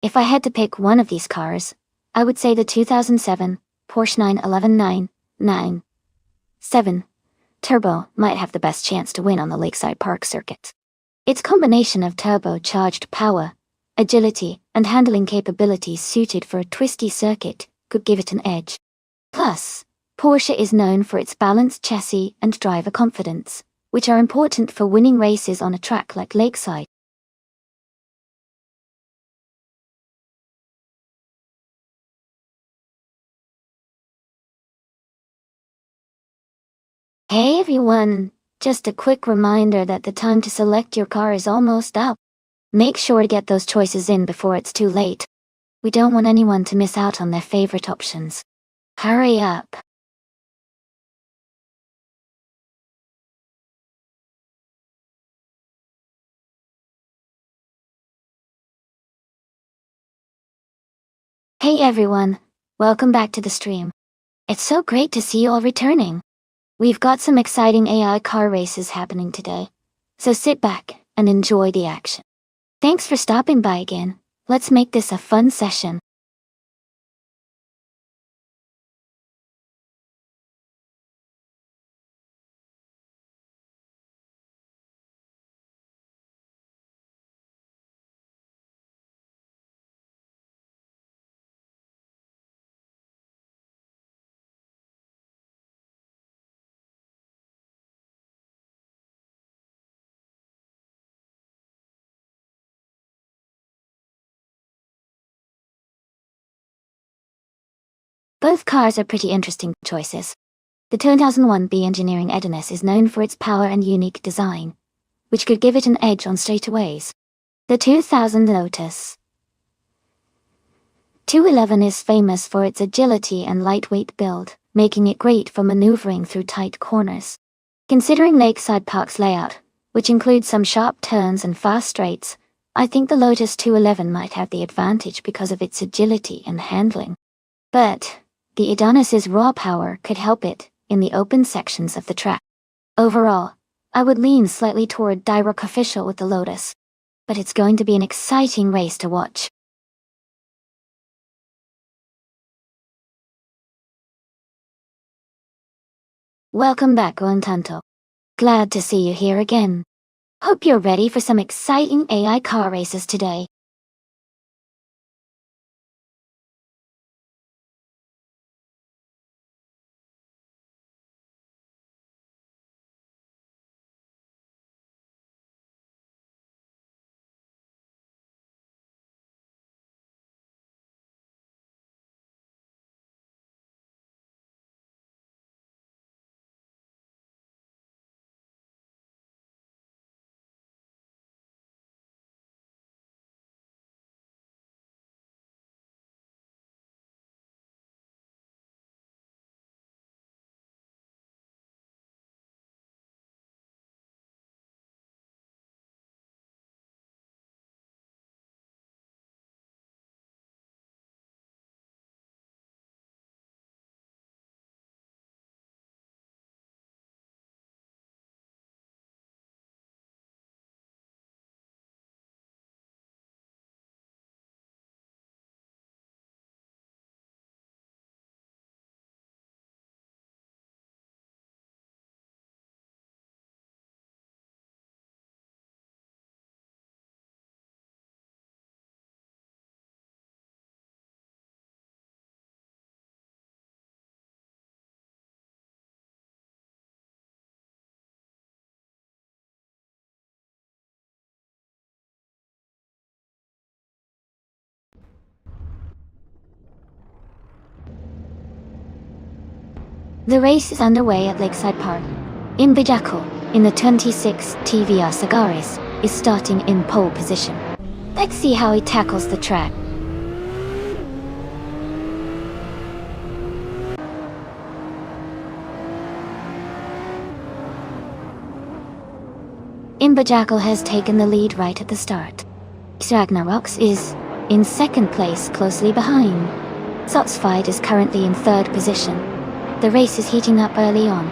If I had to pick one of these cars, I would say the 2007 Porsche 911 Turbo might have the best chance to win on the Lakeside Park circuit. Its combination of turbocharged power, agility, and handling capabilities suited for a twisty circuit could give it an edge. Plus, Porsche is known for its balanced chassis and driver confidence, which are important for winning races on a track like Lakeside. Hey everyone, just a quick reminder that the time to select your car is almost up. Make sure to get those choices in before it's too late. We don't want anyone to miss out on their favorite options. Hurry up. Hey everyone, welcome back to the stream. It's so great to see you all returning. We've got some exciting AI car races happening today, so sit back and enjoy the action. Thanks for stopping by again. Let's make this a fun session. Both cars are pretty interesting choices. The 2001B Engineering Ediness is known for its power and unique design, which could give it an edge on straightaways. The 2000 Lotus 211 is famous for its agility and lightweight build, making it great for maneuvering through tight corners. Considering Lakeside Park's layout, which includes some sharp turns and fast straights, I think the Lotus 211 might have the advantage because of its agility and handling. But the Adonis's raw power could help it in the open sections of the track. Overall, I would lean slightly toward Direct Official with the Lotus, but it's going to be an exciting race to watch. Welcome back, Guantanto. Glad to see you here again. Hope you're ready for some exciting AI car races today. The race is underway at Lakeside Park. Imbijako, in the 26 TVR Sagaris, is starting in pole position. Let's see how he tackles the track. Imbijako has taken the lead right at the start. Ragnaroks is in second place, closely behind. Zotsfied is currently in third position. The race is heating up early on.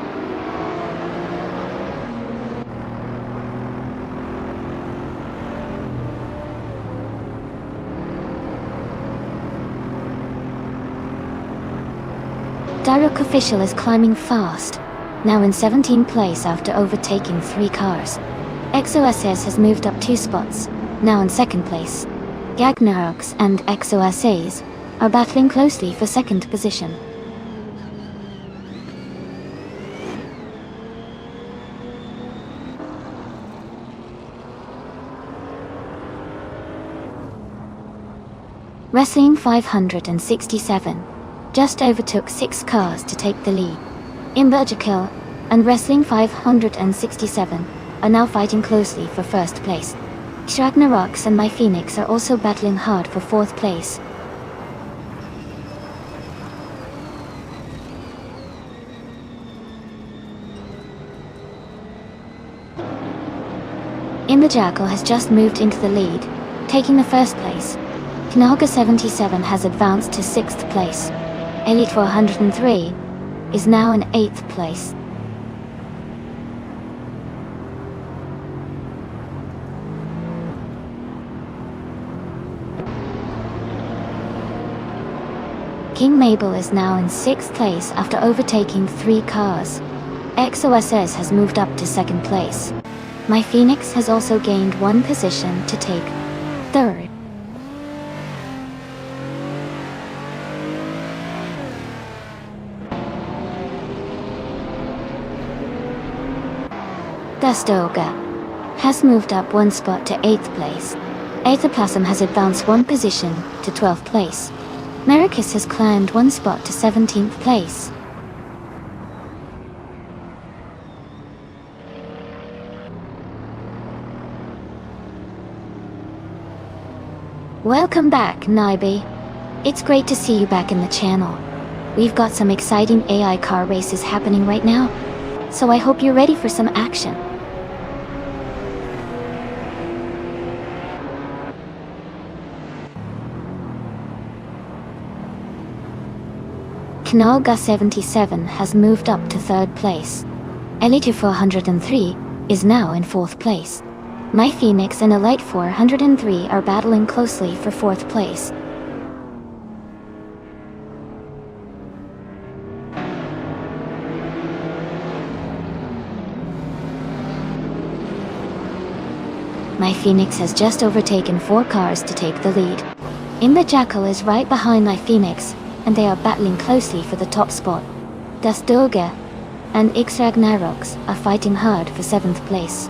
Direct Official is climbing fast, now in 17th place after overtaking 3 cars. XOSS has moved up 2 spots, now in 2nd place. Gagnarox and XOSAs are battling closely for 2nd position. Wrestling 567 just overtook 6 cars to take the lead. Imberjakil and Wrestling 567 are now fighting closely for 1st place. Ragnarox and My Phoenix are also battling hard for 4th place. Imberjakil has just moved into the lead, taking the 1st place. Knaga 77 has advanced to 6th place. Elite 403 is now in 8th place. King Mabel is now in 6th place after overtaking 3 cars. XOSS has moved up to 2nd place. My Phoenix has also gained 1 position to take 3rd. Dastoga has moved up 1 spot to 8th place. Aetherplasm has advanced 1 position to 12th place. Mericus has climbed 1 spot to 17th place. Welcome back, Naibi. It's great to see you back in the channel. We've got some exciting AI car races happening right now, so I hope you're ready for some action. Knaga 77 has moved up to 3rd place. Elite 403 is now in 4th place. My Phoenix and Elite 403 are battling closely for 4th place. My Phoenix has just overtaken 4 cars to take the lead. Imberjakil is right behind My Phoenix, and they are battling closely for the top spot. Dastoga and Ragnarox are fighting hard for 7th place.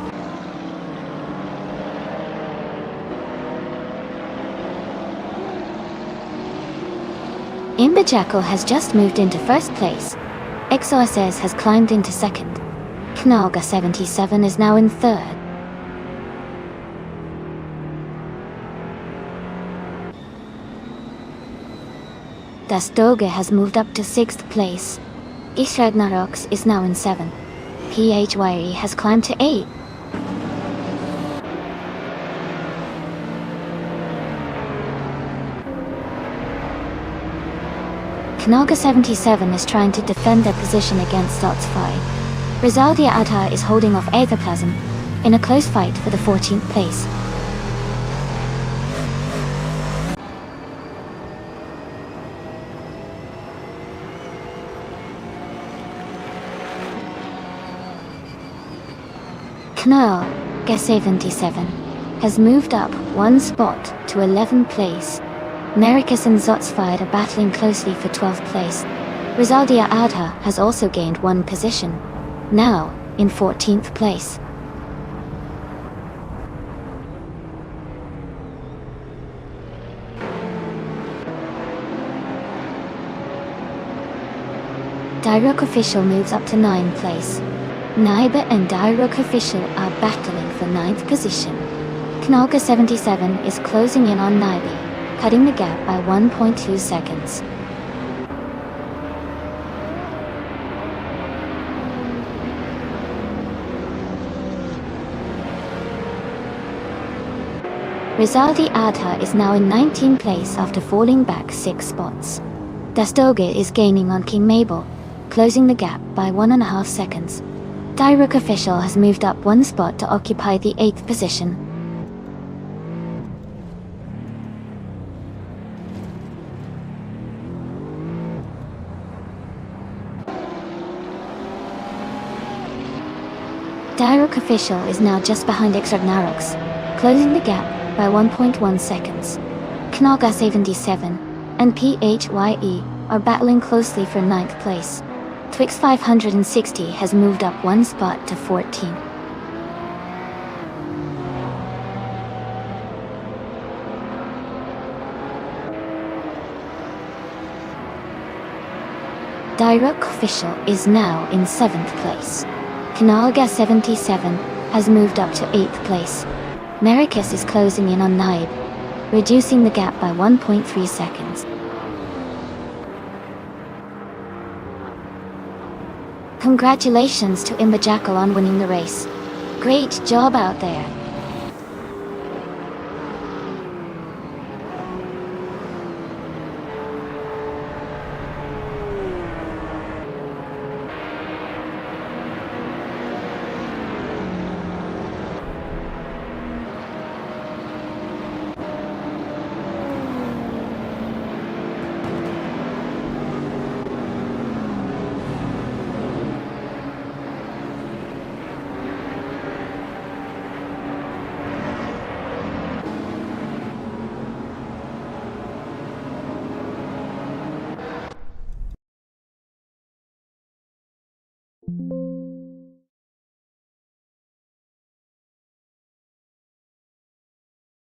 Imberjakil has just moved into 1st place. XOSS has climbed into 2nd. Knaga 77 is now in 3rd. Dastoga has moved up to 6th place. Ragnarox is now in 7th. PHYE has climbed to 8th. Knaga 77 is trying to defend their position against Zotsfy. Rizaldia Adha is holding off Aetherplasm in a close fight for the 14th place. Knaga 77 has moved up 1 spot to 11th place. Mericus and Zotsfide are battling closely for 12th place. Rizaldia Adha has also gained 1 position, now in 14th place. Direct Official moves up to 9th place. Naiba and Direct Official are battling for 9th position. Knaga 77 is closing in on Naibi, cutting the gap by 1.2 seconds. Rizaldi Adha is now in 19th place after falling back 6 spots. Dastoga is gaining on King Mabel, closing the gap by 1.5 seconds. Direct Official has moved up 1 spot to occupy the 8th position. Direct Official is now just behind Exragnarox, closing the gap by 1.1 seconds. Knalga 77 and PHYE are battling closely for 9th place. Twix 560 has moved up one spot to 14. Direct Official is now in 7th place. Knalga 77 has moved up to 8th place. Maricus is closing in on Naib, reducing the gap by 1.3 seconds. Congratulations to Imbajackal on winning the race. Great job out there.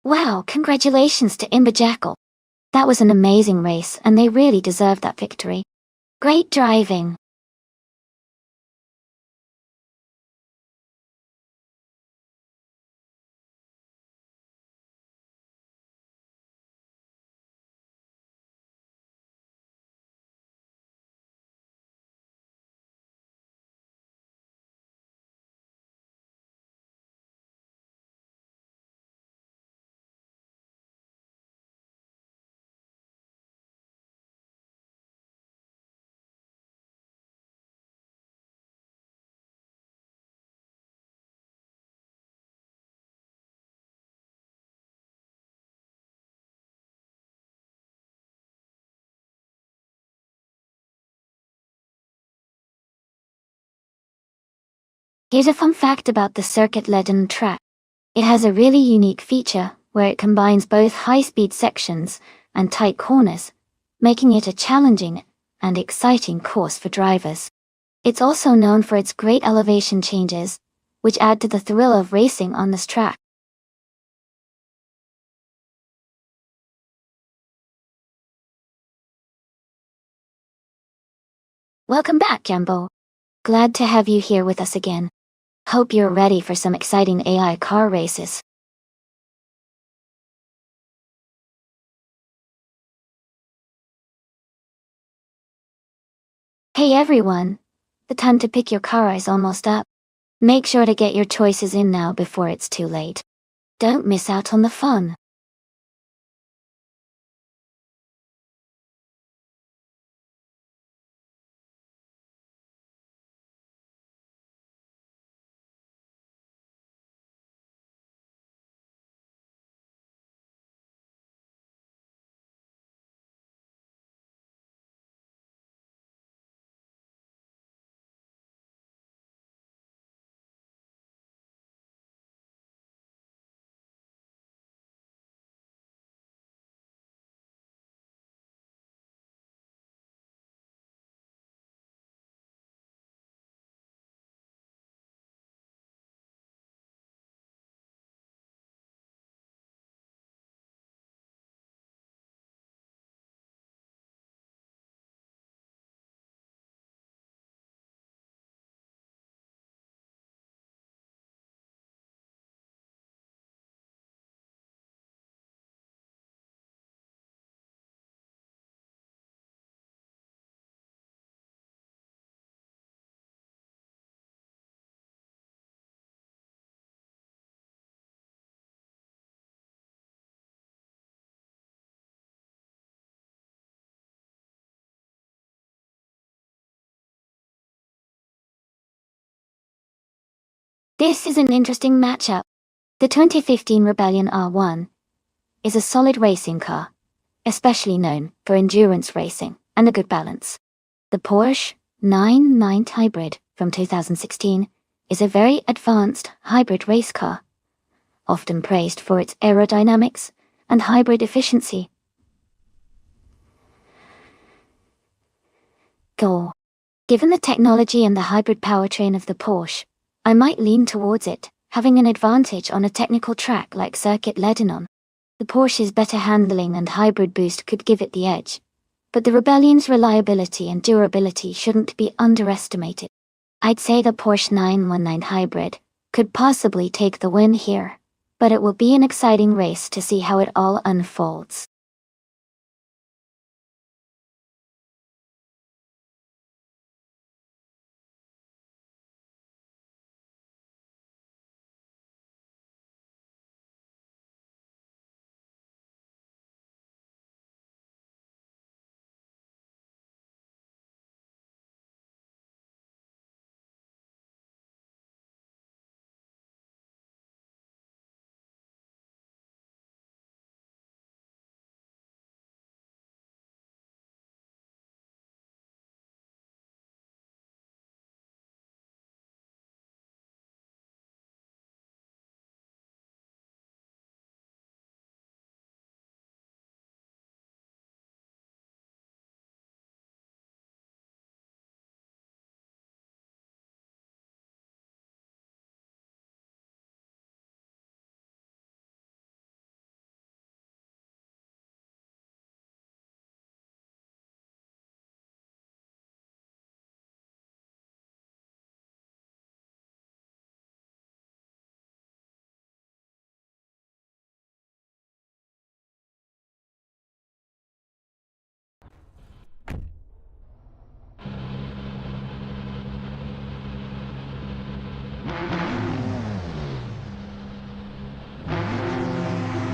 Wow, congratulations to Imbajackal. That was an amazing race and they really deserved that victory. Great driving. Here's a fun fact about the Circuit Leiden track. It has a really unique feature where it combines both high-speed sections and tight corners, making it a challenging and exciting course for drivers. It's also known for its great elevation changes, which add to the thrill of racing on this track. Welcome back, Jambo. Glad to have you here with us again. Hope you're ready for some exciting AI car races. Hey everyone! The time to pick your car is almost up. Make sure to get your choices in now before it's too late. Don't miss out on the fun. This is an interesting matchup. The 2015 Rebellion R1 is a solid racing car, especially known for endurance racing and a good balance. The Porsche 998 Hybrid from 2016 is a very advanced hybrid race car, often praised for its aerodynamics and hybrid efficiency. Goal. Given the technology and the hybrid powertrain of the Porsche, I might lean towards it, having an advantage on a technical track like Circuit Lebanon. The Porsche's better handling and hybrid boost could give it the edge, but the Rebellion's reliability and durability shouldn't be underestimated. I'd say the Porsche 919 Hybrid could possibly take the win here, but it will be an exciting race to see how it all unfolds.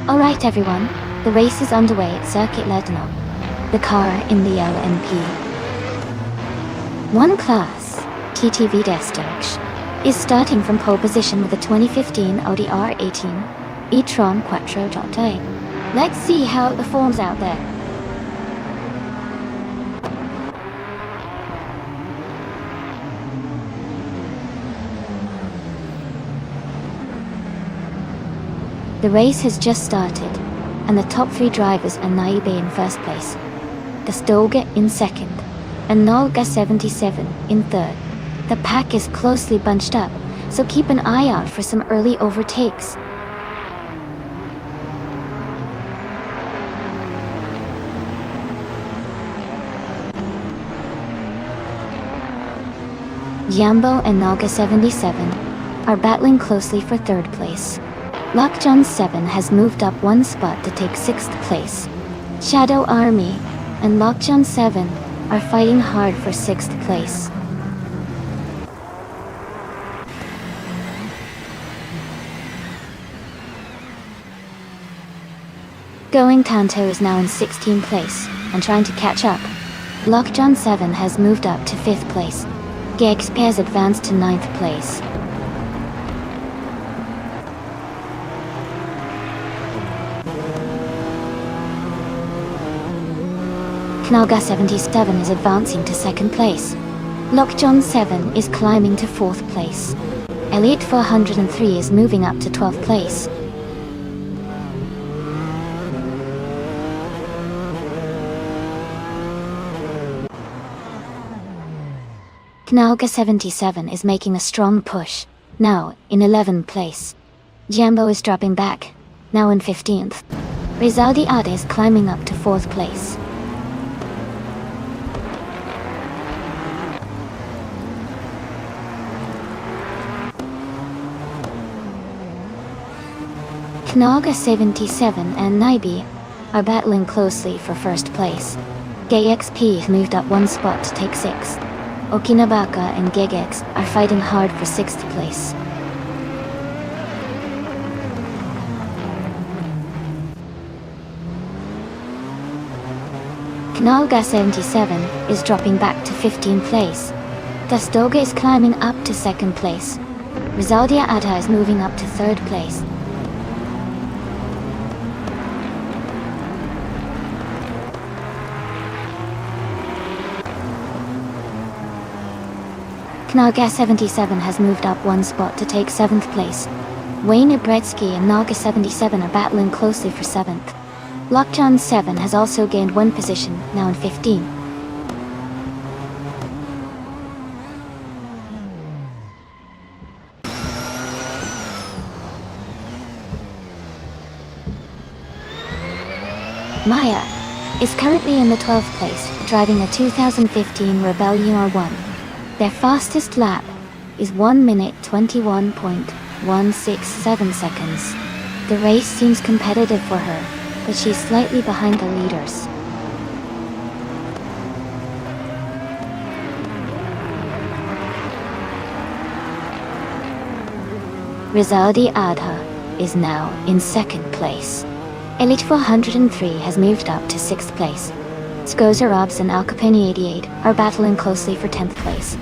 Alright everyone, the race is underway at Circuit Lebanon. The car in the LMP 1 class, TTV Destorch, is starting from pole position with a 2015 Audi R18 e-tron Quattro. Let's see how it performs out there. The race has just started, and the top 3 drivers are Naibe in first place, Gastoga in second, and Nolga 77 in third. The pack is closely bunched up, so keep an eye out for some early overtakes. Jambo and Nolga 77 are battling closely for third place. Lockjohn 7 has moved up 1 spot to take 6th place. Shadow Army and Lockjohn 7 are fighting hard for 6th place. Going Tanto is now in 16th place and trying to catch up. Lockjohn 7 has moved up to 5th place. Gex has advanced to 9th place. Knalga 77 is advancing to 2nd place. Lockjohn 7 is climbing to 4th place. Elliot 403 is moving up to 12th place. Knalga 77 is making a strong push, now in 11th place. Jambo is dropping back, now in 15th. Rizaldi Ade is climbing up to 4th place. Knalga 77 and Naibi are battling closely for first place. GXP moved up 1 spot to take 6th. Okinabaka and Gegex are fighting hard for 6th place. Knalga 77 is dropping back to 15th place. Gastoga is climbing up to 2nd place. Rizaldia Atta is moving up to 3rd place. Knaga 77 has moved up one spot to take 7th place. Wayne Ibretsky and Naga 77 are battling closely for 7th. Lockjohn 7 has also gained one position, now in 15. Maya is currently in the 12th place, driving a 2015 Rebellion R1. Their fastest lap is 1 minute 21.167 seconds. The race seems competitive for her, but she's slightly behind the leaders. Rizaldi Adha is now in 2nd place. Elite 403 has moved up to 6th place. Skozerobs and Alcapeni 88 are battling closely for 10th place.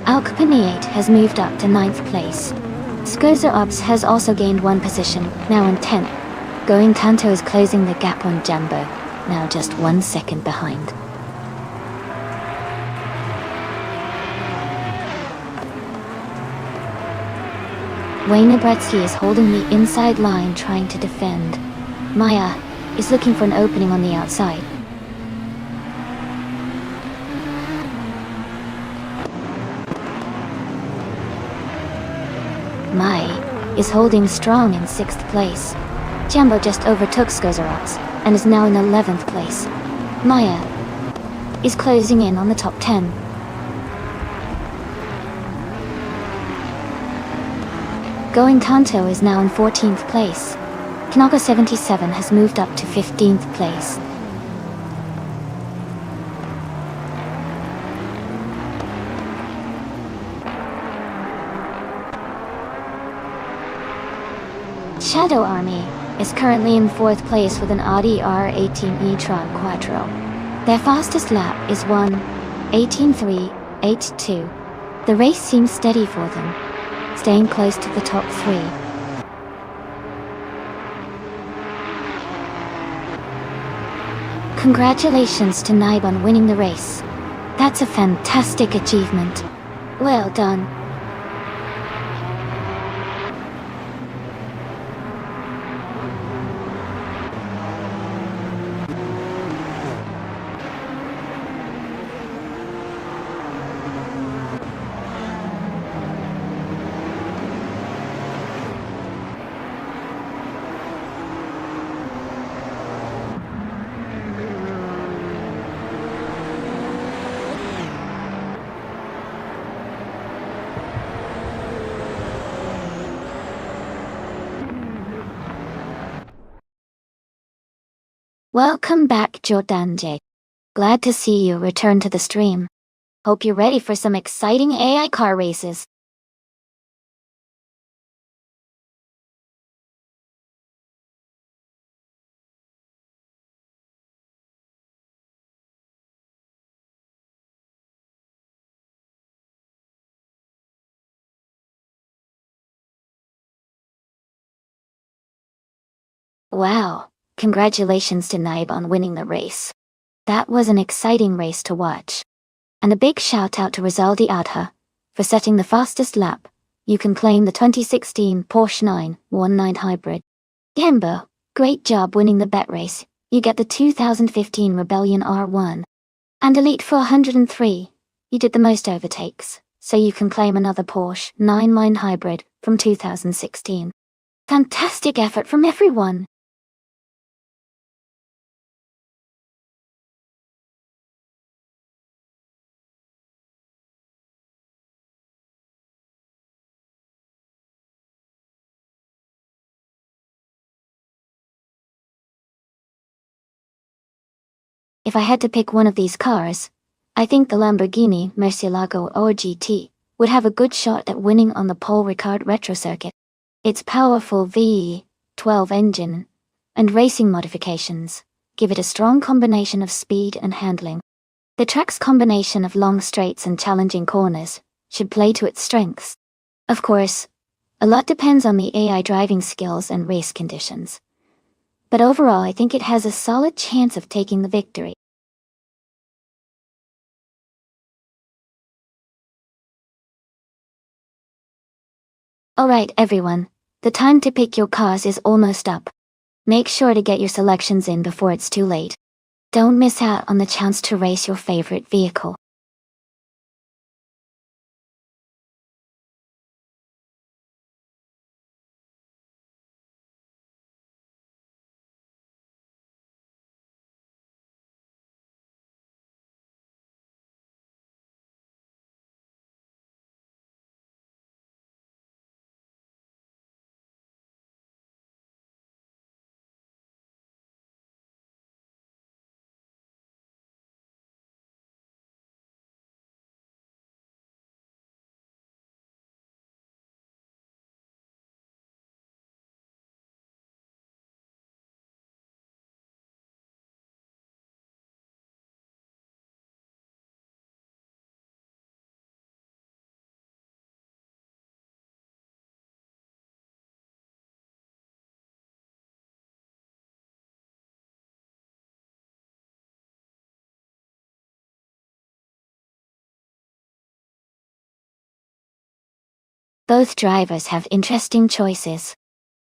Alcapeni 8 has moved up to 9th place. Skozerobs has also gained one position, now in 10th. Going Tanto is closing the gap on Jambo, now just 1 second behind. Wayne Ibretsky is holding the inside line trying to defend. Maya is looking for an opening on the outside. Mai is holding strong in 6th place. Jambo just overtook Skozerobs and is now in 11th place. Maya is closing in on the top 10. Going Tanto is now in 14th place. Knaga 77 has moved up to 15th place. Shadow Army is currently in 4th place with an Audi R18 e-tron Quattro. Their fastest lap is 1:18.382. The race seems steady for them, staying close to the top 3. Congratulations to Naib on winning the race. That's a fantastic achievement. Well done. Welcome back, Jordanje. Glad to see you return to the stream. Hope you're ready for some exciting AI car races. Wow, congratulations to Naib on winning the race. That was an exciting race to watch. And a big shout out to Rizaldi Adha for setting the fastest lap. You can claim the 2016 Porsche 919 Hybrid. Gembo, great job winning the bet race. You get the 2015 Rebellion R1. And Elite 403, you did the most overtakes, so you can claim another Porsche 919 Hybrid from 2016. Fantastic effort from everyone! If I had to pick one of these cars, I think the Lamborghini Murcielago or GT would have a good shot at winning on the Paul Ricard retro circuit. Its powerful V12 engine and racing modifications give it a strong combination of speed and handling. The track's combination of long straights and challenging corners should play to its strengths. Of course, A lot depends on the AI driving skills and race conditions. But overall, I think it has a solid chance of taking the victory. Alright everyone, the time to pick your cars is almost up. Make sure to get your selections in before it's too late. Don't miss out on the chance to race your favorite vehicle. Both drivers have interesting choices.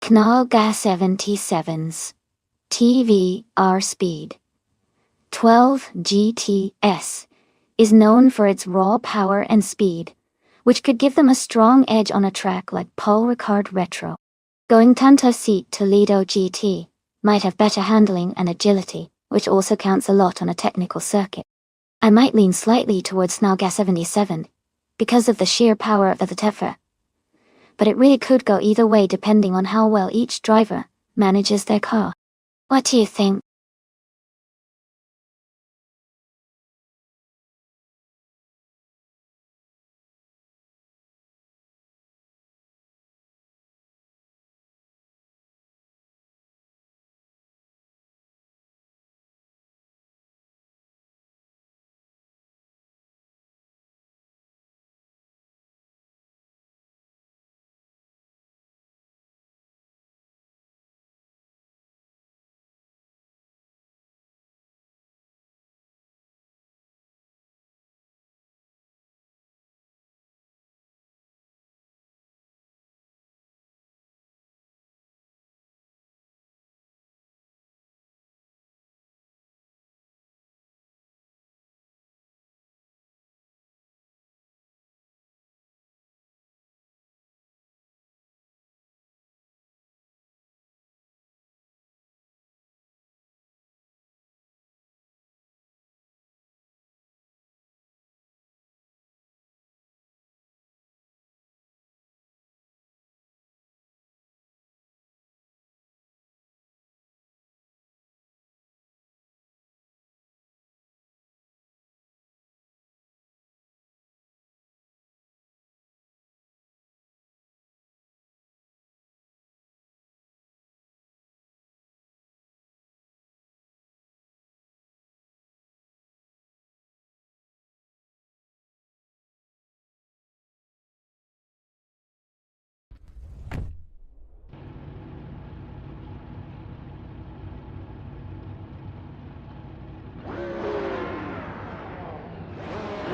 Knallga 77's TVR Speed 12 GTS is known for its raw power and speed, which could give them a strong edge on a track like Paul Ricard Retro. Going Tanto Seat Toledo GT might have better handling and agility, which also counts a lot on a technical circuit. I might lean slightly towards Knallga 77 because of the sheer power of the Tefa, but it really could go either way depending on how well each driver manages their car. What do you think?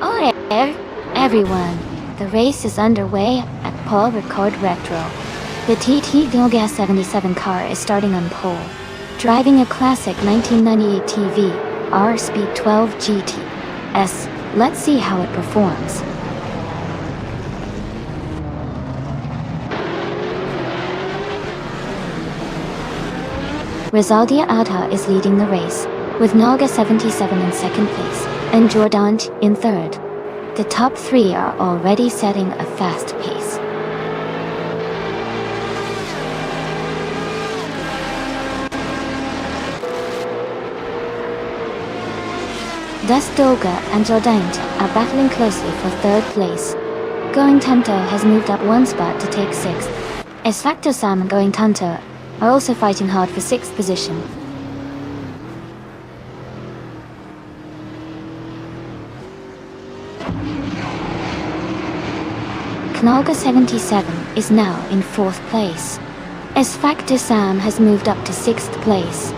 Oh there, everyone. The race is underway at Paul Ricard Retro. The TT Vilgas 77 car is starting on pole, driving a classic 1998 TV, R Speed 12 GT. Let's see how it performs. Rizaldia Adha is leading the race, with Naga 77 in second place, and Jordant in third. The top three are already setting a fast pace. Doga and Jordant are battling closely for third place. Going Tanto has moved up one spot to take sixth. Esfacto Sam and Going Tanto are also fighting hard for sixth position. Knalga 77 is now in 4th place. S Factor Sam has moved up to 6th place.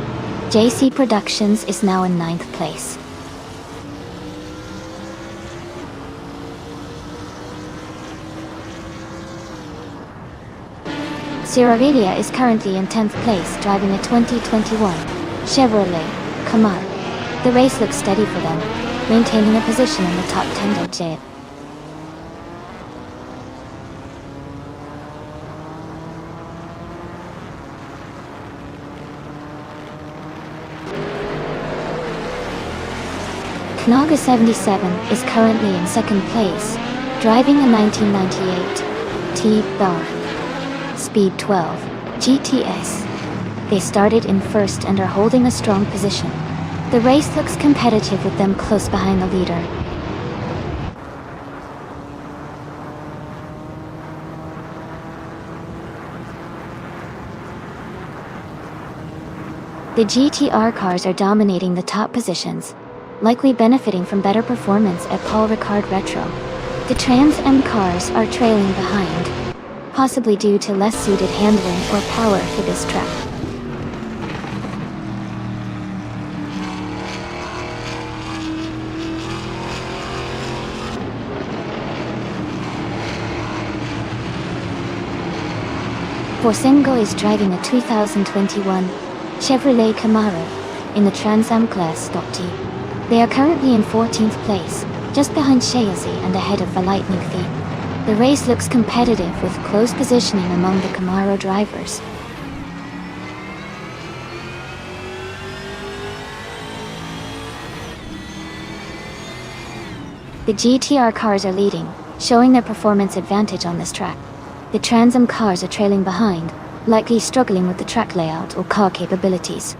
JC Productions is now in 9th place. Siravelia is currently in 10th place, driving a 2021 Chevrolet Camaro. The race looks steady for them, maintaining a position in the top 10 J. Knalga 77 is currently in 2nd place, driving a 1998 T-Bar Speed 12 GTS. They started in 1st and are holding a strong position. The race looks competitive with them close behind the leader. The GTR cars are dominating the top positions, likely benefiting from better performance at Paul Ricard Retro. The Trans Am cars are trailing behind, possibly due to less suited handling or power for this track. Forsengo is driving a 2021 Chevrolet Camaro in the Trans Am class T. They are currently in 14th place, just behind Shayazi and ahead of the Lightning Thief. The race looks competitive with close positioning among the Camaro drivers. The GTR cars are leading, showing their performance advantage on this track. The Trans Am cars are trailing behind, likely struggling with the track layout or car capabilities.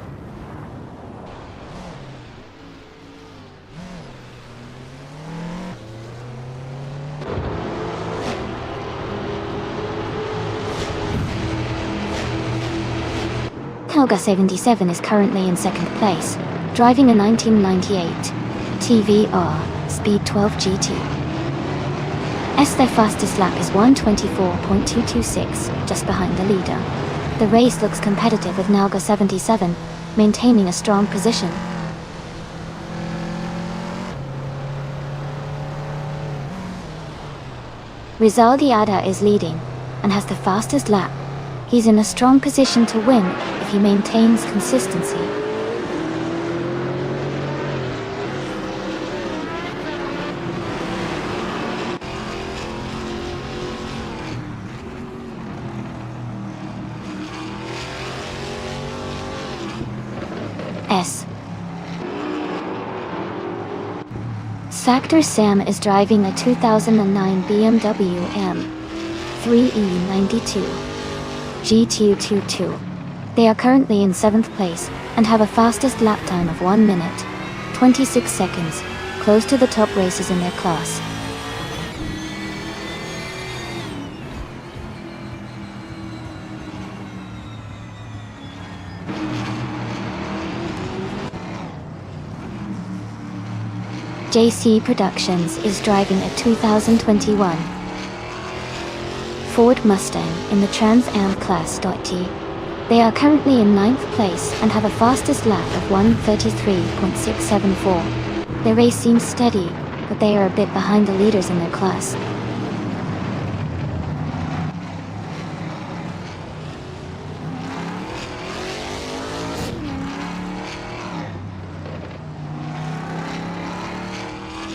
Knalga 77 is currently in 2nd place, driving a 1998 TVR Speed 12 GT. Their fastest lap is 1:24.226, just behind the leader. The race looks competitive with Knalga 77 maintaining a strong position. Rizal Diada is leading and has the fastest lap. He's in a strong position to win if he maintains consistency. Factor Sam is driving a 2009 BMW M3E92 GT22. They are currently in 7th place and have a fastest lap time of 1 minute, 26 seconds, close to the top racers in their class. JC Productions is driving a 2021 Ford Mustang in the Trans Am class T. They are currently in 9th place and have a fastest lap of 1:33.674. Their race seems steady, but they are a bit behind the leaders in their class.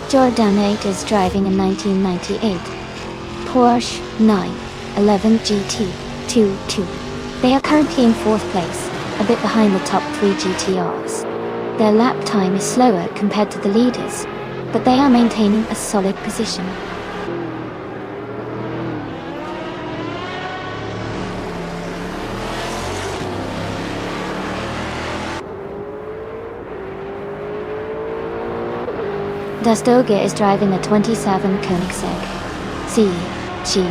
Jordan 8 is driving a 1998 Porsche 911 GT22. They are currently in 4th place, a bit behind the top 3 GTRs. Their lap time is slower compared to the leaders, but they are maintaining a solid position. Dastoga is driving a 27 Koenigsegg CG.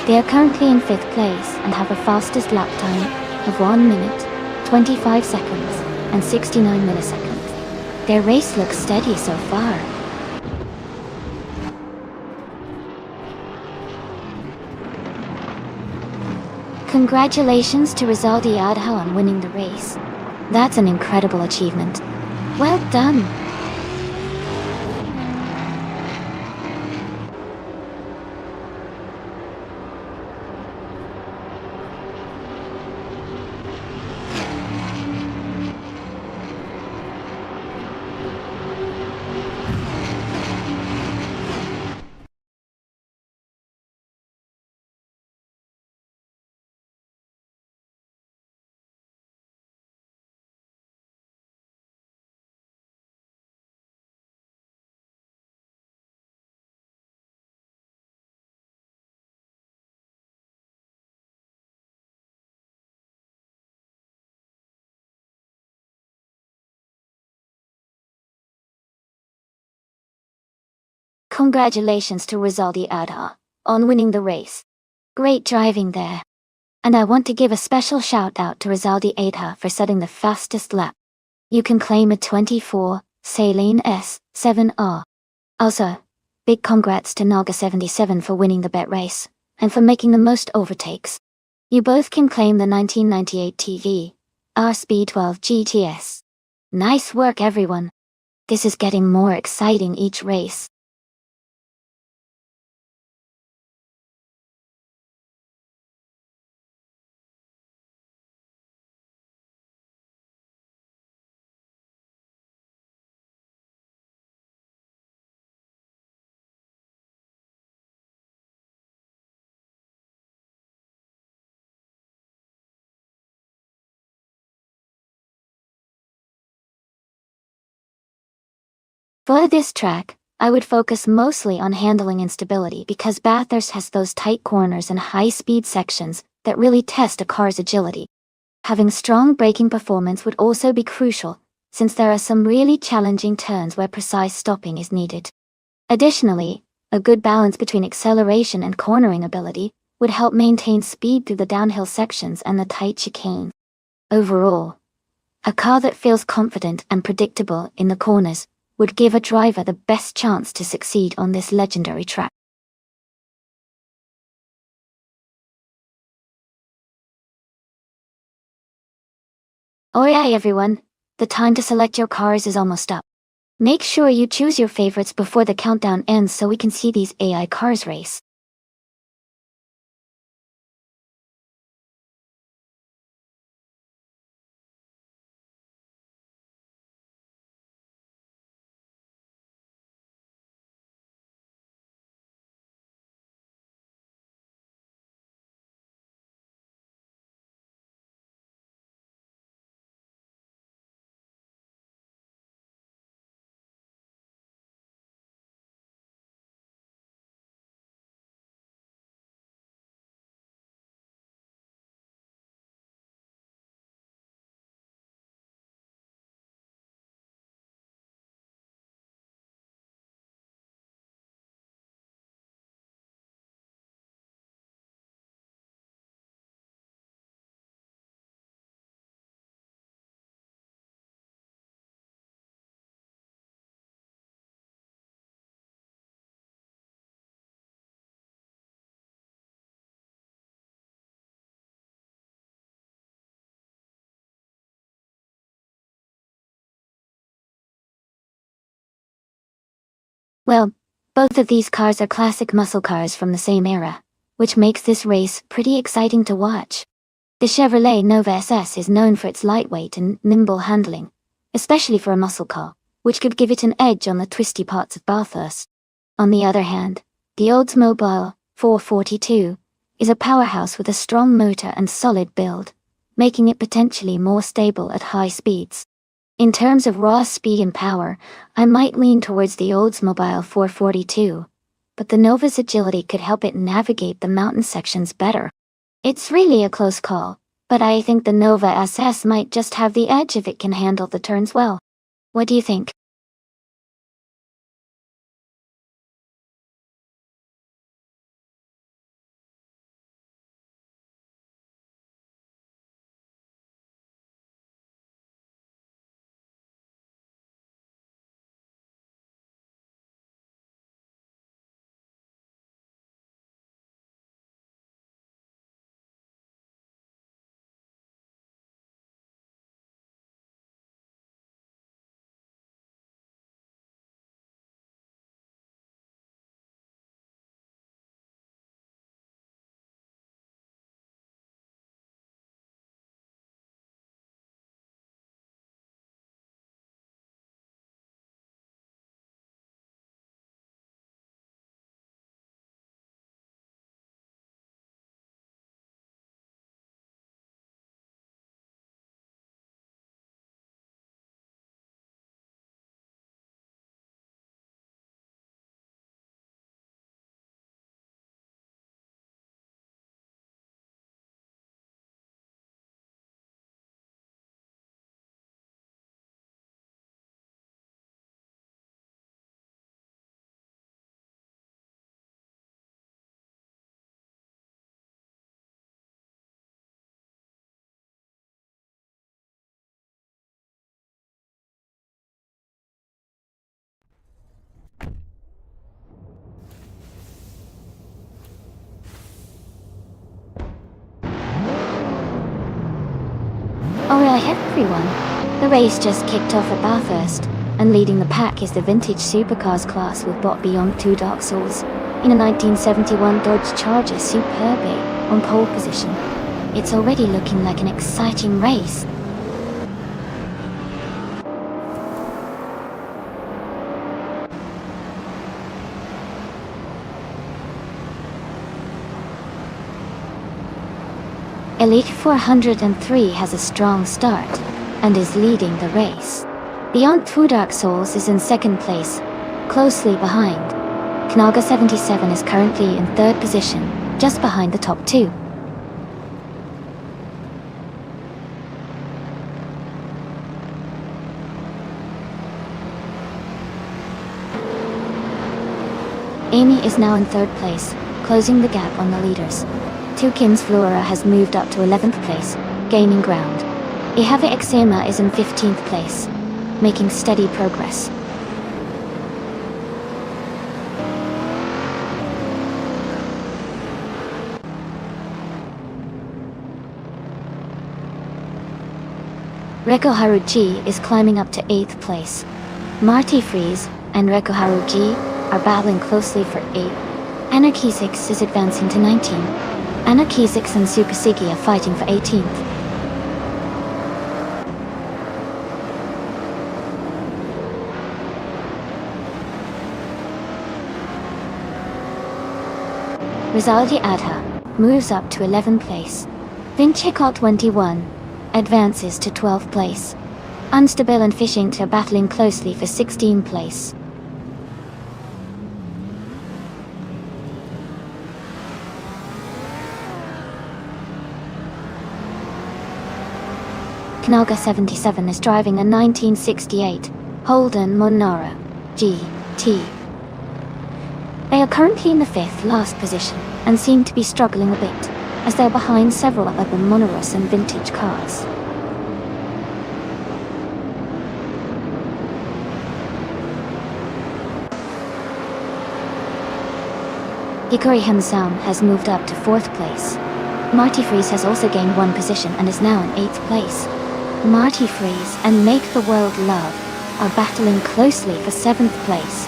They are currently in 5th place and have a fastest lap time of 1 minute, 25 seconds, and 69 milliseconds. Their race looks steady so far. Congratulations to Rizaldi Adha on winning the race. That's an incredible achievement. Well done. Congratulations to Rizaldi Adha on winning the race. Great driving there. And I want to give a special shout out to Rizaldi Adha for setting the fastest lap. You can claim a 24, Saline S7R. Also, big congrats to Naga77 for winning the bet race, and for making the most overtakes. You both can claim the 1998 TV, RSP12 GTS. Nice work everyone. This is getting more exciting each race. For this track, I would focus mostly on handling instability because Bathurst has those tight corners and high-speed sections that really test a car's agility. Having strong braking performance would also be crucial, since there are some really challenging turns where precise stopping is needed. Additionally, a good balance between acceleration and cornering ability would help maintain speed through the downhill sections and the tight chicane. Overall, a car that feels confident and predictable in the corners would give a driver the best chance to succeed on this legendary track. Alright everyone, the time to select your cars is almost up. Make sure you choose your favorites before the countdown ends so we can see these AI cars race. Well, both of these cars are classic muscle cars from the same era, which makes this race pretty exciting to watch. The Chevrolet Nova SS is known for its lightweight and nimble handling, especially for a muscle car, which could give it an edge on the twisty parts of Bathurst. On the other hand, the Oldsmobile 442 is a powerhouse with a strong motor and solid build, making it potentially more stable at high speeds. In terms of raw speed and power, I might lean towards the Oldsmobile 442, but the Nova's agility could help it navigate the mountain sections better. It's really a close call, but I think the Nova SS might just have the edge if it can handle the turns well. What do you think? Alright everyone, the race just kicked off at Bathurst, and leading the pack is the vintage supercars class with bought beyond 2 Dark Souls, in a 1971 Dodge Charger Superbe, on pole position. It's already looking like an exciting race. Elite 403 has a strong start, and is leading the race. Beyond 2 Dark Souls is in second place, closely behind. Knaga 77 is currently in third position, just behind the top 2. Amy is now in third place, closing the gap on the leaders. Tukins Flora has moved up to 11th place, gaining ground. Ihave Exema is in 15th place, making steady progress. Reko Haruji is climbing up to 8th place. Marty Freeze and Reko Haruji are battling closely for 8th. Anarchy 6 is advancing to 19. Anarchy 6 and Super Siggy are fighting for 18th. Rizaldi Adha moves up to 11th place. Vinchikot 21 advances to 12th place. Unstable and Fishing are battling closely for 16th place. Knaga 77 is driving a 1968 Holden Monara GT. They are currently in the 5th last position, and seem to be struggling a bit, as they're behind several other monoros and vintage cars. Hikori Himsam has moved up to 4th place. Marty Freeze has also gained 1 position and is now in 8th place. Marty Freeze and Make the World Love are battling closely for 7th place.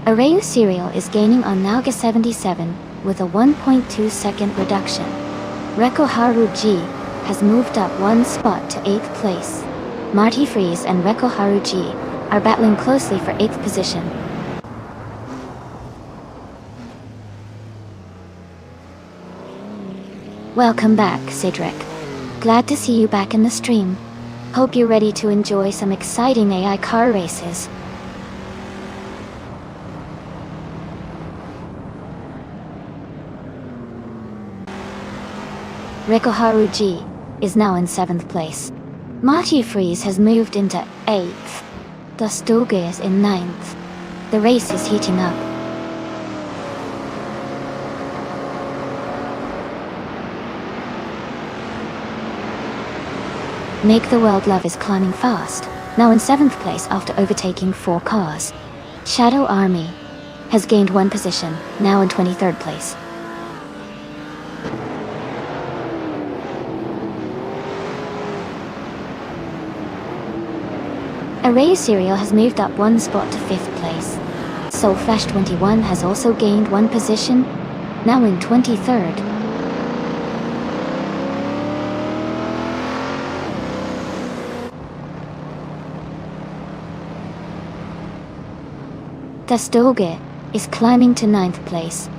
Arayu Serial is gaining on Nauga 77 with a 1.2 second reduction. Reko Haruji has moved up 1 spot to 8th place. Marty Freeze and Reko Haruji are battling closely for 8th position. Welcome back, Cedric. Glad to see you back in the stream. Hope you're ready to enjoy some exciting AI car races. Reko Haruji is now in 7th place. Marty Freeze has moved into 8th. Dustoga is in 9th. The race is heating up. Make the World Love is climbing fast, now in 7th place after overtaking 4 cars. Shadow Army has gained 1 position, now in 23rd place. Array Serial has moved up 1 spot to 5th place. Soul Flash 21 has also gained 1 position, now in 23rd. Tastoge is climbing to 9th place.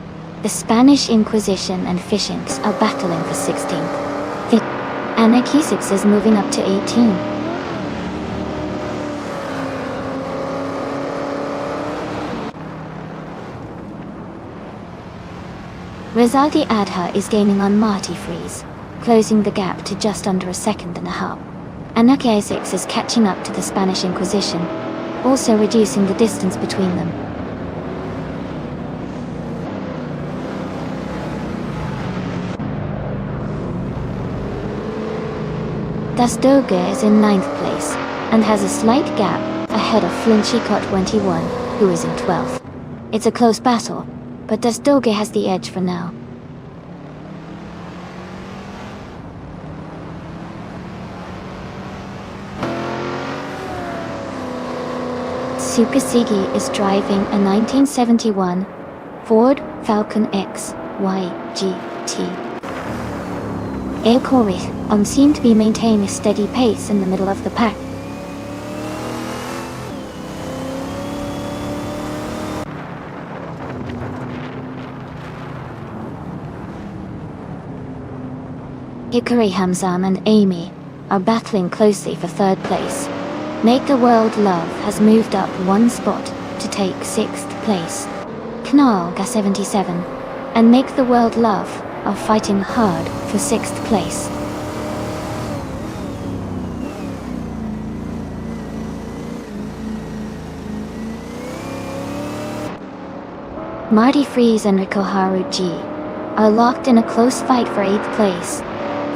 The Spanish Inquisition and Fishinks are battling for 16th. The Anarchy 6 is moving up to 18. Rizaldi Adha is gaining on Marty Freeze, closing the gap to just under a second and a half. Anarchy 6 is catching up to the Spanish Inquisition, also reducing the distance between them. Dasdoga is in 9th place, and has a slight gap ahead of Flinchicot 21. who is in 12th. It's a close battle, but Dastoga has the edge for now. Sukasigi is driving a 1971 Ford Falcon X YGT. Aircorey seemed to be maintaining a steady pace in the middle of the pack. Hikari Hamzam and Amy are battling closely for 3rd place. Make the World Love has moved up 1 spot to take 6th place. Knalga 77 and Make the World Love are fighting hard for 6th place. Marty Freeze and Rikoharu G are locked in a close fight for 8th place.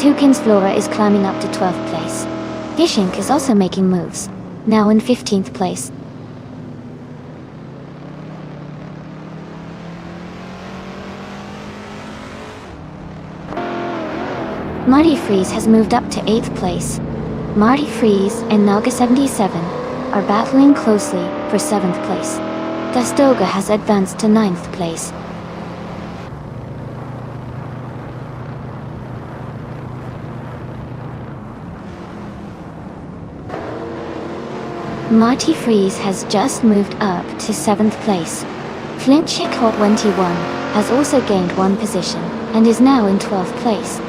Toucan's Flora is climbing up to 12th place. Gishink is also making moves, now in 15th place. Marty Freeze has moved up to 8th place. Marty Freeze and Naga 77 are battling closely for 7th place. Dastoga has advanced to 9th place. Marty Freeze has just moved up to 7th place. Flinchik Hot 21 has also gained 1 position and is now in 12th place.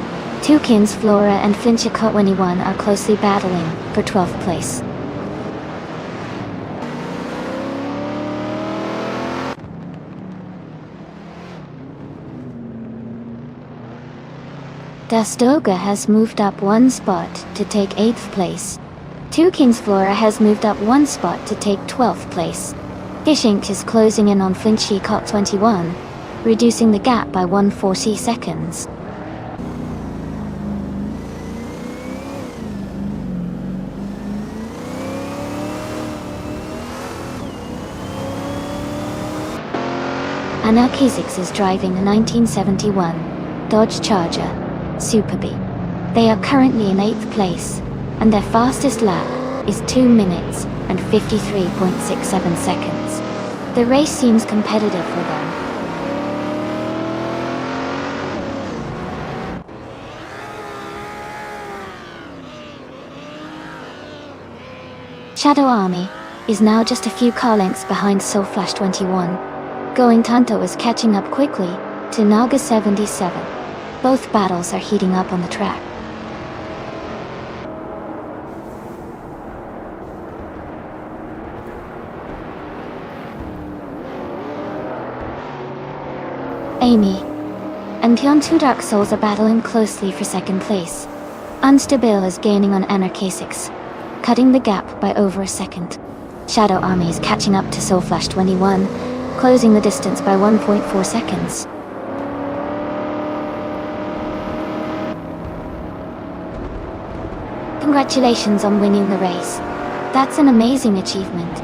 Toucan's Flora and Flinchik Hot 21 are closely battling for 12th place. Dastoga has moved up 1 spot to take 8th place. Toucan's Flora has moved up 1 spot to take 12th place. Gishink is closing in on Flinchik Hot 21, reducing the gap by 140 seconds. Anarchizix is driving a 1971 Dodge Charger Super B. They are currently in 8th place, and their fastest lap is 2 minutes and 53.67 seconds. The race seems competitive for them. Shadow Army is now just a few car lengths behind Soul Flash 21. Going Tanto is catching up quickly to Naga 77. Both battles are heating up on the track. Amy and Hyun 2 Dark Souls are battling closely for 2nd place. Unstable is gaining on Anarchizix, cutting the gap by over a second. Shadow Army is catching up to Soul Flash 21, closing the distance by 1.4 seconds. Congratulations on winning the race. That's an amazing achievement.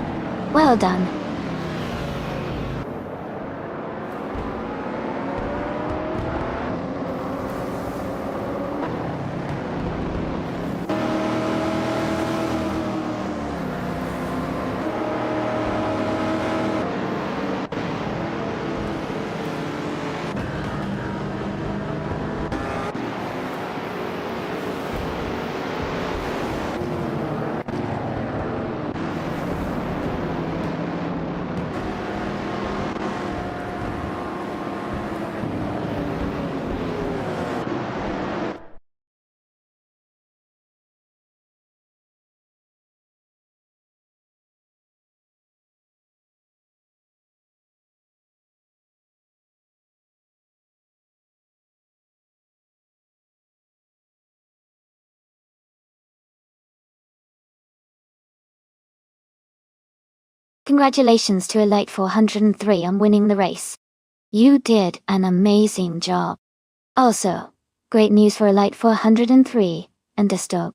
Well done. Congratulations to Elite 403 on winning the race. You did an amazing job. Also, great news for Elite 403 and Dastoga.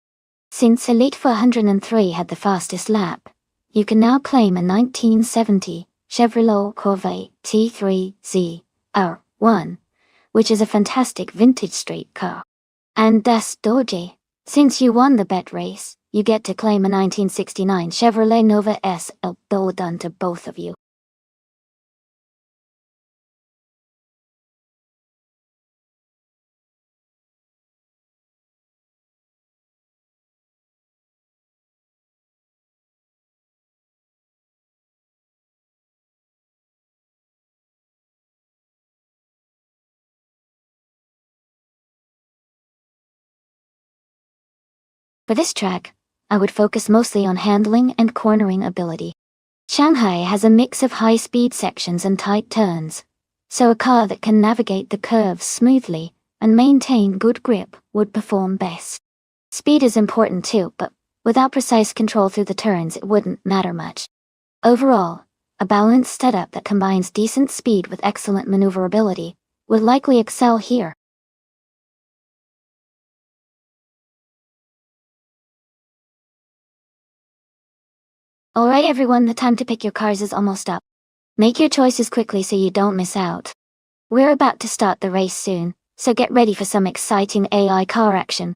Since Elite 403 had the fastest lap, you can now claim a 1970 Chevrolet Corvette T3Z R1, which is a fantastic vintage street car. And das Doge. Since you won the bet race, you get to claim a 1969 Chevrolet Nova SL. Well done to both of you. For this track, I would focus mostly on handling and cornering ability. Shanghai has a mix of high-speed sections and tight turns, so a car that can navigate the curves smoothly and maintain good grip would perform best. Speed is important too, but without precise control through the turns it wouldn't matter much. Overall, a balanced setup that combines decent speed with excellent maneuverability would likely excel here. Alright everyone, the time to pick your cars is almost up. Make your choices quickly so you don't miss out. We're about to start the race soon, so get ready for some exciting AI car action.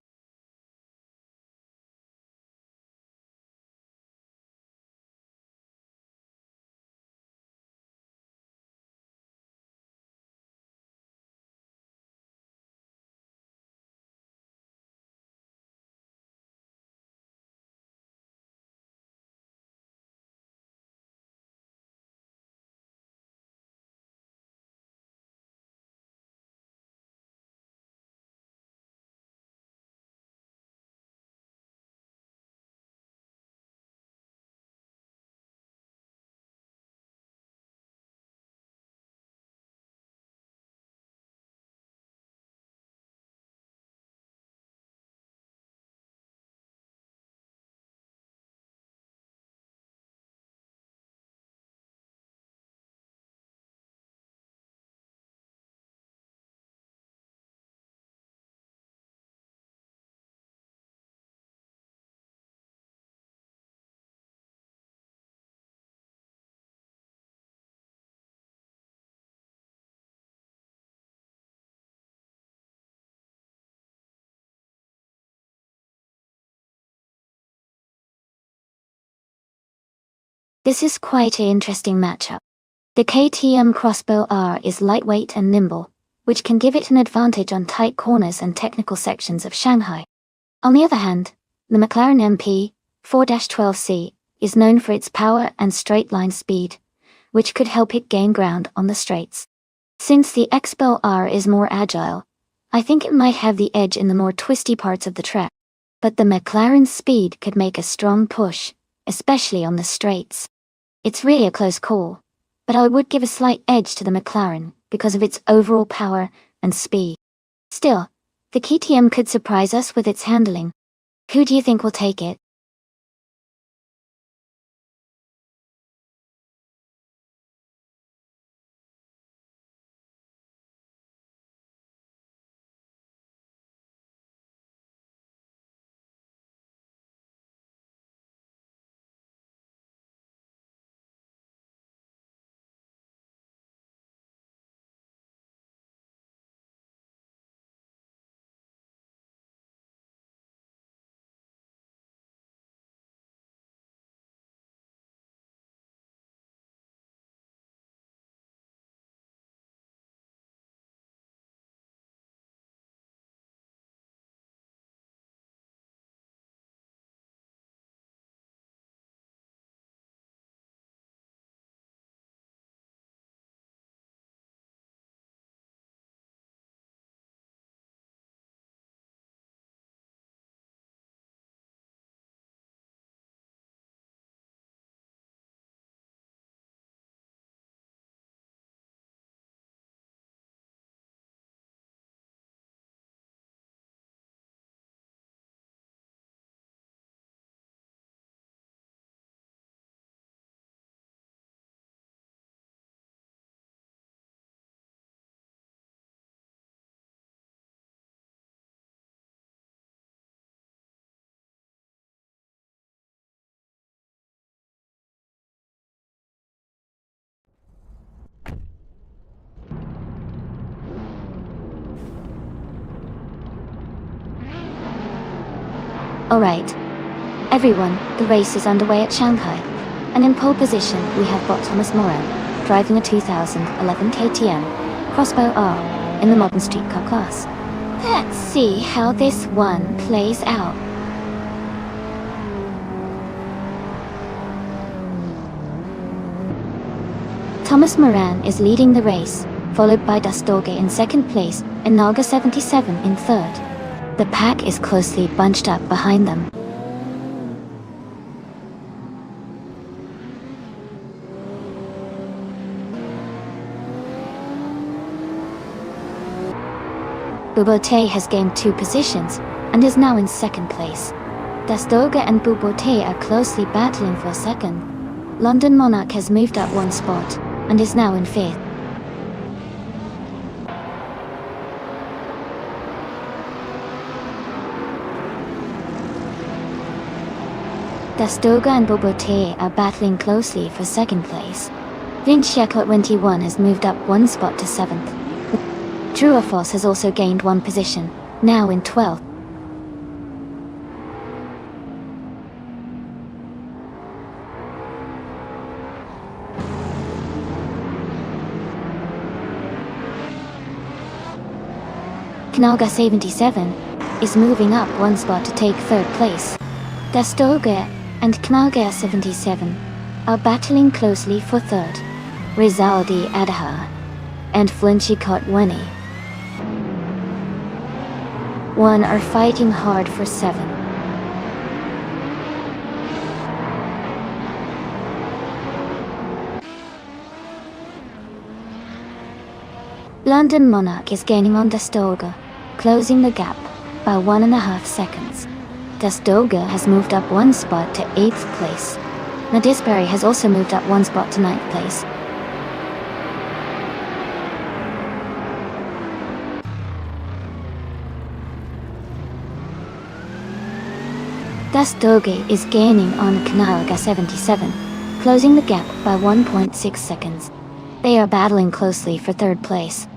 This is quite an interesting matchup. The KTM Crossbow R is lightweight and nimble, which can give it an advantage on tight corners and technical sections of Shanghai. On the other hand, the McLaren MP 4-12C is known for its power and straight-line speed, which could help it gain ground on the straights. Since the X-Bell R is more agile, I think it might have the edge in the more twisty parts of the track. But the McLaren's speed could make a strong push, especially on the straights. It's really a close call, but I would give a slight edge to the McLaren because of its overall power and speed. Still, the KTM could surprise us with its handling. Who do you think will take it? Alright. Everyone, the race is underway at Shanghai. And in pole position, we have bot Thomas Moran, driving a 2011 KTM Crossbow R in the modern street car class. Let's see how this one plays out. Thomas Moran is leading the race, followed by Dastorge in second place and Naga 77 in third. The pack is closely bunched up behind them. Bubote has gained 2 positions and is now in second place. Dastorge and Bubote are closely battling for second. London Monarch has moved up 1 spot and is now in 5th. Dastorge and Bubote are battling closely for second place. Vinchia 21 has moved up 1 spot to 7th. Truafos has also gained 1 position, now in 12th. Knaga 77 is moving up 1 spot to take 3rd place. Dastorge and Knaga 77 are battling closely for 3rd. Rizaldi Adha and Flinchicot Winnie 1 are fighting hard for 7. London Monarch is gaining on Dastorge, closing the gap by 1.5 seconds. Dastorge has moved up 1 spot to 8th place. Nadisberry has also moved up 1 spot to 9th place. Dastorge is gaining on Knaga 77, closing the gap by 1.6 seconds. They are battling closely for 3rd place.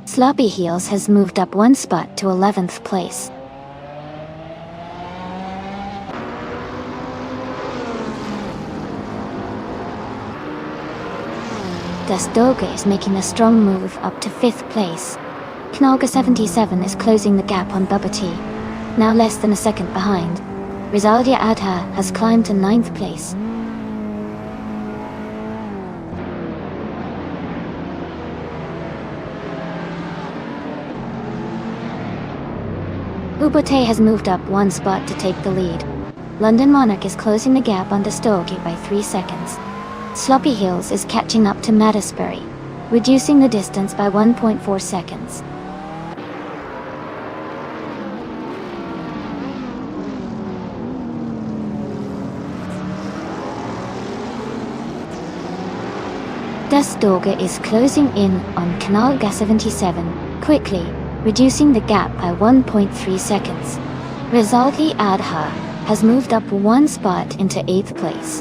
Sloppy Heels has moved up 1 spot to 11th place. Dastorge is making a strong move up to 5th place. Knaga 77 is closing the gap on Bubba T, now less than a second behind. Rizaldia Adha has climbed to 9th place. Bubote has moved up 1 spot to take the lead. London Monarch is closing the gap on Dastorge by 3 seconds. Sloppy Heels is catching up to Madisbury, reducing the distance by 1.4 seconds. Dastorge is closing in on Knaga 77, quickly, reducing the gap by 1.3 seconds. Rizaldi Adha has moved up 1 spot into 8th place.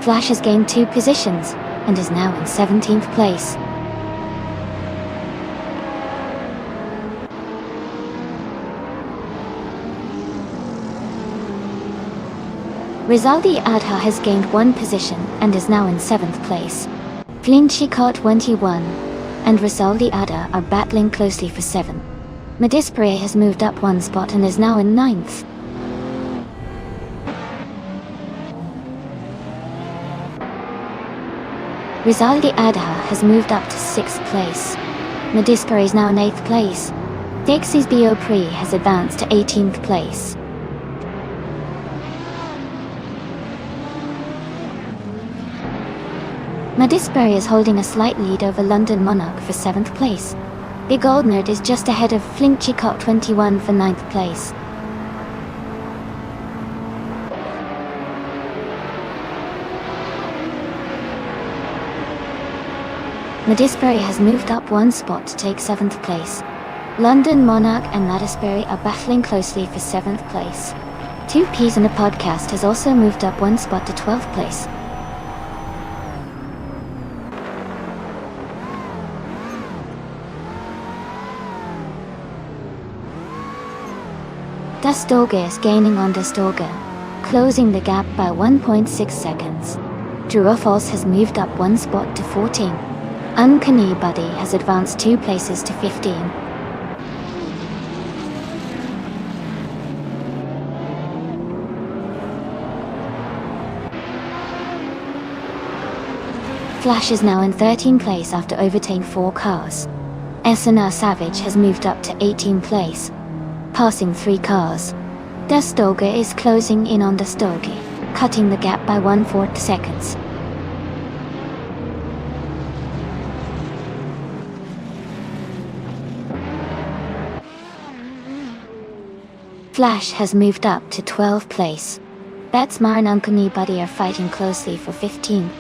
Flash has gained 2 positions and is now in 17th place. Rizaldi Adha has gained 1 position and is now in 7th place. Flinchicot 21 and Rizaldi Adha are battling closely for 7. Medispere has moved up 1 spot and is now in 9th. Rizaldi Adha has moved up to 6th place. Medispere is now in 8th place. Dixie's Biopri has advanced to 18th place. Medispere is holding a slight lead over London Monarch for 7th place. Big Old Nerd is just ahead of Flinchicot 21 for 9th place. Medispere has moved up 1 spot to take 7th place. London Monarch and Madisbury are battling closely for 7th place. 2 Peas in a Podcast has also moved up 1 spot to 12th place. Dastorga is gaining on Dastorga, closing the gap by 1.6 seconds. Druophos has moved up one spot to 14. Uncanny Buddy has advanced 2 places to 15. Flash is now in 13th place after overtaking 4 cars. SNR Savage has moved up to 18th place, passing 3 cars. Dastorga is closing in on Dastorgi, cutting the gap by 1/4 seconds. Flash has moved up to 12th place. Betsmar and Uncanny Buddy are fighting closely for 15th.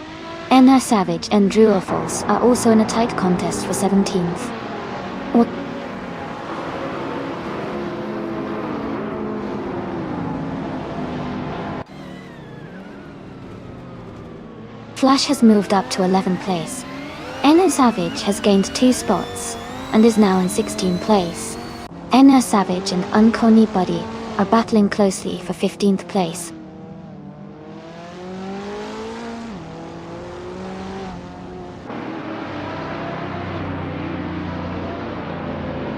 NR Savage and Druophos are also in a tight contest for 17th. Flash has moved up to 11th place. NR Savage has gained 2 spots, and is now in 16th place. NR Savage and Uncanny Buddy are battling closely for 15th place.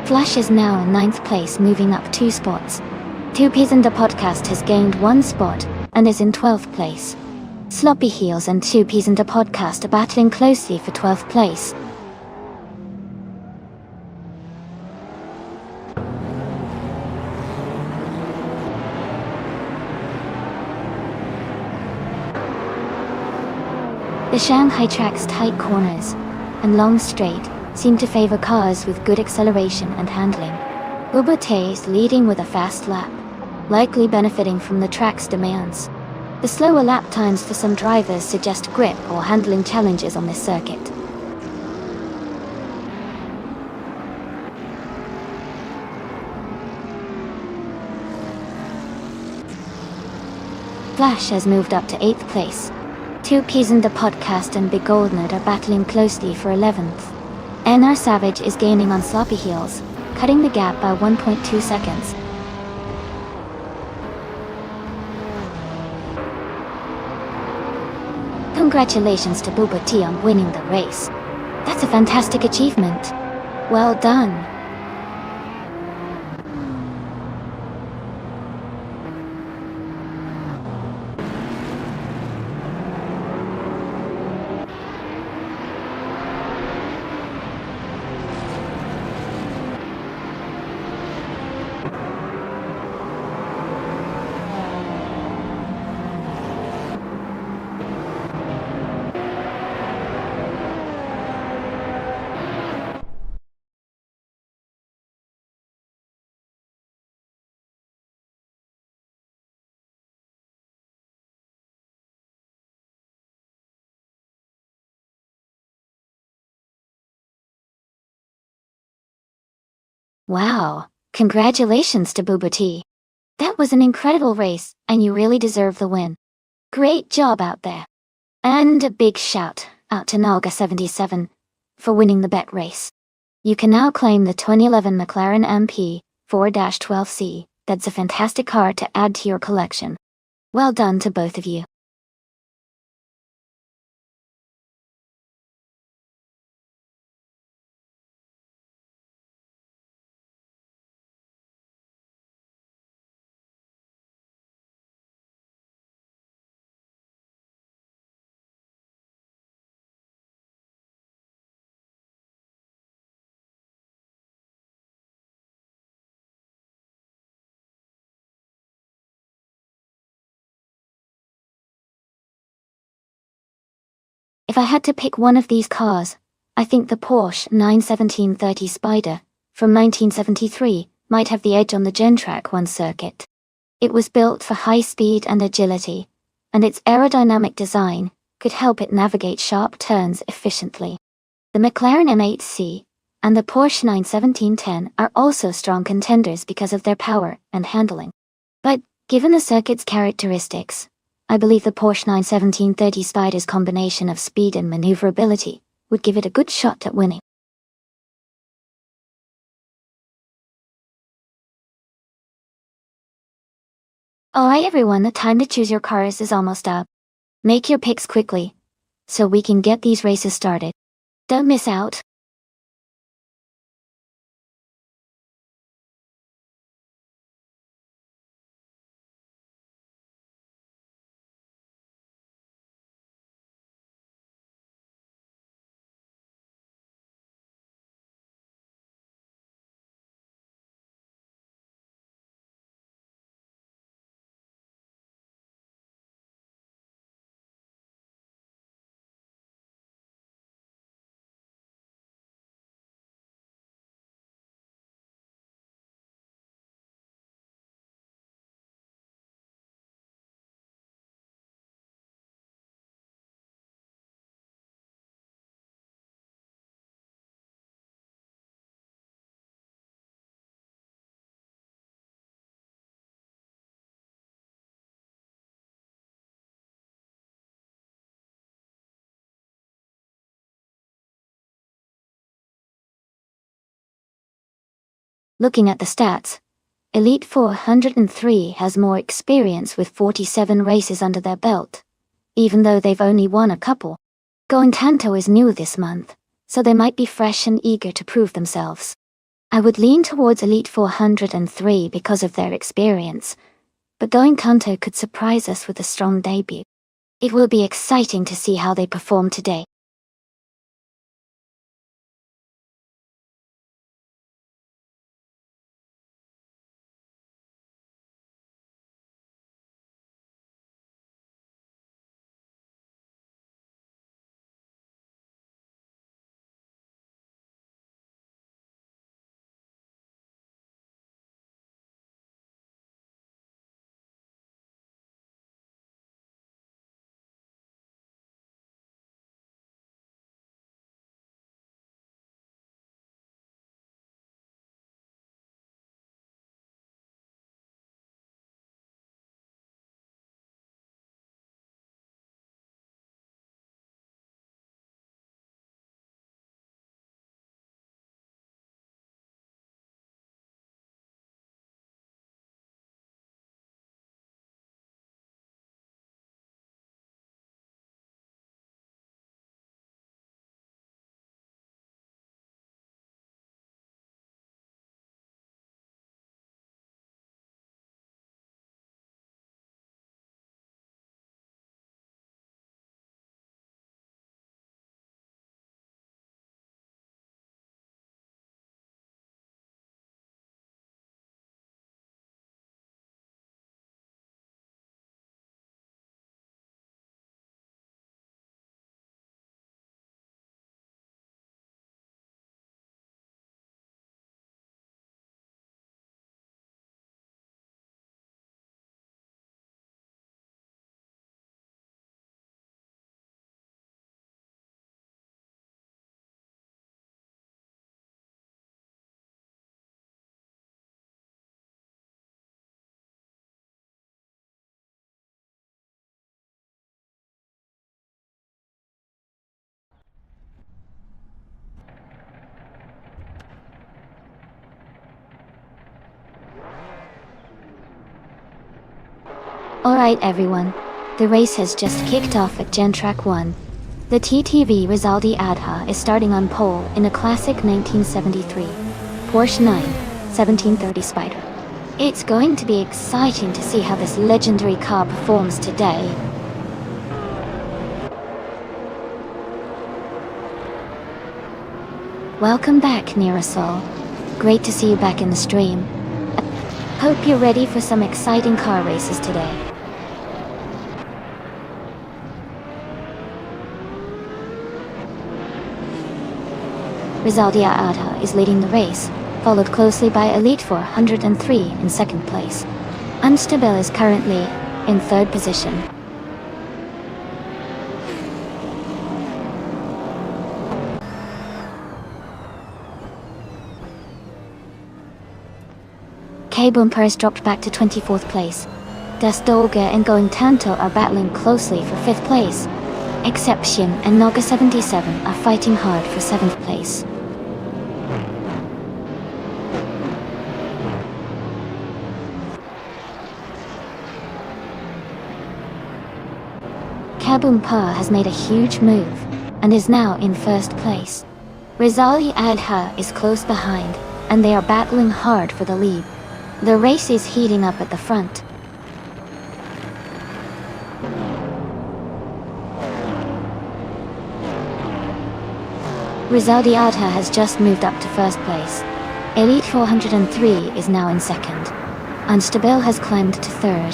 Flash is now in 9th place, moving up 2 spots. 2 Ps and the Podcast has gained 1 spot, and is in 12th place. Sloppy Heels and 2 Ps and a Podcast are battling closely for 12th place. The Shanghai track's tight corners and long straight seem to favor cars with good acceleration and handling. Bubate is leading with a fast lap, likely benefiting from the track's demands. The slower lap times for some drivers suggest grip or handling challenges on this circuit. Flash has moved up to 8th place. 2 Ps in the Podcast and Big Goldnut are battling closely for 11th. NR Savage is gaining on Sloppy Heels, cutting the gap by 1.2 seconds. Congratulations to Booba T on winning the race. That's a fantastic achievement. Well done. Wow, congratulations to Booba T. That was an incredible race, and you really deserve the win. Great job out there. And a big shout out to Naga77 for winning the bet race. You can now claim the 2011 McLaren MP 4-12C. That's a fantastic car to add to your collection. Well done to both of you. If I had to pick one of these cars, I think the Porsche 91730 Spider from 1973 might have the edge on the Gentrack 1 circuit. It was built for high speed and agility, and its aerodynamic design could help it navigate sharp turns efficiently. The McLaren M8C and the Porsche 91710 are also strong contenders because of their power and handling. But, given the circuit's characteristics, I believe the Porsche 91730 Spider's combination of speed and maneuverability would give it a good shot at winning. Alright everyone, the time to choose your cars is almost up. Make your picks quickly, so we can get these races started. Don't miss out. Looking at the stats, Elite 403 has more experience with 47 races under their belt, even though they've only won a couple. Going Tanto is new this month, so they might be fresh and eager to prove themselves. I would lean towards Elite 403 because of their experience, but Going Kanto could surprise us with a strong debut. It will be exciting to see how they perform today. Alright everyone, the race has just kicked off at Gen Track 1. The TTV Rizaldi Adha is starting on pole in a classic 1973 Porsche 9/1730 Spider. It's going to be exciting to see how this legendary car performs today. Welcome back, Neerasol. Great to see you back in the stream. Hope you're ready for some exciting car races today. Rizaldi Adha is leading the race, followed closely by Elite 403 in second place. Unstable is currently in third position. K-Bumper has dropped back to 24th place. Das Dolge and Going Tanto are battling closely for 5th place. Exception and Naga 77 are fighting hard for 7th place. Kaboom Pa has made a huge move, and is now in first place. Rizali Adha is close behind, and they are battling hard for the lead. The race is heating up at the front. Rizaldi Adha has just moved up to first place. Elite 403 is now in second. Unstable has climbed to third.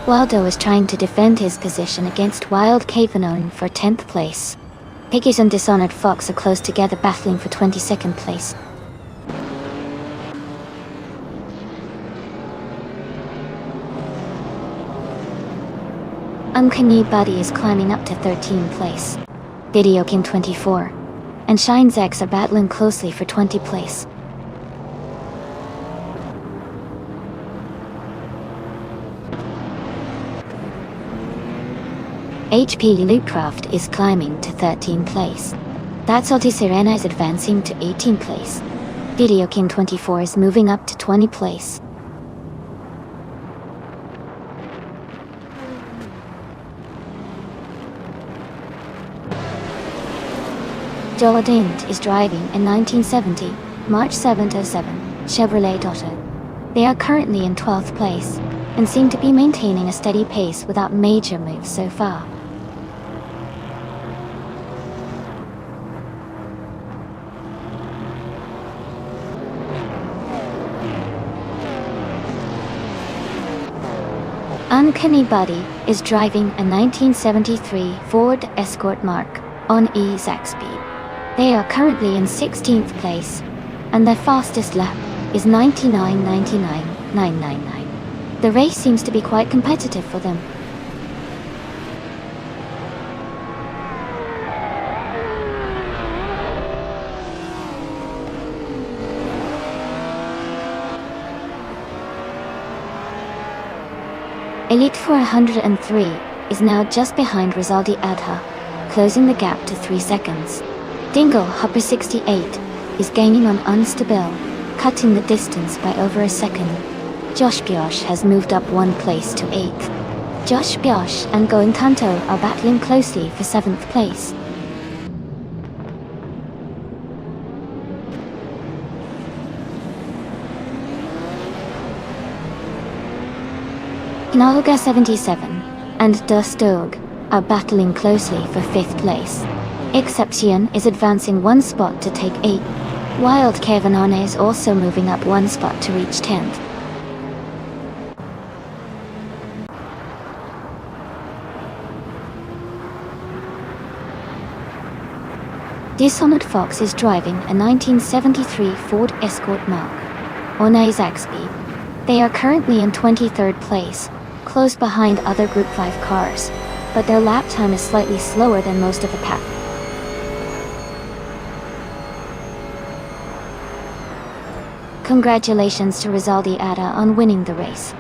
Waldo is trying to defend his position against Wild Cavenon for 10th place. Piggies and Dishonored Fox are close together battling for 22nd place. Uncanny Buddy is climbing up to 13th place. Video King 24 and Shine's X are battling closely for 20th place. HP Lootcraft is climbing to 13th place. That's Oti Sirena is advancing to 18th place. Video King 24 is moving up to 20th place. Joladint is driving a 1970 March 707 Chevrolet Dotto. They are currently in 12th place, and seem to be maintaining a steady pace without major moves so far. Uncanny Buddy is driving a 1973 Ford Escort Mark on E-Zaxby. They are currently in 16th place, and their fastest lap is 99.99.999. The race seems to be quite competitive for them. Elite 403 is now just behind Rizaldi Adha, closing the gap to 3 seconds. Dingle Hopper 68 is gaining on Unstable, cutting the distance by over a second. Josh Biosh has moved up 1 place to 8th. Josh Biosh and Going Tanto are battling closely for 7th place. Knalga 77 and Dustog are battling closely for 5th place. Exception is advancing 1 spot to take 8th. Wild Cavenon is also moving up 1 spot to reach 10th. Dishonored Fox is driving a 1973 Ford Escort Mark on A-Zaxby. They are currently in 23rd place, close behind other Group 5 cars, but their lap time is slightly slower than most of the pack. Congratulations to Rizaldi Ada on winning the race.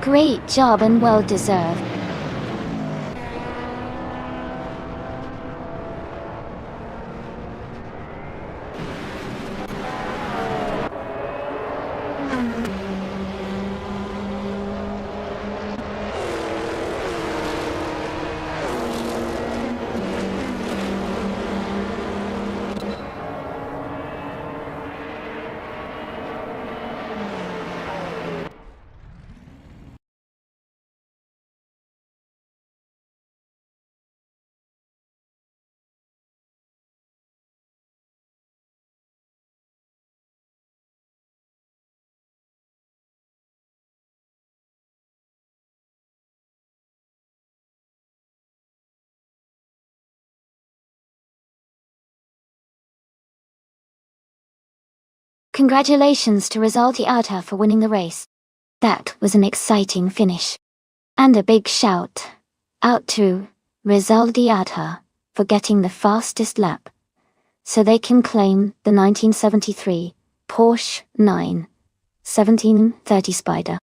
Great job and well deserved. Congratulations to Rizaldi Ada for winning the race. That was an exciting finish. And a big shout out to Rizaldi Ada for getting the fastest lap, so they can claim the 1973 Porsche 91730 Spider.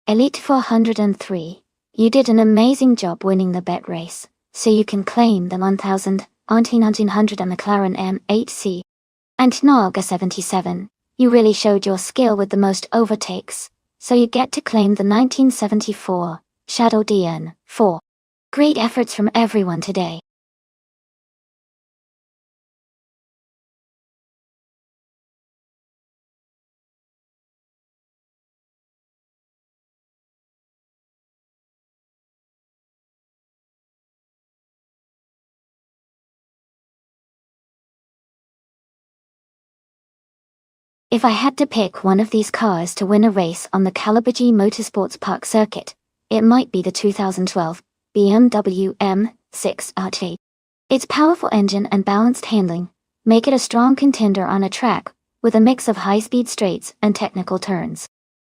Elite 403, you did an amazing job winning the bet race, so you can claim the 1900 McLaren M8C. And Naga 77, You really showed your skill with the most overtakes, so you get to claim the 1974 Shadow DN4. Great efforts from everyone today. If I had to pick one of these cars to win a race on the Calabogie Motorsports Park circuit, it might be the 2012 BMW M6 RT. Its powerful engine and balanced handling make it a strong contender on a track with a mix of high-speed straights and technical turns.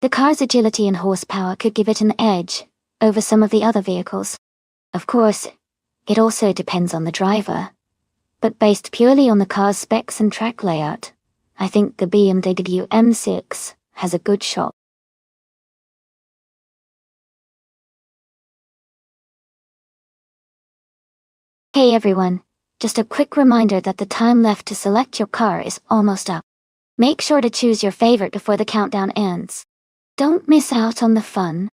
The car's agility and horsepower could give it an edge over some of the other vehicles. Of course, it also depends on the driver, but based purely on the car's specs and track layout, I think the BMW M6 has a good shot. Hey everyone, just a quick reminder that the time left to select your car is almost up. Make sure to choose your favorite before the countdown ends. Don't miss out on the fun.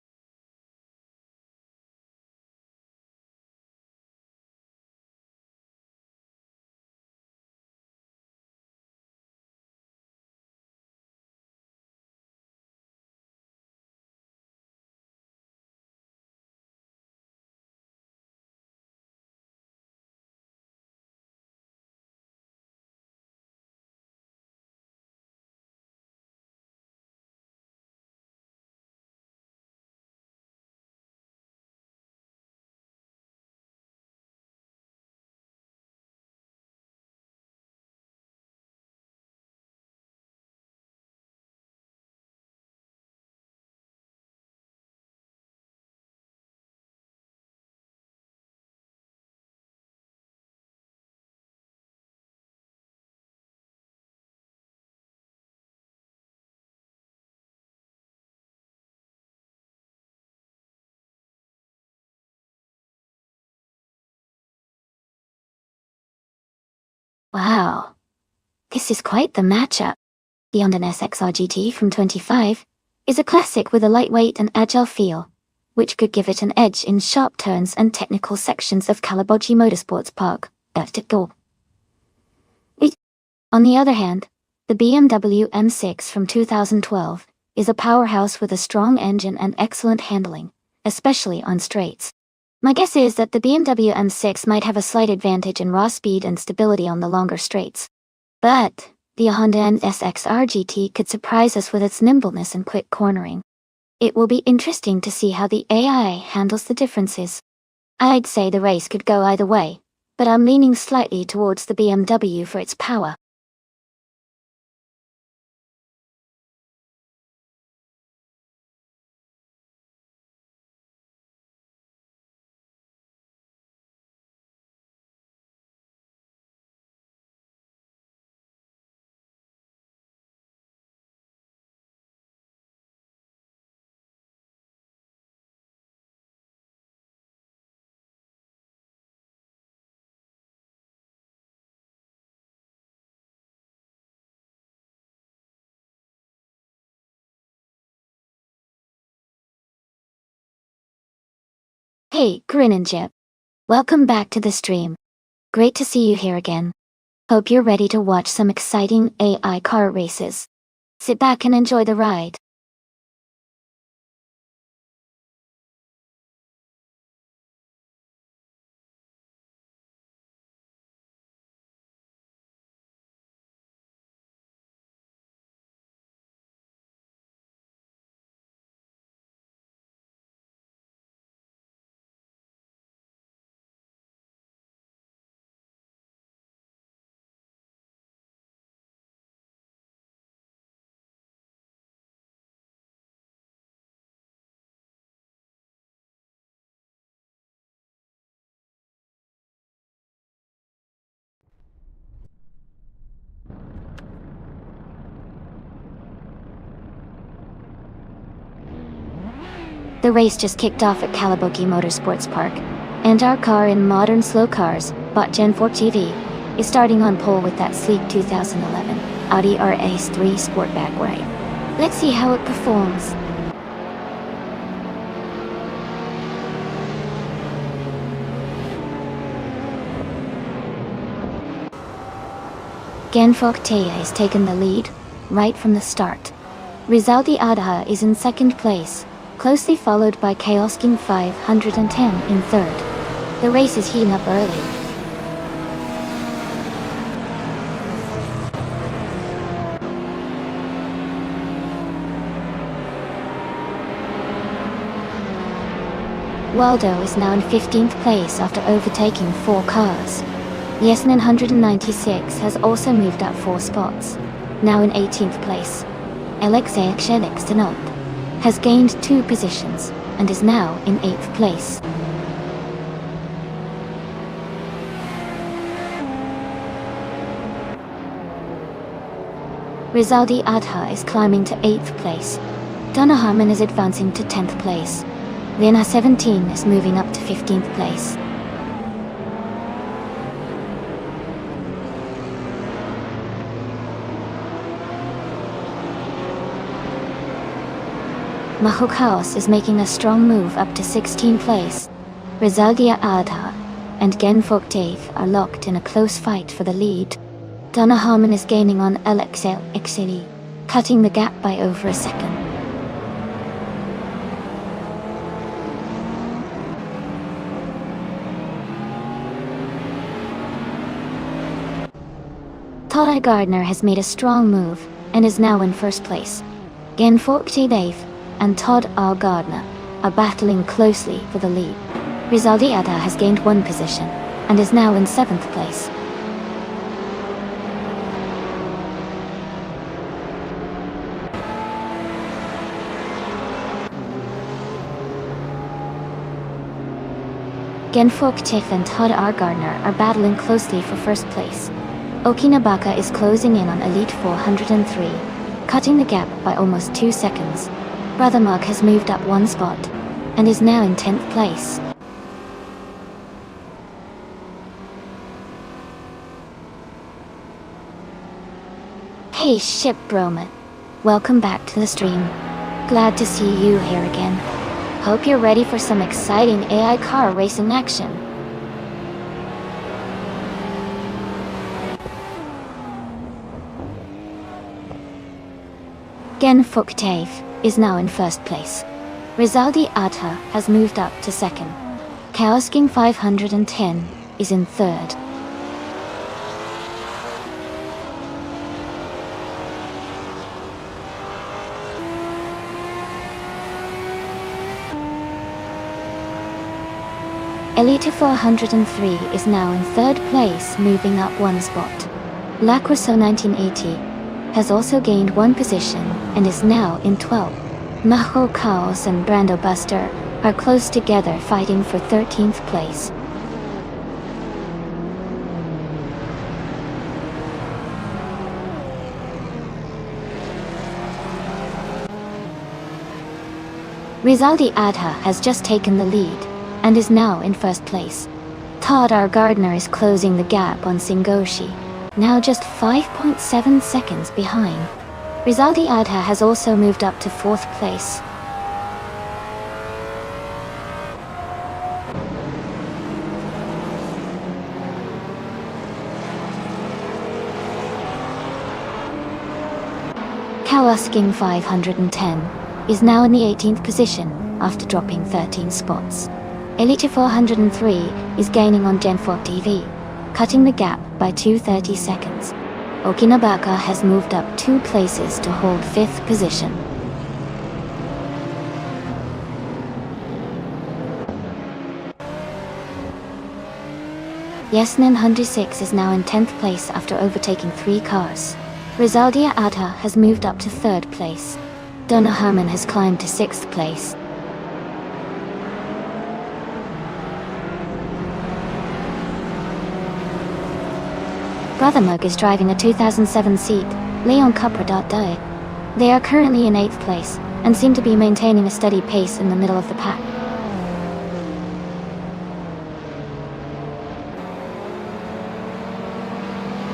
Wow, this is quite the matchup. The Honda SXR GT from 25 is a classic with a lightweight and agile feel, which could give it an edge in sharp turns and technical sections of Calabogie Motorsports Park. On the other hand, the BMW M6 from 2012 is a powerhouse with a strong engine and excellent handling, especially on straights. My guess is that the BMW M6 might have a slight advantage in raw speed and stability on the longer straights. But the Honda SXR GT could surprise us with its nimbleness and quick cornering. It will be interesting to see how the AI handles the differences. I'd say the race could go either way, but I'm leaning slightly towards the BMW for its power. Hey, Grin and Jip. Welcome back to the stream. Great to see you here again. Hope you're ready to watch some exciting AI car races. Sit back and enjoy the ride. The race just kicked off at Calabogie Motorsports Park, and our car in Modern Slow Cars, bought Gen 4 TV, is starting on pole with that sleek 2011 Audi RS3 Sportback ride. Let's see how it performs. Genfok Teya has taken the lead right from the start. Rizaldi Adha is in second place, closely followed by Chaos King 510 in third. The race is heating up early. Waldo is now in 15th place after overtaking 4 cars. Yesnin 196 has also moved up 4 spots, now in 18th place. Alexei Kshelikstanot has gained 2 positions and is now in 8th place. Rizaldi Adha is climbing to 8th place. Dunaharman is advancing to 10th place. Lena 17 is moving up to 15th place. Mahokaos is making a strong move up to 16th place. Rizaldia Adha and Genfok Dave are locked in a close fight for the lead. Dunaharman is gaining on Alexei Xili, cutting the gap by over a second. Todd Gardner has made a strong move and is now in first place. Genfok Dave and Todd R. Gardner are battling closely for the lead. Rizaldi Adha has gained 1 position and is now in 7th place. Genfok Tiff and Todd R. Gardner are battling closely for first place. Okinabaka is closing in on Elite 403, cutting the gap by almost 2 seconds. Brother Mark has moved up 1 spot and is now in 10th place. Hey Ship Broman, welcome back to the stream. Glad to see you here again. Hope you're ready for some exciting AI car racing action. Genfok Dave is now in first place. Rizaldi Adha has moved up to second. Chaos King 510 is in third. Elite 403 is now in third place, moving up 1 spot. Lacrosso 1980 has also gained 1 position and is now in 12th. Maho Chaos and Brando Buster are close together fighting for 13th place. Rizaldi Adha has just taken the lead and is now in first place. Todd R. Gardner is closing the gap on Singoshi, now just 5.7 seconds behind. Rizaldi Adha has also moved up to 4th place. Kawasking 510 is now in the 18th position after dropping 13 spots. Elite 403 is gaining on Genfort TV, cutting the gap by 230 seconds. Okinabaka has moved up 2 places to hold 5th position. Yesnin 106 is now in 10th place after overtaking 3 cars. Rizaldia Adha has moved up to 3rd place. Donna Herman has climbed to 6th place. Brother Mug is driving a 2007 seat, Leon Cupra.die. They are currently in 8th place, and seem to be maintaining a steady pace in the middle of the pack.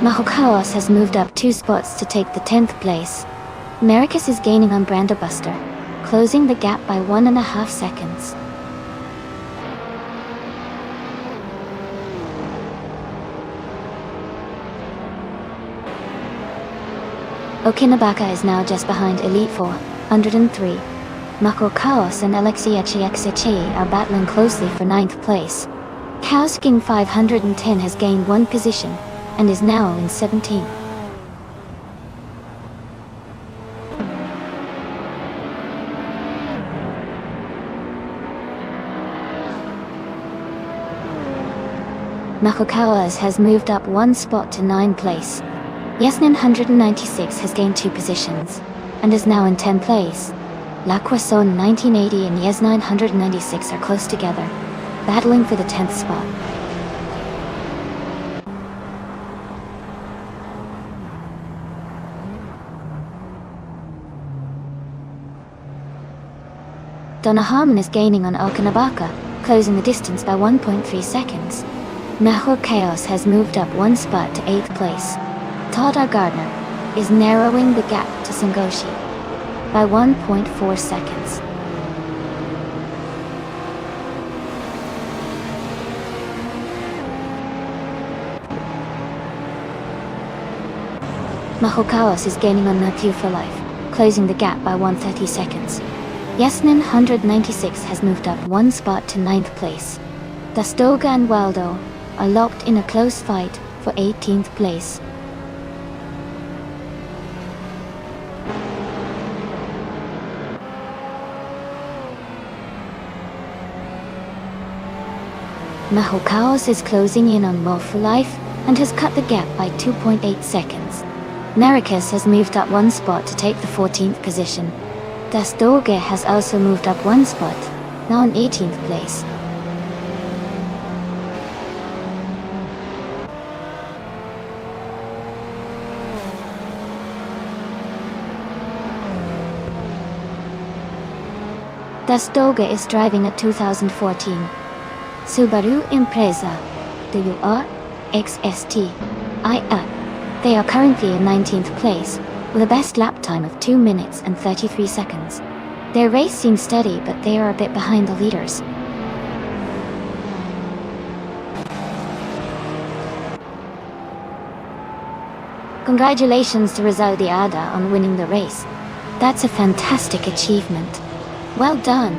Mahokaos has moved up 2 spots to take the 10th place. Americus is gaining on Brandobuster, closing the gap by 1.5 seconds. Okinabaka is now just behind Elite Four, 103. Mako Chaos and Alexei XXXE are battling closely for 9th place. Chaos King 510 has gained 1 position, and is now in 17th. Mahokawas has moved up 1 spot to 9th place. Yesnin 196 has gained 2 positions, and is now in 10th place. La Croissant 1980 and Yes 996 are close together, battling for the 10th spot. Donahaman is gaining on Okinabaka, closing the distance by 1.3 seconds. Nahor Chaos has moved up 1 spot to 8th place. Todar Gardner is narrowing the gap to Sangoshi by 1.4 seconds. Mahokawas is gaining on Matthew for life, closing the gap by 130 seconds. Yesnin 196 has moved up 1 spot to 9th place. Dastoga and Waldo are locked in a close fight for 18th place. Mahokaos is closing in on Mo for life and has cut the gap by 2.8 seconds. Naricus has moved up 1 spot to take the 14th position. Dastoga has also moved up 1 spot, now in 18th place. Dastoga is driving a 2014 Subaru Impreza WRXST IA. They are currently in 19th place, with a best lap time of 2 minutes and 33 seconds. Their race seems steady, but they are a bit behind the leaders. Congratulations to Rizal Diada on winning the race. That's a fantastic achievement. Well done.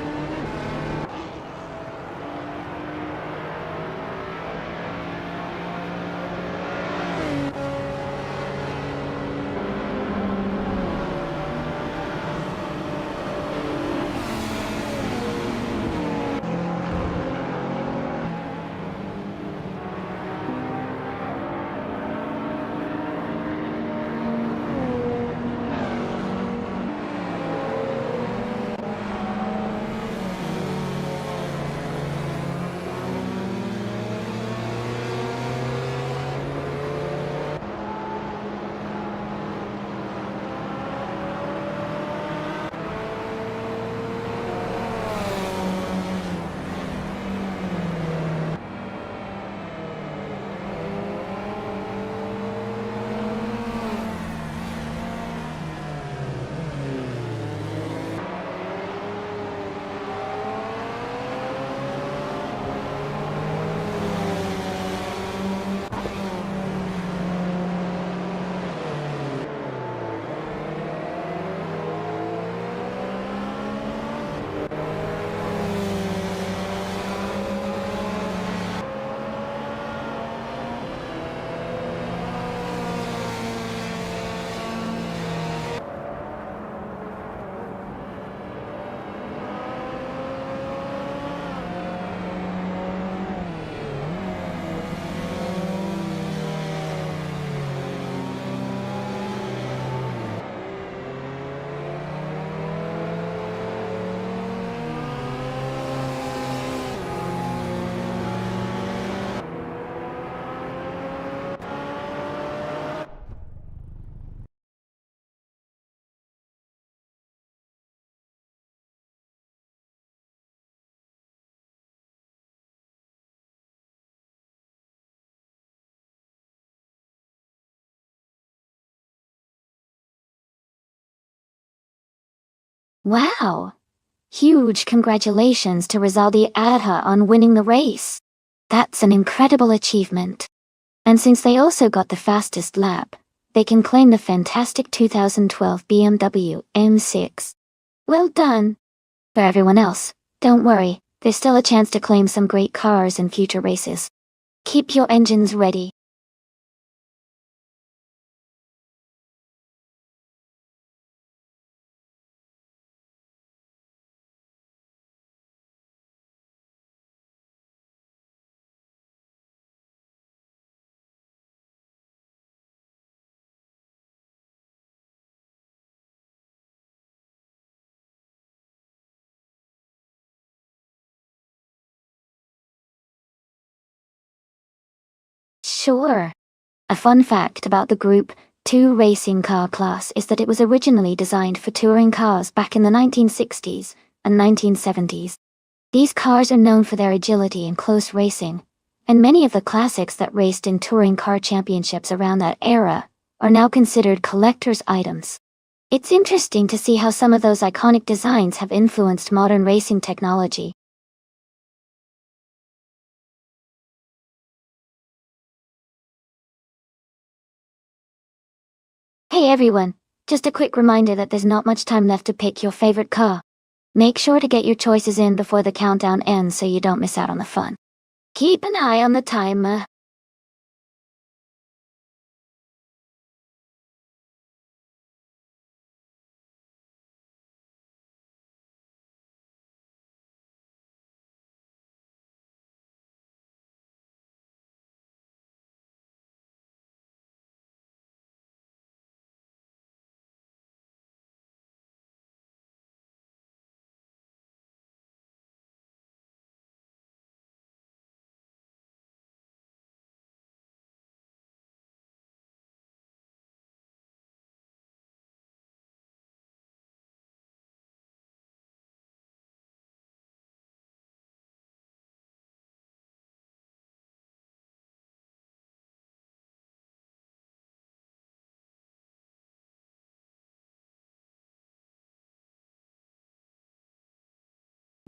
Wow! Huge congratulations to Rizaldi Adha on winning the race. That's an incredible achievement. And since they also got the fastest lap, they can claim the fantastic 2012 BMW M6. Well done. For everyone else, don't worry, there's still a chance to claim some great cars in future races. Keep your engines ready. Sure. A fun fact about the Group 2 racing car class is that it was originally designed for touring cars back in the 1960s and 1970s. These cars are known for their agility and close racing, and many of the classics that raced in touring car championships around that era are now considered collector's items. It's interesting to see how some of those iconic designs have influenced modern racing technology. Hey everyone, just a quick reminder that there's not much time left to pick your favorite car. Make sure to get your choices in before the countdown ends so you don't miss out on the fun. Keep an eye on the timer.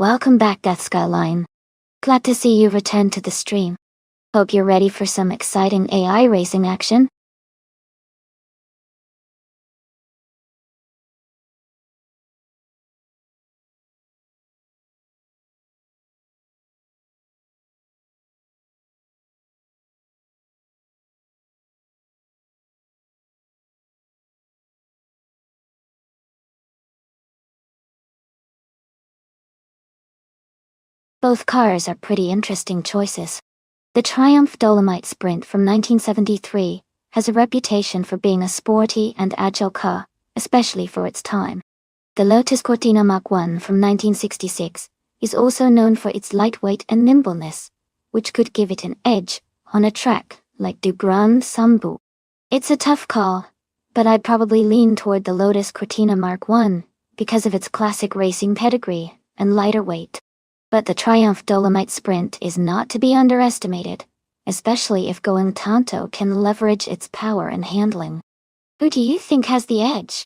Welcome back, Death Skyline. Glad to see you return to the stream. Hope you're ready for some exciting AI racing action. Both cars are pretty interesting choices. The Triumph Dolomite Sprint from 1973 has a reputation for being a sporty and agile car, especially for its time. The Lotus Cortina Mach 1 from 1966 is also known for its lightweight and nimbleness, which could give it an edge on a track like Du Grand Sambu. It's a tough call, but I'd probably lean toward the Lotus Cortina Mark 1 because of its classic racing pedigree and lighter weight. But the Triumph Dolomite Sprint is not to be underestimated, especially if going Tanto can leverage its power and handling. Who do you think has the edge?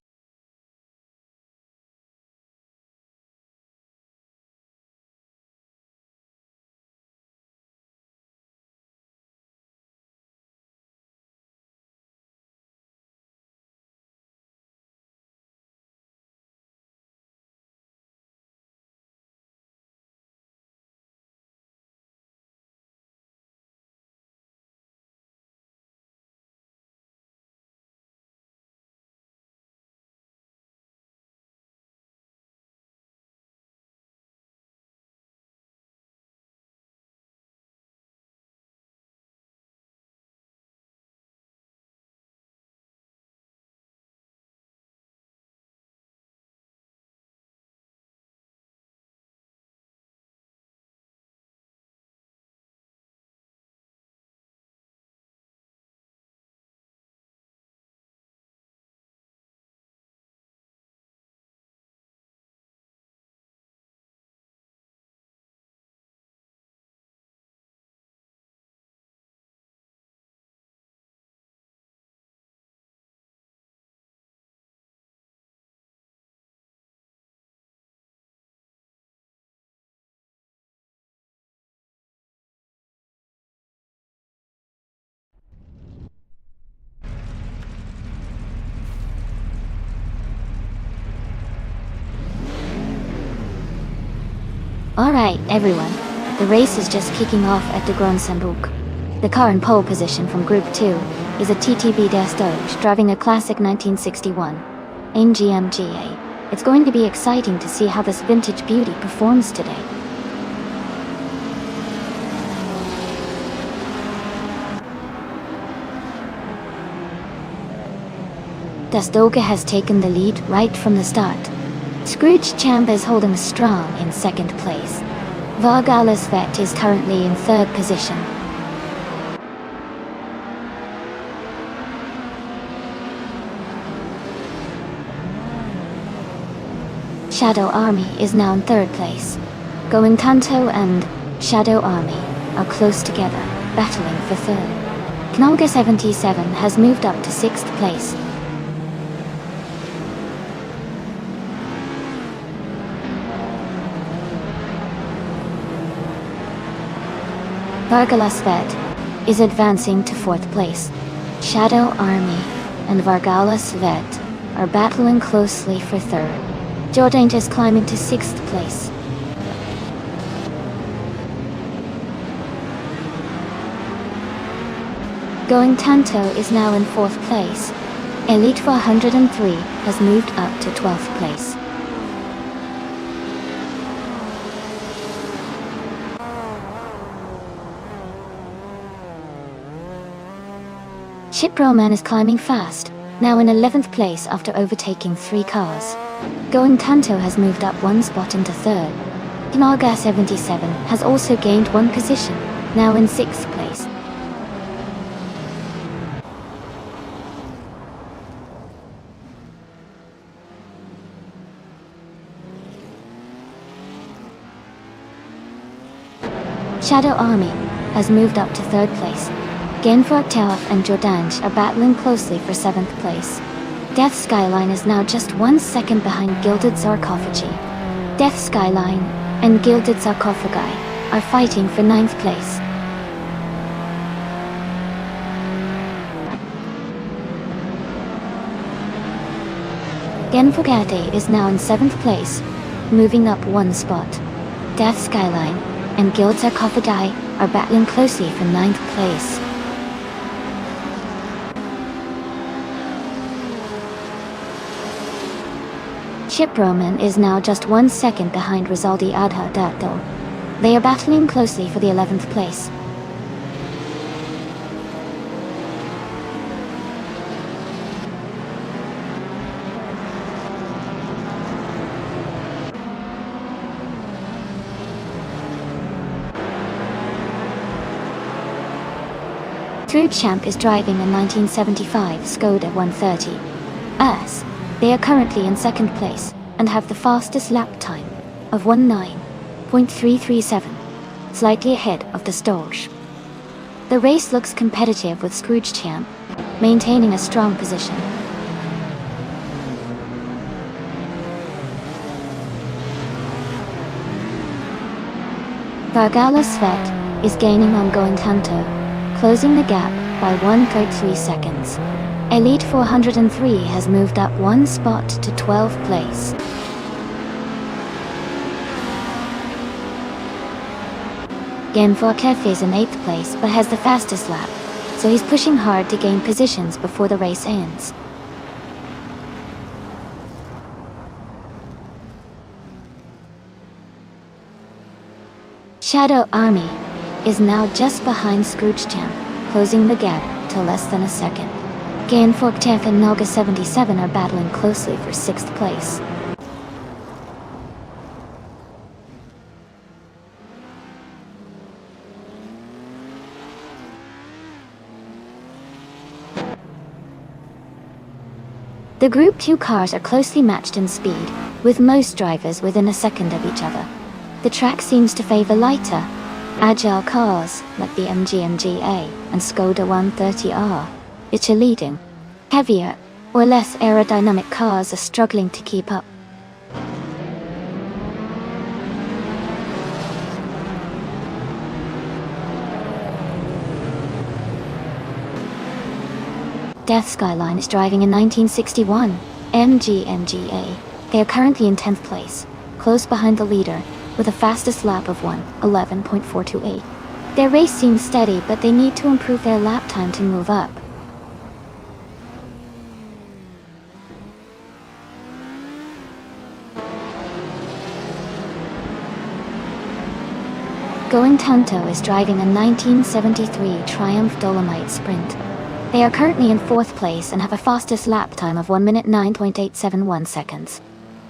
Alright, everyone. The race is just kicking off at the Grand Sandbook. The car in pole position from Group 2 is a TTB Doge driving a classic 1961 AMG. It's going to be exciting to see how this vintage beauty performs today. Doge has taken the lead right from the start. Scrooge Champ is holding strong in second place. Vargalas Vet is currently in third position. Shadow Army is now in third place. Going Tanto and Shadow Army are close together, battling for third. Knolga 77 has moved up to sixth place. Vargalas Vet is advancing to fourth place. Shadow Army and Vargalas Vet are battling closely for third. Jordan is climbing to sixth place. Going Tanto is now in fourth place. Elite 403 has moved up to 12th place. Shiproman is climbing fast, now in 11th place after overtaking 3 cars. Going Tanto has moved up 1 spot into third. Knolga 77 has also gained 1 position, now in 6th place. Shadow Army has moved up to 3rd place. Genfort Taof and Jordange are battling closely for 7th place. Death Skyline is now just 1 second behind Gilded Sarcophagi. Death Skyline and Gilded Sarcophagi are fighting for 9th place. Genfogate is now in 7th place, moving up 1 spot. Death Skyline and Gilded Sarcophagi are battling closely for 9th place. Shiproman is now just 1 second behind Rizaldi Adha Dato. They are battling closely for the 11th place. Scrooge Champ is driving a 1975 Skoda 130. They are currently in 2nd place and have the fastest lap time of 19.337, slightly ahead of the Stolj. The race looks competitive with Scrooge Champ maintaining a strong position. Vargalas Vet is gaining on Going Tanto, closing the gap by 1.3 seconds. Elite 403 has moved up 1 spot to 12th place. Genfor is in 8th place but has the fastest lap, so he's pushing hard to gain positions before the race ends. Shadow Army is now just behind Scrooge Champ, closing the gap to less than a second. Genforktef and Knolga 77 are battling closely for 6th place. The Group 2 cars are closely matched in speed, with most drivers within a second of each other. The track seems to favor lighter, agile cars like the MG and Skoda 130R, which are leading. Heavier or less aerodynamic cars are struggling to keep up. Death Skyline is driving a 1961 MG. They are currently in 10th place, close behind the leader, with a fastest lap of 1:11.428. Their race seems steady, but they need to improve their lap time to move up. Going Tanto is driving a 1973 Triumph Dolomite Sprint. They are currently in 4th place and have a fastest lap time of 1 minute 9.871 seconds.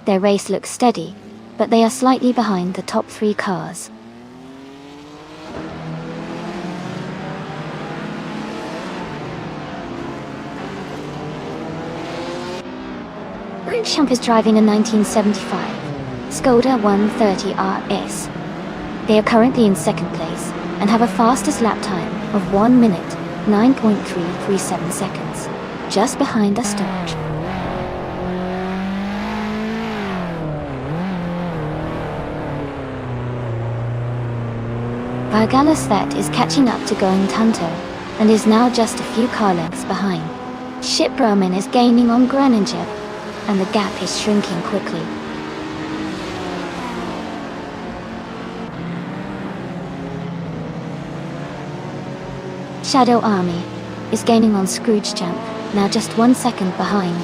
Their race looks steady, but they are slightly behind the top 3 cars. Champ is driving a 1975 Skoda 130 RS. They are currently in 2nd place and have a fastest lap time of 1 minute 9.337 seconds, just behind the Sturge. Vargala Svet is catching up to Going Tanto and is now just a few car lengths behind. Ship Roman is gaining on Groninger, and the gap is shrinking quickly. Shadow Army is gaining on Scroogechamp, now just 1 second behind.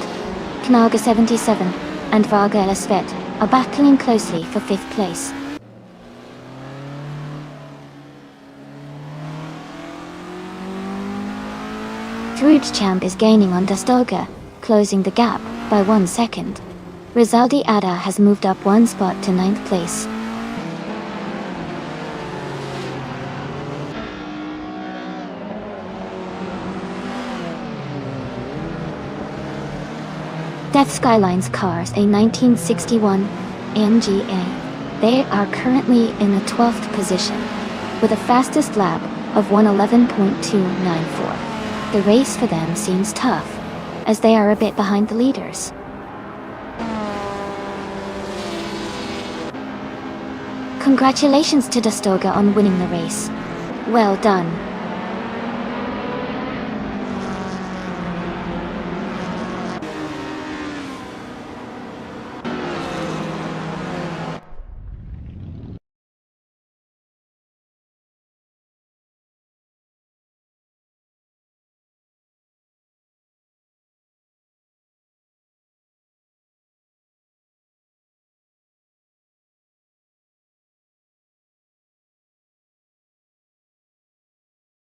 Knaga 77 and Vargala Svet are battling closely for 5th place. Scroogechamp is gaining on Dastoga, closing the gap by 1 second. Rizaldi Ada has moved up 1 spot to 9th place. Death Skyline's cars a 1961 MGA. They are currently in the 12th position, with a fastest lap of 1:11.294. The race for them seems tough, as they are a bit behind the leaders. Congratulations to Dastoga on winning the race. Well done.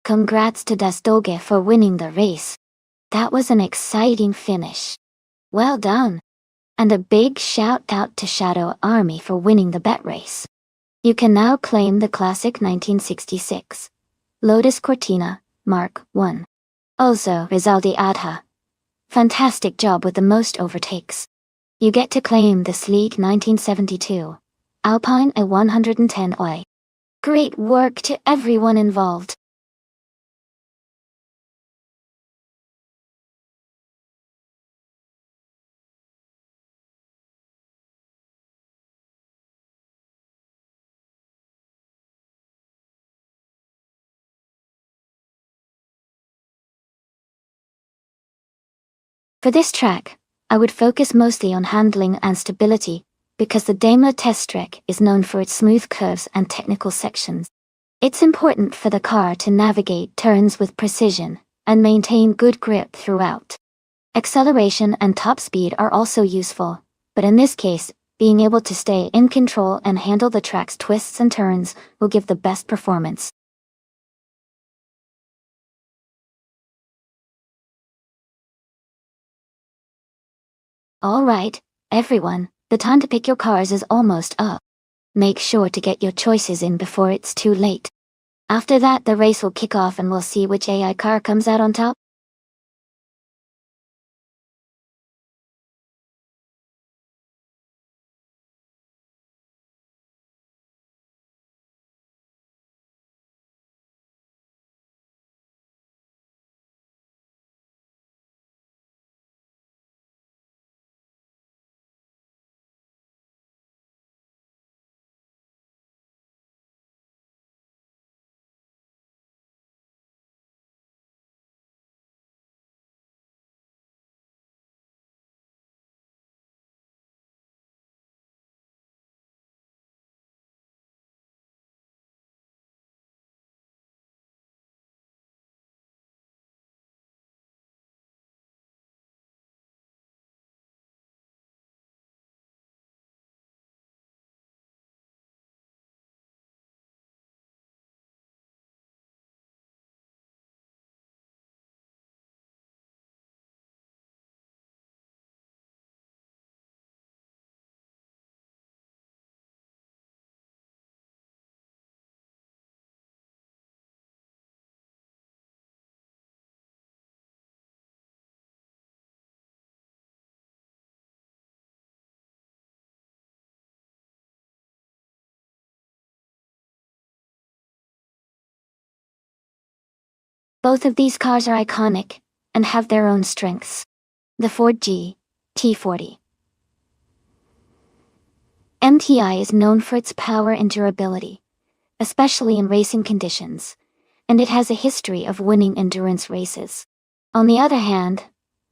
Congrats to Dastoga for winning the race. That was an exciting finish. Well done. And a big shout out to Shadow Army for winning the bet race. You can now claim the classic 1966 Lotus Cortina Mark I. Also, Rizaldi Adha. Fantastic job with the most overtakes. You get to claim the sleek 1972 Alpine A110i. Great work to everyone involved. For this track, I would focus mostly on handling and stability, because the Daimler test track is known for its smooth curves and technical sections. It's important for the car to navigate turns with precision and maintain good grip throughout. Acceleration and top speed are also useful, but in this case, being able to stay in control and handle the track's twists and turns will give the best performance. Alright, everyone, the time to pick your cars is almost up. Make sure to get your choices in before it's too late. After that, the race will kick off and we'll see which AI car comes out on top. Both of these cars are iconic and have their own strengths. The Ford GT40 MTI is known for its power and durability, especially in racing conditions, and it has a history of winning endurance races. On the other hand,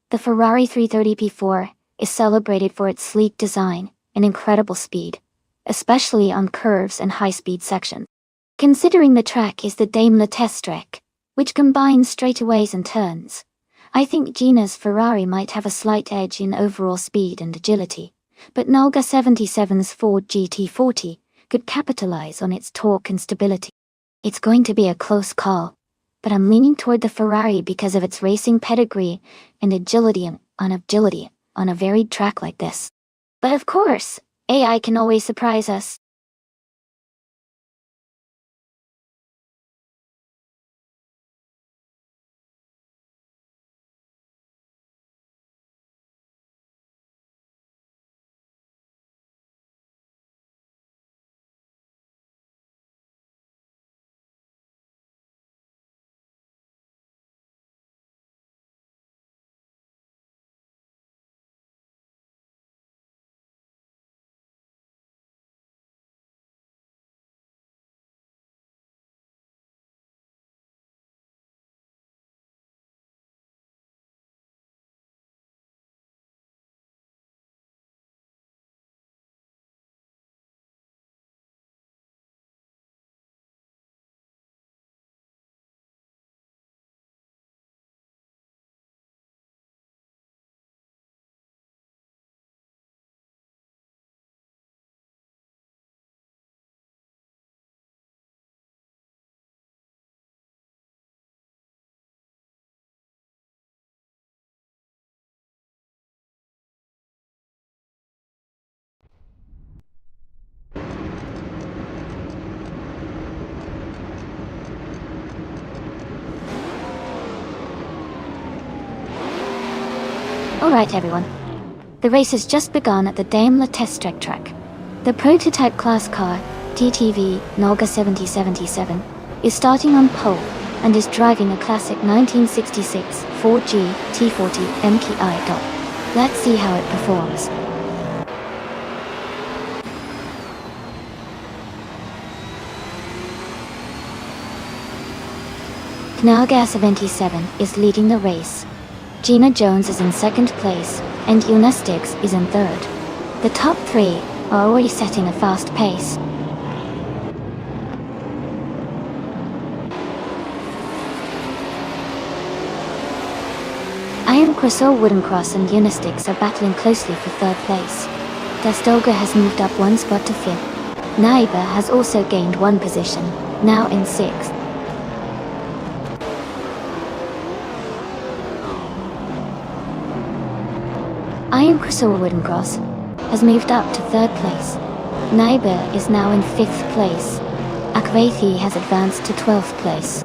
the Ferrari 330 P4 is celebrated for its sleek design and incredible speed, especially on curves and high-speed sections. Considering the track is the Daimler Test Track, which combines straightaways and turns, I think Gina's Ferrari might have a slight edge in overall speed and agility, but Nolga 77's Ford GT40 could capitalize on its torque and stability. It's going to be a close call, but I'm leaning toward the Ferrari because of its racing pedigree and agility on a varied track like this. But of course, AI can always surprise us. Alright everyone, the race has just begun at the Daimler Test Track. The prototype class car, TTV Nolga 7077, is starting on pole and is driving a classic 1966 Ford GT40 MTI. Let's see how it performs. Nolga 77 is leading the race. Gina Jones is in second place, and Una Stiggs is in third. The top three are already setting a fast pace. Iron Crystal Woodencross and Una Stiggs are battling closely for third place. Dastoga has moved up one spot to fifth. Naiba has also gained one position, now in sixth. Iron Crystal Woodencross has moved up to third place. Naiba is now in fifth place. Akvathi has advanced to 12th place.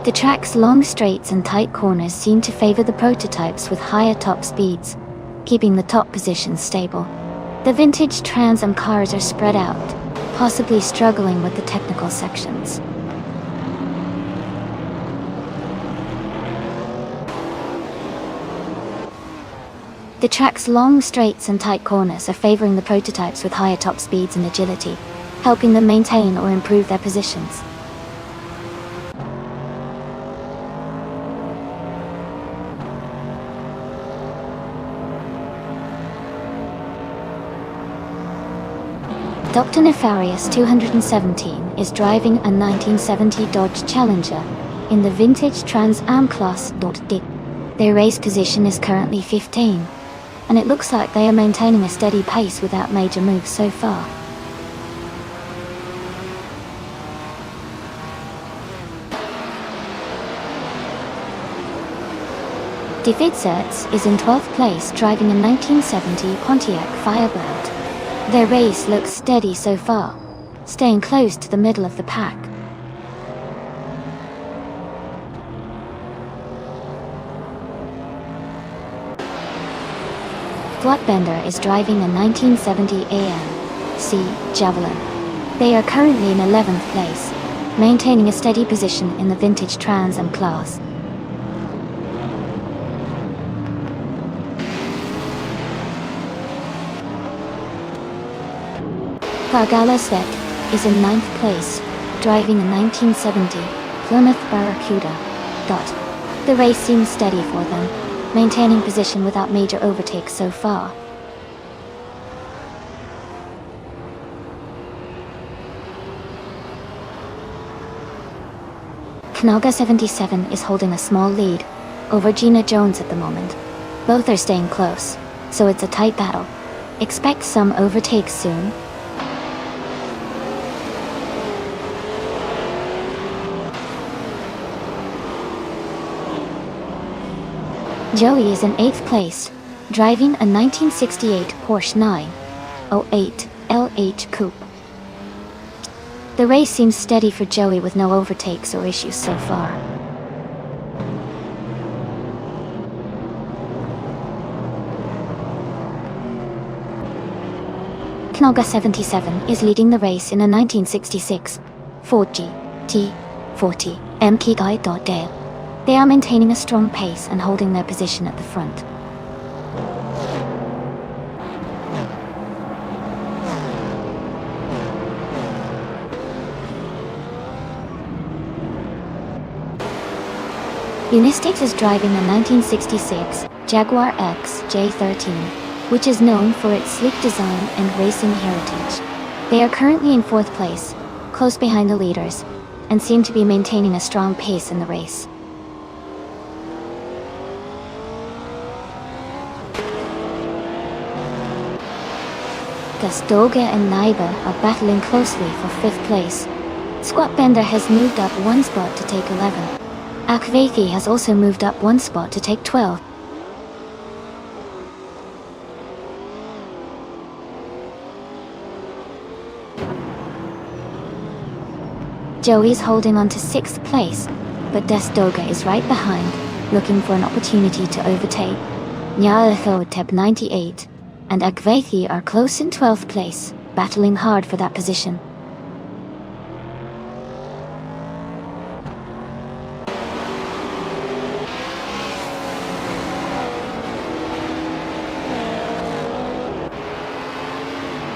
The track's long straights and tight corners seem to favor the prototypes with higher top speeds, keeping the top positions stable. The vintage Trans Am cars are spread out, possibly struggling with the technical sections. The track's long straights and tight corners are favoring the prototypes with higher top speeds and agility, helping them maintain or improve their positions. Dr. Nefarious 217 is driving a 1970 Dodge Challenger in the vintage Trans Am class. Their race position is currently 15, and it looks like they are maintaining a steady pace without major moves so far. David Zertz is in 12th place driving a 1970 Pontiac Firebird. Their race looks steady so far, staying close to the middle of the pack. Flatbender is driving a 1970 AMC Javelin. They are currently in 11th place, maintaining a steady position in the vintage Trans Am class. Gargala Set is in 9th place, driving a 1970 Plymouth Barracuda. The race seems steady for them, maintaining position without major overtakes so far. Kanaga 77 is holding a small lead over Gina Jones at the moment. Both are staying close, so it's a tight battle. Expect some overtakes soon. Joey is in 8th place, driving a 1968 Porsche 908 LH Coupe. The race seems steady for Joey with no overtakes or issues so far. Knoga 77 is leading the race in a 1966 Ford GT40 MK. They are maintaining a strong pace and holding their position at the front. Unistix is driving a 1966 Jaguar X J13, which is known for its sleek design and racing heritage. They are currently in 4th place, close behind the leaders, and seem to be maintaining a strong pace in the race. Gastoga and Naiba are battling closely for 5th place. Squatbender has moved up 1 spot to take 11. Akvethi has also moved up 1 spot to take 12. Joey's holding on to 6th place, but Destoga is right behind, looking for an opportunity to overtake. Nyartho Tep 98 and Akvethi are close in 12th place, battling hard for that position.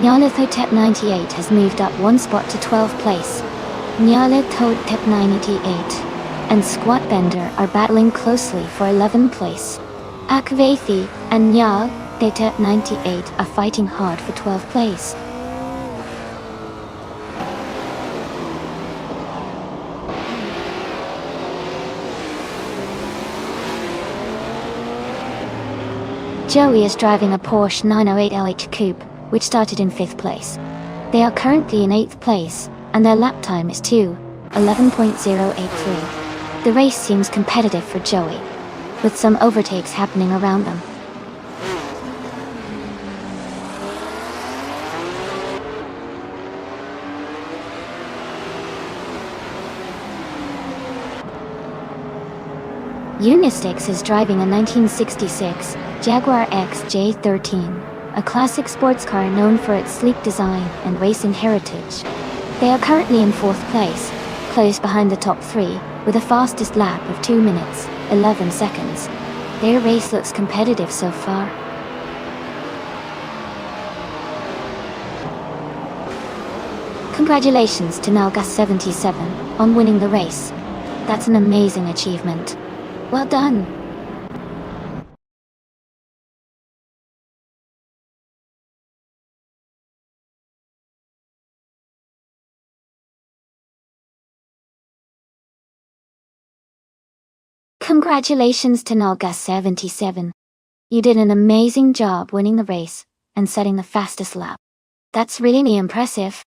Nyarlathotep 98 has moved up 1 spot to 12th place. Nyarlathotep 98 and Squatbender are battling closely for 11th place. Akvethi and Nyarlathotep 98 are fighting hard for 12th place. Joey is driving a Porsche 908 LH Coupe, which started in 5th place. They are currently in 8th place, and their lap time is 2:11.083. The race seems competitive for Joey, with some overtakes happening around them. Unistix is driving a 1966 Jaguar X J13, a classic sports car known for its sleek design and racing heritage. They are currently in 4th place, close behind the top 3, with a fastest lap of 2 minutes, 11 seconds. Their race looks competitive so far. Congratulations to Nalgas77 on winning the race. That's an amazing achievement. Well done! Congratulations to Nalgas77. You did an amazing job winning the race and setting the fastest lap. That's really impressive.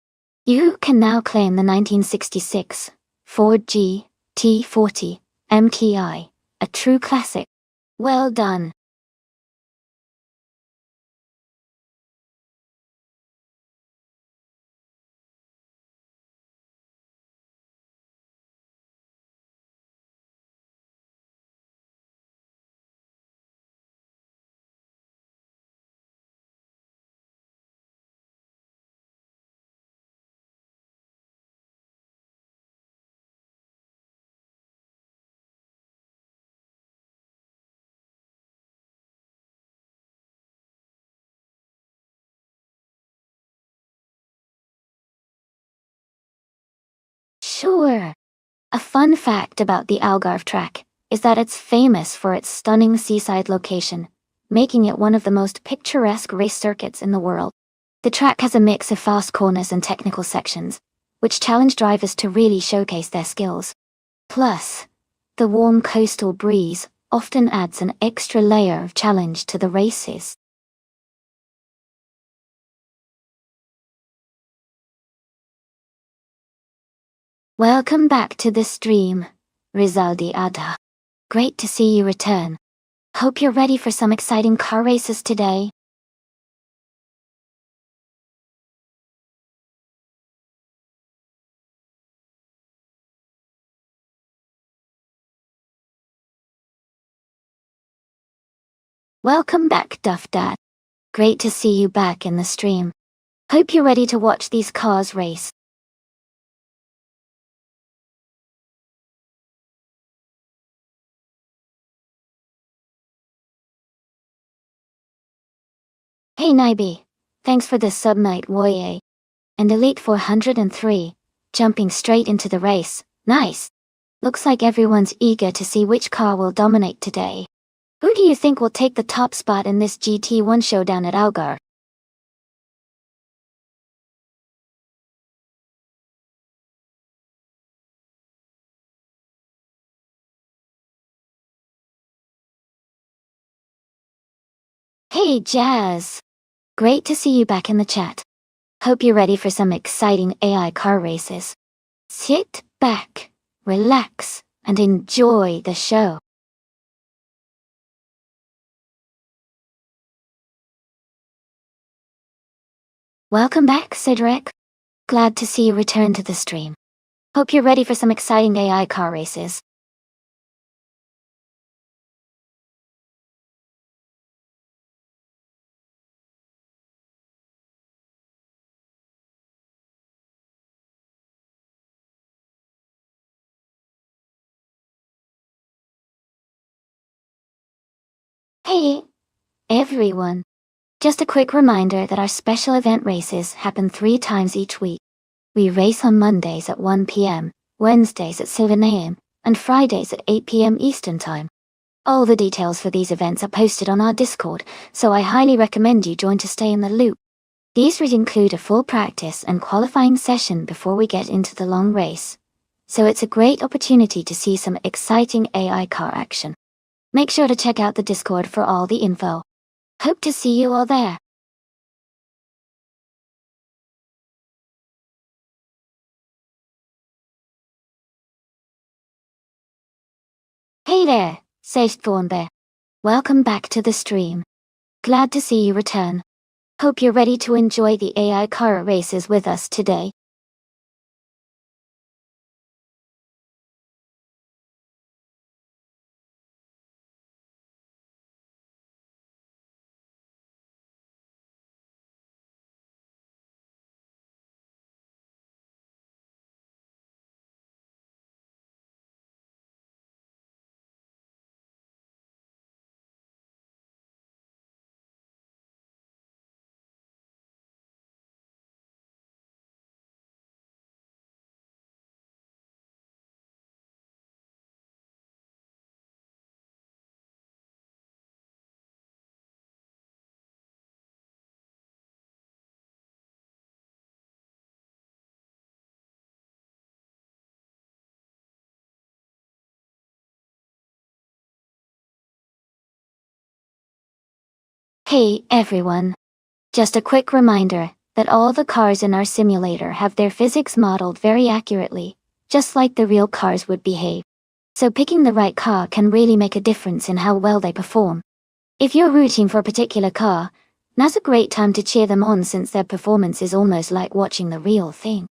You can now claim the 1966 Ford GT40 MKI, a true classic. Well done. Sure. A fun fact about the Algarve track is that it's famous for its stunning seaside location, making it one of the most picturesque race circuits in the world. The track has a mix of fast corners and technical sections, which challenge drivers to really showcase their skills. Plus, the warm coastal breeze often adds an extra layer of challenge to the races. Welcome back to the stream, Rizaldi Ada. Great to see you return. Hope you're ready for some exciting car races today. Welcome back, Duff Dad. Great to see you back in the stream. Hope you're ready to watch these cars race. Hey Naibi, thanks for the sub-night Woye. And Elite 403, jumping straight into the race, nice. Looks like everyone's eager to see which car will dominate today. Who do you think will take the top spot in this GT1 showdown at Algar? Hey Jazz! Great to see you back in the chat. Hope you're ready for some exciting AI car races. Sit back, relax, and enjoy the show. Welcome back, Cedric. Glad to see you return to the stream. Hope you're ready for some exciting AI car races. Hey, everyone. Just a quick reminder that our special event races happen 3 times each week. We race on Mondays at 1 p.m., Wednesdays at 7 a.m., and Fridays at 8 p.m. Eastern Time. All the details for these events are posted on our Discord, so I highly recommend you join to stay in the loop. These would include a full practice and qualifying session before we get into the long race. So it's a great opportunity to see some exciting AI car action. Make sure to check out the Discord for all the info. Hope to see you all there. Hey there, Safe Thornbear. Welcome back to the stream. Glad to see you return. Hope you're ready to enjoy the AI car races with us today. Hey everyone. Just a quick reminder that all the cars in our simulator have their physics modeled very accurately, just like the real cars would behave. So picking the right car can really make a difference in how well they perform. If you're rooting for a particular car, now's a great time to cheer them on since their performance is almost like watching the real thing.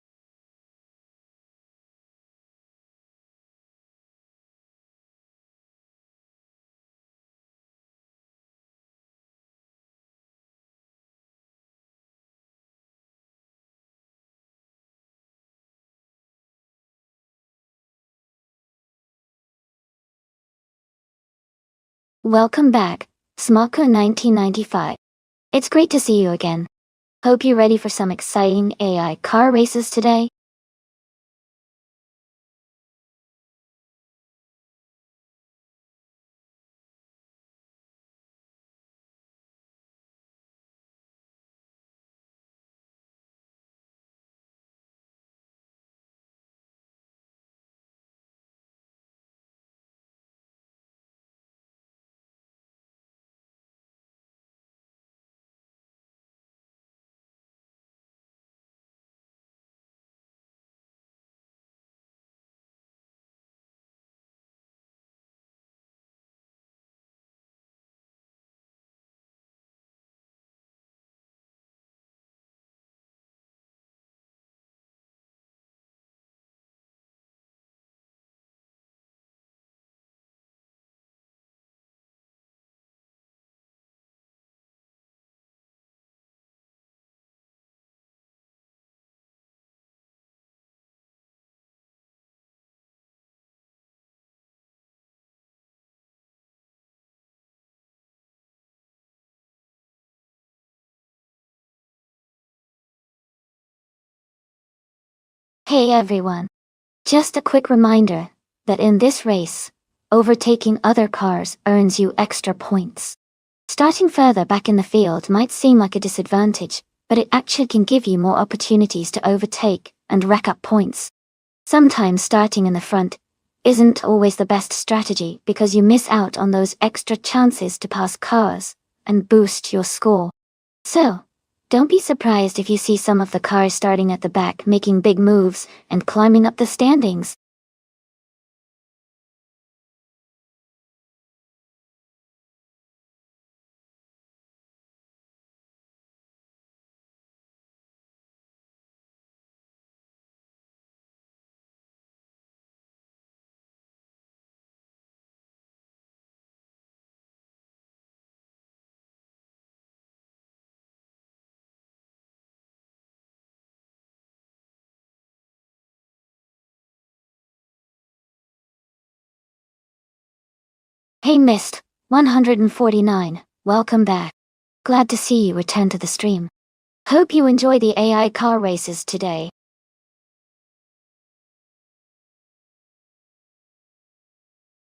Welcome back, Smoko 1995. It's great to see you again. Hope you're ready for some exciting AI car races today. Hey everyone. Just a quick reminder that in this race, overtaking other cars earns you extra points. Starting further back in the field might seem like a disadvantage, but it actually can give you more opportunities to overtake and rack up points. Sometimes starting in the front isn't always the best strategy because you miss out on those extra chances to pass cars and boost your score. So, don't be surprised if you see some of the cars starting at the back making big moves and climbing up the standings. Hey Mist, 149, welcome back. Glad to see you return to the stream. Hope you enjoy the AI car races today.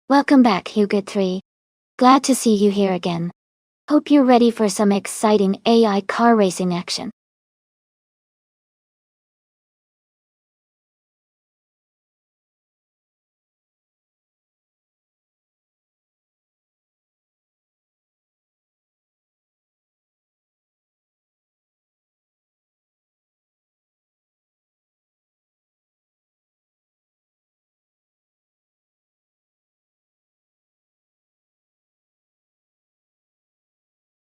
Welcome back, Hugo3. Glad to see you here again. Hope you're ready for some exciting AI car racing action.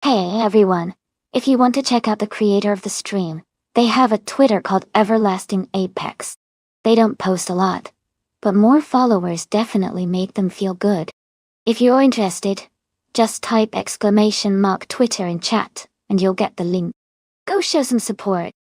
Hey everyone, if you want to check out the creator of the stream, they have a Twitter called Everlasting Apex. They don't post a lot, but more followers definitely make them feel good. If you're interested, just type !Twitter in chat, and you'll get the link. Go show some support.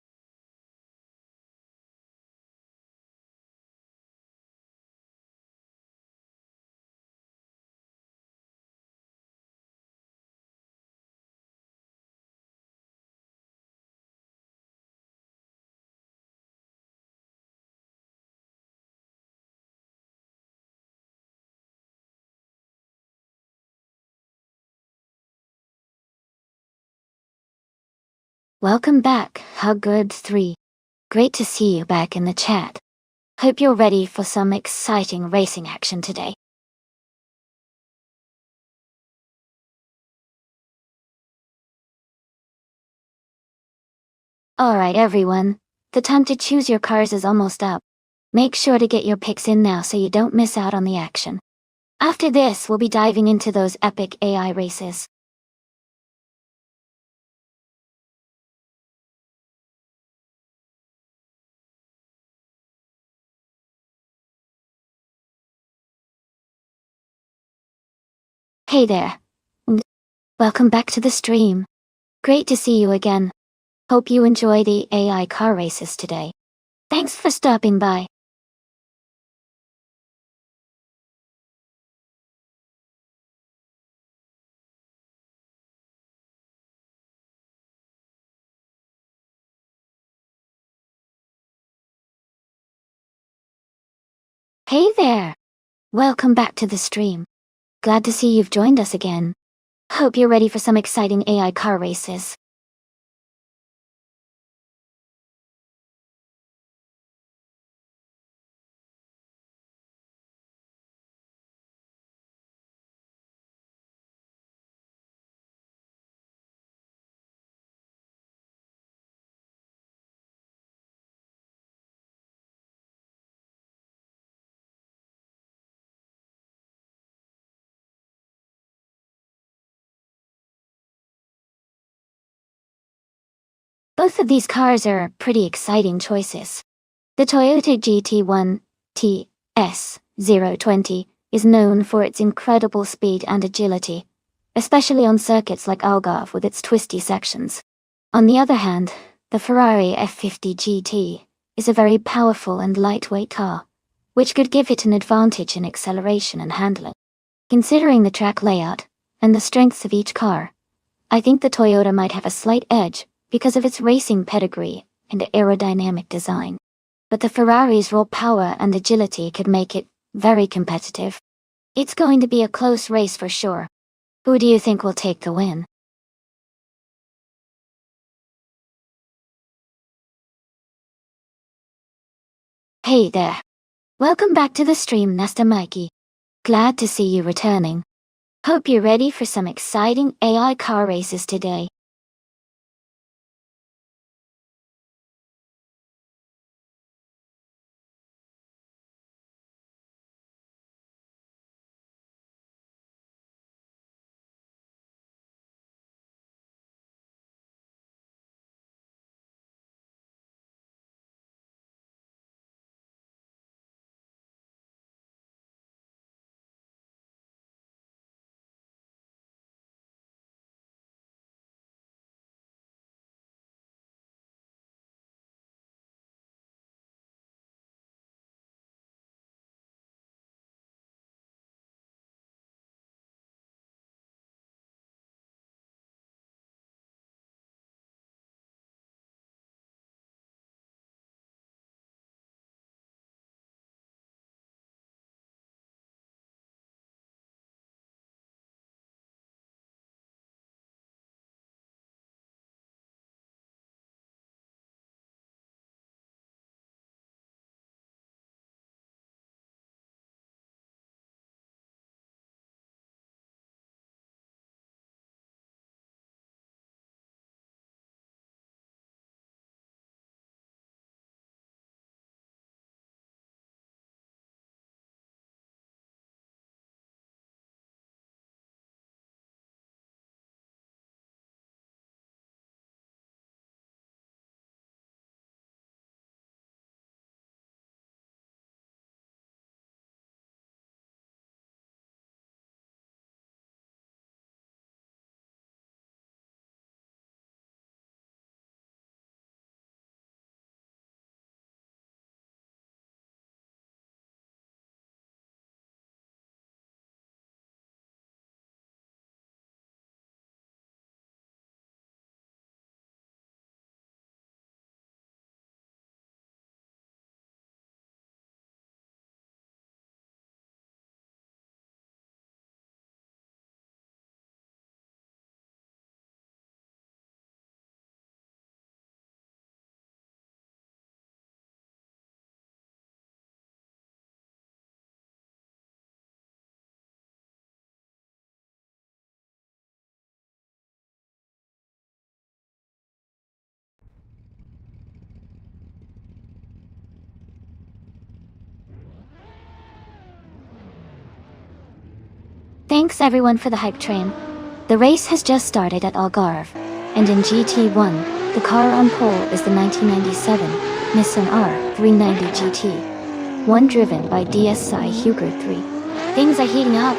Welcome back, Huggood3. Great to see you back in the chat. Hope you're ready for some exciting racing action today. Alright everyone, the time to choose your cars is almost up. Make sure to get your picks in now so you don't miss out on the action. After this, we'll be diving into those epic AI races. Hey there. Welcome back to the stream. Great to see you again. Hope you enjoy the AI car races today. Thanks for stopping by. Hey there. Welcome back to the stream. Glad to see you've joined us again. Hope you're ready for some exciting AI car races. Both of these cars are pretty exciting choices. The Toyota GT1 TS020 is known for its incredible speed and agility, especially on circuits like Algarve with its twisty sections. On the other hand, the Ferrari F50 GT is a very powerful and lightweight car, which could give it an advantage in acceleration and handling. Considering the track layout and the strengths of each car, I think the Toyota might have a slight edge because of its racing pedigree and aerodynamic design. but the Ferrari's raw power and agility could make it very competitive. It's going to be a close race for sure. Who do you think will take the win? Hey there. Welcome back to the stream, Nesta Mikey. Glad to see you returning. Hope you're ready for some exciting AI car races today. Thanks everyone for the hype train. The race has just started at Algarve, and in GT1, the car on pole is the 1997 Nissan R390 GT, one driven by DSI Huger 3. Things are heating up.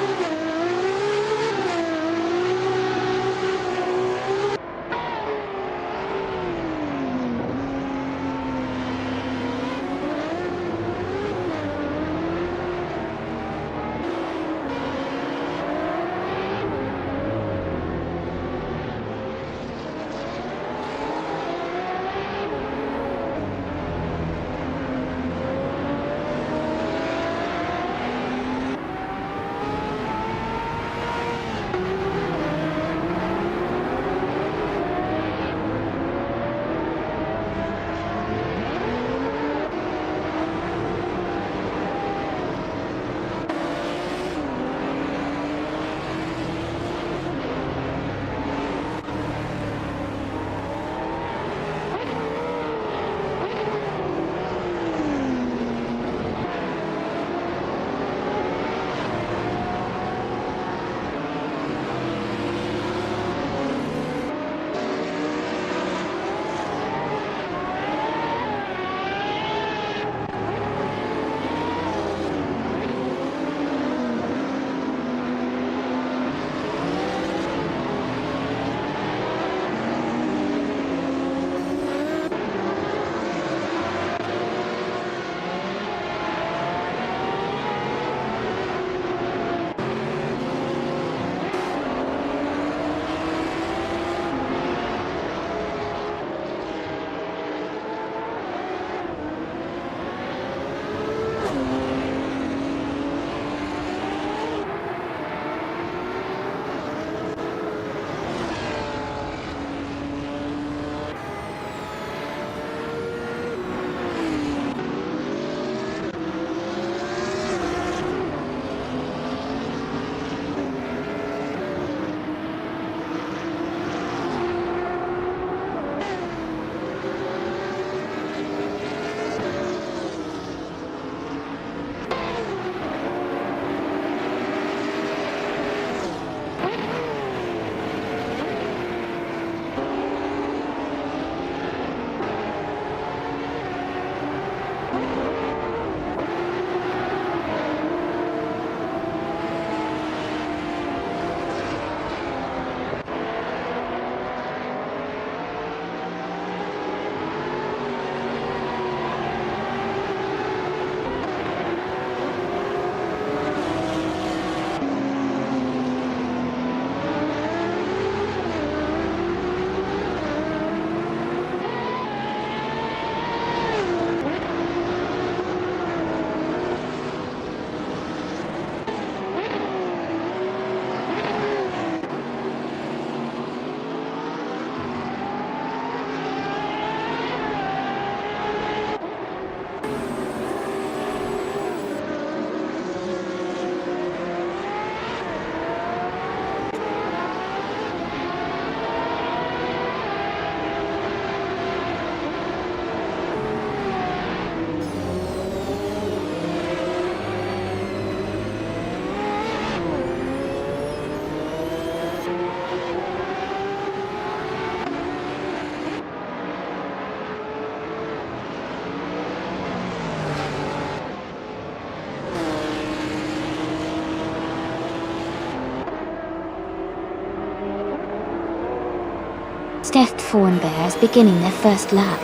Steph Fawn Bear is beginning their first lap.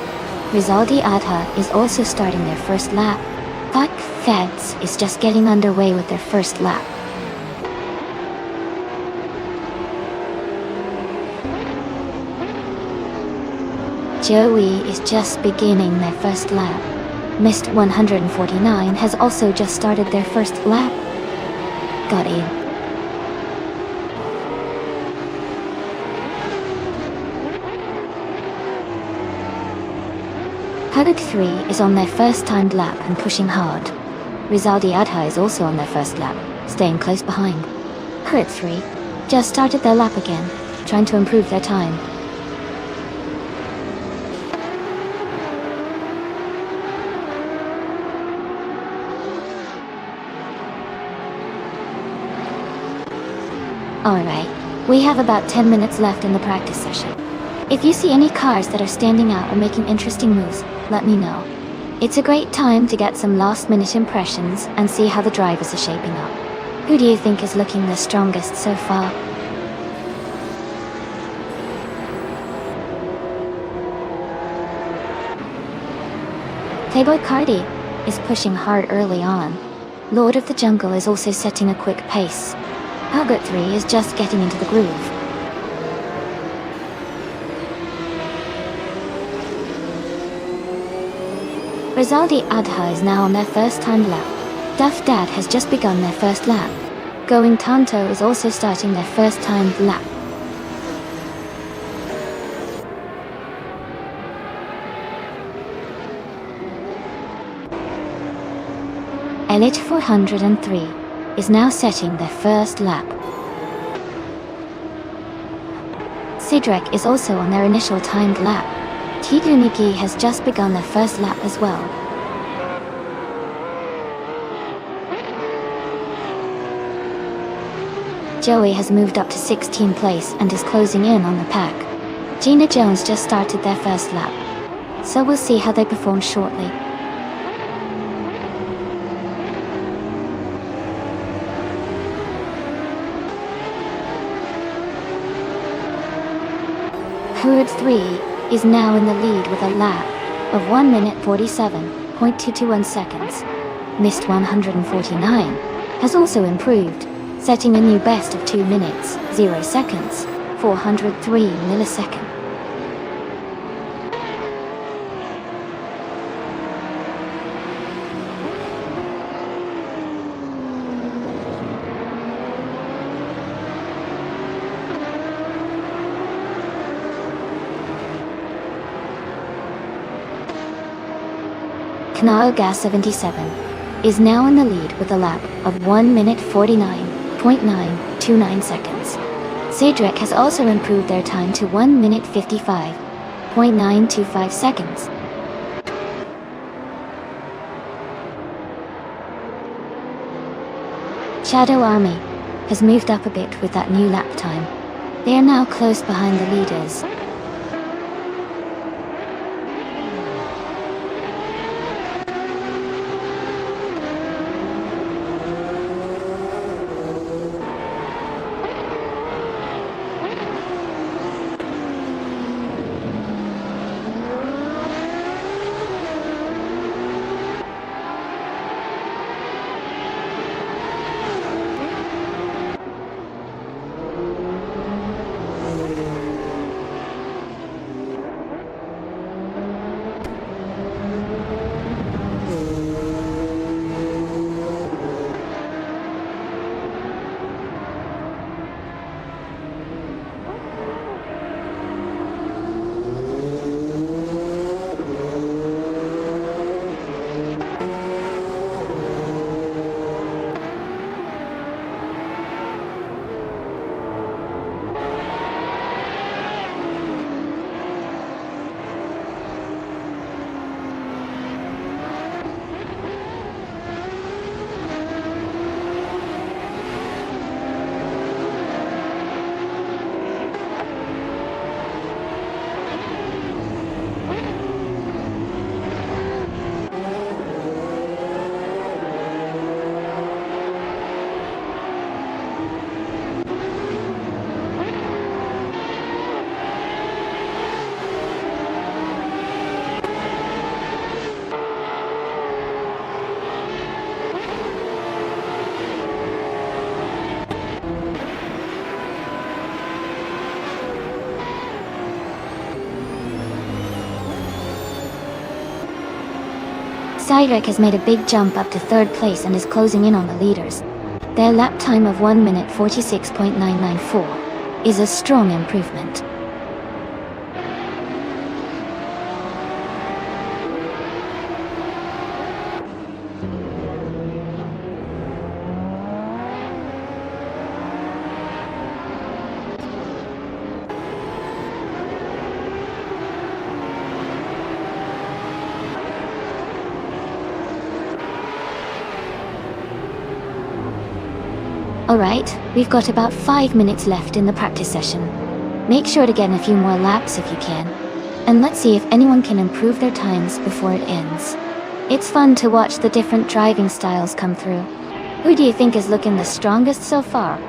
Rizaldi Adha is also starting their first lap. Pack Feds is just getting underway with their first lap. Joey is just beginning their first lap. Mist 149 has also just started their first lap. Got you. Haggard 3 is on their first timed lap and pushing hard. Rizaldi Adha is also on their first lap, staying close behind. Hurt 3 just started their lap again, trying to improve their time. Alright, we have about 10 minutes left in the practice session. If you see any cars that are standing out or making interesting moves, let me know. It's a great time to get some last-minute impressions and see how the drivers are shaping up. Who do you think is looking the strongest so far? Playboy Cardi is pushing hard early on. Lord of the Jungle is also setting a quick pace. Albert 3 is just getting into the groove. Rizaldi Adha is now on their first timed lap. Duff Dad has just begun their first lap. Going Tanto is also starting their first timed lap. Elite 403 is now setting their first lap. Sidrek is also on their initial timed lap. Tiguniki has just begun their first lap as well. Joey has moved up to 16th place and is closing in on the pack. Gina Jones just started their first lap, so we'll see how they perform shortly. Hurd 3 is now in the lead with a lap of 1 minute 47.221 seconds. Mist 149 has also improved, setting a new best of 2 minutes, 0 seconds, 403 millisecond. Knao Gas 77 is now in the lead with a lap of 1 minute 49.929 seconds. Cedric has also improved their time to 1 minute 55.925 seconds. Shadow Army has moved up a bit with that new lap time. They are now close behind the leaders. Cydric has made a big jump up to third place and is closing in on the leaders. Their lap time of 1 minute 46.994 is a strong improvement. Alright, we've got about 5 minutes left in the practice session. Make sure to get in a few more laps if you can. And let's see if anyone can improve their times before it ends. It's fun to watch the different driving styles come through. Who do you think is looking the strongest so far?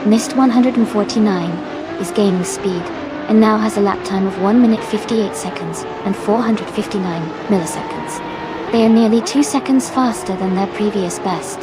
Missed 149 is gaining speed, and now has a lap time of 1 minute 58 seconds and 459 milliseconds. They are nearly 2 seconds faster than their previous best.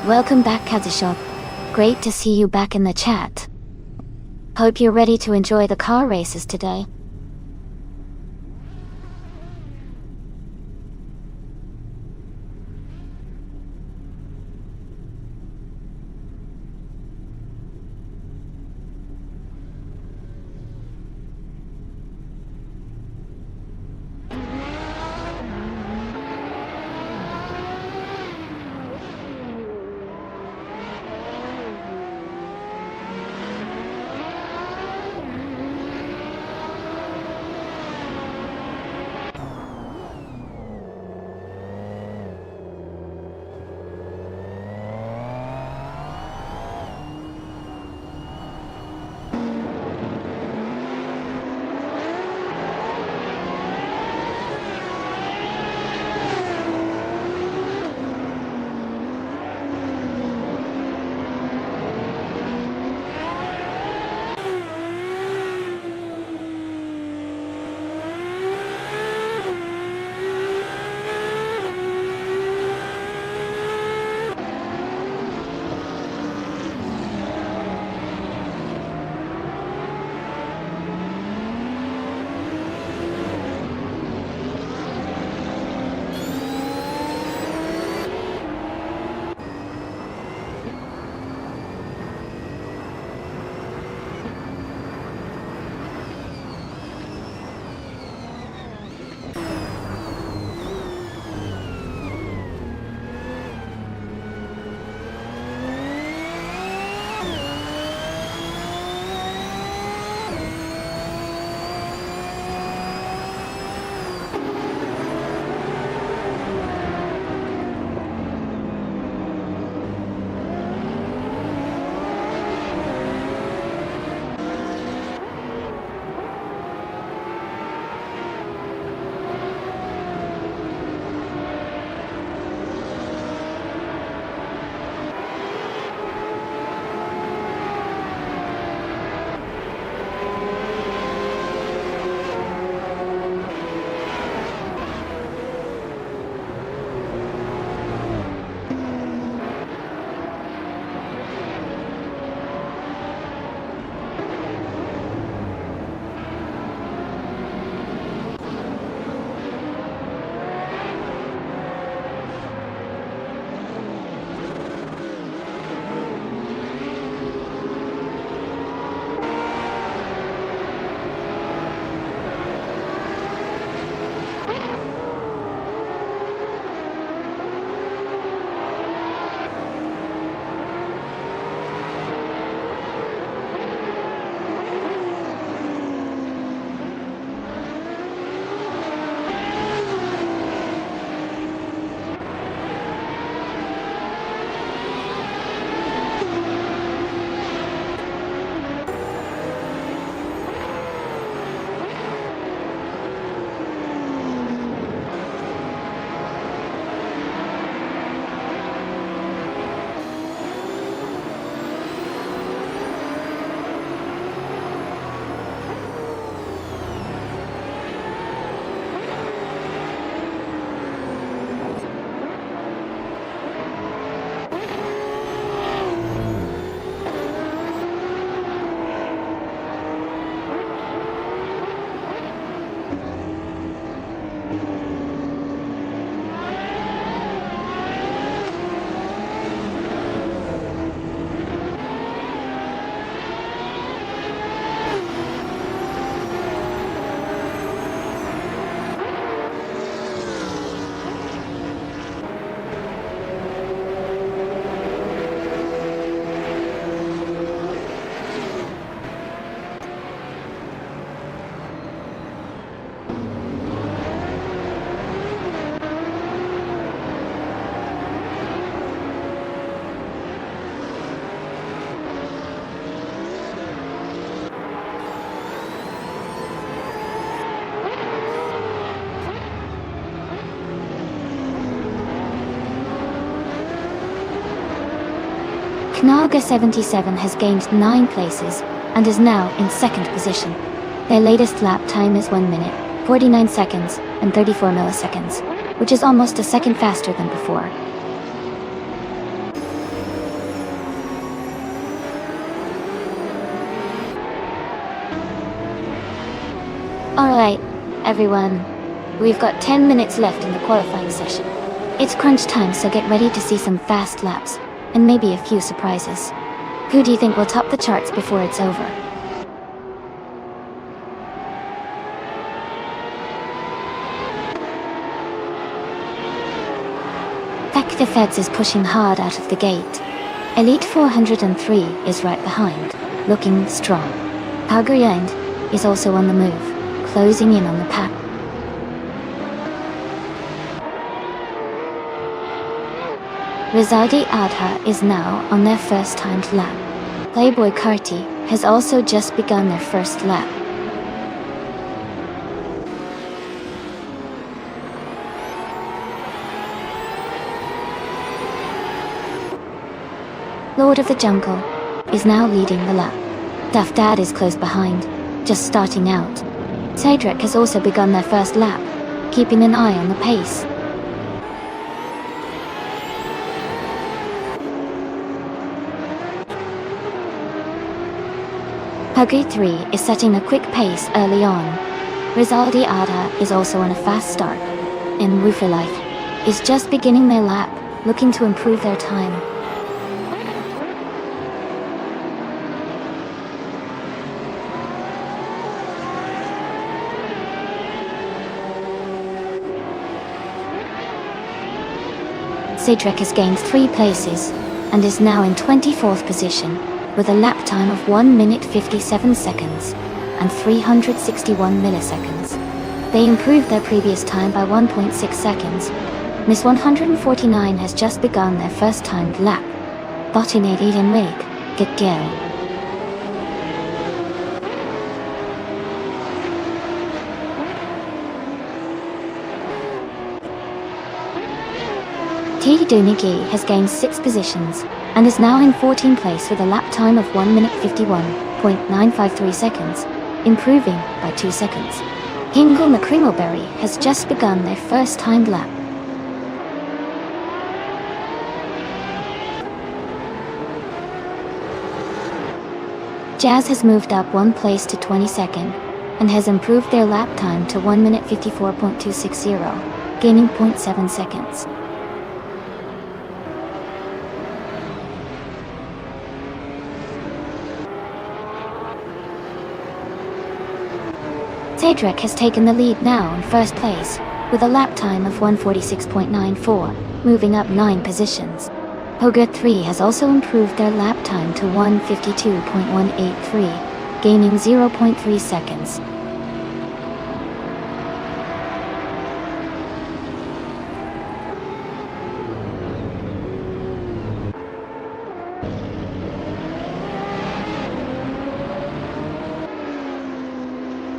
Welcome back, Kazushop. Great to see you back in the chat. Hope you're ready to enjoy the car races today. Knaga 77 has gained 9 places and is now in 2nd position. Their latest lap time is 1 minute, 49 seconds, and 34 milliseconds, which is almost a second faster than before. Alright, everyone. We've got 10 minutes left in the qualifying session. It's crunch time, so get ready to see some fast laps, and maybe a few surprises. Who do you think will top the charts before it's over? The Feds is pushing hard out of the gate. Elite 403 is right behind, looking strong. Palgriend is also on the move, closing in on the pack. Rizaldi Adha is now on their first timed lap. Playboy Carti has also just begun their first lap. Lord of the Jungle is now leading the lap. Duff Dad is close behind, just starting out. Cedric has also begun their first lap, keeping an eye on the pace. Puggy 3 is setting a quick pace early on. Rizaldi Ada is also on a fast start. And Wooferlife is just beginning their lap, looking to improve their time. Cedric has gained 3 places, and is now in 24th position, with a lap time of 1 minute 57 seconds, and 361 milliseconds. They improved their previous time by 1.6 seconds. Miss 149 has just begun their first timed lap. Botinade Eden Wake, get Gale. T. Dunigi has gained 6 positions, and is now in 14th place with a lap time of 1 minute 51.953 seconds, improving by 2 seconds. Hingle McCringleberry has just begun their first timed lap. Jazz has moved up 1 place to 22nd, and has improved their lap time to 1 minute 54.260, gaining 0.7 seconds. Cedric has taken the lead now in first place, with a lap time of 146.94, moving up 9 positions. Hoga 3 has also improved their lap time to 152.183, gaining 0.3 seconds.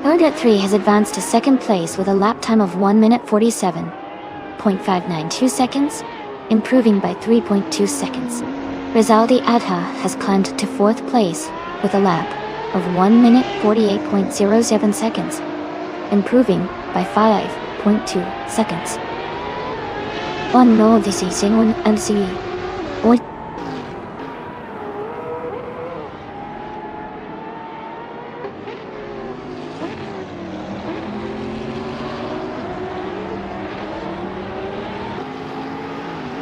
Hoga 3 has advanced to second place with a lap time of 1 minute 47.592 seconds, improving by 3.2 seconds. Rizaldi Adha has climbed to 4th place with a lap of 1 minute 48.07 seconds, improving by 5.2 seconds. On no decision on LCE.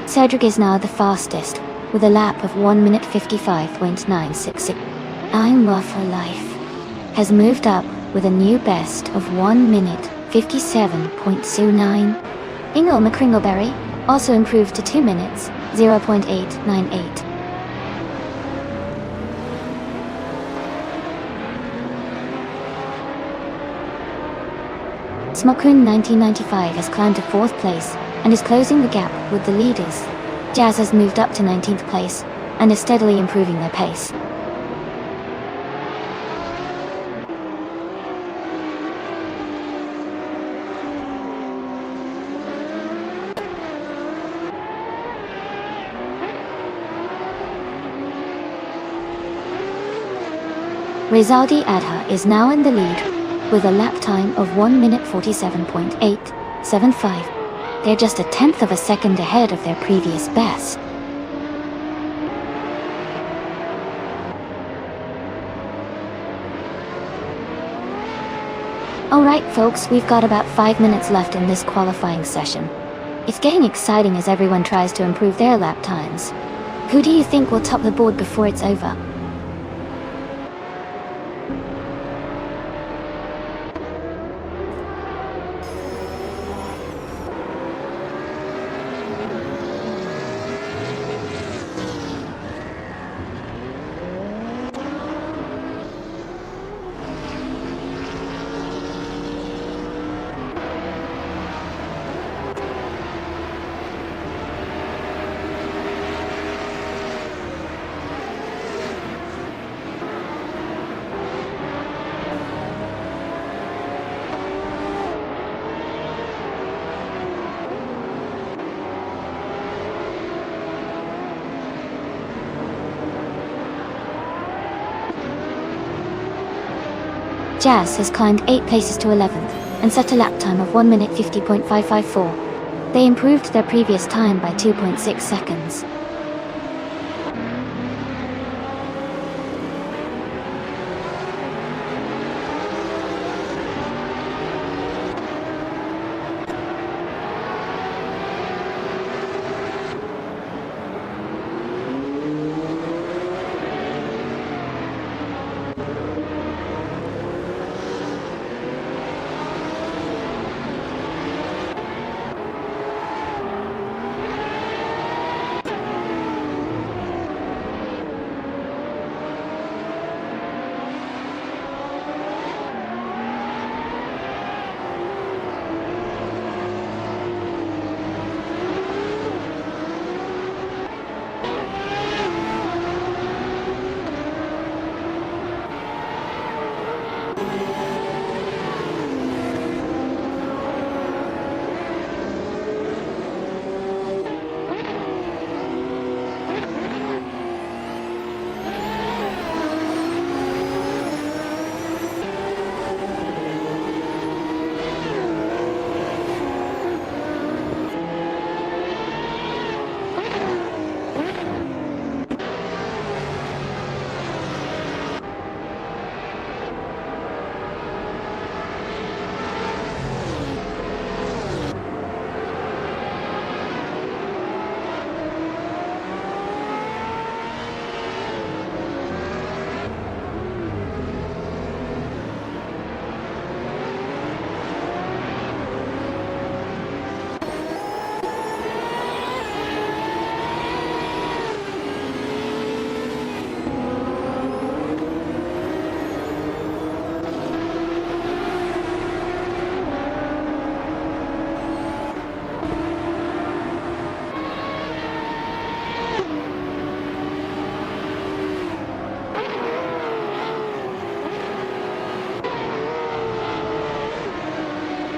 Cedric is now the fastest, with a lap of 1 minute 55.966. I'm for Life has moved up with a new best of 1 minute 57.29. Ingle McCringleberry also improved to 2 minutes 0.898. Smokoon 1995 has climbed to 4th place, and is closing the gap with the leaders. Jazz has moved up to 19th place, and is steadily improving their pace. Rizaldi Adha is now in the lead, with a lap time of 1 minute 47.875. They're just a 1/10 of a second ahead of their previous best. Alright folks, we've got about 5 minutes left in this qualifying session. It's getting exciting as everyone tries to improve their lap times. Who do you think will top the board before it's over? Jazz has climbed 8 places to 11th, and set a lap time of 1 minute 50.554. They improved their previous time by 2.6 seconds.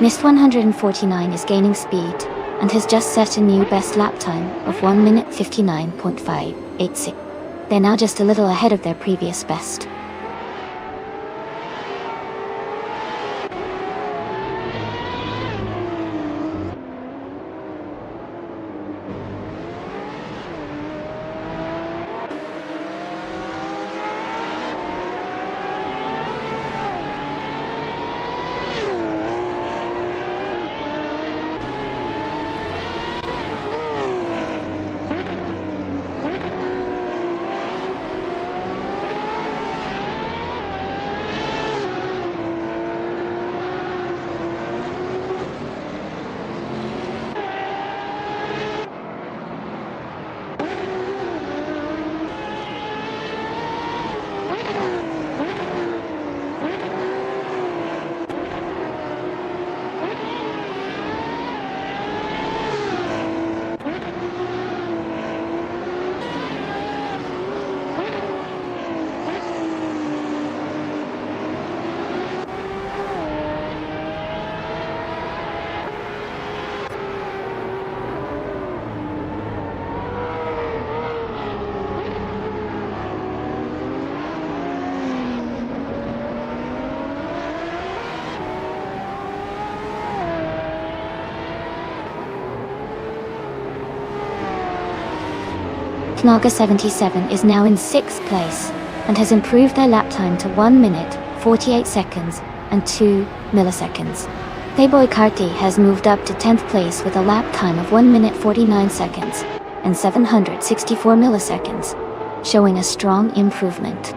Missed 149 is gaining speed, and has just set a new best lap time of 1 minute 59.586. They're now just a little ahead of their previous best. Naga 77 is now in 6th place, and has improved their lap time to 1 minute, 48 seconds, and 2 milliseconds. Playboy Carti has moved up to 10th place with a lap time of 1 minute 49 seconds and 764 milliseconds, showing a strong improvement.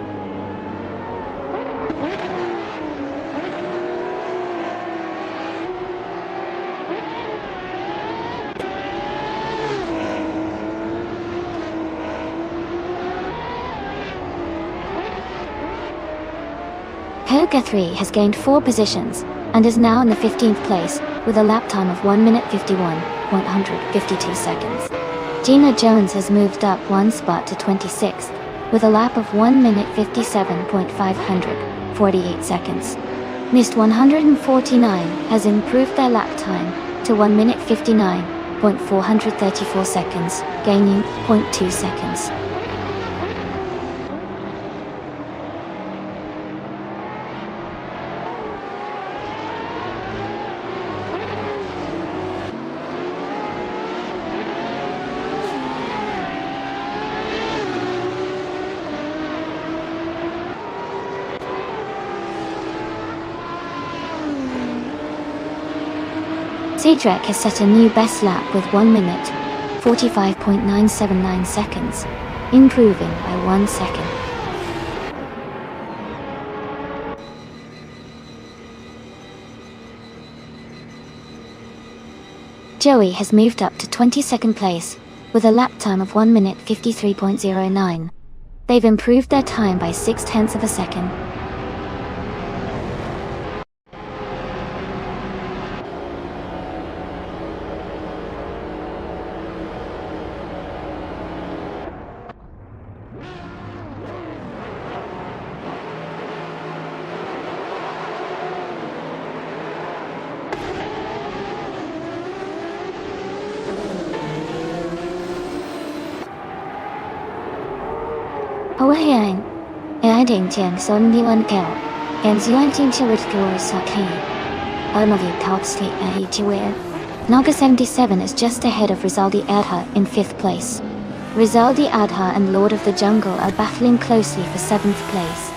Helga 3 has gained 4 positions and is now in the 15th place with a lap time of 1 minute 51.152 seconds. Gina Jones has moved up 1 spot to 26th with a lap of 1 minute 57.548 seconds. Missed 149 has improved their lap time to 1 minute 59.434 seconds, gaining 0.2 seconds. Cedric has set a new best lap with 1 minute 45.979 seconds, improving by 1 second. Joey has moved up to 22nd place with a lap time of 1 minute 53.09. They've improved their time by 0.6 of a second. Hawaiian, adding 71 kel, and Zuanting Chiritkor Saki. Armavi Talk State Ahichiware. Naga 77 is just ahead of Rizaldi Adha in 5th place. Rizaldi Adha and Lord of the Jungle are battling closely for 7th place.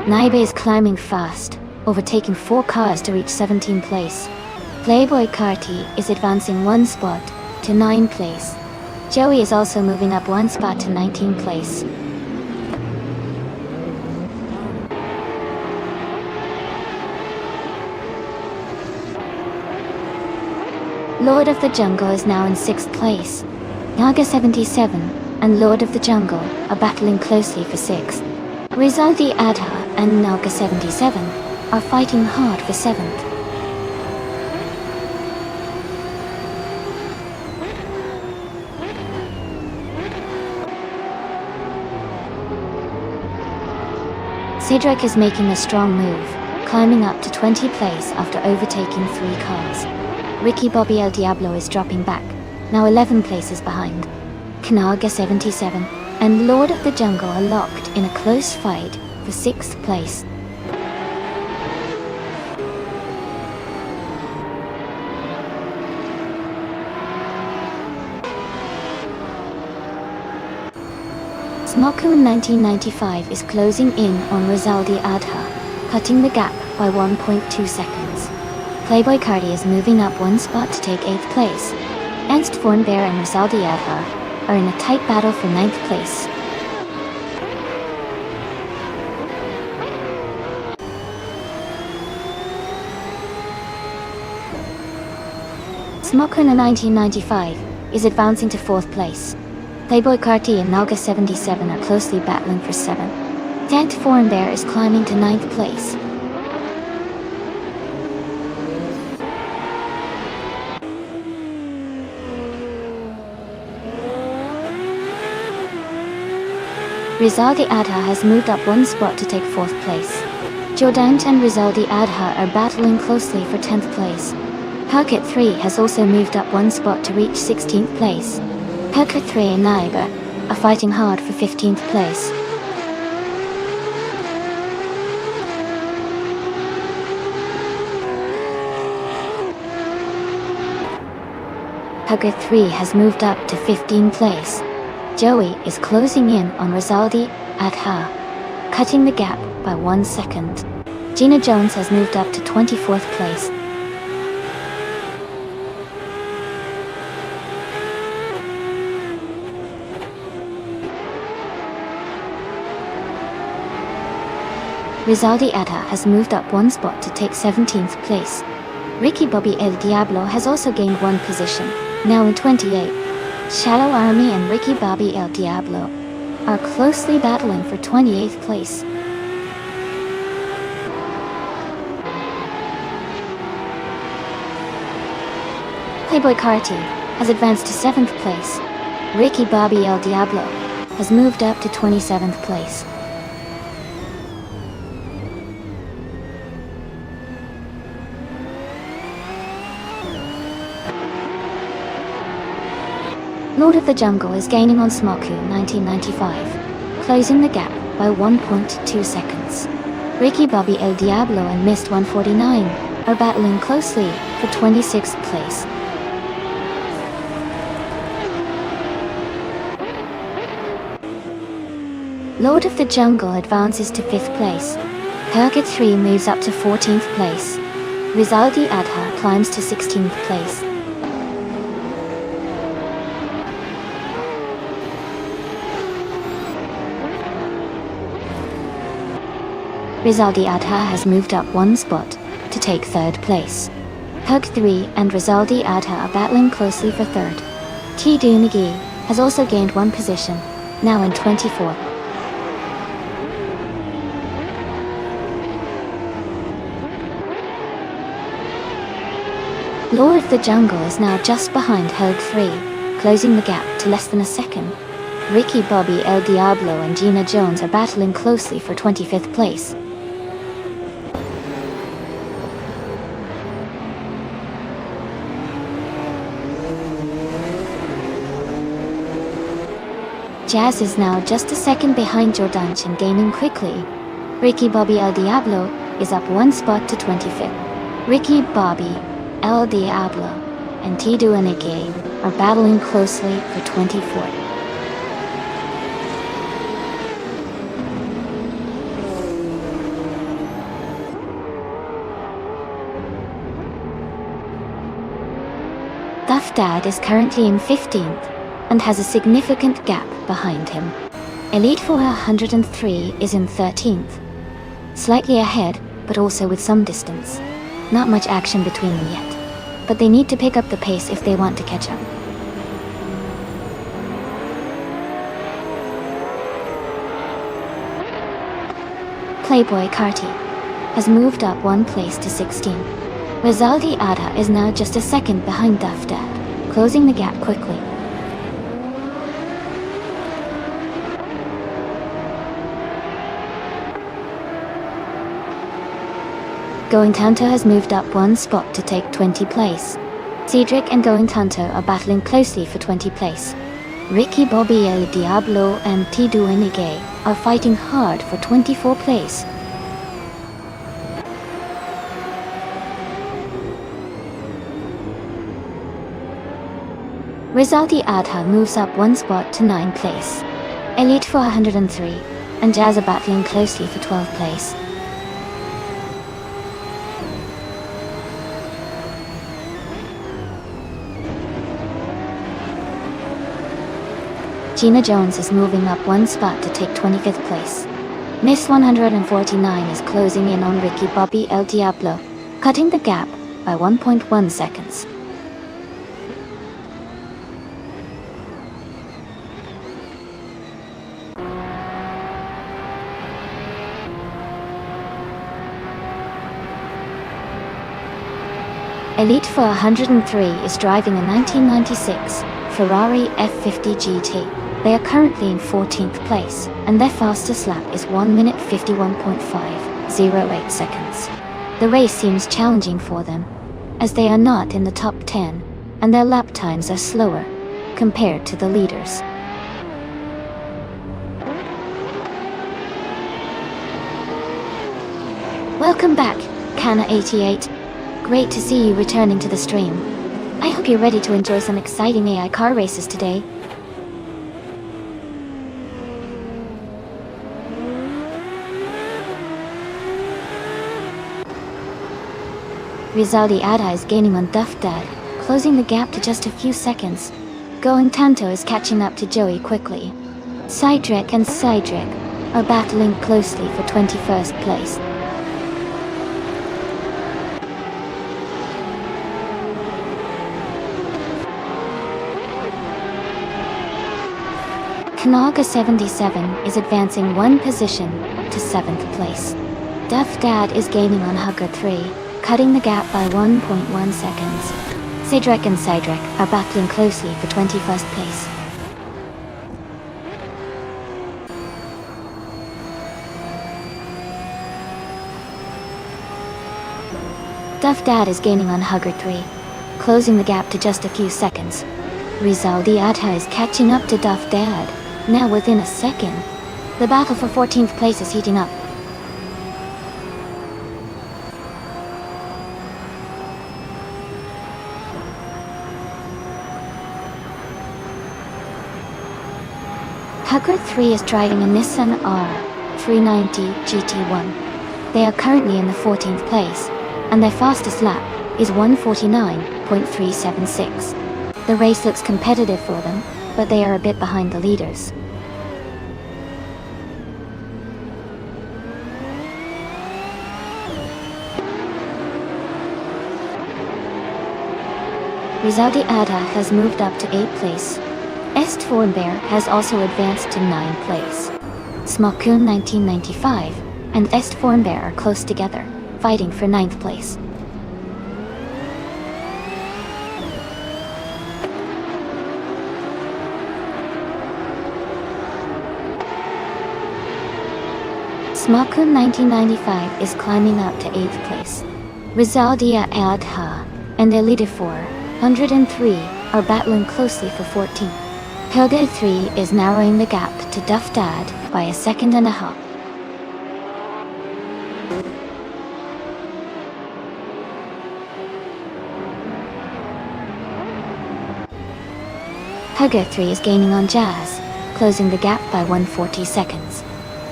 Naibe is climbing fast, overtaking 4 cars to reach 17th place. Playboy Carti is advancing 1 spot to 9th place. Joey is also moving up 1 spot to 19th place. Lord of the Jungle is now in 6th place. Naga 77 and Lord of the Jungle are battling closely for 6th. Rizaldi Adha and Naga 77 are fighting hard for 7th. Cedric is making a strong move, climbing up to 20th place after overtaking 3 cars. Ricky Bobby El Diablo is dropping back, now 11 places behind. Kanaga 77 and Lord of the Jungle are locked in a close fight for 6th place. Smokum 1995 is closing in on Rizaldi Adha, cutting the gap by 1.2 seconds. Playboy Carti is moving up 1 spot to take 8th place. Ernst Fornbear and Rizaldi Adha are in a tight battle for 9th place. Smokuna 1995 is advancing to 4th place. Playboy Carti and Naga 77 are closely battling for 7th. Ernst Fornbear is climbing to 9th place. Rizaldi Adha has moved up 1 spot to take 4th place. Jordan and Rizaldi Adha are battling closely for 10th place. Hellcat 3 has also moved up 1 spot to reach 16th place. Hellcat 3 and Naiba are fighting hard for 15th place. Hugger 3 has moved up to 15th place. Joey is closing in on Rizaldi Adha, cutting the gap by 1 second. Gina Jones has moved up to 24th place. Rizaldi Adha has moved up 1 spot to take 17th place. Ricky Bobby El Diablo has also gained 1 position, now in 28. Shallow Army and Ricky Bobby El Diablo are closely battling for 28th place. Playboy Carti has advanced to 7th place. Ricky Bobby El Diablo has moved up to 27th place. Lord of the Jungle is gaining on Smoku 1995, closing the gap by 1.2 seconds. Ricky Bobby El Diablo and Mist 149 are battling closely for 26th place. Lord of the Jungle advances to 5th place. Herkit 3 moves up to 14th place. Rizaldi Adha climbs to 16th place. Rizaldi Adha has moved up 1 spot to take 3rd place. Hug 3 and Rizaldi Adha are battling closely for 3rd. T. Dunagi has also gained 1 position, now in 24th. Lord of the Jungle is now just behind Hug 3, closing the gap to less than a second. Ricky Bobby El Diablo and Gina Jones are battling closely for 25th place. Jazz is now just a second behind Jordanch and gaining quickly. Ricky Bobby El Diablo is up 1 spot to 25th. Ricky Bobby El Diablo and Tidu Anike are battling closely for 24th. Duff Dad is currently in 15th and has a significant gap behind him. Elite 403 is in 13th, slightly ahead but also with some distance. Not much action between them yet, but they need to pick up the pace if they want to catch up. Playboy Carti has moved up 1 place to 16. Rizaldi Adha is now just a second behind Duff Dad, closing the gap quickly. Going Tanto has moved up 1 spot to take 20 place. Cedric and Going Tanto are battling closely for 20 place. Ricky Bobby El Diablo and Tidu Enige are fighting hard for 24 place. Rizaldi Adha moves up 1 spot to 9th place. Elite 403 and Jazz are battling closely for 12th place. Gina Jones is moving up 1 spot to take 25th place. Miss 149 is closing in on Ricky Bobby El Diablo, cutting the gap by 1.1 seconds. Elite 403 is driving a 1996 Ferrari F50 GT. They are currently in 14th place, and their fastest lap is 1 minute 51.508 seconds. The race seems challenging for them, as they are not in the top 10, and their lap times are slower compared to the leaders. Welcome back, Kana88. Great to see you returning to the stream. I hope you're ready to enjoy some exciting AI car races today. Rizaldi Ada is gaining on Duff Dad, closing the gap to just a few seconds. Going Tanto is catching up to Joey quickly. Cydric and Cydric are battling closely for 21st place. Kanaga 77 is advancing one position to 7th place. Duff Dad is gaining on Hugger 3, cutting the gap by 1.1 seconds. Cydric and Cydric are battling closely for 21st place. Duff Dad is gaining on Hugger 3, closing the gap to just a few seconds. Rizaldi Adha is catching up to Duff Dad, now within a second. The battle for 14th place is heating up. Hugger 3 is driving a Nissan R390 GT1. They are currently in the 14th place, and their fastest lap is 1:49.376. The race looks competitive for them, but they are a bit behind the leaders. Rizaldi Ada has moved up to 8th place. Est Fornbear has also advanced to 9th place. Smokoon 1995 and Est Fornbear are close together, fighting for 9th place. Smokoon 1995 is climbing up to 8th place. Rizaldia Adha and their leader 403 are battling closely for 14th. Helga 3 is narrowing the gap to Duff Dad by a second and a half. Helga 3 is gaining on Jazz, closing the gap by 140 seconds.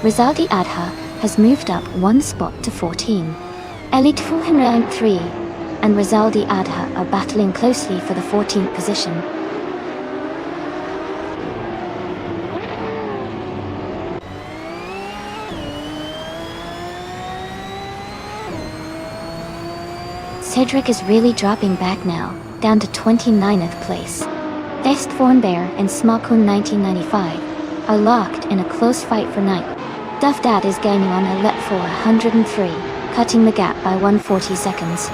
Rizaldi Adha has moved up one spot to 14. Elite 403 and Rizaldi Adha are battling closely for the 14th position. Cedric is really dropping back now, down to 29th place. Est Fornbear and Smokoon 1995 are locked in a close fight for 9th. Duff Dad is gaining on Elite 403, cutting the gap by 140 seconds.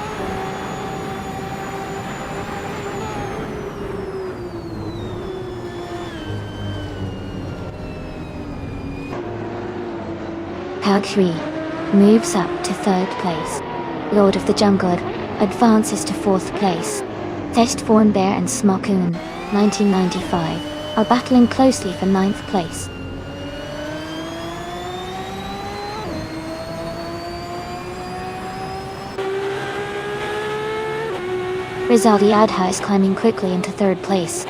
Hug 3 moves up to 3rd place. Lord of the Jungle advances to 4th place. Est Fornbear and Smokoon 1995 are battling closely for 9th place. Rizaldi Adha is climbing quickly into 3rd place.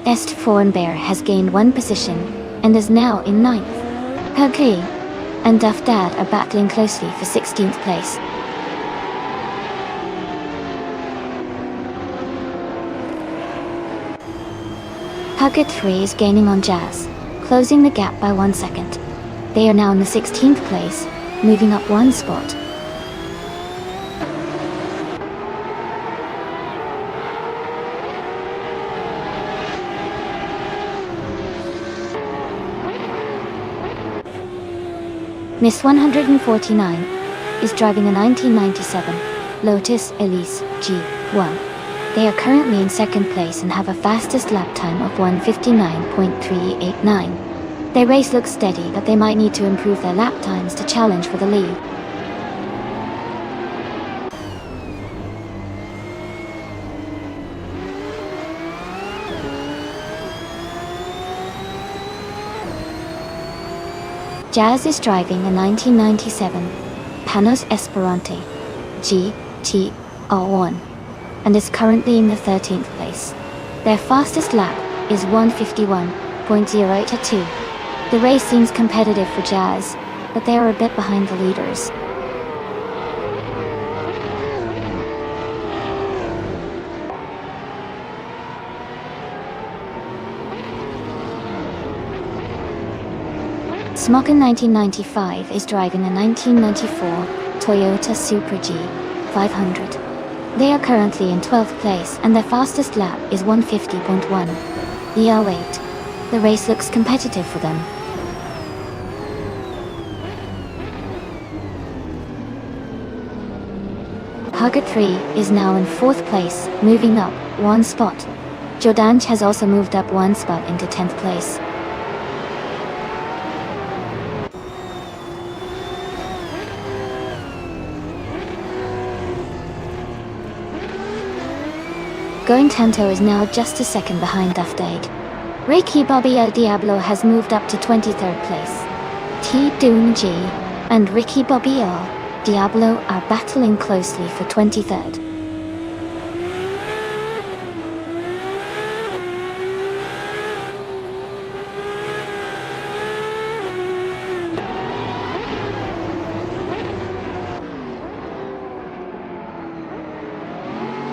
Est Fornbear has gained one position and is now in 9th. Huggy and Duff Dad are battling closely for 16th place. Hugger 3 is gaining on Jazz, closing the gap by 1 second. They are now in the 16th place, moving up one spot. Miss 149 is driving a 1997 Lotus Elise G1. They are currently in 2nd place and have a fastest lap time of 1:59.389. Their race looks steady, but they might need to improve their lap times to challenge for the lead. Jazz is driving a 1997 Panos Esperante GT01. and is currently in the 13th place. Their fastest lap is 1:51.082. The race seems competitive for Jazz, but they are a bit behind the leaders. Smokin 1995 is driving a 1994 Toyota Supra G 500. They are currently in 12th place and their fastest lap is 1:50.1. The race looks competitive for them. Hugger 3 is now in 4th place, moving up 1 spot. Jordanch has also moved up 1 spot into 10th place. Going Tanto is now just a second behind Update. Ricky Bobby El Diablo has moved up to 23rd place. T Doon G and Ricky Bobby El Diablo are battling closely for 23rd.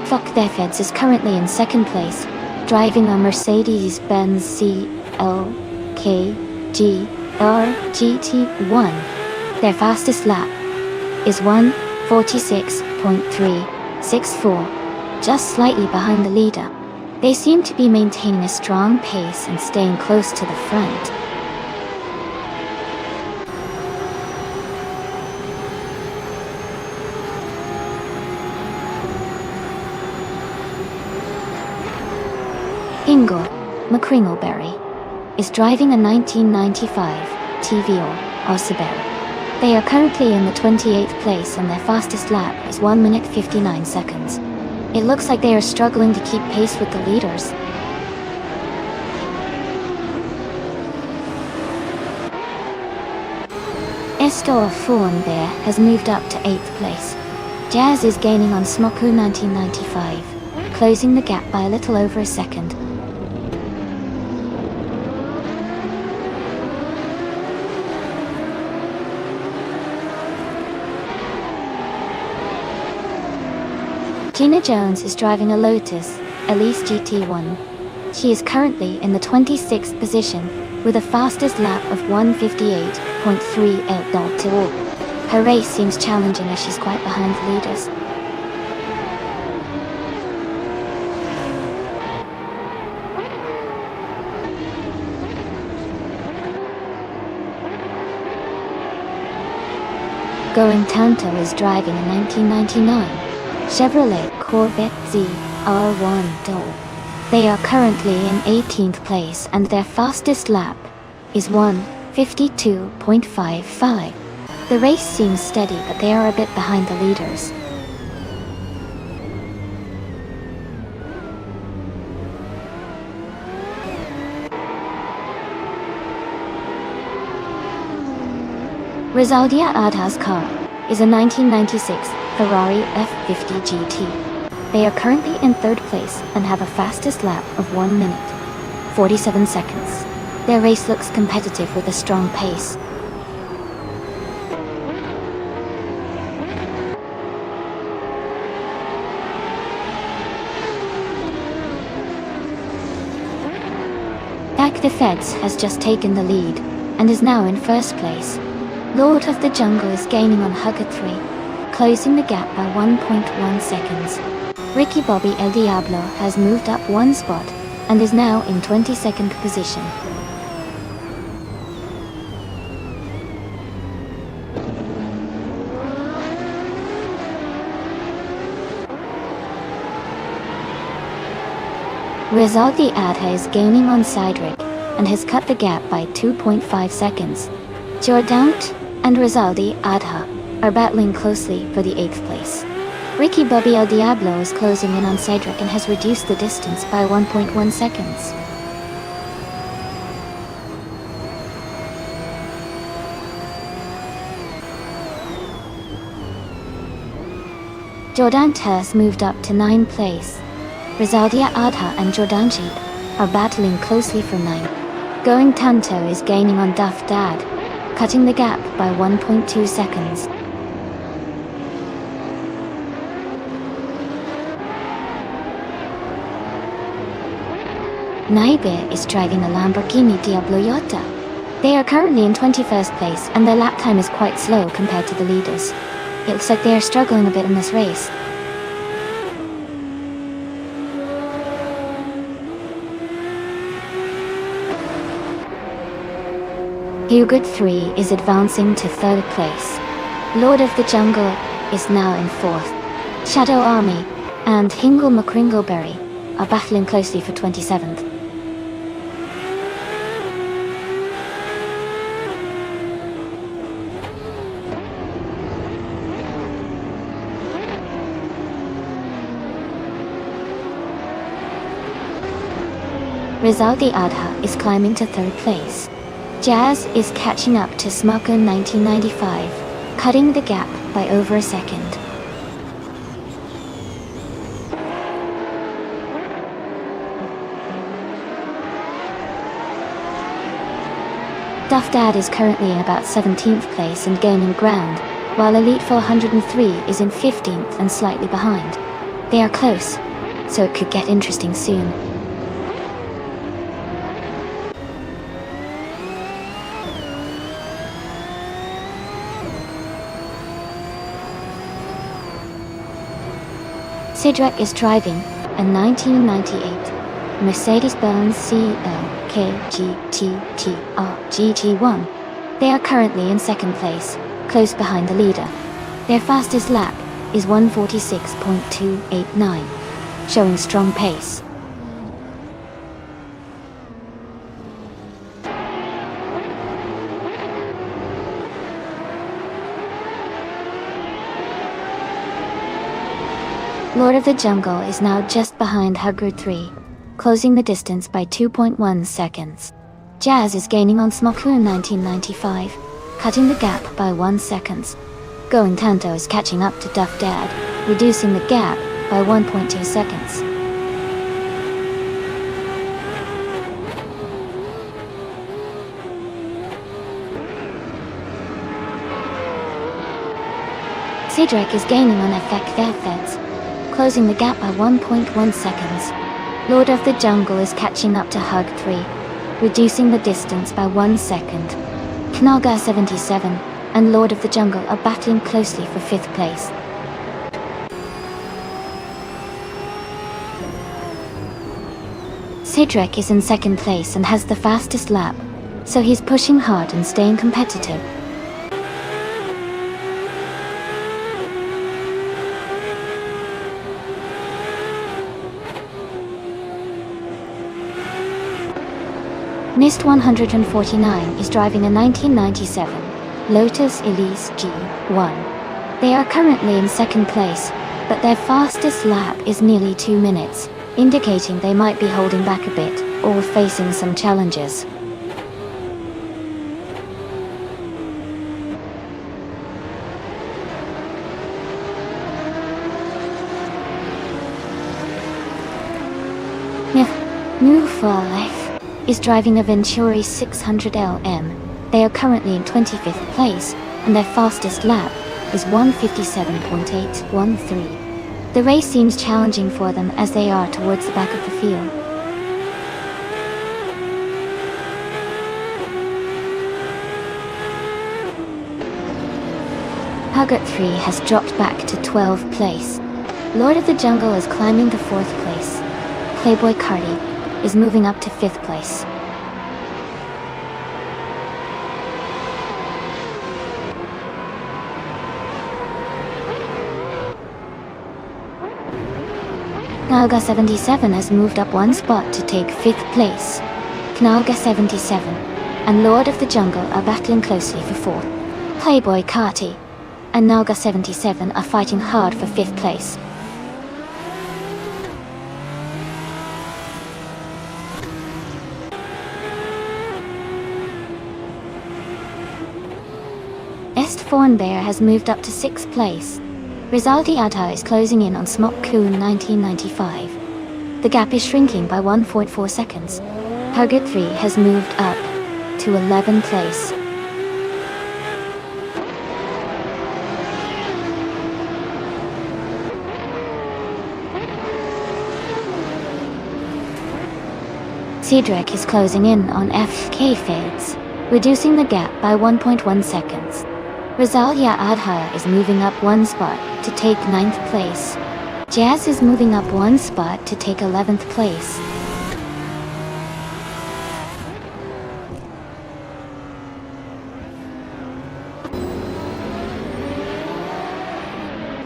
Fuck Their Feds is currently in 2nd place, driving a Mercedes-Benz CLK-GR GT1. Their fastest lap is 1:46.364, just slightly behind the leader. They seem to be maintaining a strong pace and staying close to the front. Ingo McCringleberry is driving a 1995 TVO Osaberry. They are currently in the 28th place and their fastest lap is 1 minute 59 seconds. It looks like they are struggling to keep pace with the leaders. Estor Fuenbear has moved up to 8th place. Jazz is gaining on Smoku 1995, closing the gap by a little over a second. Gina Jones is driving a Lotus Elise GT1. She is currently in the 26th position with a fastest lap of 1:58.38. Her race seems challenging as she's quite behind the leaders. Going Tanto is driving a 1999 Chevrolet Corvette ZR1 Dole. They are currently in 18th place and their fastest lap is 1:52.55. The race seems steady but they are a bit behind the leaders. Rizaldia Adha's car is a 1996 Ferrari F50 GT. They are currently in 3rd place and have a fastest lap of 1 minute 47 seconds. Their race looks competitive with a strong pace. Back the Feds has just taken the lead and is now in 1st place. Lord of the Jungle is gaining on Hugger 3, closing the gap by 1.1 seconds. Ricky Bobby El Diablo has moved up 1 spot and is now in 22nd position. Rizaldi Adha is gaining on Cydric and has cut the gap by 2.5 seconds. Jordant and Rizaldi Adha are battling closely for the 8th place. Ricky Bobby El Diablo is closing in on Cedric and has reduced the distance by 1.1 seconds. Jordan Ters moved up to 9th place. Rizaldia Adha and Jordanjeep are battling closely for 9. Going Tanto is gaining on Duff Dad, cutting the gap by 1.2 seconds. Naibir is driving a Lamborghini Diablo Jota. They are currently in 21st place and their lap time is quite slow compared to the leaders. It looks like they are struggling a bit in this race. Hugot 3 is advancing to 3rd place. Lord of the Jungle is now in 4th. Shadow Army and Hingle McCringleberry are battling closely for 27th. Rizaldi Adha is climbing to 3rd place. Jazz is catching up to Smucker 1995, cutting the gap by over a second. Duff Dad is currently in about 17th place and gaining ground, while Elite 403 is in 15th and slightly behind. They are close, so it could get interesting soon. Sidrak is driving a 1998 Mercedes-Benz CLK GT1. They are currently in 2nd place, close behind the leader. Their fastest lap is 1:46.289, showing strong pace. Lord of the Jungle is now just behind Hugger 3, closing the distance by 2.1 seconds. Jazz is gaining on Smoku 1995, cutting the gap by 1 second. Going Tanto is catching up to Duff Dad, reducing the gap by 1.2 seconds. Sidrak is gaining on Feds, closing the gap by 1.1 seconds. Lord of the Jungle is catching up to Hug 3, reducing the distance by 1 second. Knalga 77 and Lord of the Jungle are battling closely for 5th place. Sidrak is in 2nd place and has the fastest lap, so he's pushing hard and staying competitive. NIST 149 is driving a 1997 Lotus Elise G1. They are currently in 2nd place, but their fastest lap is nearly 2 minutes, indicating they might be holding back a bit or facing some challenges. New for Life is driving a Venturi 600LM. They are currently in 25th place, and their fastest lap is 1:57.813. The race seems challenging for them as they are towards the back of the field. Hugget 3 has dropped back to 12th place. Lord of the Jungle is climbing to 4th place. Playboy Cardi is moving up to 5th place. Knalga 77 has moved up 1 spot to take 5th place. Knalga 77 and Lord of the Jungle are battling closely for 4th. Playboy Carti and Knalga 77 are fighting hard for 5th place. Est Fawnbear has moved up to 6th place. Rizaldi Adha is closing in on Smokkoon 1995. The gap is shrinking by 1.4 seconds. Target 3 has moved up to 11th place. Cedric is closing in on FK Fades, reducing the gap by 1.1 seconds. Rizaldi Adha is moving up one spot to take 9th place. Jazz is moving up one spot to take 11th place.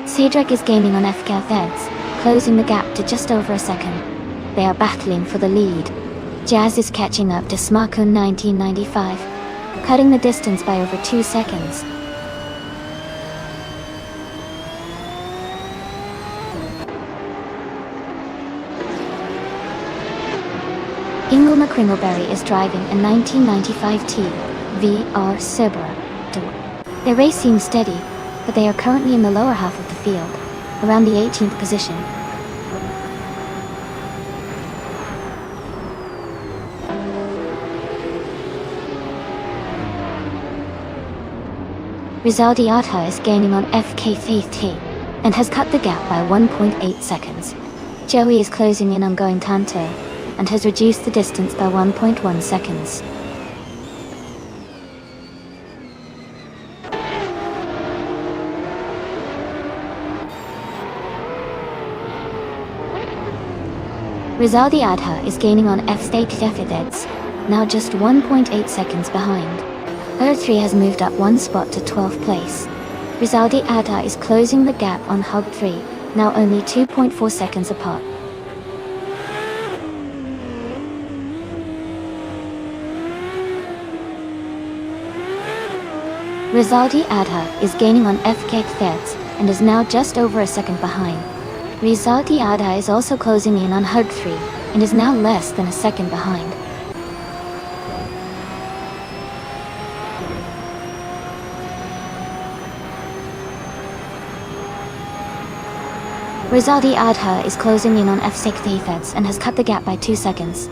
Cedric is gaining on FK Feds, closing the gap to just over a second. They are battling for the lead. Jazz is catching up to Smokkoon 1995, cutting the distance by over 2 seconds. Ingle McCringleberry is driving a 1995 T VR Subaru. Their race seems steady, but they are currently in the lower half of the field, around the 18th position. Rizaldi Adha is gaining on FK Faith T and has cut the gap by 1.8 seconds. Joey is closing in on Going Tanto and has reduced the distance by 1.1 seconds. Rizaldi Adha is gaining on F-State Defidets, now just 1.8 seconds behind. Earth 3 has moved up one spot to 12th place. Rizaldi Adha is closing the gap on Hug 3, now only 2.4 seconds apart. Rizaldi Adha is gaining on FK Feds and is now just over a second behind. Rizaldi Adha is also closing in on Hug 3 and is now less than a second behind. Rizaldi Adha is closing in on F6 Feds and has cut the gap by 2 seconds.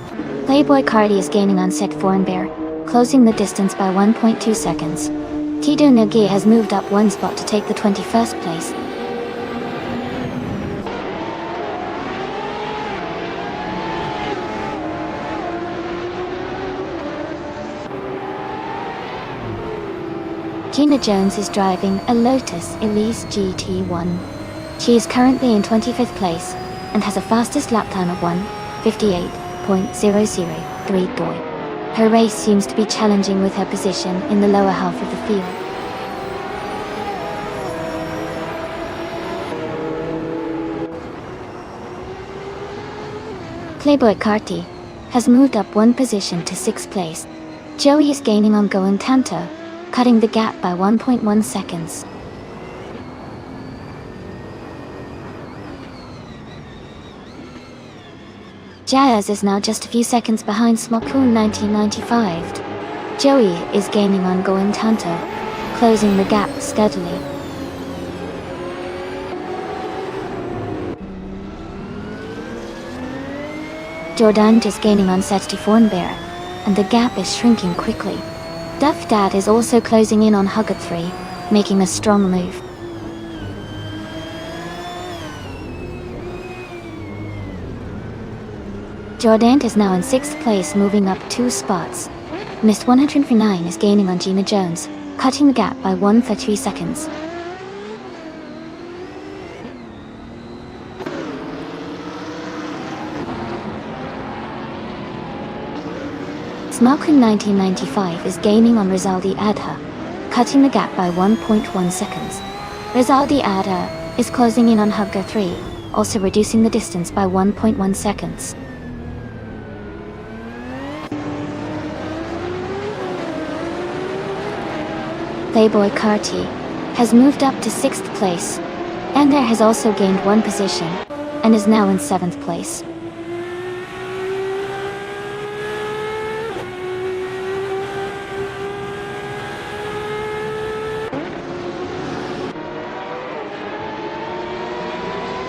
Playboy Cardi is gaining on Set Foreign Bear, closing the distance by 1.2 seconds. Tido Nagi has moved up one spot to take the 21st place. Gina Jones is driving a Lotus Elise GT1. She is currently in 25th place and has a fastest lap time of 1:58.003 boy. Her race seems to be challenging with her position in the lower half of the field. Playboy Carti has moved up one position to 6th place. Joey is gaining on Going Tanto, cutting the gap by 1.1 seconds. Jazz is now just a few seconds behind Smokkoon 1995. Joey is gaining on Going Tanto, closing the gap steadily. Jordan is gaining on Seti Bear, and the gap is shrinking quickly. Duff Dad is also closing in on Hugger 3, making a strong move. Jordan is now in 6th place, moving up 2 spots. Mist 109 is gaining on Gina Jones, cutting the gap by 1.3 seconds. Smokkoon 1995 is gaining on Rizaldi Adha, cutting the gap by 1.1 seconds. Rizaldi Adha is closing in on Hugger 3, also reducing the distance by 1.1 seconds. Playboy Carti has moved up to 6th place, and there has also gained one position, and is now in 7th place.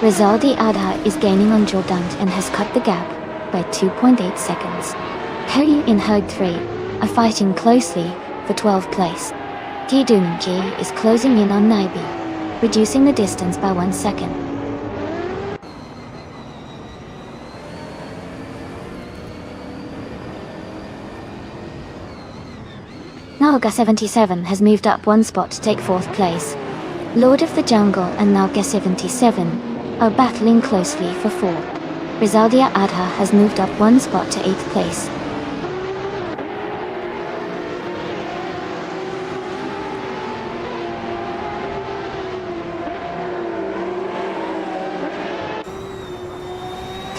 Rizaldi Adha is gaining on Jordant and has cut the gap by 2.8 seconds. Harry in Herd 3 are fighting closely for 12th place. Tidunji is closing in on Naibi, reducing the distance by 1 second. Naga 77 has moved up 1 spot to take 4th place. Lord of the Jungle and Naga 77 are battling closely for 4. Rizaldia Adha has moved up 1 spot to 8th place.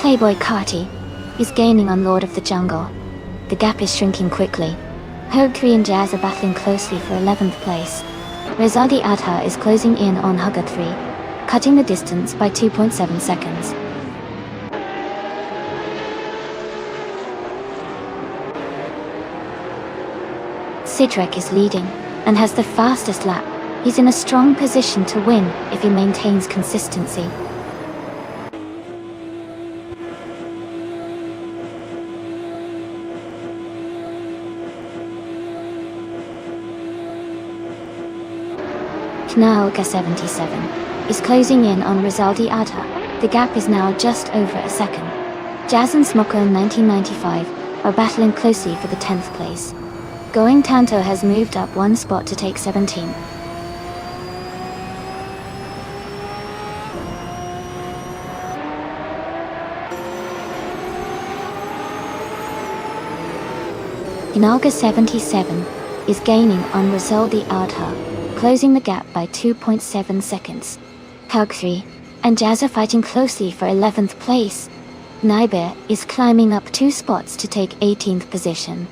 Playboy Carti is gaining on Lord of the Jungle. The gap is shrinking quickly. Herd 3 and Jazz are battling closely for 11th place. Rizaldi Adha is closing in on Hugger 3, cutting the distance by 2.7 seconds. Sidrek is leading, and has the fastest lap. He's in a strong position to win if he maintains consistency. Knaoga 77 is closing in on Rizaldi Adha. The gap is now just over a second. Jazz and Smoko in 1995 are battling closely for the 10th place. Going Tanto has moved up 1 spot to take 17. Knaoga 77 is gaining on Rizaldi Adha, closing the gap by 2.7 seconds. Hug 3 and Jazz are fighting closely for 11th place. Naibe is climbing up 2 spots to take 18th position.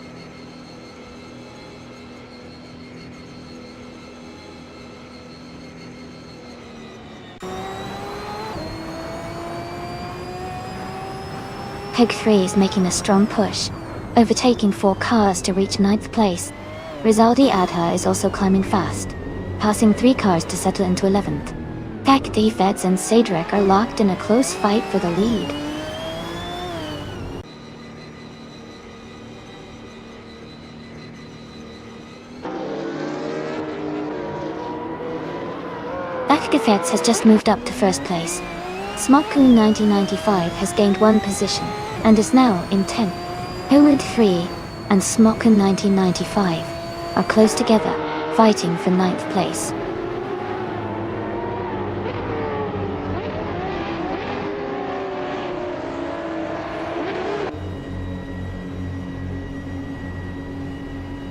Hug 3 is making a strong push, overtaking 4 cars to reach 9th place. Rizaldi Adha is also climbing fast, passing 3 cars to settle into 11th. Kakti Feds and Sadrek are locked in a close fight for the lead. Feds has just moved up to 1st place. Smokku 1995 has gained 1 position and is now in 10th. Hillwood 3 and Smokku 1995 are close together, fighting for 9th place.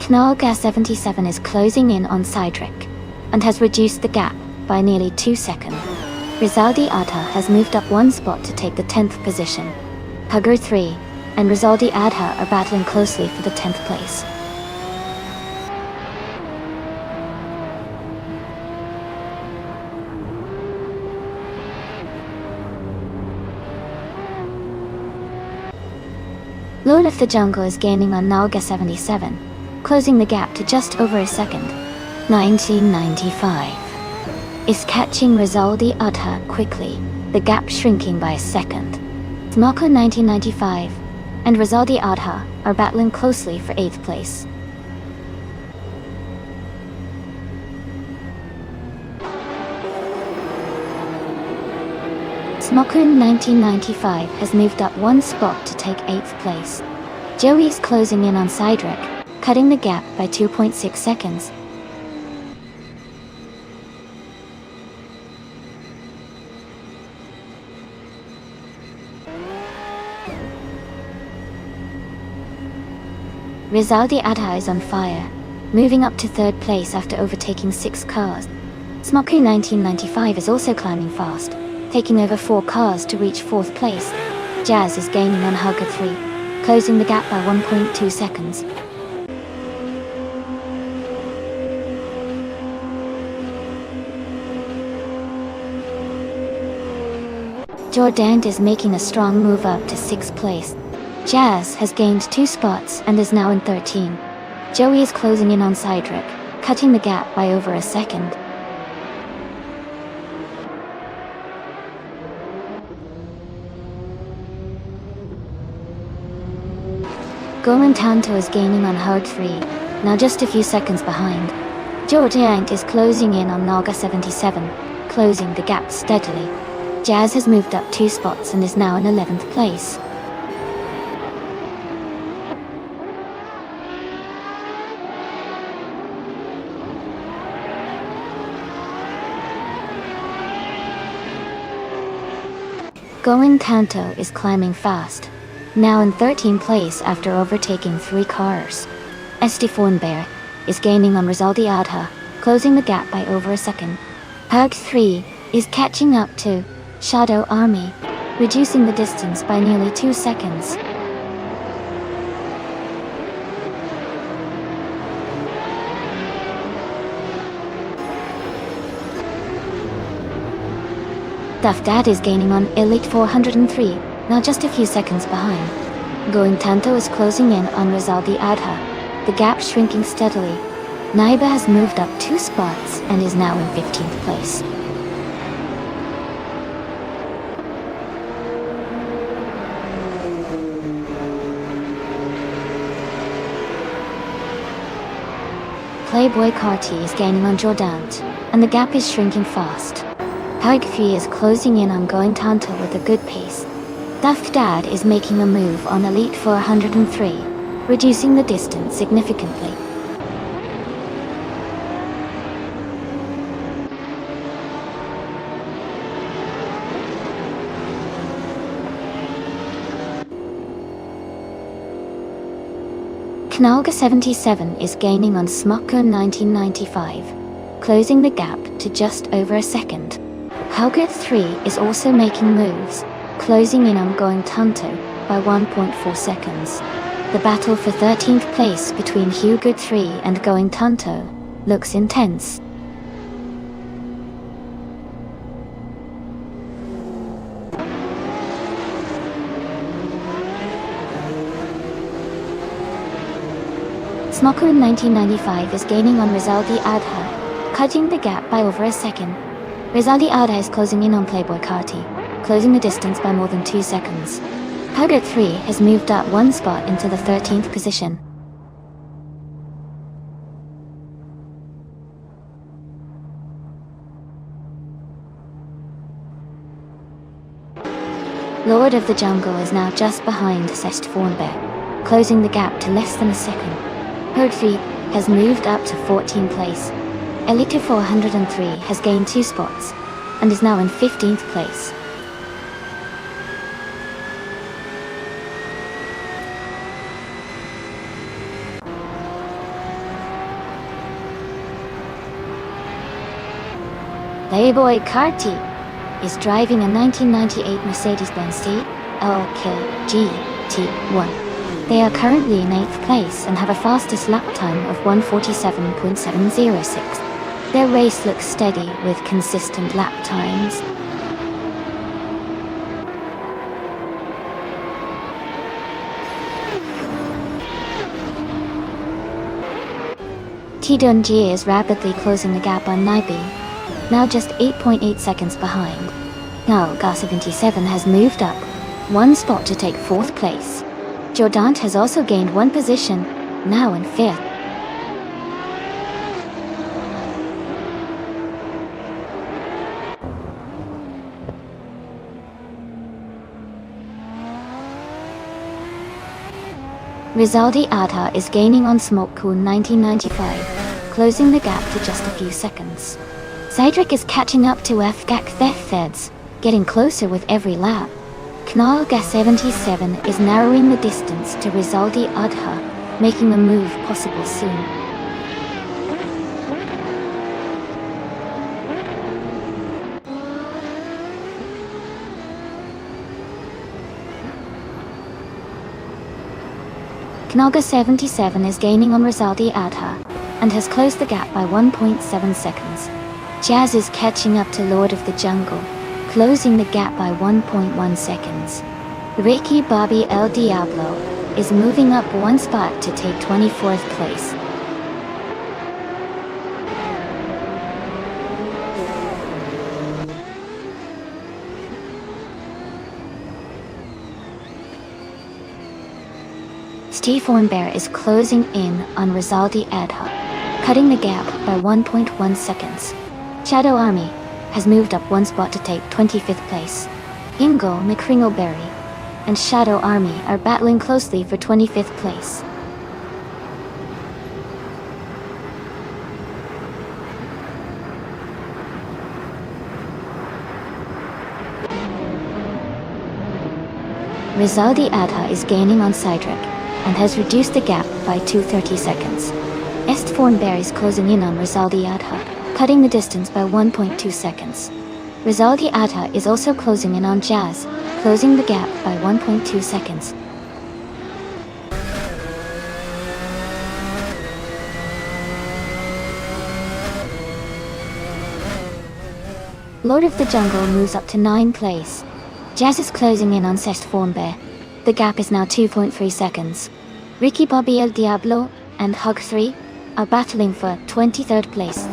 Knalga 77 is closing in on Cydric and has reduced the gap by nearly 2 seconds. Rizaldi Adha has moved up 1 spot to take the 10th position. Hugger 3 and Rizaldi Adha are battling closely for the 10th place. Lord of the Jungle is gaining on Nalga 77, closing the gap to just over a second. 1995 is catching Rizaldi Adha quickly, the gap shrinking by a second. Smoko 1995 and Rizaldi Adha are battling closely for 8th place. Smoko 1995 has moved up 1 spot to take 8th place. Joey is closing in on Cydric, cutting the gap by 2.6 seconds. Rizaldi Adha is on fire, moving up to 3rd place after overtaking 6 cars. Smoko 1995 is also climbing fast, taking over 4 cars to reach 4th place. Jazz is gaining on Hugger 3, closing the gap by 1.2 seconds. Jordan is making a strong move up to 6th place. Jazz has gained 2 spots and is now in 13. Joey is closing in on Cydric, cutting the gap by over a second. Going Tanto is gaining on Hug 3, now just a few seconds behind. Giant is closing in on Naga 77, closing the gap steadily. Jazz has moved up 2 spots and is now in 11th place. Going Tanto is climbing fast, now in 13th place after overtaking 3 cars. Estefanbear is gaining on Rizaldi Adha, closing the gap by over a second. Hug 3 is catching up to Shadow Army, reducing the distance by nearly 2 seconds. Duff Dad is gaining on Elite 403, now just a few seconds behind. Going Tanto is closing in on Rizaldi Adha, the gap shrinking steadily. Naiba has moved up 2 spots and is now in 15th place. Playboy Carty is gaining on Jordant, and the gap is shrinking fast. Hug 3 is closing in on Going Tanto with a good pace. Duff Dad is making a move on Elite 403, reducing the distance significantly. Knalga 77 is gaining on Smoko 1995, closing the gap to just over a second. Hauget 3 is also making moves, closing in on Going Tanto by 1.4 seconds. The battle for 13th place between Hauget 3 and Going Tanto looks intense. Smoko in 1995 is gaining on Rizaldi Adha, cutting the gap by over a second. Rizaldi Adha is closing in on Playboy Carty, closing the distance by more than 2 seconds. Hauget 3 has moved up 1 spot into the 13th position. Lord of the Jungle is now just behind Estefanbear, closing the gap to less than a second. Hug 3 has moved up to 14th place. Elite 403 has gained 2 spots, and is now in 15th place. Playboy Carty is driving a 1998 Mercedes-Benz CLK GT1. They are currently in 8th place and have a fastest lap time of 1:47.706. Their race looks steady with consistent lap times. Tidunji is rapidly closing the gap on Naibi, now just 8.8 seconds behind. Now Gar77 has moved up 1 spot to take 4th place. Jordant has also gained 1 position, now in 5th. Rizaldi Adha is gaining on Smokcoon 1995, closing the gap to just a few seconds. Cydric is catching up to Fgak Thetheds, getting closer with every lap. Knalga 77 is narrowing the distance to Rizaldi Adha, making a move possible soon. Knalga 77 is gaining on Rizaldi Adha, and has closed the gap by 1.7 seconds. Jazz is catching up to Lord of the Jungle, closing the gap by 1.1 seconds. Ricky Bobby El Diablo is moving up 1 spot to take 24th place. Stephen Bear is closing in on Rizaldi Adha, cutting the gap by 1.1 seconds. Shadow Army has moved up one spot to take 25th place. Ingo McCringleberry and Shadow Army are battling closely for 25th place. Rizaldi Adha is gaining on Cydric and has reduced the gap by 230 seconds. Estforn Bear is closing in on Rizaldi Adha, cutting the distance by 1.2 seconds. Rizaldi Adha is also closing in on Jazz, closing the gap by 1.2 seconds. Lord of the Jungle moves up to 9th place. Jazz is closing in on Estforn Bear. The gap is now 2.3 seconds. Ricky Bobby El Diablo and Hug 3 are battling for 23rd place.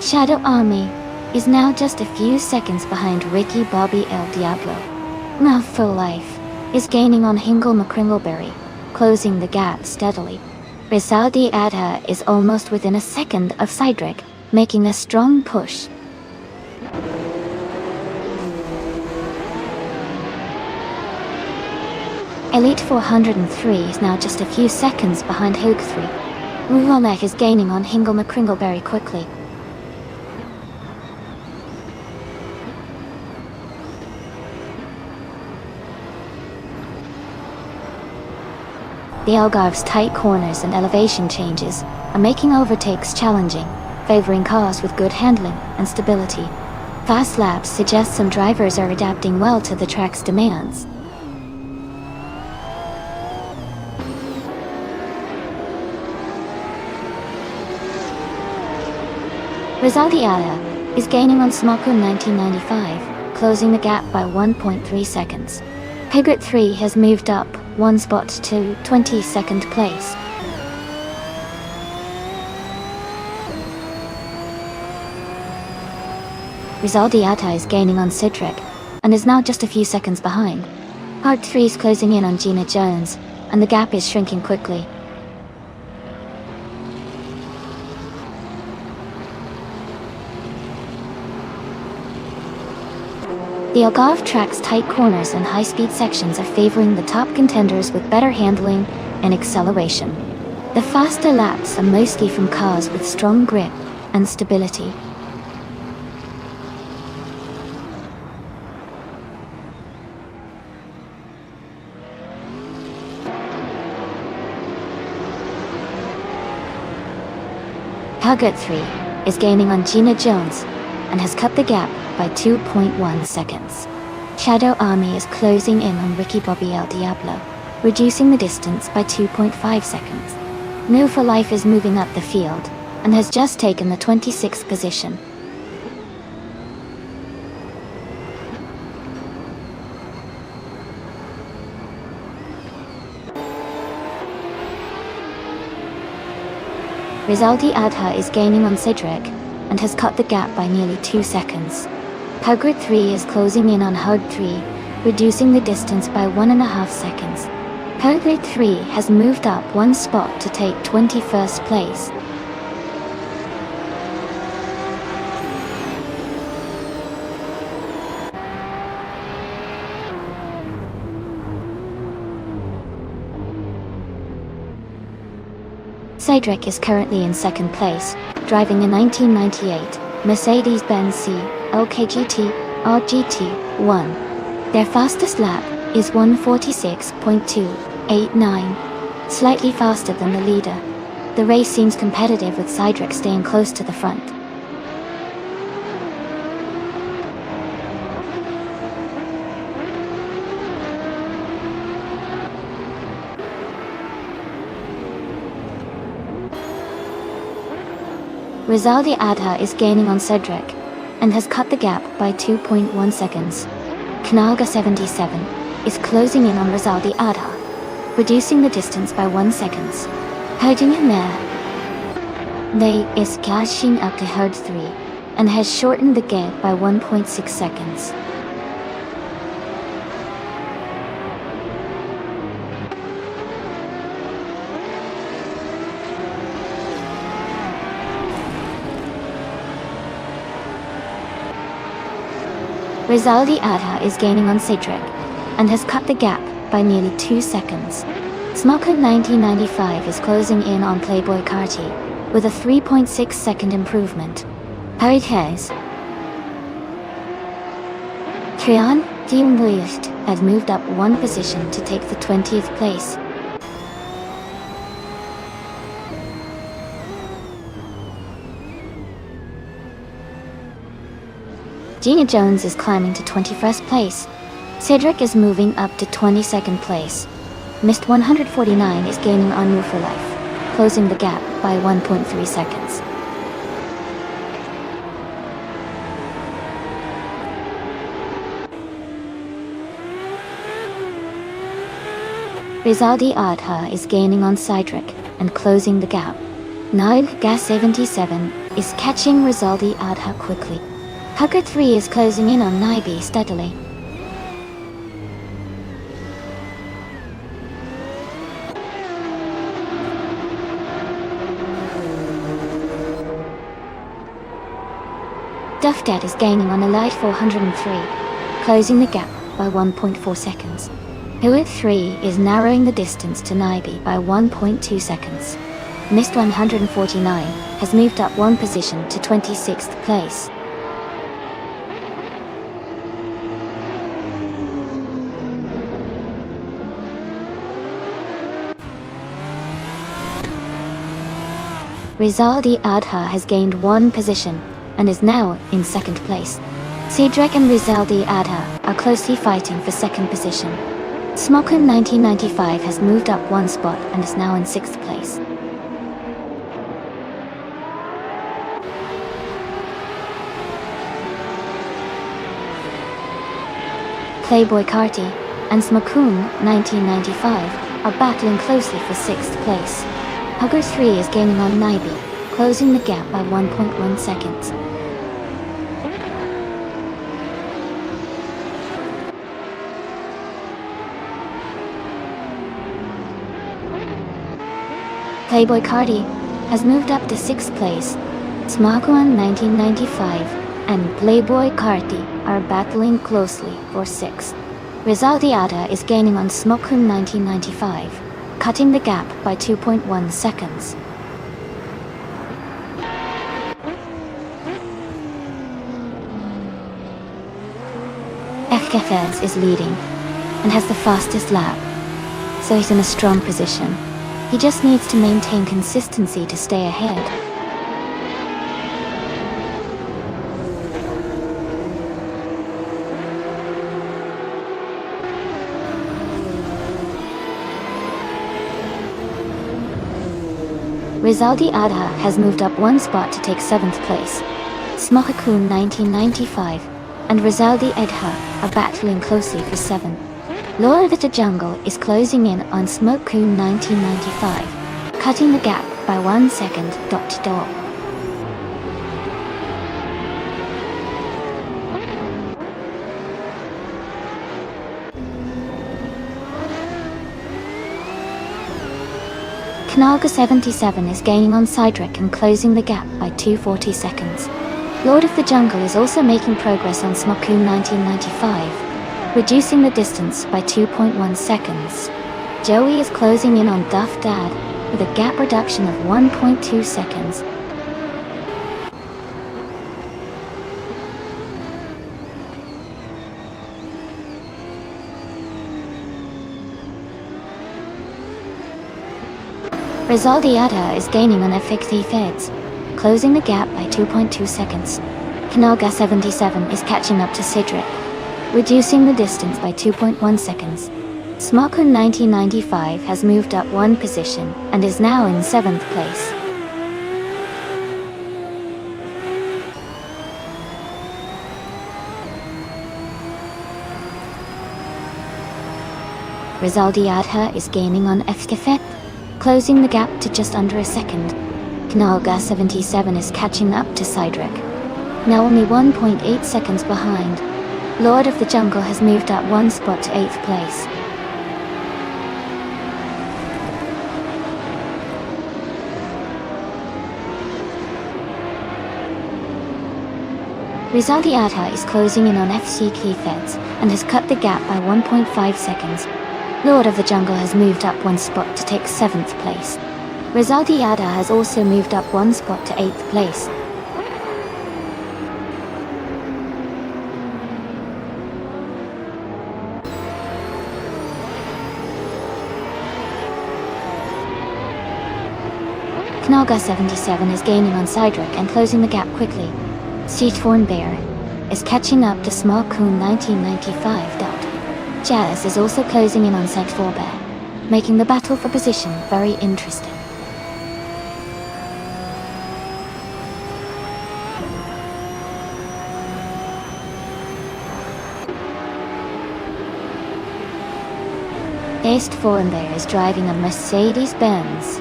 Shadow Army is now just a few seconds behind Ricky Bobby El Diablo. Mouthful Life is gaining on Hingle McCringleberry, closing the gap steadily. Rizaldi Adha is almost within a second of Cydric, making a strong push. Elite 403 is now just a few seconds behind Hoog 3. Ruholek is gaining on Hingle McCringleberry quickly. The Algarve's tight corners and elevation changes are making overtakes challenging, favoring cars with good handling and stability. Fast laps suggest some drivers are adapting well to the track's demands. Rizaldi Adha is gaining on Smokun 1995, closing the gap by 1.3 seconds. Piglet 3 has moved up one spot to 22nd place. Rizaldi Adha is gaining on Cydric and is now just a few seconds behind. Hard 3 is closing in on Gina Jones, and the gap is shrinking quickly. The Algarve track's tight corners and high-speed sections are favoring the top contenders with better handling and acceleration. The faster laps are mostly from cars with strong grip and stability. Taggart 3 is gaining on Gina Jones and has cut the gap by 2.1 seconds. Shadow Army is closing in on Ricky Bobby El Diablo, reducing the distance by 2.5 seconds. New for Life is moving up the field and has just taken the 26th position. Rizaldi Adha is gaining on Cydric and has cut the gap by nearly 2 seconds. Hugrid 3 is closing in on Hug 3, reducing the distance by 1.5 seconds. Hugrid 3 has moved up one spot to take 21st place. Cydric is currently in 2nd place, driving a 1998 Mercedes-Benz C LKGT RGT1. Their fastest lap is 1:46.289, slightly faster than the leader. The race seems competitive with Cydric staying close to the front. Rizaldi Adha is gaining on Cydric and has cut the gap by 2.1 seconds. Knalga 77 is closing in on Rizaldi Adha, reducing the distance by 1 second. Herding in there. They is catching up to herd 3 and has shortened the gap by 1.6 seconds. Rizaldi Adha is gaining on Cedric and has cut the gap by nearly 2 seconds. Smoker 1995 is closing in on Playboy Carti with a 3.6 second improvement. Paritez Trian Diemwist has moved up 1 position to take the 20th place. Gina Jones is climbing to 21st place. Cedric is moving up to 22nd place. Mist 149 is gaining on Move for Life, closing the gap by 1.3 seconds. Rizaldi Adha is gaining on Cedric and closing the gap. Nile Gas 77 is catching Rizaldi Adha quickly. Hugger 3 is closing in on Naibi steadily. Duffdad is gaining on Elite 403, closing the gap by 1.4 seconds. Hewitt 3 is narrowing the distance to Naibi by 1.2 seconds. Mist 149 has moved up 1 position to 26th place. Rizaldi Adha has gained 1 position and is now in 2nd place. Cedric and Rizaldi Adha are closely fighting for 2nd position. Smoker 1995 has moved up 1 spot and is now in 6th place. Playboy Carti and Smokoon 1995 are battling closely for 6th place. Hugger 3 is gaining on Naibi, closing the gap by 1.1 seconds. Playboy Carti has moved up to 6th place. Smokoon 1995 and Playboy Carti are battling closely for 6th. Rizaldi Adha is gaining on Smokoon 1995, cutting the gap by 2.1 seconds. FKFS is leading and has the fastest lap, so he's in a strong position. He just needs to maintain consistency to stay ahead. Rizaldi Adha has moved up 1 spot to take 7th place. Smokoon 1995 and Rizaldi Adha are battling closely for 7th. Lord of the Jungle is closing in on Smokoon 1995, cutting the gap by 1 second dot to dot. Knalga 77 is gaining on Cedric and closing the gap by 240 seconds. Lord of the Jungle is also making progress on Smokoon 1995, reducing the distance by 2.1 seconds. Joey is closing in on Duff Dad with a gap reduction of 1.2 seconds. Rizaldi Adha is gaining on FXT Feds, closing the gap by 2.2 seconds. Knalga 77 is catching up to Cedric, reducing the distance by 2.1 seconds. Smokoon 1995 has moved up 1 position and is now in 7th place. Rizaldi Adha is gaining on FKFet, closing the gap to just under a second. Knalga 77 is catching up to Cydric, now only 1.8 seconds behind. Lord of the Jungle has moved up one spot to 8th place. Rizaldi Adha is closing in on FC Cleefheads and has cut the gap by 1.5 seconds. Lord of the Jungle has moved up one spot to take 7th place. Rizaldi Adha has also moved up one spot to 8th place. Knalga 77 is gaining on Cydric and closing the gap quickly. Seathorn Bear is catching up to Small Coon 1995. Jazz is also closing in on Seg 4 Bear, making the battle for position very interesting. East Foreign Bear is driving a Mercedes-Benz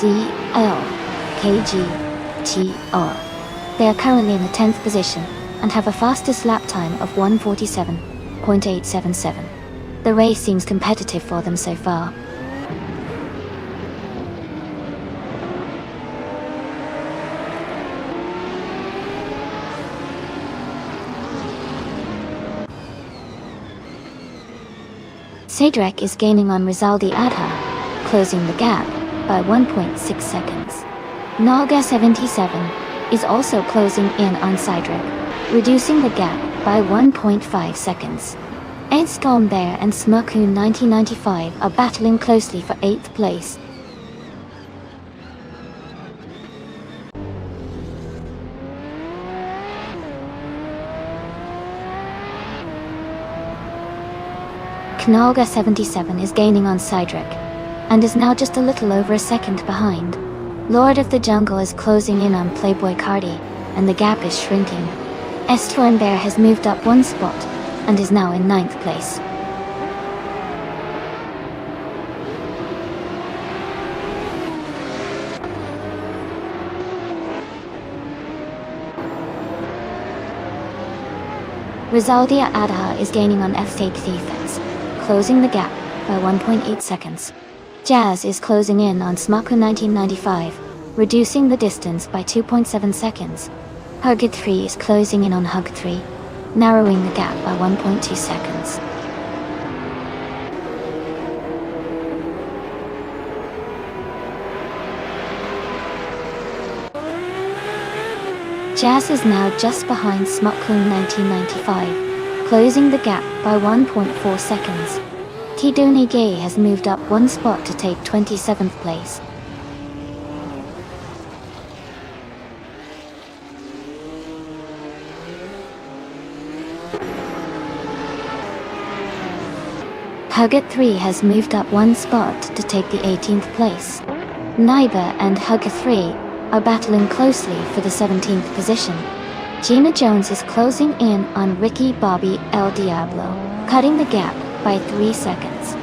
CLKG-TR. They are currently in the 10th position and have a fastest lap time of 1:47.877. The race seems competitive for them so far. Cydric is gaining on Rizaldi Adha, closing the gap by 1.6 seconds. Knalga 77 is also closing in on Cydric, reducing the gap by 1.5 seconds. Storm Bear and Smirkoon 1995 are battling closely for 8th place. Knalga 77 is gaining on Cydric, and is now just a little over a second behind. Lord of the Jungle is closing in on Playboy Cardi, and the gap is shrinking. Estforeign Bear has moved up one spot, and is now in 9th place. Rizaldi Adha is gaining on FC Cleefheads, closing the gap by 1.8 seconds. Jazz is closing in on Smaku 1995, reducing the distance by 2.7 seconds. Hugget 3 is closing in on Hug 3, narrowing the gap by 1.2 seconds. Jazz is now just behind Smuckling 1995, closing the gap by 1.4 seconds. Tidoni Gay has moved up one spot to take 27th place. Hugget 3 has moved up one spot to take the 18th place. Naiba and Hugget 3 are battling closely for the 17th position. Gina Jones is closing in on Ricky Bobby El Diablo, cutting the gap by 3 seconds.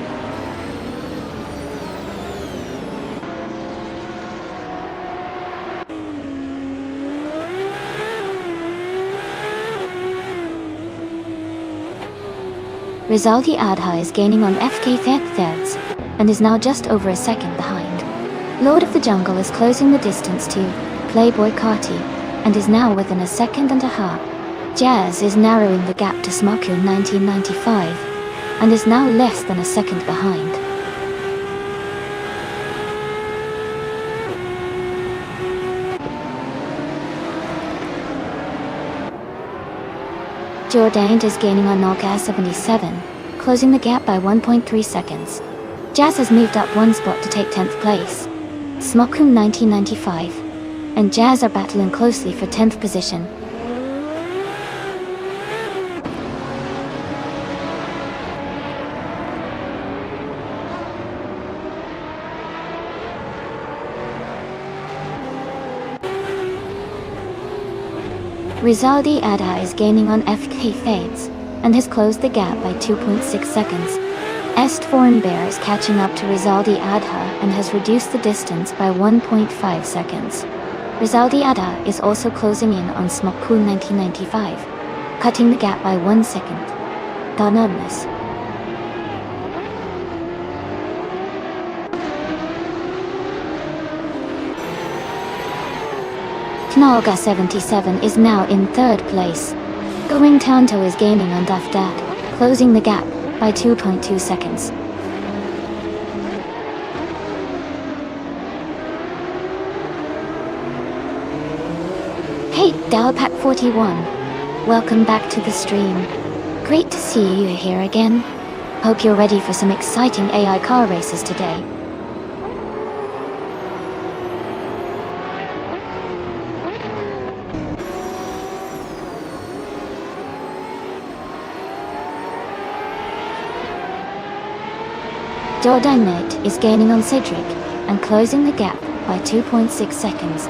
Rizaldi Adha is gaining on FK Theds and is now just over a second behind. Lord of the Jungle is closing the distance to Playboy Carti and is now within a second and a half. Jazz is narrowing the gap to Smaku 1995 and is now less than a second behind. Jordan is gaining on Nalgas 77, closing the gap by 1.3 seconds. Jazz has moved up one spot to take 10th place. Smokum 1995 and Jazz are battling closely for 10th position. Rizaldi Adha is gaining on FK Fades and has closed the gap by 2.6 seconds. Est Foreign Bear is catching up to Rizaldi Adha and has reduced the distance by 1.5 seconds. Rizaldi Adha is also closing in on Smokpool 1995, cutting the gap by 1 second. Donudness. Knolga 77 is now in third place. Going Tanto is gaining on Dafdad, closing the gap by 2.2 seconds. Hey, Dalpack 41. Welcome back to the stream. Great to see you here again. Hope you're ready for some exciting AI car races today. Jordanet is gaining on Cedric and closing the gap by 2.6 seconds.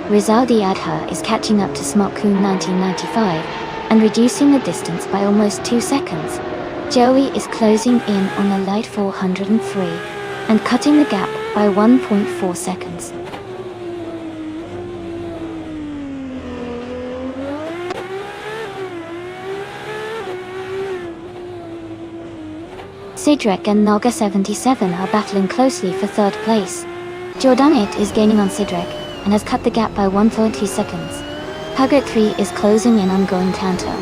Rizaldi Adha is catching up to Smokpool 1995 and reducing the distance by almost 2 seconds. Joey is closing in on the light 403 and cutting the gap by 1.4 seconds. Cedric and Naga 77 are battling closely for third place. Jordanet is gaining on Cedric and has cut the gap by 1.3 seconds. Hugger 3 is closing in on Going Tanto,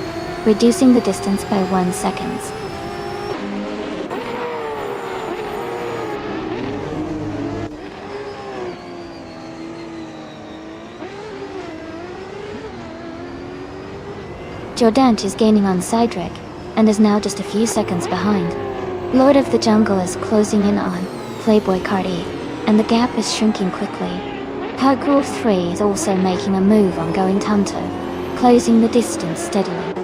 reducing the distance by 1 second. Jordant is gaining on Cedric and is now just a few seconds behind. Lord of the Jungle is closing in on Playboy Cardi, and the gap is shrinking quickly. Hugger 3 is also making a move on Going Tanto, closing the distance steadily.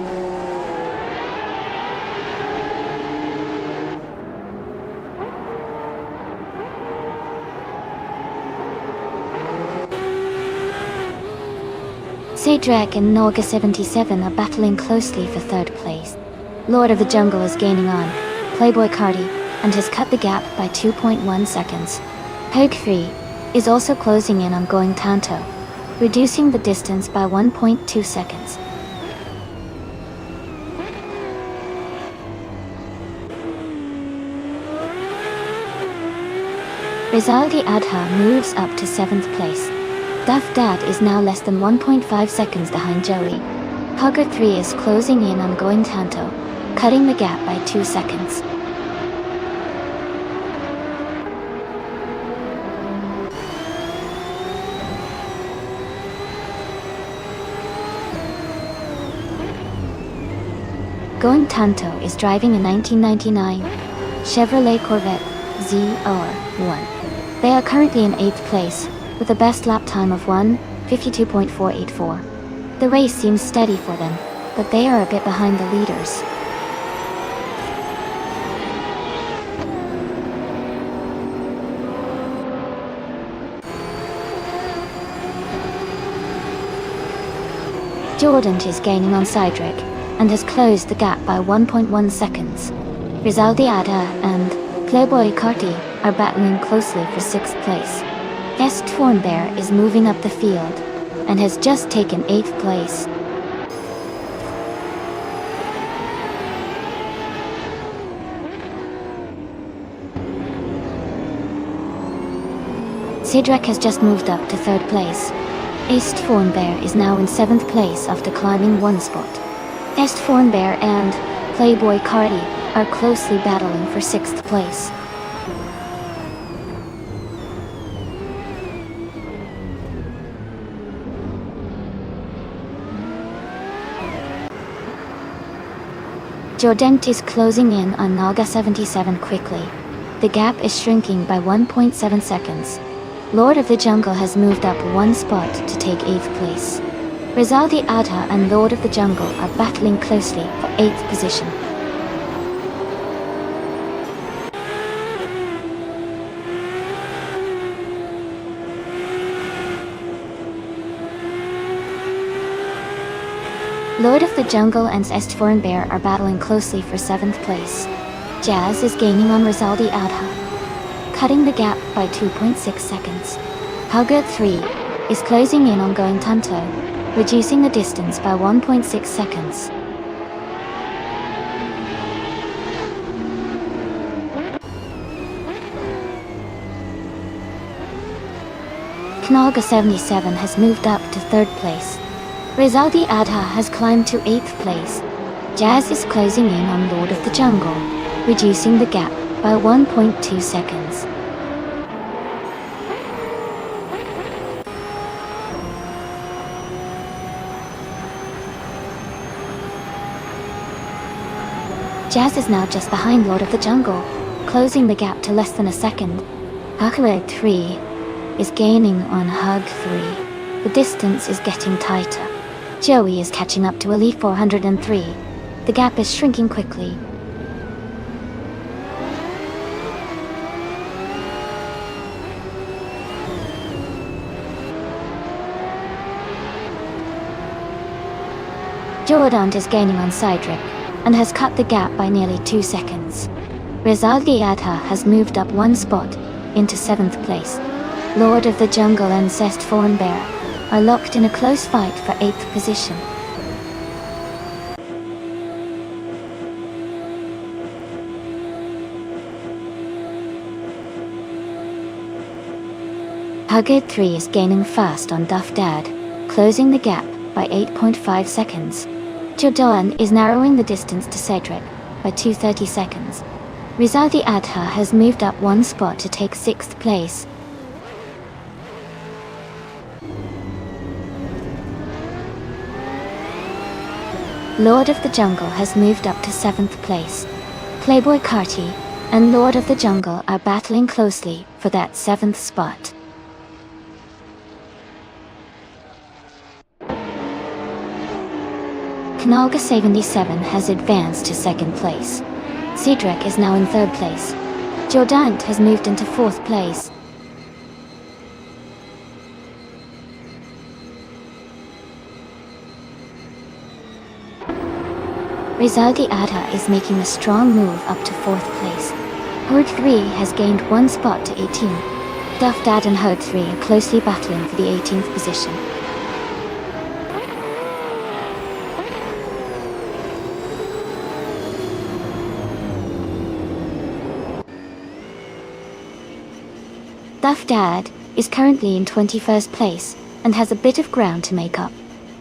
Cedric and Naga 77 are battling closely for third place. Lord of the Jungle is gaining on Playboy Cardi and has cut the gap by 2.1 seconds. Hug 3 is also closing in on Going Tanto, reducing the distance by 1.2 seconds. Rizaldi Adha moves up to 7th place. Dafdad is now less than 1.5 seconds behind Joey. Hugger 3 is closing in on Going Tanto, cutting the gap by 2 seconds. Going Tanto is driving a 1999 Chevrolet Corvette ZR1. They are currently in 8th place, with a best lap time of 1:52.484. The race seems steady for them, but they are a bit behind the leaders. Jordan is gaining on Cedric and has closed the gap by 1.1 seconds. Rizaldi Adha and Playboy Carti are battling closely for 6th place. Est Bear is moving up the field and has just taken 8th place. Cedric has just moved up to 3rd place. Est Bear is now in 7th place after climbing 1 spot. Est Bear and Playboy Carti are closely battling for 6th place. Jordent is closing in on Naga 77 quickly. The gap is shrinking by 1.7 seconds. Lord of the Jungle has moved up 1 spot to take 8th place. Rizaldi Adha and Lord of the Jungle are battling closely for 8th position. Lord of the Jungle and Est Bear are battling closely for 7th place. Jazz is gaining on Rizaldi Adha, cutting the gap by 2.6 seconds. Huggard 3 is closing in on Going Tanto, reducing the distance by 1.6 seconds. Knalga 77 has moved up to 3rd place. Rizaldi Adha has climbed to 8th place. Jazz is closing in on Lord of the Jungle, reducing the gap by 1.2 seconds. Jazz is now just behind Lord of the Jungle, closing the gap to less than a second. Huggard 3 is gaining on Hug 3. The distance is getting tighter. Joey is catching up to Elite 403. The gap is shrinking quickly. Jordan is gaining on Cydric, and has cut the gap by nearly 2 seconds. Rizaldi Adha has moved up 1 spot, into 7th place. Lord of the Jungle and Zest Bear are locked in a close fight for 8th position. Huggard 3 is gaining fast on Duff Dad, closing the gap by 8.5 seconds. Jordan is narrowing the distance to Cedric by 2:30 seconds. Rizaldi Adha has moved up 1 spot to take 6th place. Lord of the Jungle has moved up to 7th place. Playboy Carti and Lord of the Jungle are battling closely for that 7th spot. Knalga 77 has advanced to 2nd place. Cedric is now in 3rd place. Jordant has moved into 4th place. Rizaldi Adha is making a strong move up to 4th place. Horde 3 has gained 1 spot to 18. Duff Dad and Horde 3 are closely battling for the 18th position. Duff Dad is currently in 21st place and has a bit of ground to make up.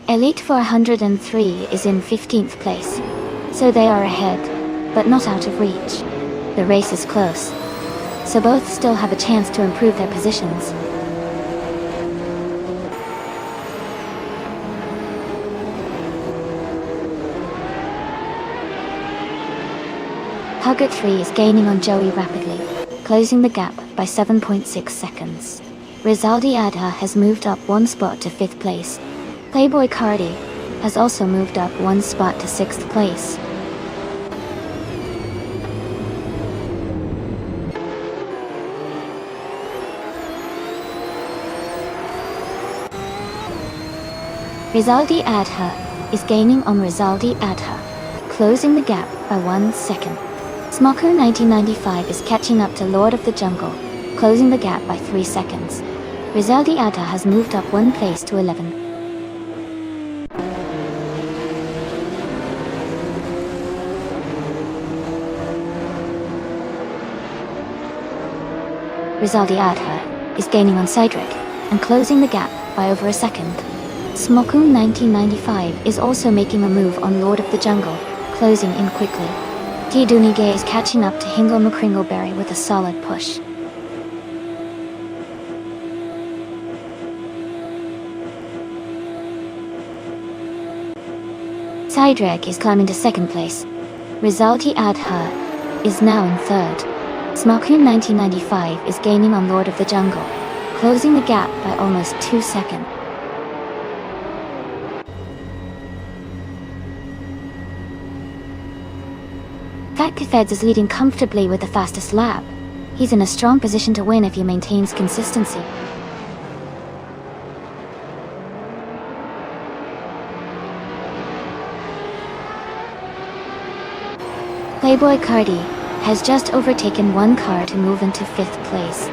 Elite 403 is in 15th place, so they are ahead, but not out of reach. The race is close, so both still have a chance to improve their positions. Huggard 3 is gaining on Joey rapidly, closing the gap by 7.6 seconds. Rizaldi Adha has moved up 1 spot to 5th place. Playboy Cardi has also moved up 1 spot to 6th place. Rizaldi Adha is gaining on Rizaldi Adha, closing the gap by 1 second. Smoku 1995 is catching up to Lord of the Jungle, closing the gap by 3 seconds. Rizaldi Adha has moved up 1 place to 11. Rizaldi Adha is gaining on Cydric and closing the gap by over a second. Smoku 1995 is also making a move on Lord of the Jungle, closing in quickly. Tidunige is catching up to Hingle McCringleberry with a solid push. Cydric is climbing to 2nd place. Rizaldi Adha is now in 3rd. Smoku 1995 is gaining on Lord of the Jungle, closing the gap by almost 2 seconds. Fat Kafeds is leading comfortably with the fastest lap. He's in a strong position to win if he maintains consistency. Playboy Cardi has just overtaken one car to move into 5th place.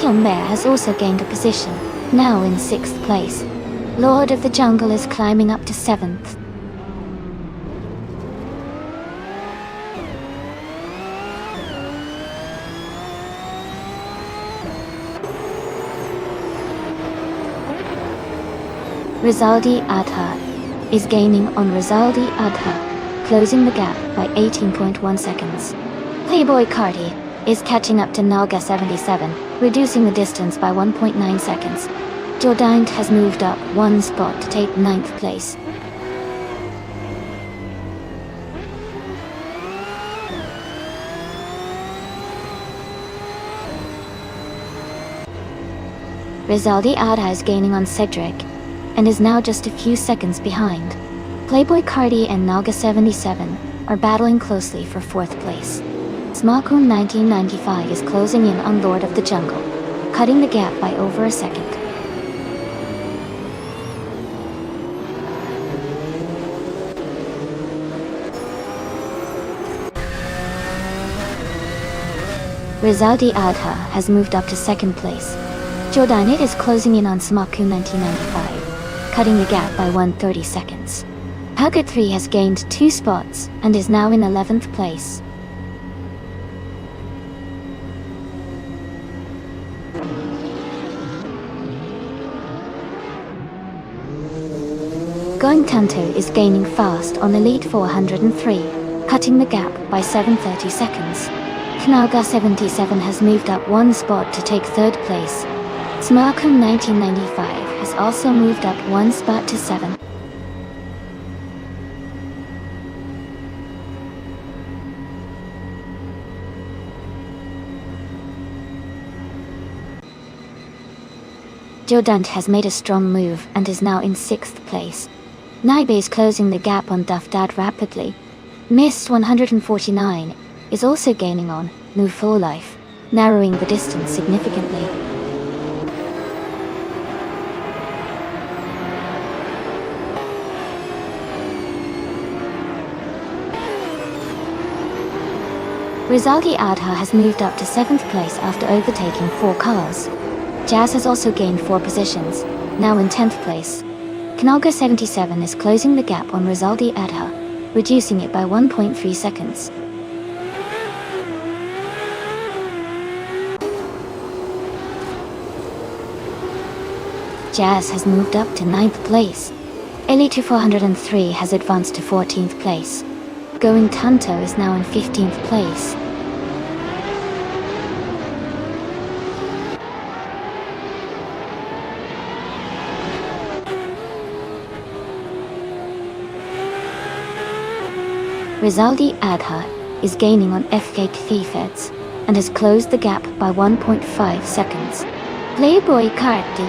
Hyunbae has also gained a position, now in 6th place. Lord of the Jungle is climbing up to 7th. Rizaldi Adha is gaining on Rizaldi Adha, closing the gap by 18.1 seconds. Playboy Cardi is catching up to Naga 77, reducing the distance by 1.9 seconds. Jordan has moved up one spot to take 9th place. Rizaldi Adha is gaining on Cedric, and is now just a few seconds behind. Playboy Cardi and Naga 77 are battling closely for 4th place. Smakun 1995 is closing in on Lord of the Jungle, cutting the gap by over a second. Rizaldi Adha has moved up to 2nd place. Jordanit is closing in on Smakun 1995. Cutting the gap by 130 seconds. Hugger 3 has gained 2 spots and is now in 11th place. Going Tanto is gaining fast on Elite 403, cutting the gap by 730 seconds. Knaga 77 has moved up one spot to take 3rd place. Smarkum 1995 has also moved up one spot to 7. Jodant has made a strong move and is now in 6th place. Naibe is closing the gap on Dufdad rapidly. Mist 149 is also gaining on Move for Life, narrowing the distance significantly. Rizaldi Adha has moved up to 7th place after overtaking 4 cars. Jazz has also gained 4 positions, now in 10th place. Knaga 77 is closing the gap on Rizaldi Adha, reducing it by 1.3 seconds. Jazz has moved up to 9th place. Elite 403 has advanced to 14th place. Going Tanto is now in 15th place. Rizaldi Adha is gaining on FK Thefeds and has closed the gap by 1.5 seconds. Playboy Carti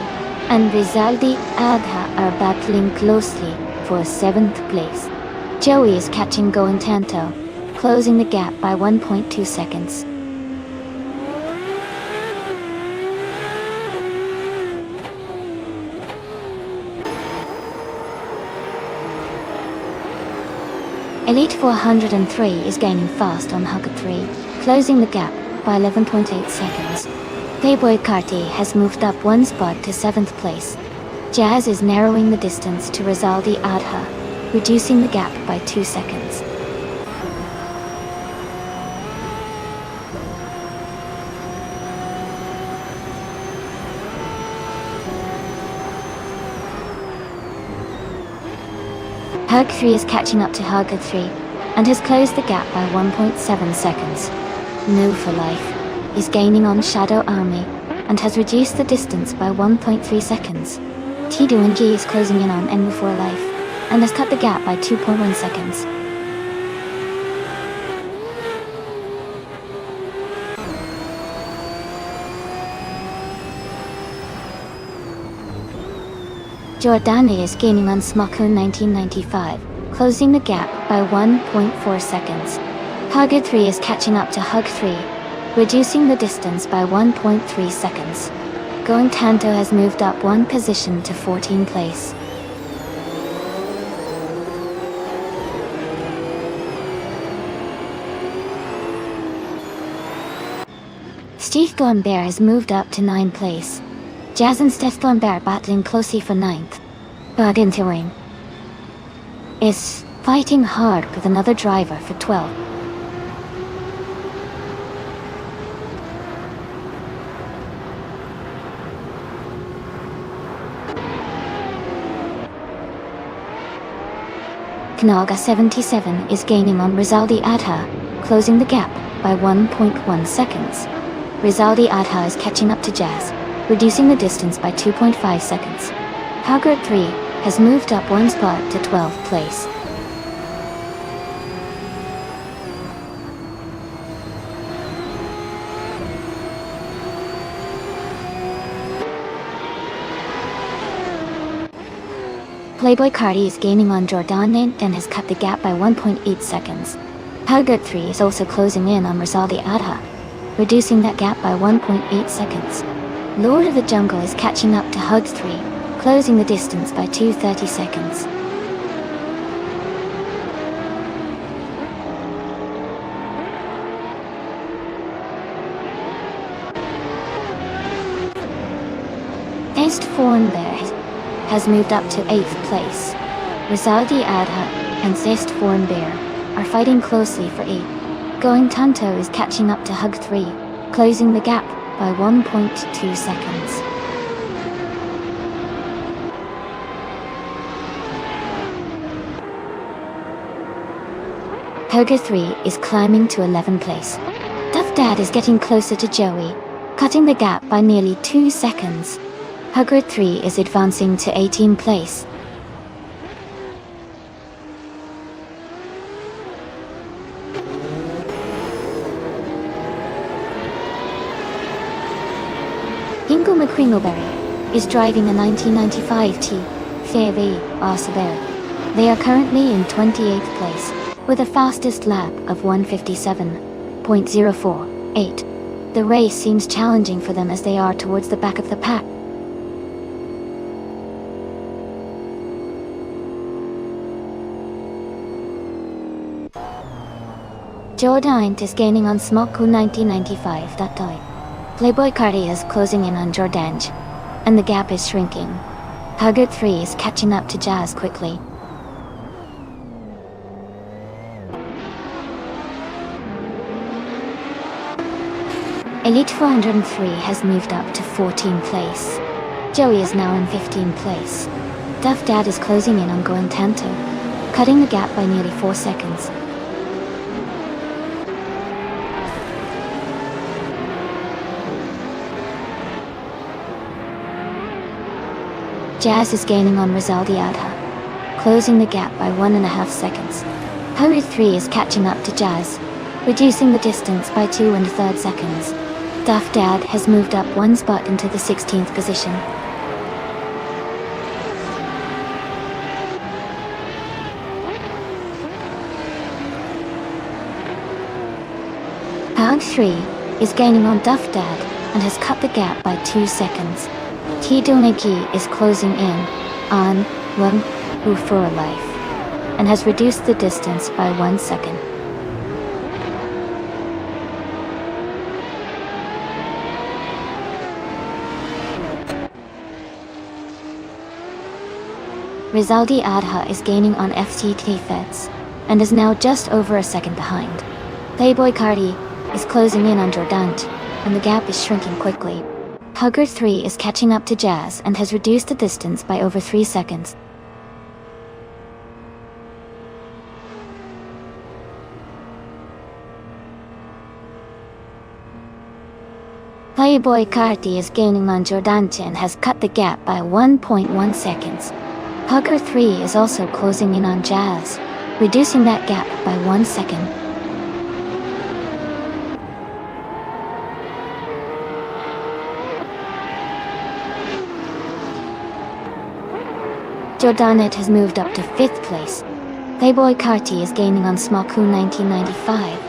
and Rizaldi Adha are battling closely for 7th place. Joey is catching Going Tanto, closing the gap by 1.2 seconds. Elite 403 is gaining fast on Hugger 3, closing the gap by 11.8 seconds. Playboy Carti has moved up one spot to 7th place. Jazz is narrowing the distance to Rizaldi Adha, reducing the gap by 2 seconds. Hug 3 is catching up to Hugger 3 and has closed the gap by 1.7 seconds. No for Life is gaining on Shadow Army and has reduced the distance by 1.3 seconds. Tido and G is closing in on Enmu for Life and has cut the gap by 2.1 seconds. Jordani is gaining on Smakun 1995, closing the gap by 1.4 seconds. Hugger 3 is catching up to Hug 3, reducing the distance by 1.3 seconds. Going Tanto has moved up one position to 14th place. Stethorn Bear has moved up to 9th place. Jazz and Stethorn Bear battling closely for 9th. But Interim is fighting hard with another driver for 12th. Knaga 77 is gaining on Rizaldi Adha, closing the gap by 1.1 seconds. Rizaldi Adha is catching up to Jazz, reducing the distance by 2.5 seconds. Haggard 3 has moved up one spot to 12th place. Playboy Cardi is gaining on Jordan and has cut the gap by 1.8 seconds. Haggard 3 is also closing in on Rizaldi Adha, reducing that gap by 1.8 seconds. Lord of the Jungle is catching up to Hug 3, closing the distance by 2.30 seconds. Estforn Bear has moved up to 8th place. Rizaldi Adha and Estforn Bear are fighting closely for 8th. Going Tanto is catching up to Hug 3, closing the gap by 1.2 seconds. Hugger 3 is climbing to 11th place. Duff Dad is getting closer to Joey, cutting the gap by nearly 2 seconds. Hugger 3 is advancing to 18th place. Ingo McCringleberry is driving a 1995 T Chevy Arceberry. They are currently in 28th place, with a fastest lap of 1:57.048. The race seems challenging for them as they are towards the back of the pack. Jordan is gaining on Smoku 1995 that time. Playboy Cardi is closing in on Jordanj, and the gap is shrinking. Haggard 3 is catching up to Jazz quickly. Elite 403 has moved up to 14th place. Joey is now in 15th place. Duff Dad is closing in on Going Tanto, cutting the gap by nearly 4 seconds. Jazz is gaining on Rizaldi Adha, closing the gap by 1.5 seconds. Haggard 3 is catching up to Jazz, reducing the distance by 2 1/3 seconds. Duff Dad has moved up one spot into the 16th position. Hug 3 is gaining on Duff Dad and has cut the gap by 2 seconds. T-Doneki is closing in on Wang Hu for life and has reduced the distance by 1 second. Rizaldi Adha is gaining on FTT Feds and is now just over a second behind. Playboy Cardi is closing in on Jordant, and the gap is shrinking quickly. Hugger 3 is catching up to Jazz and has reduced the distance by over 3 seconds. Playboy Carti is gaining on Jordante and has cut the gap by 1.1 seconds. Hugger 3 is also closing in on Jazz, reducing that gap by 1 second. Jordanet has moved up to 5th place. Playboy Carti is gaining on Smoku 1995,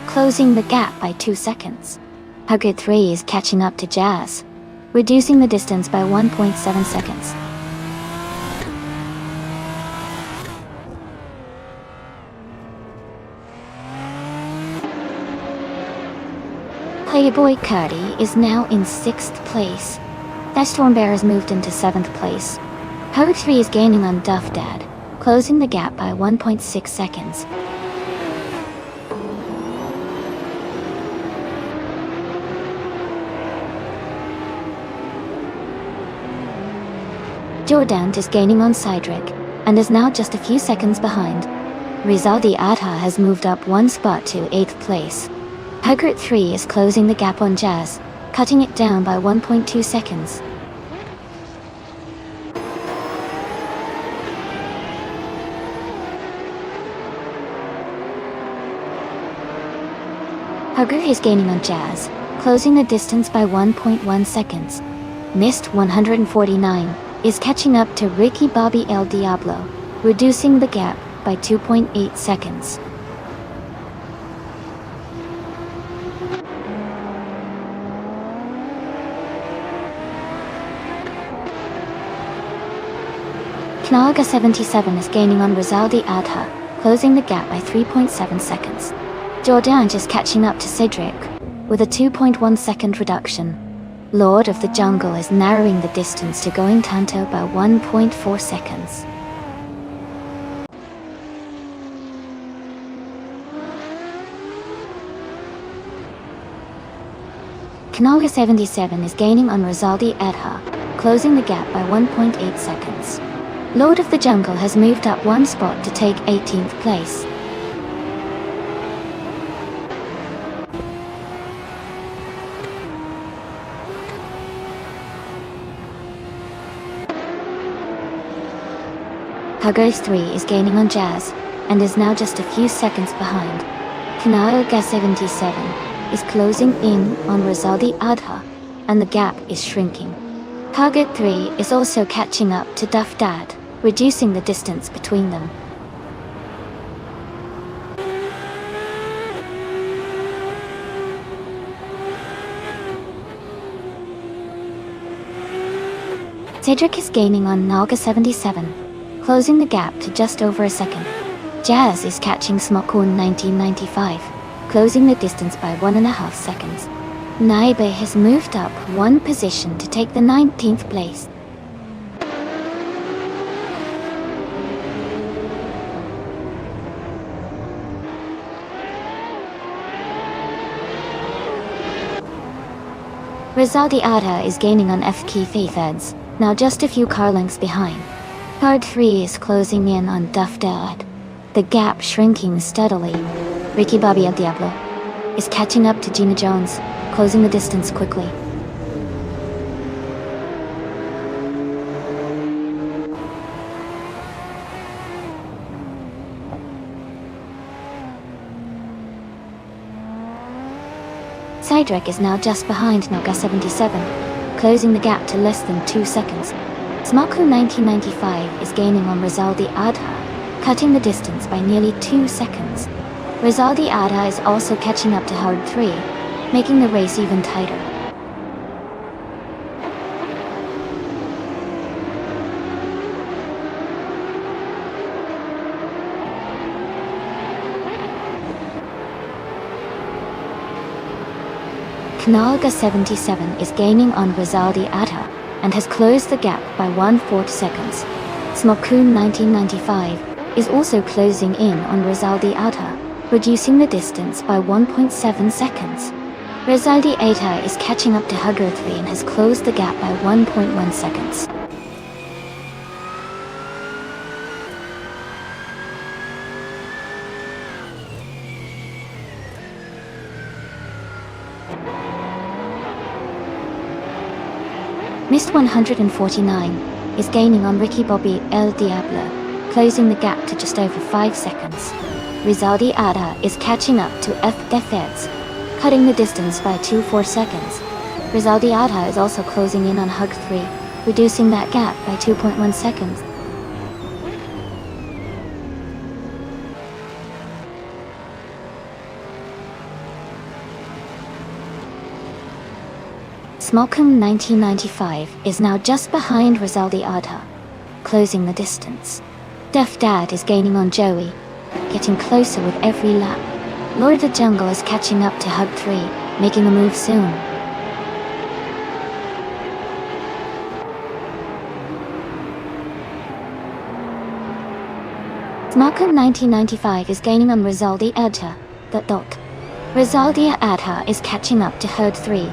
closing the gap by 2 seconds. Hugger 3 is catching up to Jazz, reducing the distance by 1.7 seconds. Playboy Cardi is now in 6th place. That Stormbear has moved into 7th place. Hug 3 is gaining on Duff Dad, closing the gap by 1.6 seconds. Jordan is gaining on Cydric, and is now just a few seconds behind. Rizaldi Adha has moved up 1 spot to 8th place. Hugert 3 is closing the gap on Jazz, cutting it down by 1.2 seconds. Hugert is gaining on Jazz, closing the distance by 1.1 seconds. Mist 149 is catching up to Ricky Bobby El Diablo, reducing the gap by 2.8 seconds. Knalga 77 is gaining on Rizaldi Adha, closing the gap by 3.7 seconds. Jordan is catching up to Cedric, with a 2.1 second reduction. Lord of the Jungle is narrowing the distance to Going Tanto by 1.4 seconds. Knalga 77 is gaining on Rizaldi Adha, closing the gap by 1.8 seconds. Lord of the Jungle has moved up 1 spot to take 18th place. Huggers 3 is gaining on Jazz, and is now just a few seconds behind. Knalga 77 is closing in on Rizaldi Adha, and the gap is shrinking. Hugget 3 is also catching up to Duff Dad, reducing the distance between them. Cedric is gaining on Nalga 77, closing the gap to just over a second. Jazz is catching Smokun 1995, closing the distance by 1.5 seconds. Naibe has moved up 1 position to take the 19th place. Rizaldi Adha is gaining on FK Faitheds, now just a few car lengths behind. Card 3 is closing in on Duff Dad, the gap shrinking steadily. Ricky Bobby El Diablo is catching up to Gina Jones, closing the distance quickly. Cydric is now just behind Noga 77, closing the gap to less than 2 seconds. Smoku 1995 is gaining on Rizaldi Adha, cutting the distance by nearly 2 seconds. Rizaldi Adha is also catching up to Hard 3, making the race even tighter. Knalga 77 is gaining on Rizaldi Adha, and has closed the gap by 1/4 seconds. Smokun 1995 is also closing in on Rizaldi Adha, reducing the distance by 1.7 seconds. Rizaldi Adha is catching up to Hugger 3 and has closed the gap by 1.1 seconds. Mist 149 is gaining on Ricky Bobby El Diablo, closing the gap to just over 5 seconds. Rizaldi Adha is catching up to F Defeds, cutting the distance by 2.4 seconds. Rizaldi Adha is also closing in on Hug 3, reducing that gap by 2.1 seconds. Smokun 1995 is now just behind Rizaldi Adha, closing the distance. Def Dad is gaining on Joey, getting closer with every lap. Lord of the Jungle is catching up to Hug 3, making a move soon. Smakun 1995 is gaining on Rizaldi Adha. Rizaldi Adha is catching up to Herd 3.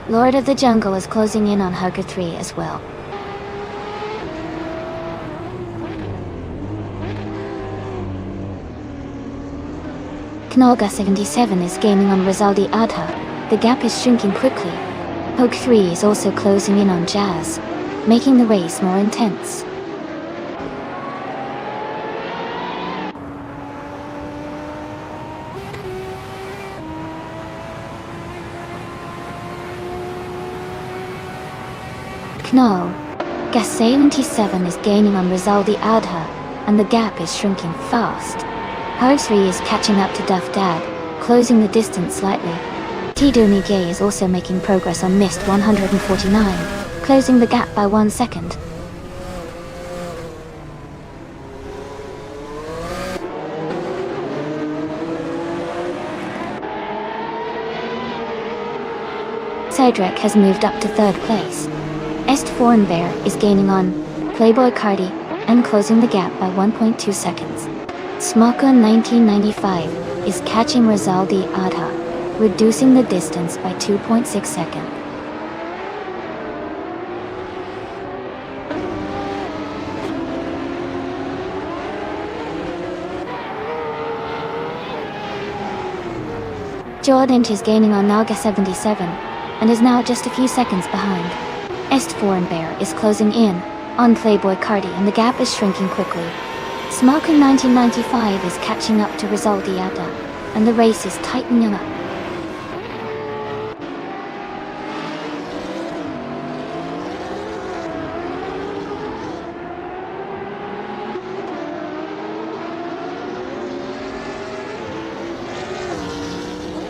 Lord of the Jungle is closing in on Hugger 3 as well. Knolga 77 is gaining on Rizaldi Adha. The gap is shrinking quickly. Hogue 3 is also closing in on Jazz, making the race more intense. Knoll. Gas 77 is gaining on Rizaldi Adha, and the gap is shrinking fast. Herd 3 is catching up to Duff Dad, closing the distance slightly. Tiduni Gay is also making progress on Mist 149, closing the gap by 1 second. Cedric has moved up to 3rd place. Est Foreign Bear is gaining on Playboy Cardi and closing the gap by 1.2 seconds. Smakun 1995 is catching Rizaldi Adha, reducing the distance by 2.6 seconds. Jordan is gaining on Naga 77 and is now just a few seconds behind. Est Foreign Bear is closing in on Playboy Cardi and the gap is shrinking quickly. Smakun 1995 is catching up to Rizaldi Adha, and the race is tightening up.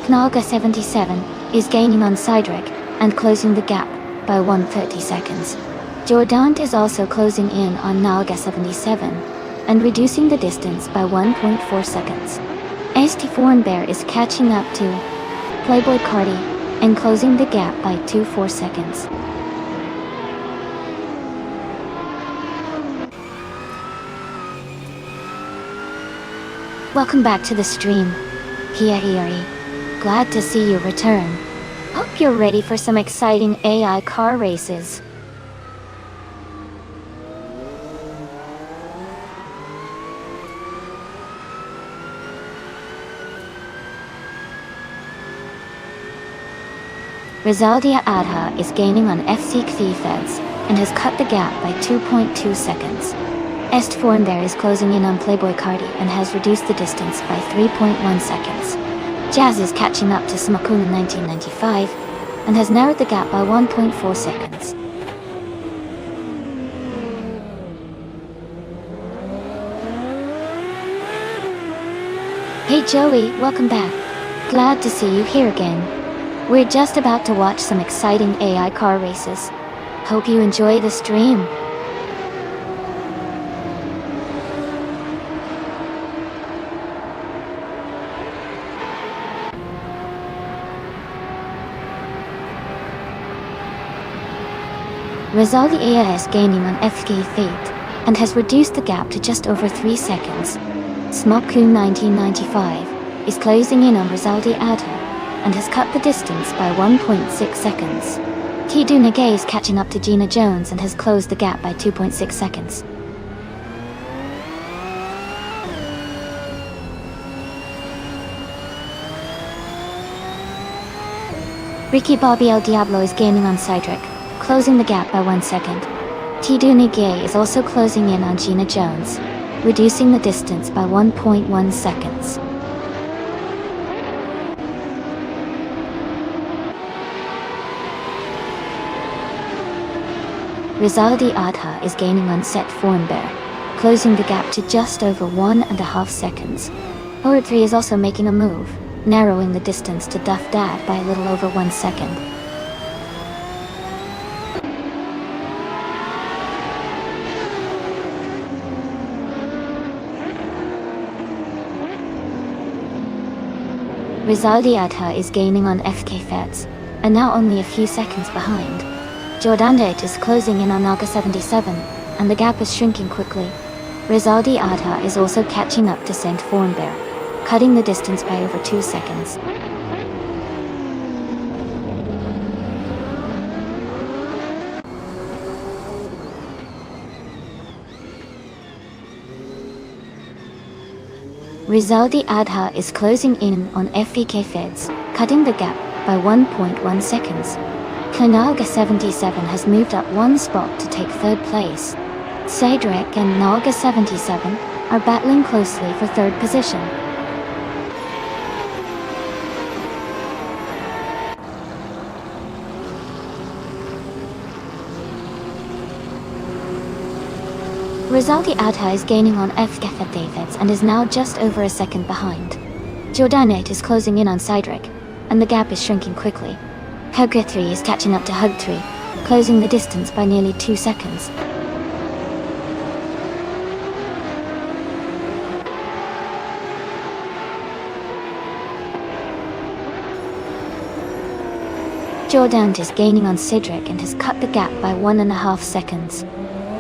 Knalga 77 is gaining on Cedric and closing the gap by 130 seconds. Jordant is also closing in on Nalga 77 and reducing the distance by 1.4 seconds. Est Foreign Bear is catching up to Playboy Cardi and closing the gap by 2.4 seconds. Welcome back to the stream. Hiari. Glad to see you return. Hope you're ready for some exciting AI car races. Rizaldi Adha is gaining on FC Feds and has cut the gap by 2.2 seconds. Est Foreign Bear is closing in on Playboy Cardi and has reduced the distance by 3.1 seconds. Jazz is catching up to Smakun in 1995 and has narrowed the gap by 1.4 seconds. Hey Joey, welcome back. Glad to see you here again. We're just about to watch some exciting AI car races. Hope you enjoy the stream. Rizaldi AIS gaining on FK Fate and has reduced the gap to just over 3 seconds. Smakun 1995 is closing in on Rizaldi Adha and has cut the distance by 1.6 seconds. Tidu Nage is catching up to Gina Jones and has closed the gap by 2.6 seconds. Ricky Bobby El Diablo is gaining on Cedric, closing the gap by 1 second. Tidu Nage is also closing in on Gina Jones, reducing the distance by 1.1 seconds. Rizaldi Adha is gaining on Set Foreign Bear, closing the gap to just over 1.5 seconds. Horde 3 is also making a move, narrowing the distance to Duff Dad by a little over 1 second. Rizaldi Adha is gaining on FK Feds, and now only a few seconds behind. Jordandate is closing in on Naga 77, and the gap is shrinking quickly. Rizaldi Adha is also catching up to Saint Fornbear, cutting the distance by over 2 seconds. Rizaldi Adha is closing in on FEK Feds, cutting the gap by 1.1 seconds. Kanaga 77 has moved up one spot to take third place. Cedric and Naga 77 are battling closely for third position. Rizaldi Adha is gaining on FK Davids and is now just over a second behind. Jordanate is closing in on Cedric, and the gap is shrinking quickly. Hugger 3 is catching up to Hug 3, closing the distance by nearly 2 seconds. Jordant is gaining on Cedric and has cut the gap by 1.5 seconds.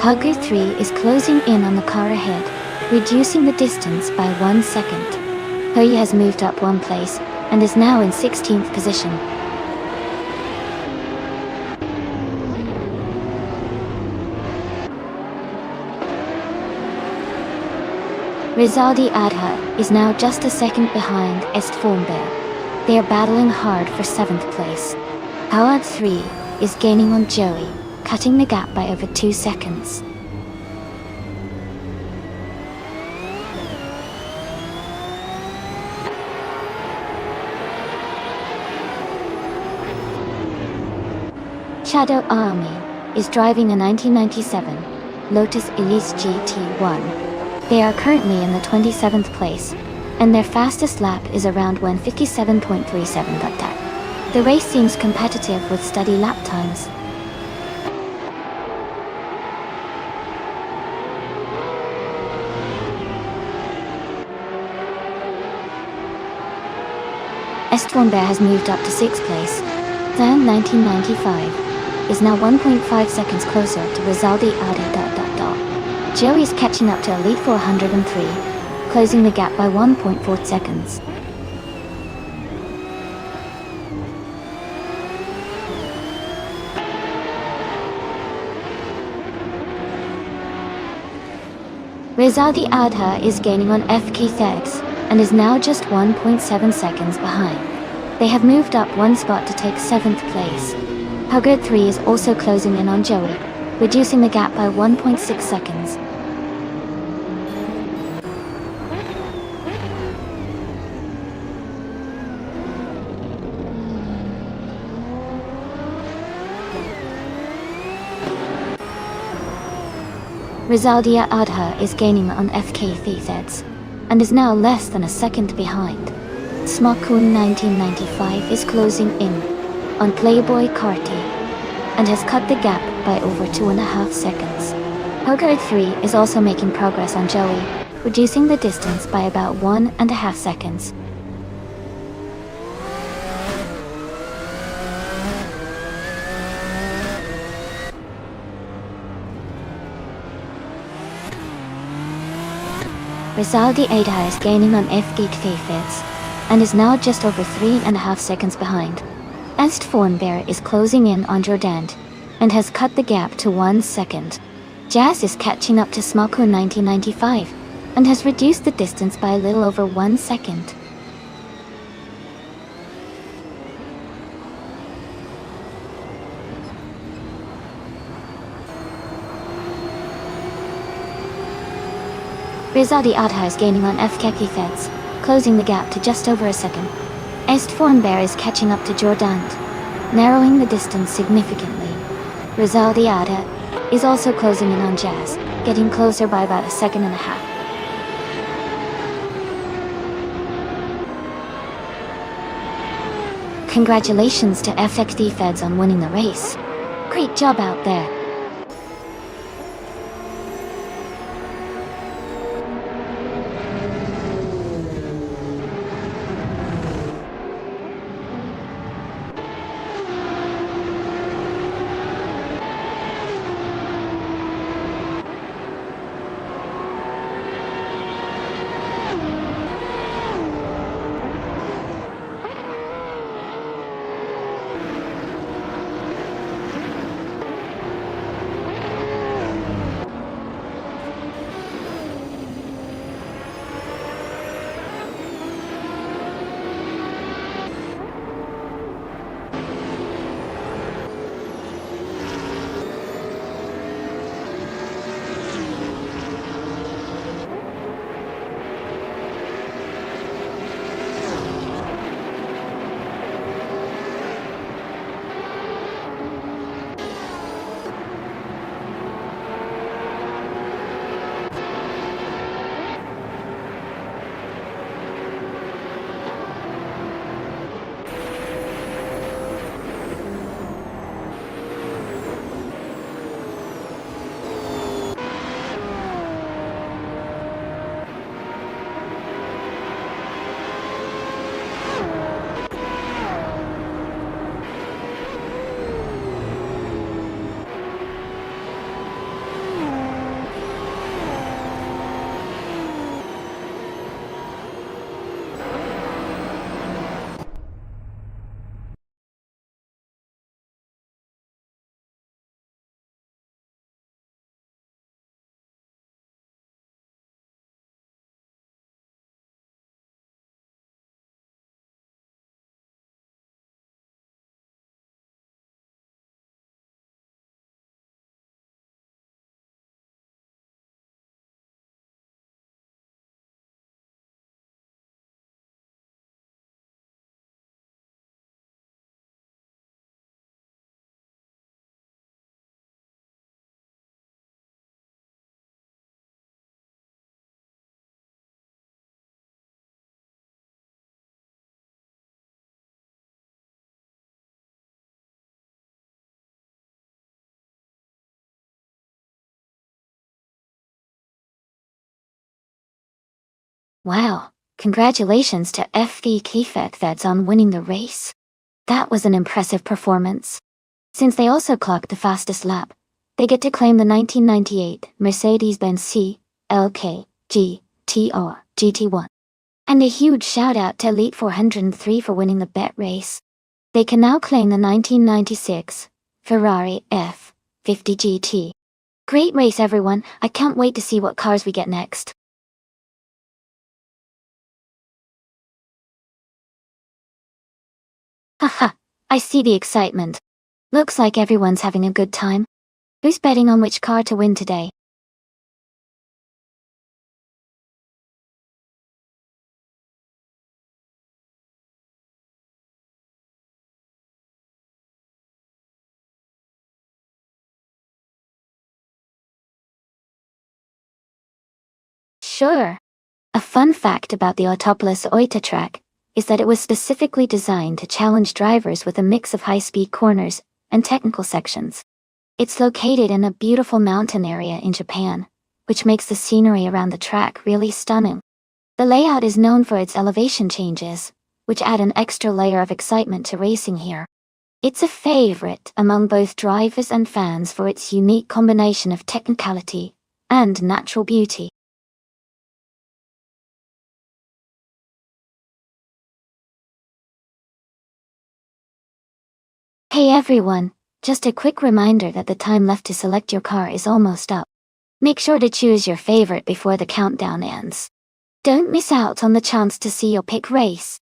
Hugger 3 is closing in on the car ahead, reducing the distance by 1 second. Hoyi has moved up one place, and is now in 16th position. Rizaldi Adha is now just a second behind Est Formbear. They are battling hard for 7th place. Howard 3 is gaining on Joey, cutting the gap by over 2 seconds. Shadow Army is driving a 1997 Lotus Elise GT1. They are currently in the 27th place, and their fastest lap is around 1:57.37. The race seems competitive with steady lap times. Estwonbear has moved up to 6th place. Then 1995 is now 1.5 seconds closer to Rizaldi Adha. Joey is catching up to Elite 403, closing the gap by 1.4 seconds. Rizaldi Adha is gaining on FK Thegs, and is now just 1.7 seconds behind. They have moved up one spot to take 7th place. Hugger 3 is also closing in on Joey, reducing the gap by 1.6 seconds. Rizaldi Adha is gaining on FK Thetheds, and is now less than a second behind. Smokoon 1995 is closing in on Playboy Carty, and has cut the gap by over 2.5 seconds. Hugger 3 is also making progress on Joey, reducing the distance by about 1.5 seconds. Rizaldi Adha is gaining on FK Thetheds, and is now just over 3.5 seconds behind. Est Fornbear is closing in on Jordant, and has cut the gap to 1 second. Jazz is catching up to Smokoon 1995, and has reduced the distance by a little over 1 second. Rizaldi Adha is gaining on FK Thetheds, closing the gap to just over a second. Est Fornbear is catching up to Jordant, narrowing the distance significantly. Rizaldi Adha is also closing in on Jazz, getting closer by about 1.5 seconds. Congratulations to FXD Feds on winning the race. Great job out there. Wow, congratulations to FV Kefek on winning the race. That was an impressive performance. Since they also clocked the fastest lap, they get to claim the 1998 Mercedes-Benz C-LK GTR GT1. And a huge shout out to Elite 403 for winning the bet race. They can now claim the 1996 Ferrari F50 GT. Great race, everyone. I can't wait to see what cars we get next. Haha, I see the excitement. Looks like everyone's having a good time. Who's betting on which car to win today? Sure. A fun fact about the Autopolis Oita track is that it was specifically designed to challenge drivers with a mix of high-speed corners and technical sections. It's located in a beautiful mountain area in Japan, which makes the scenery around the track really stunning. The layout is known for its elevation changes, which add an extra layer of excitement to racing here. It's a favorite among both drivers and fans for its unique combination of technicality and natural beauty. Hey everyone, just a quick reminder that the time left to select your car is almost up. Make sure to choose your favorite before the countdown ends. Don't miss out on the chance to see your pick race.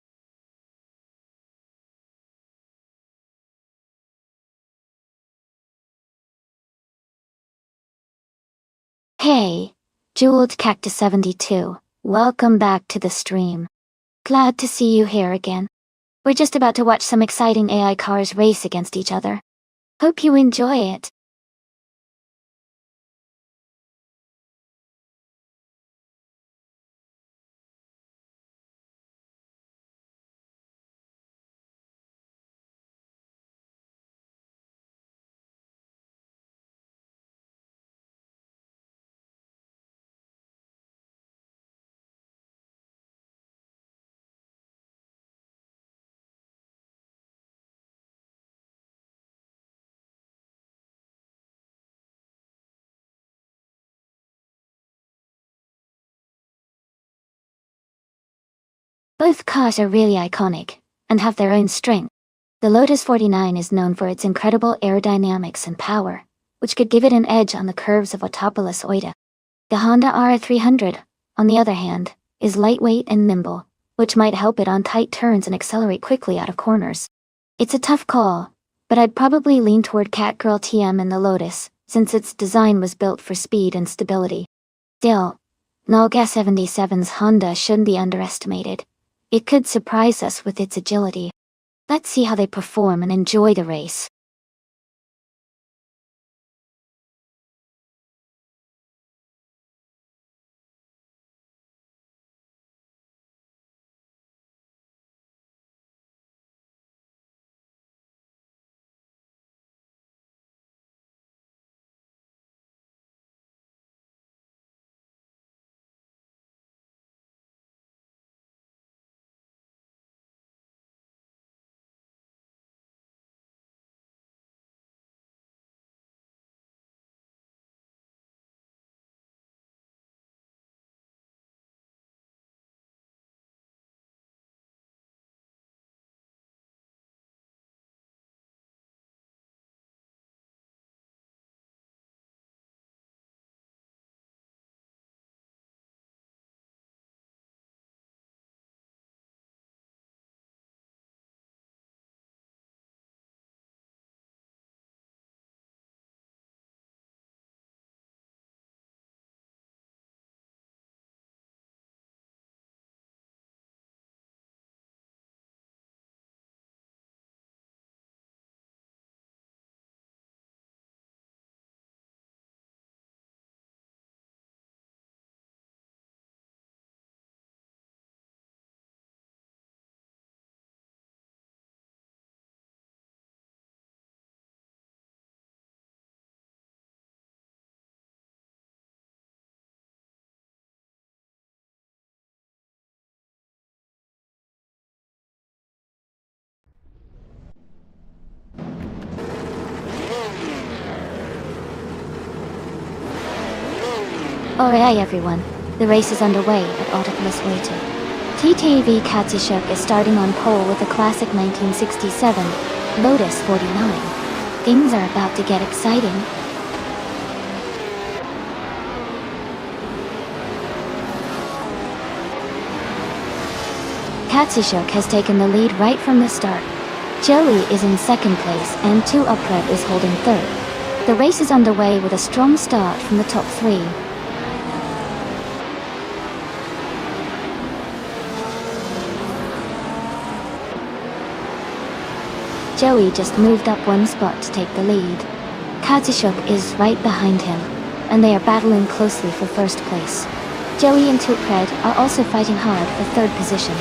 Hey, Jeweled Cactus 72, welcome back to the stream. Glad to see you here again. We're just about to watch some exciting AI cars race against each other. Hope you enjoy it. Both cars are really iconic and have their own strength. The Lotus 49 is known for its incredible aerodynamics and power, which could give it an edge on the curves of Autopolis Oita. The Honda R300, on the other hand, is lightweight and nimble, which might help it on tight turns and accelerate quickly out of corners. It's a tough call, but I'd probably lean toward Catgirl TM and the Lotus, since its design was built for speed and stability. Still, Nolga 77's Honda shouldn't be underestimated. It could surprise us with its agility. Let's see how they perform and enjoy the race. Alright everyone, the race is underway at Autopolis Way 2. TTV Katsushuk is starting on pole with the classic 1967 Lotus 49. Things are about to get exciting. Katsushuk has taken the lead right from the start. Joey is in second place and 2 Upred is holding third. The race is underway with a strong start from the top 3. Joey just moved up 1 spot to take the lead. Katsushuk is right behind him, and they are battling closely for first place. Joey and 2 Upred are also fighting hard for third position.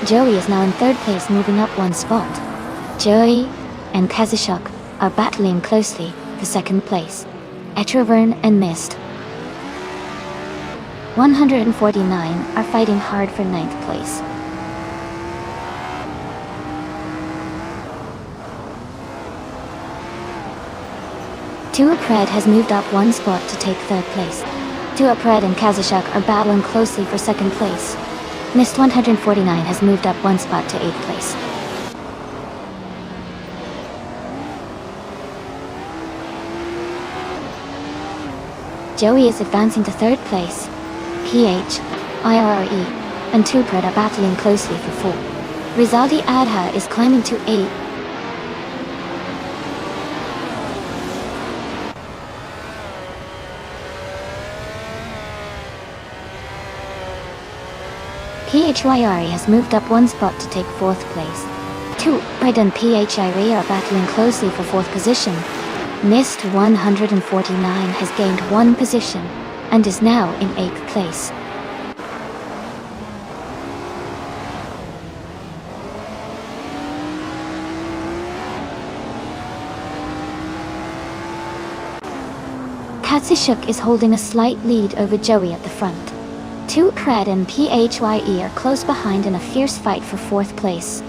Joey is now in third place, moving up 1 spot. Joey and Katsushuk are battling closely for second place. Etrovern and Mist 149 are fighting hard for 9th place. Two Upred has moved up 1 spot to take third place. 2 Upred and Katsushuk are battling closely for second place. Mist 149 has moved up 1 spot to 8th place. Joey is advancing to third place. PH, IRE, and 2 Upred are battling closely for 4. Rizaldi Adha is climbing to 8. PHYRE has moved up 1 spot to take 4th place. 2 Upred and PHIRE are battling closely for 4th position. Mist 149 has gained 1 position and is now in 8th place. Katsushuk is holding a slight lead over Joey at the front. 2 Upred and PHYE are close behind in a fierce fight for 4th place.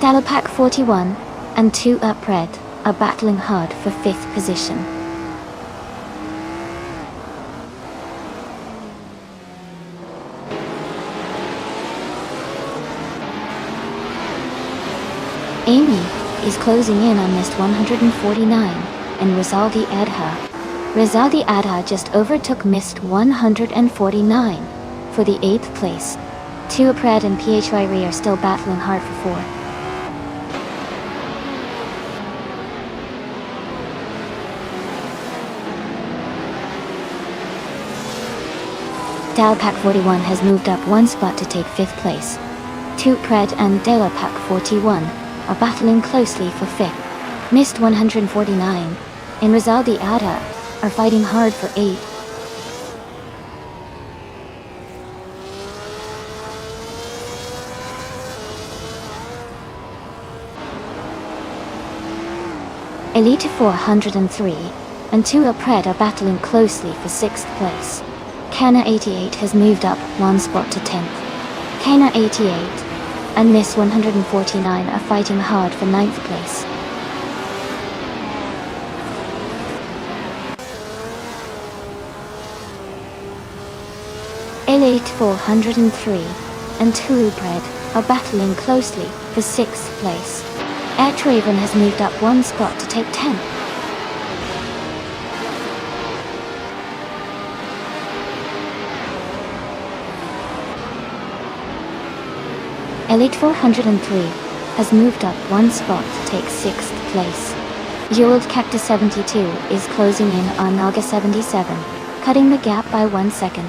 Dalapak 41 and 2 Upred are battling hard for 5th position. Amy is closing in on Mist 149 and Rizaldi Adha. Rizaldi Adha just overtook Mist 149 for the 8th place. 2 Upred and PHYRE are still battling hard for 4. Dalapak 41 has moved up 1 spot to take 5th place. 2 Upred and Dalapak 41 are battling closely for 5th. Mist 149 and Rizaldi Adha are fighting hard for 8th. Elite 403 and 2 Upred are battling closely for 6th place. Kana 88 has moved up 1 spot to 10th. Kana 88 and Miss 149 are fighting hard for 9th place. Elite 403 and 2 Upred are battling closely for 6th place. Airtraven has moved up 1 spot to take 10th. Elite 403 has moved up 1 spot to take 6th place. Jeweled Cactus 72 is closing in on Naga 77, cutting the gap by 1 second.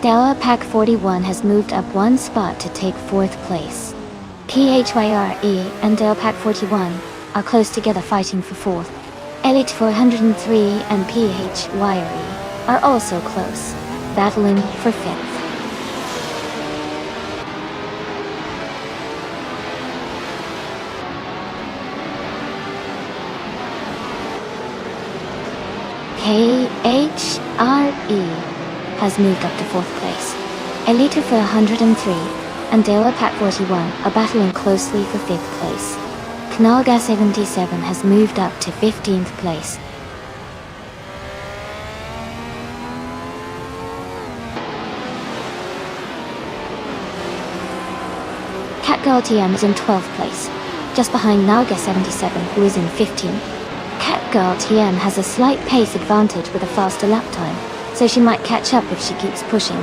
Dalapak 41 has moved up 1 spot to take 4th place. PHYRE and Dalapak 41 are close together fighting for 4th. Elite 403 and PHYRE are also close, battling for 5th. KHRE has moved up to 4th place. Elite for 103, and Dela Pack 41 are battling closely for 5th place. Knalga 77 has moved up to 15th place. Catgirl TM is in 12th place, just behind Nalga 77, who is in 15th. Catgirl TM has a slight pace advantage with a faster lap time, so she might catch up if she keeps pushing.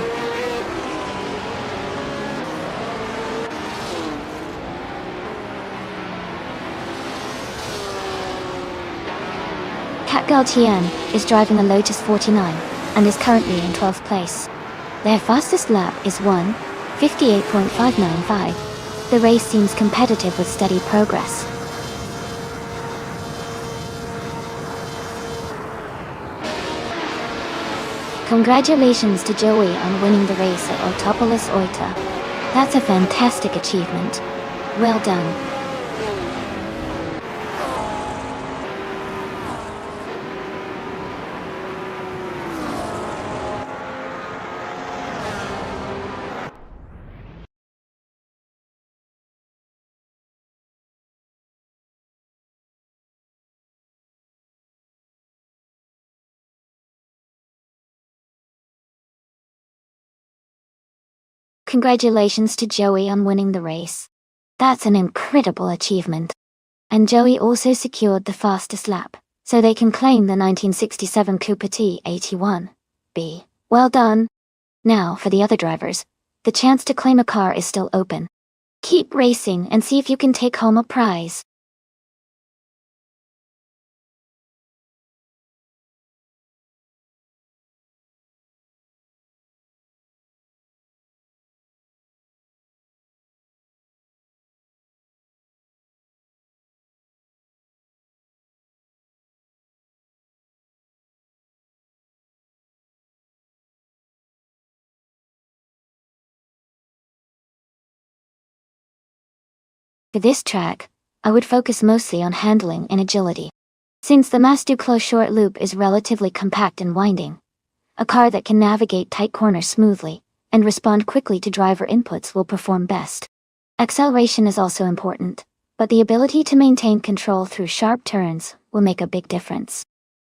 Catgirl TN is driving a Lotus 49 and is currently in 12th place. Their fastest lap is 1:58.595. The race seems competitive with steady progress. Congratulations to Joey on winning the race at Autopolis Oita. That's a fantastic achievement. Well done. Congratulations to Joey on winning the race. That's an incredible achievement. And Joey also secured the fastest lap, so they can claim the 1967 Cooper T81B. Well done. Now, for the other drivers, the chance to claim a car is still open. Keep racing and see if you can take home a prize. For this track, I would focus mostly on handling and agility. Since the Mas-Duclos short loop is relatively compact and winding, a car that can navigate tight corners smoothly and respond quickly to driver inputs will perform best. Acceleration is also important, but the ability to maintain control through sharp turns will make a big difference.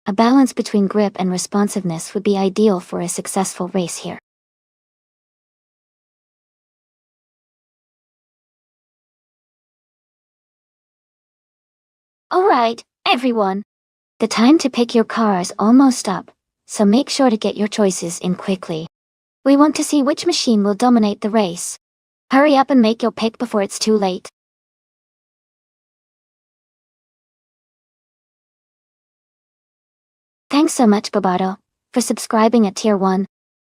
A balance between grip and responsiveness would be ideal for a successful race here. Alright, everyone. The time to pick your car is almost up, so make sure to get your choices in quickly. We want to see which machine will dominate the race. Hurry up and make your pick before it's too late. Thanks so much, Babato, for subscribing at Tier 1.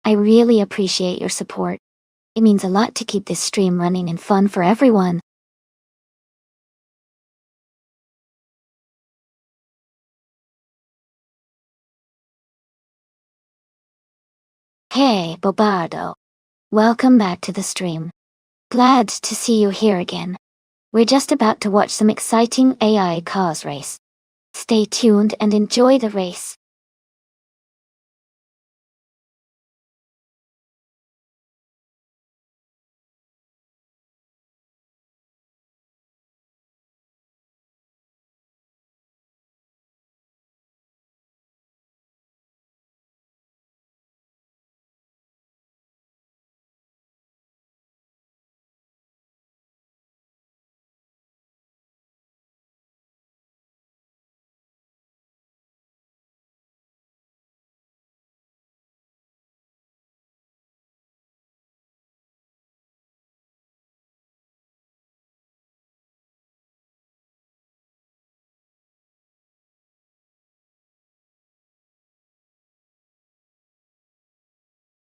I really appreciate your support. It means a lot to keep this stream running and fun for everyone. Hey, Bobardo. Welcome back to the stream. Glad to see you here again. We're just about to watch some exciting AI cars race. Stay tuned and enjoy the race.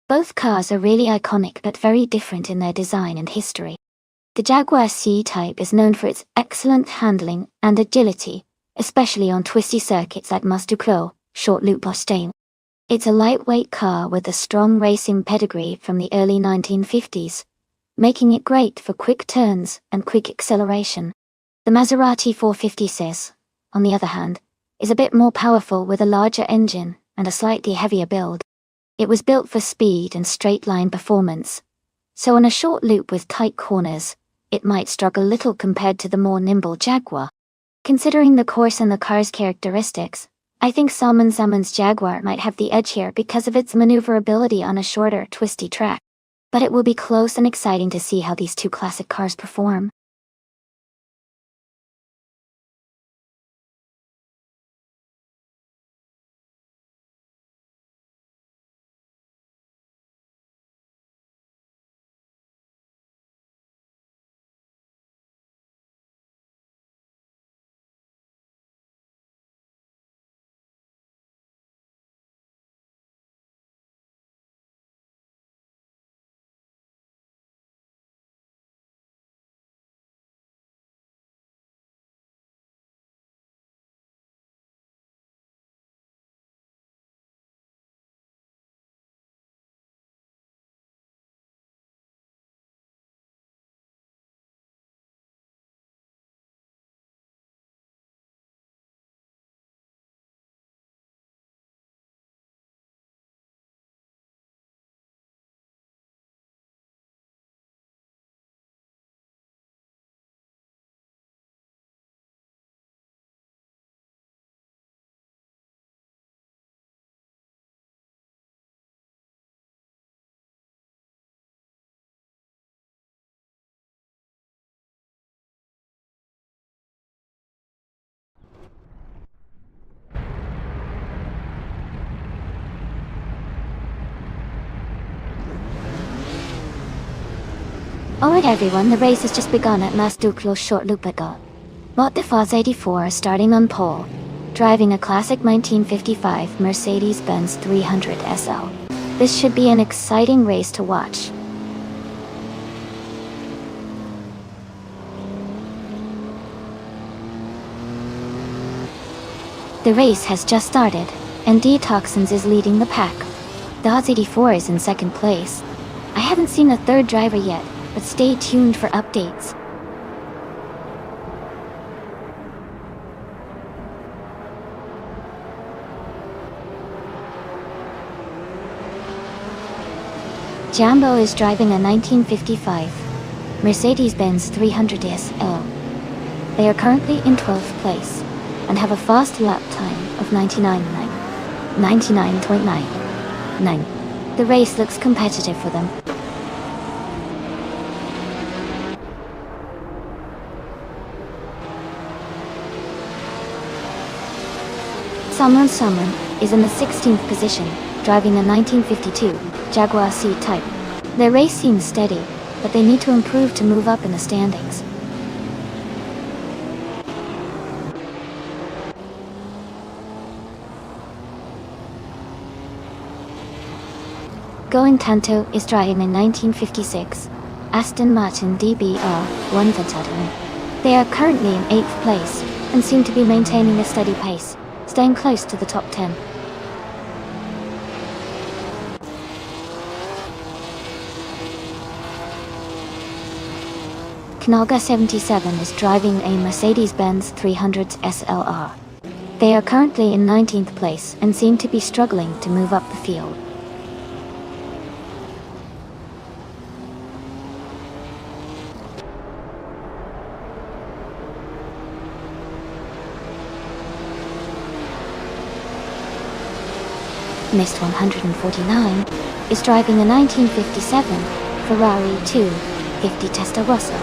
Both cars are really iconic but very different in their design and history. The Jaguar C-Type is known for its excellent handling and agility, especially on twisty circuits like Mas-Duclos, short loop Bostain. It's a lightweight car with a strong racing pedigree from the early 1950s, making it great for quick turns and quick acceleration. The Maserati 456, on the other hand, is a bit more powerful with a larger engine and a slightly heavier build. It was built for speed and straight-line performance, so in a short loop with tight corners, it might struggle a little compared to the more nimble Jaguar. Considering the course and the car's characteristics, I think Salmon's Jaguar might have the edge here because of its maneuverability on a shorter, twisty track. But it will be close and exciting to see how these two classic cars perform. Alright everyone, the race has just begun at Mas Duclos short loop ago. Bought the Faz 84 starting on pole, driving a classic 1955 Mercedes-Benz 300 SL. This should be an exciting race to watch. The race has just started, and Detoxins is leading the pack. The Faz 84 is in second place. I haven't seen a third driver yet, but stay tuned for updates. Jambo is driving a 1955 Mercedes-Benz 300 SL. They are currently in 12th place and have a fast lap time of 99.99. The race looks competitive for them. Salmon is in the 16th position, driving a 1952 Jaguar C-Type. Their race seems steady, but they need to improve to move up in the standings. Going Tanto is driving a 1956 Aston Martin DBR 1 Ventador. They are currently in 8th place and seem to be maintaining a steady pace, staying close to the top 10. Knalga 77 is driving a Mercedes-Benz 300 SLR. They are currently in 19th place and seem to be struggling to move up the field. Mist 149 is driving a 1957 Ferrari 250 Testarossa.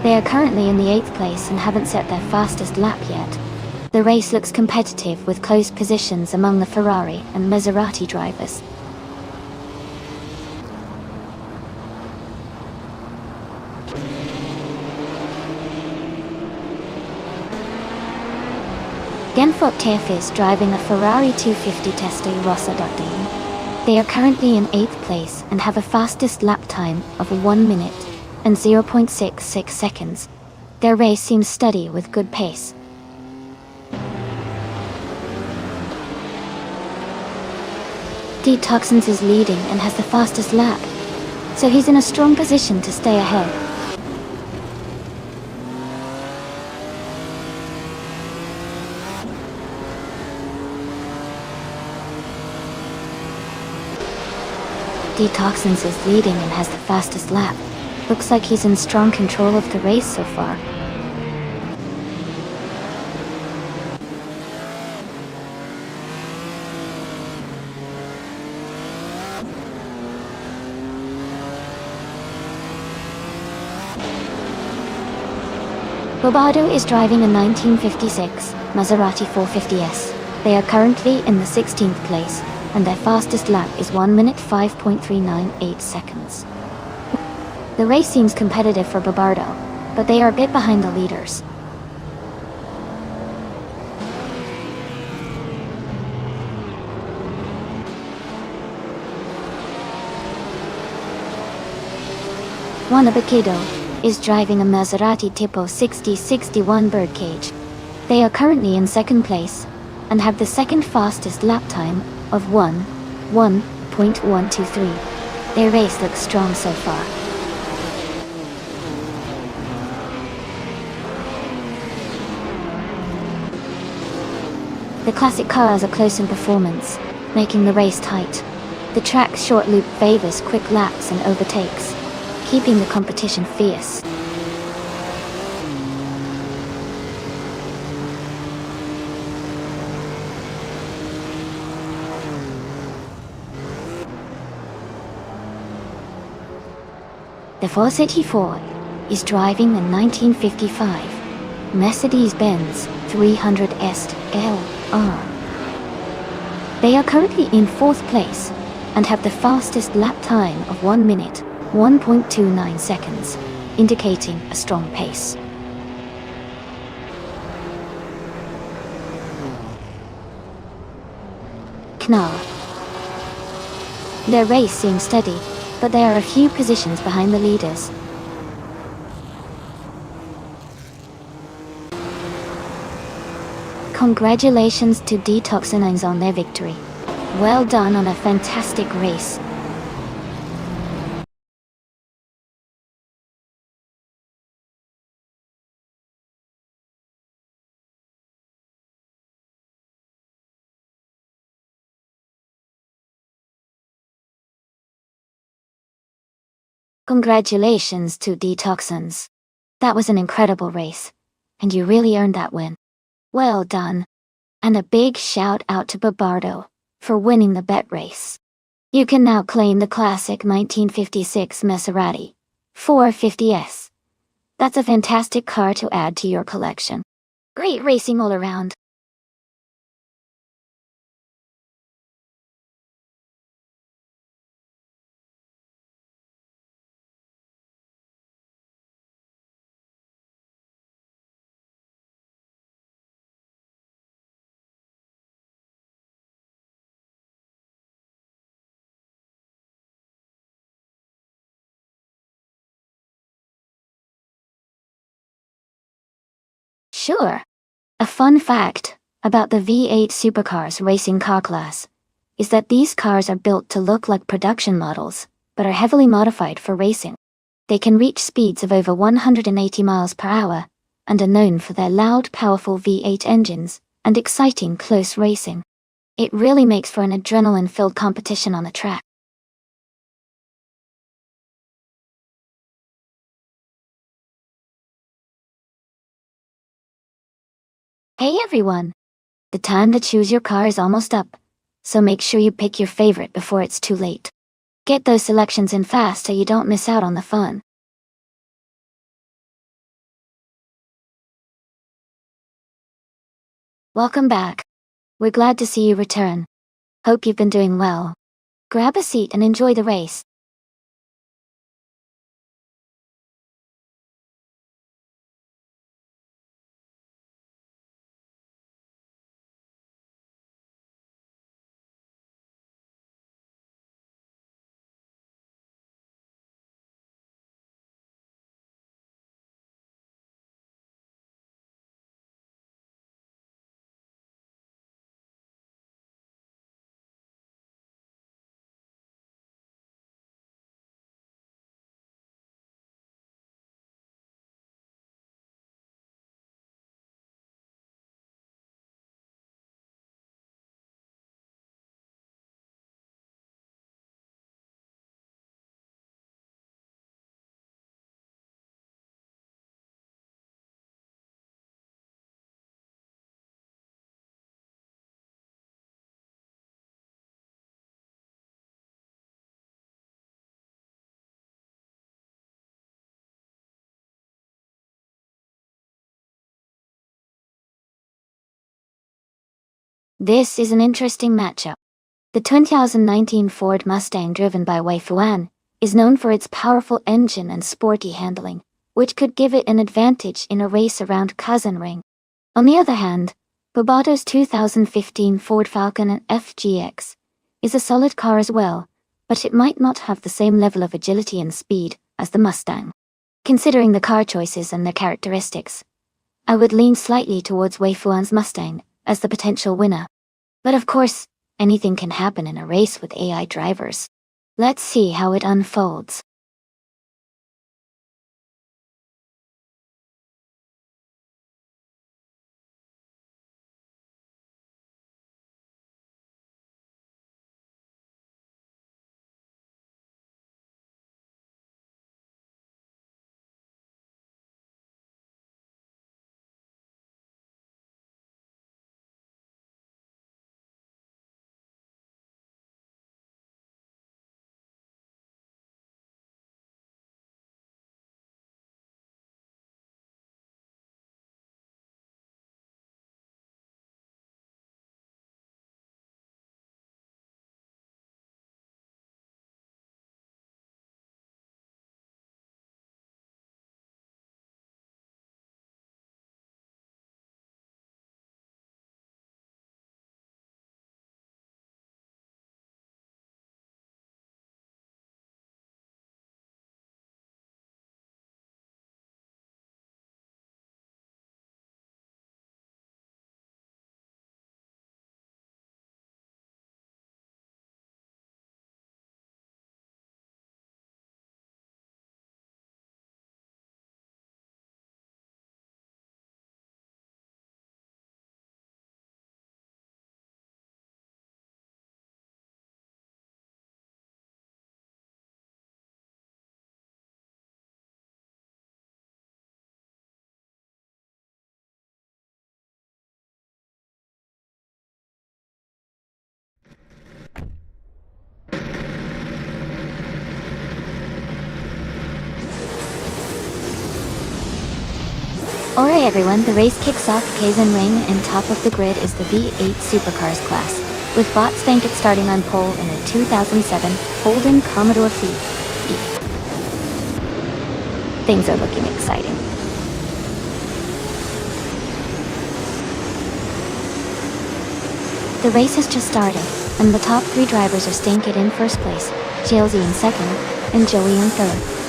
They are currently in the 8th place and haven't set their fastest lap yet. The race looks competitive with close positions among the Ferrari and Maserati drivers. Genfort TF is driving a Ferrari 250 Testarossa. They are currently in 8th place and have a fastest lap time of 1 minute and 0.66 seconds. Their race seems steady with good pace. Detoxins is leading and has the fastest lap, so he's in a strong position to stay ahead. Detoxins is leading and has the fastest lap. Looks like he's in strong control of the race so far. Bobardo is driving a 1956 Maserati 450S. They are currently in the 16th place, and their fastest lap is 1 minute 5.398 seconds. The race seems competitive for Bobardo, but they are a bit behind the leaders. Juan Abacado is driving a Maserati Tipo 6061 Birdcage. They are currently in second place, and have the second fastest lap time of 1:1.123. Their race looks strong so far. The classic cars are close in performance, making the race tight. The track's short loop favors quick laps and overtakes, keeping the competition fierce. The 484 is driving the 1955 Mercedes-Benz 300 SLR. They are currently in fourth place and have the fastest lap time of 1 minute 1.29 seconds, indicating a strong pace. Knall. Their race seems steady, but they are a few positions behind the leaders. Congratulations to Detoxinines on their victory. Well done on a fantastic race. Congratulations to Detoxins. That was an incredible race, and you really earned that win. Well done. And a big shout out to Bobardo for winning the bet race. You can now claim the classic 1956 Maserati 450S. That's a fantastic car to add to your collection. Great racing all around. Sure. A fun fact about the V8 supercars racing car class is that these cars are built to look like production models, but are heavily modified for racing. They can reach speeds of over 180 miles per hour, and are known for their loud, powerful V8 engines and exciting close racing. It really makes for an adrenaline-filled competition on the track. Hey everyone! The time to choose your car is almost up, so make sure you pick your favorite before it's too late. Get those selections in fast so you don't miss out on the fun. Welcome back. We're glad to see you return. Hope you've been doing well. Grab a seat and enjoy the race. This is an interesting matchup. The 2019 Ford Mustang driven by Wei Fuan is known for its powerful engine and sporty handling, which could give it an advantage in a race around Ring. On the other hand, Bobado's 2015 Ford Falcon FGX is a solid car as well, but it might not have the same level of agility and speed as the Mustang. Considering the car choices and their characteristics, I would lean slightly towards Wei Fuan's Mustang as the potential winner. But of course, anything can happen in a race with AI drivers. Let's see how it unfolds. Alright everyone, the race kicks off Ring, and top of the grid is the V8 Supercars class, with Bot Stankit starting on pole in a 2007 Holden Commodore Fleet. Things are looking exciting. The race has just started, and the top three drivers are Stankit in first place, Chelsea in second, and Joey in third.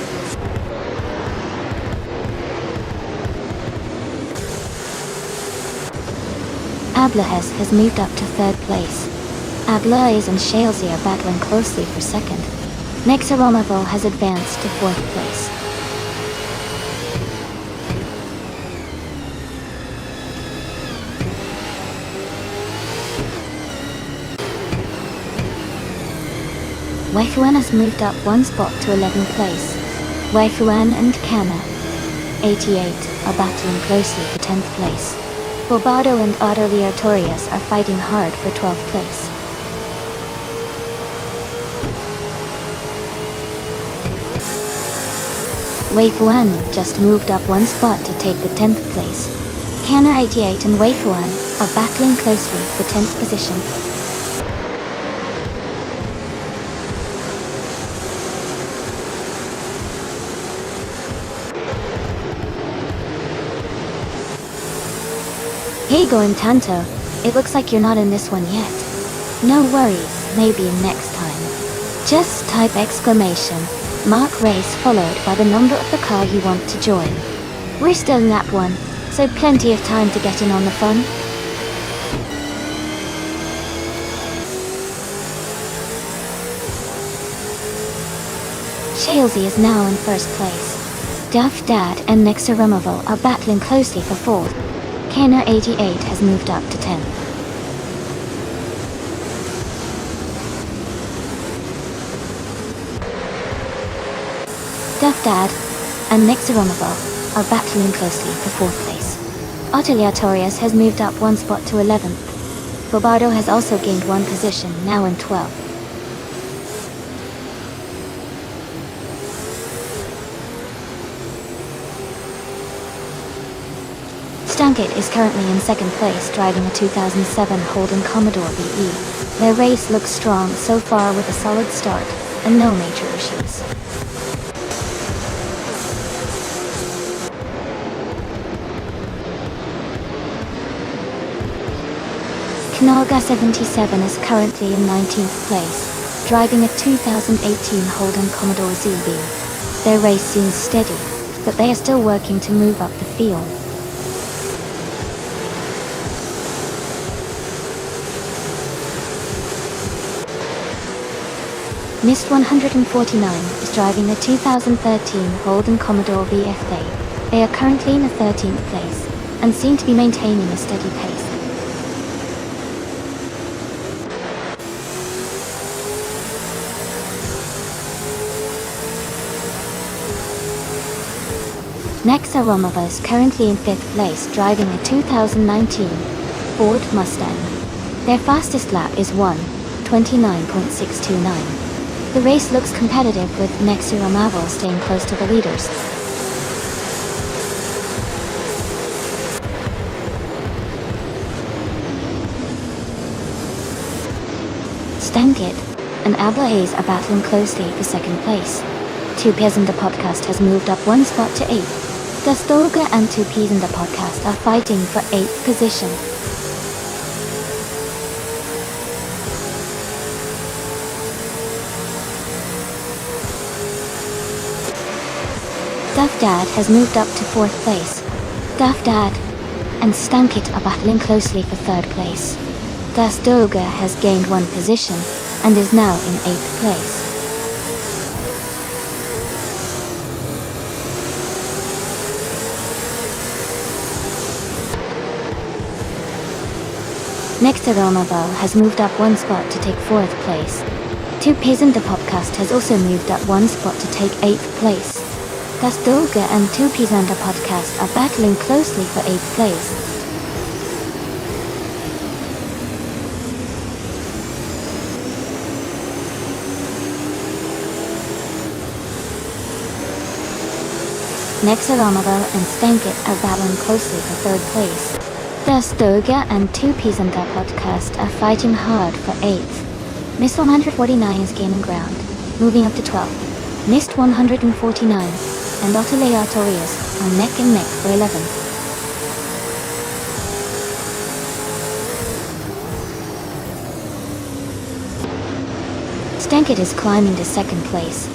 Ablahez has moved up to third place. Ablahez and Chelsea are battling closely for second. Nexaromavel has advanced to fourth place. Wei Fuan has moved up one spot to 11th place. Wei Fuan and Kana, 88, are battling closely for 10th place. Bobado and Otto Liatorius are fighting hard for 12th place. Wei Fuan just moved up one spot to take the 10th place. Kana 88 and Wei Fuan are battling closely for 10th position. Hey Goem Tanto, it looks like you're not in this one yet. No worries, maybe next time. Just type exclamation mark race followed by the number of the car you want to join. We're still in that one, so plenty of time to get in on the fun. Chelsea is now in first place. Duff Dad and Nexaromavel are battling closely for fourth. Kenner 88 has moved up to 10th. Duff Dad and Nexaromavel are battling closely for 4th place. Otiliatorius has moved up one spot to 11th. Bobado has also gained one position, now in 12th. Stankit is currently in second place driving a 2007 Holden Commodore VE. Their race looks strong so far with a solid start and no major issues. Knolga 77 is currently in 19th place, driving a 2018 Holden Commodore ZB. Their race seems steady, but they are still working to move up the field. Mist 149 is driving a 2013 Holden Commodore VFA. They are currently in the 13th place, and seem to be maintaining a steady pace. Nexa Romova is currently in 5th place driving a 2019 Ford Mustang. Their fastest lap is 1:29.629. The race looks competitive with Nexa Romova staying close to the leaders. Stankit and Ablaze are battling closely for second place. Two Peas in the Podcast has moved up one spot to 8th. Dastolga and Two Peas in the Podcast are fighting for 8th position. Duff Dad has moved up to 4th place. Duff Dad and Stankit are battling closely for 3rd place. Dastolga has gained 1 position and is now in 8th place. Nexa Romova has moved up 1 spot to take 4th place. Two Peas in the Podcast has also moved up 1 spot to take 8th place. Dastolga and Two Peas in the Podcast are battling closely for 8th place. Nexa Romova and Stankit are battling closely for 3rd place. Dastolga and Two Peas in the Podcast are fighting hard for 8th. Mist 149 is gaining ground, moving up to 12th. Mist 149 and Otile Artorias are neck and neck for 11th. Stankit is climbing to 2nd place.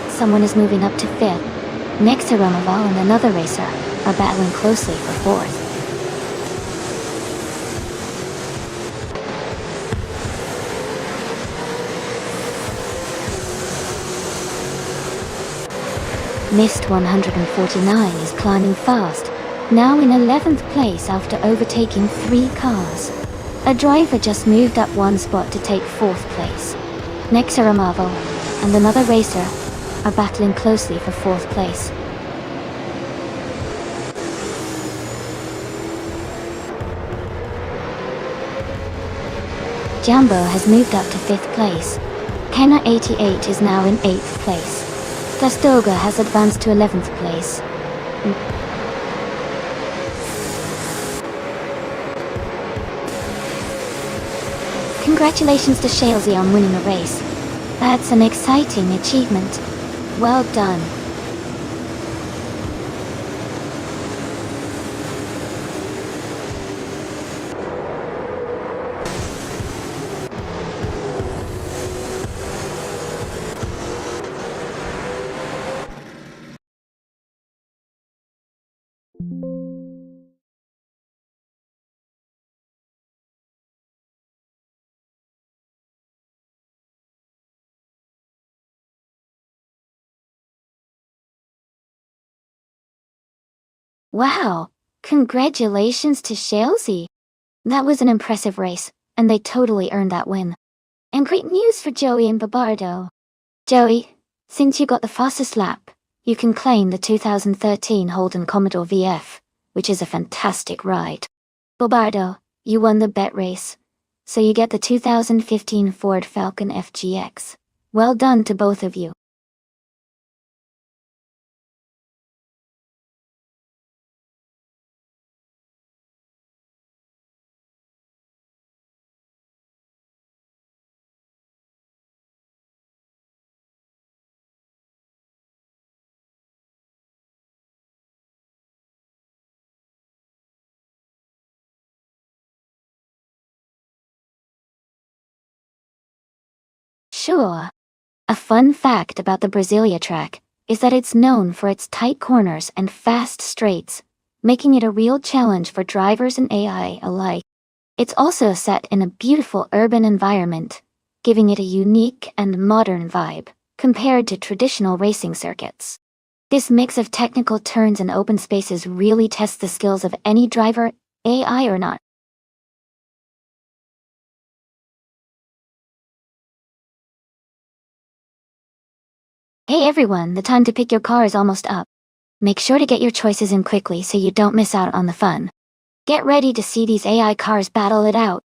Someone is moving up to 5th. Nexa Romova and another racer are battling closely for 4th. Mist 149 is climbing fast, now in 11th place after overtaking 3 cars. A driver just moved up 1 spot to take 4th place. Nexa Romova and another racer are battling closely for 4th place. Jambo has moved up to 5th place. Kenna 88 is now in 8th place. Dastolga has advanced to 11th place. Congratulations to Shalesy on winning a race. That's an exciting achievement. Well done. Wow! Congratulations to Shalesy! That was an impressive race, and they totally earned that win. And great news for Joey and Babardo. Joey, since you got the fastest lap, you can claim the 2013 Holden Commodore VF, which is a fantastic ride. Babardo, you won the bet race, so you get the 2015 Ford Falcon FGX. Well done to both of you. Sure. A fun fact about the Brasilia track is that it's known for its tight corners and fast straights, making it a real challenge for drivers and AI alike. It's also set in a beautiful urban environment, giving it a unique and modern vibe compared to traditional racing circuits. This mix of technical turns and open spaces really tests the skills of any driver, AI or not. Hey everyone, the time to pick your car is almost up. Make sure to get your choices in quickly so you don't miss out on the fun. Get ready to see these AI cars battle it out.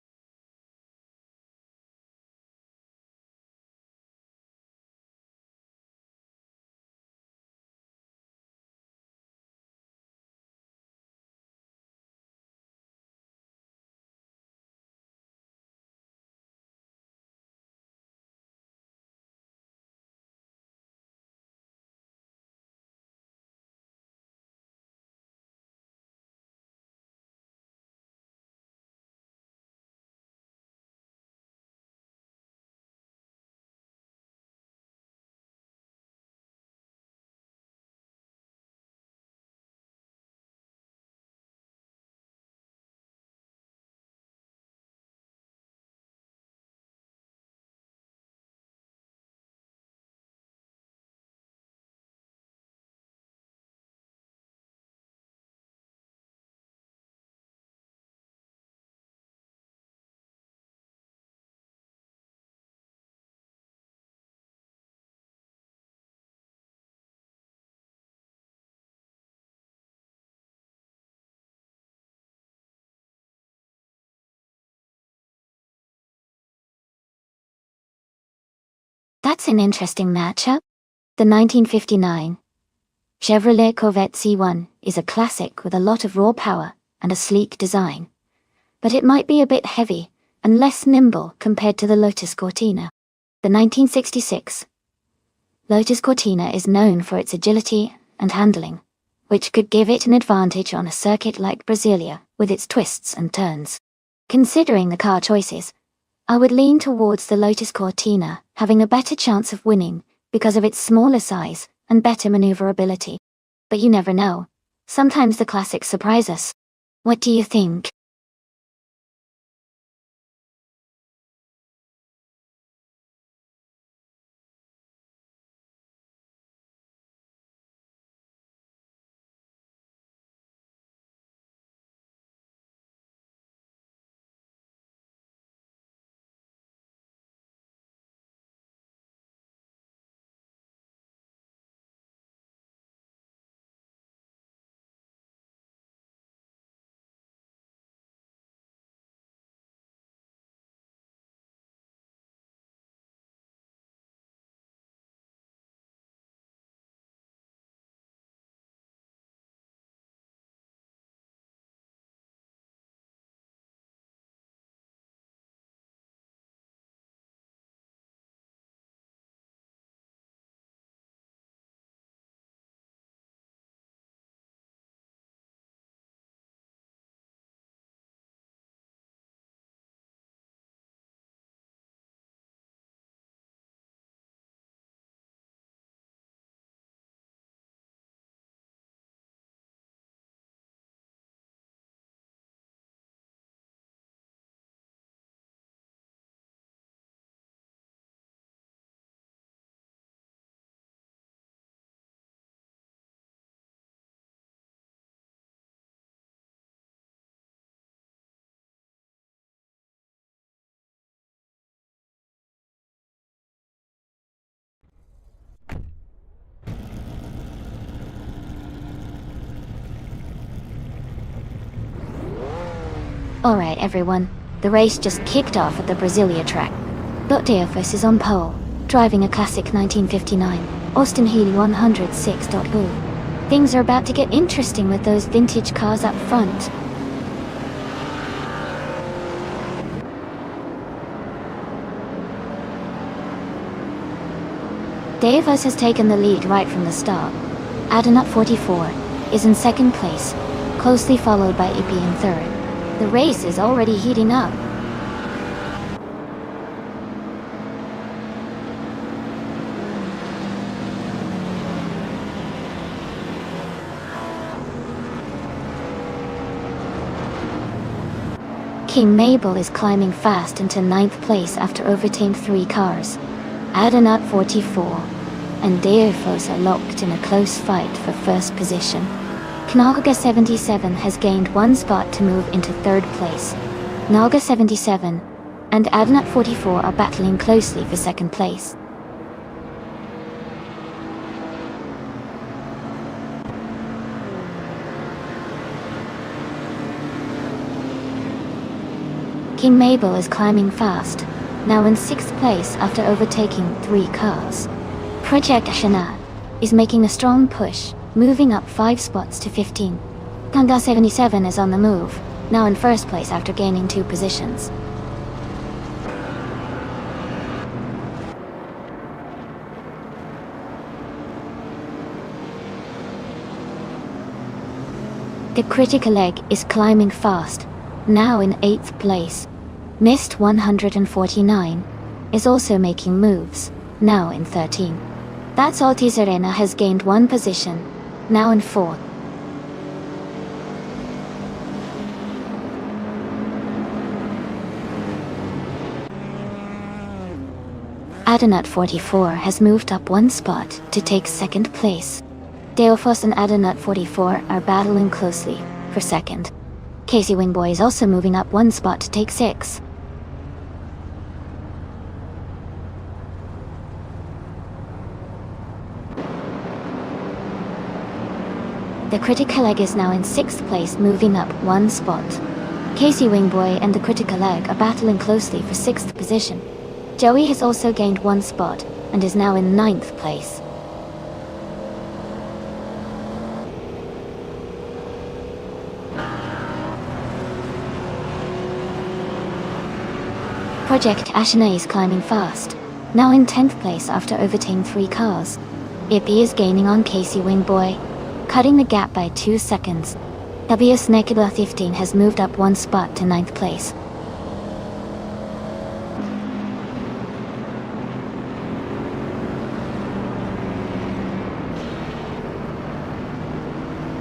That's an interesting matchup. The 1959 Chevrolet Corvette C1 is a classic with a lot of raw power and a sleek design, but it might be a bit heavy and less nimble compared to the Lotus Cortina. The 1966 Lotus Cortina is known for its agility and handling, which could give it an advantage on a circuit like Brasilia with its twists and turns. Considering the car choices, I would lean towards the Lotus Cortina having a better chance of winning because of its smaller size and better maneuverability. But you never know. Sometimes the classics surprise us. What do you think? Alright everyone, the race just kicked off at the Brasilia track. Bottas is on pole, driving a classic 1959 Austin Healey 106.0. Things are about to get interesting with those vintage cars up front. Davis has taken the lead right from the start. Adenauer 44 is in second place, closely followed by EP in third. The race is already heating up. King Mabel is climbing fast into 9th place after overtaking 3 cars. Adenaught 44 and Deofos are locked in a close fight for first position. Knaga 77 has gained 1 spot to move into 3rd place. Naga 77 and Adenaught 44 are battling closely for 2nd place. King Mabel is climbing fast, now in 6th place after overtaking 3 cars. Project Ashana is making a strong push, moving up 5 spots to 15. Kanga 77 is on the move, now in 1st place after gaining 2 positions. The critical egg is climbing fast, now in 8th place. Mist 149 is also making moves, now in 13. That's Altis Arena has gained 1 position, now in 4th. Adenaught 44 has moved up 1 spot to take 2nd place. Deofos and Adenaught 44 are battling closely for 2nd. Casey Wingboy is also moving up 1 spot to take 6th. The critical egg is now in 6th place, moving up 1 spot. Casey Wingboy and the critical egg are battling closely for 6th position. Joey has also gained 1 spot and is now in 9th place. Project Ashana is climbing fast, now in 10th place after overtaking 3 cars. Ippy is gaining on Casey Wingboy, cutting the gap by 2 seconds. WS Nekida 15 has moved up 1 spot to 9th place.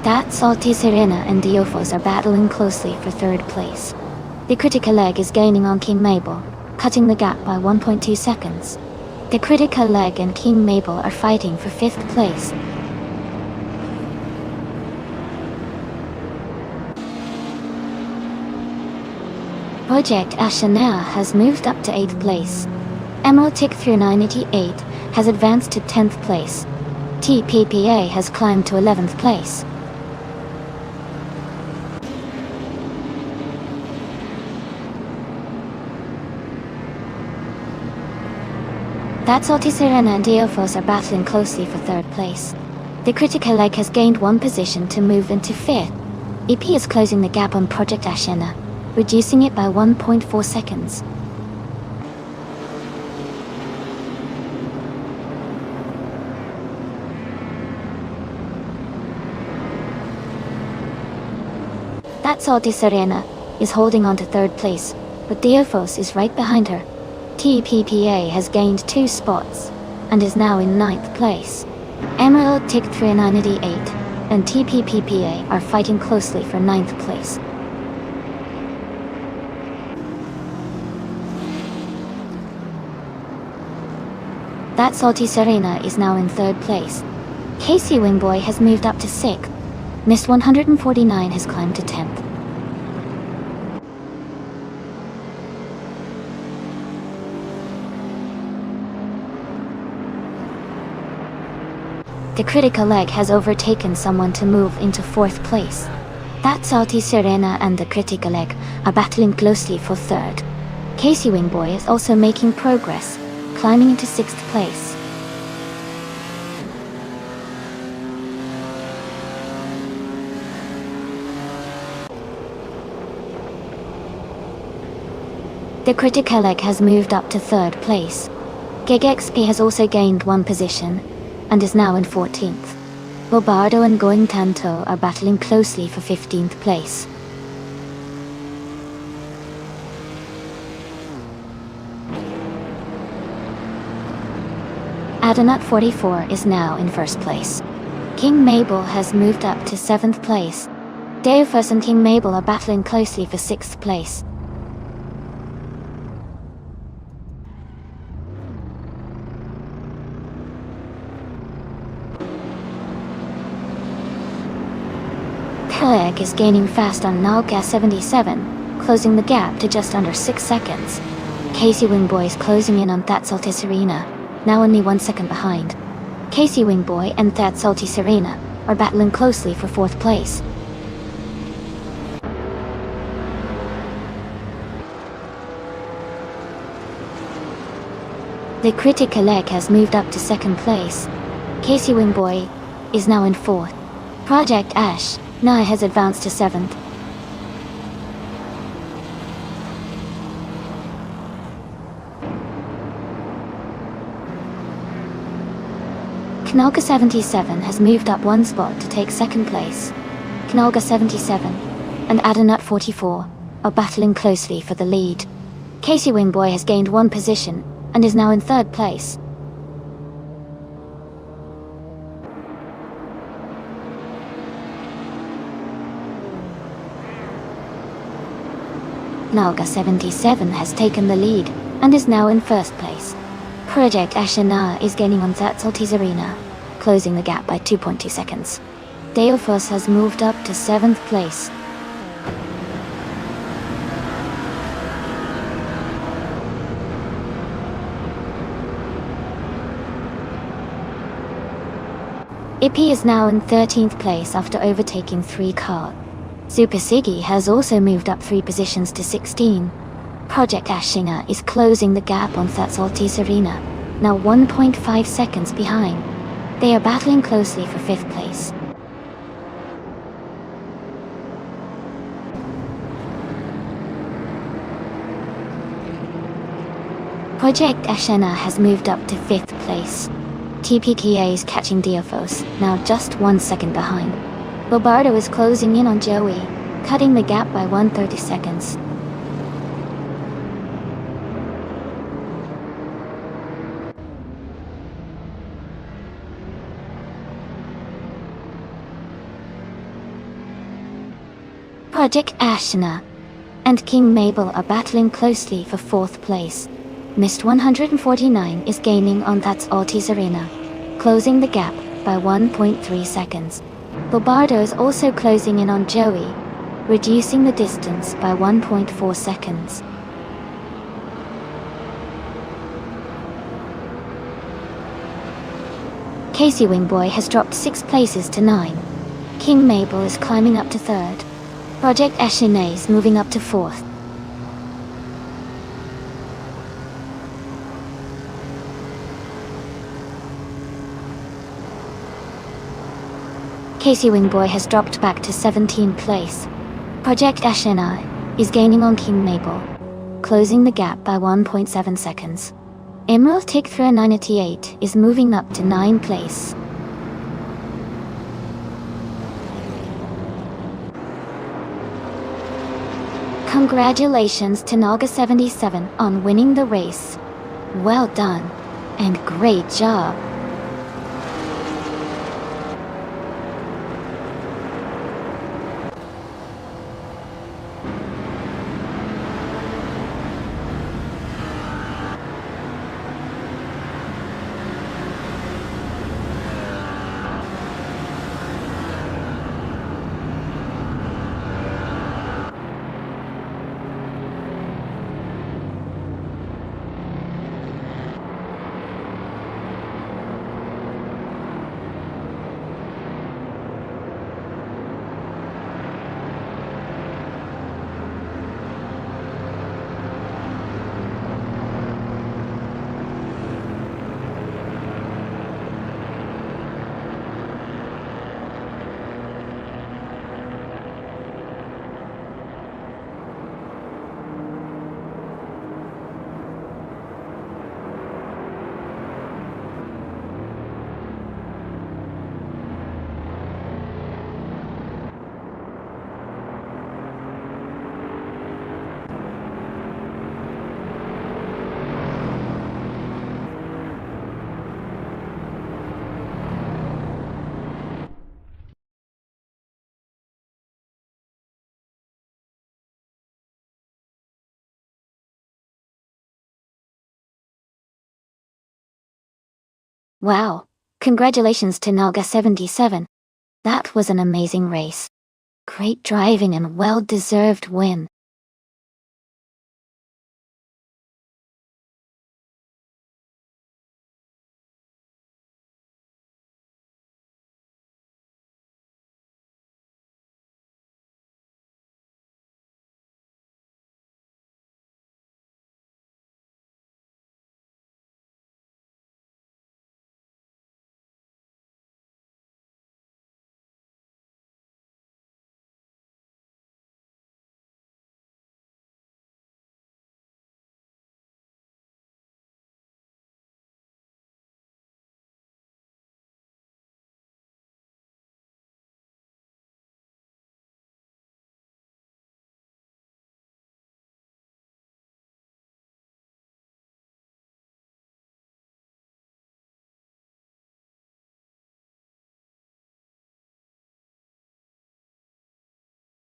That Salty Serena and Diofos are battling closely for 3rd place. The critical leg is gaining on King Mabel, cutting the gap by 1.2 seconds. The critical leg and King Mabel are fighting for 5th place. Project Ashana has moved up to 8th place. Emerald Tick 3988 has advanced to 10th place. TPPA has climbed to 11th place. That's Alti Serena and Diofos are battling closely for 3rd place. The critical leg has gained 1 position to move into 5th. EP is closing the gap on Project Ashena, reducing it by 1.4 seconds. That's Alti Serena is holding on to 3rd place, but Diofos is right behind her. TPPA has gained 2 spots and is now in 9th place. Emerald Tick 3988 and TPPA are fighting closely for 9th place. That Salty Serena is now in 3rd place. Casey Wingboy has moved up to 6th. Mist 149 has climbed to 10th. The critical leg has overtaken someone to move into 4th place. That Salty Serena and the critical leg are battling closely for 3rd. Casey Wingboy is also making progress, climbing into 6th place. The critical leg has moved up to 3rd place. Gig XP has also gained 1 position and is now in 14th. Bobardo and Going Tanto are battling closely for 15th place. Adenaught 44 is now in 1st place. King Mabel has moved up to 7th place. Deofus and King Mabel are battling closely for 6th place. Leg is gaining fast on Nalga 77, closing the gap to just under 6 seconds. Casey Wingboy is closing in on That Salty Serena, now only 1 second behind. Casey Wingboy and That Salty Serena are battling closely for 4th place. The Critica Leg has moved up to 2nd place. Casey Wingboy is now in 4th. Project Ash now has advanced to 7th. Knalga 77 has moved up 1 spot to take 2nd place. Knalga 77 and Adanut 44 are battling closely for the lead. Casey Wingboy has gained 1 position and is now in 3rd place. Nalga 77 has taken the lead and is now in 1st place. Project Ashana is gaining on That Salty Arena, closing the gap by 2.2 seconds. Deofos has moved up to 7th place. Ippy is now in 13th place after overtaking 3 cars. Super Siggy has also moved up 3 positions to 16. Project Ashina is closing the gap on That Salty Arena, now 1.5 seconds behind. They are battling closely for 5th place. Project Ashena has moved up to 5th place. TPKA is catching Diofos, now just 1 second behind. Bobardo is closing in on Joey, cutting the gap by 130 seconds. Project Ashna and King Mabel are battling closely for 4th place. Mist 149 is gaining on That's Altis Arena, closing the gap by 1.3 seconds. Bobardo is also closing in on Joey, reducing the distance by 1.4 seconds. Casey Wingboy has dropped 6 places to 9. King Mabel is climbing up to 3rd. Project Ashina is moving up to 4th. Casey Wingboy has dropped back to 17th place. Project Ashina is gaining on King Mabel, closing the gap by 1.7 seconds. Emerald Tick 398 is moving up to 9th place. Congratulations to Naga 77 on winning the race. Well done, and great job. Wow, congratulations to Naga 77. That was an amazing race. Great driving and well-deserved win.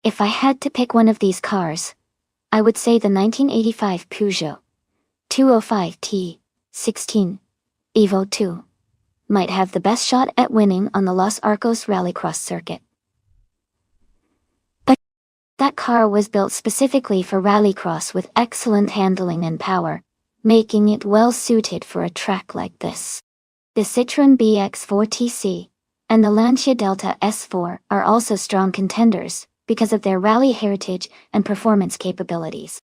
If I had to pick one of these cars, I would say the 1985 Peugeot 205T 16 Evo 2 might have the best shot at winning on the Los Arcos Rallycross circuit. But that car was built specifically for rallycross with excellent handling and power, making it well suited for a track like this. The Citroën BX4 TC and the Lancia Delta S4 are also strong contenders because of their rally heritage and performance capabilities.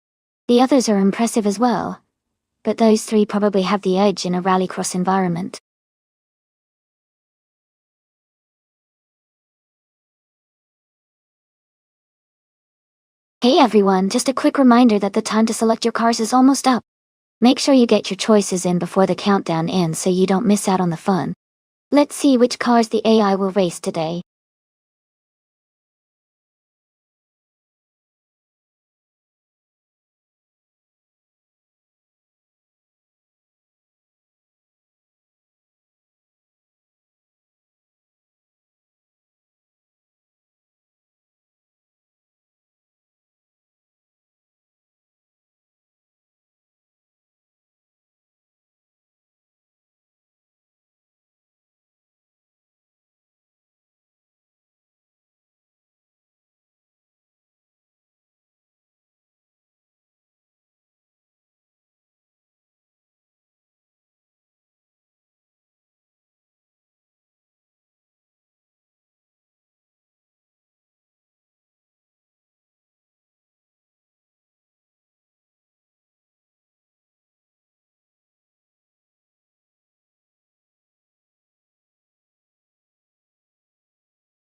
The others are impressive as well, but those three probably have the edge in a rallycross environment. Hey everyone, just a quick reminder that the time to select your cars is almost up. Make sure you get your choices in before the countdown ends so you don't miss out on the fun. Let's see which cars the AI will race today.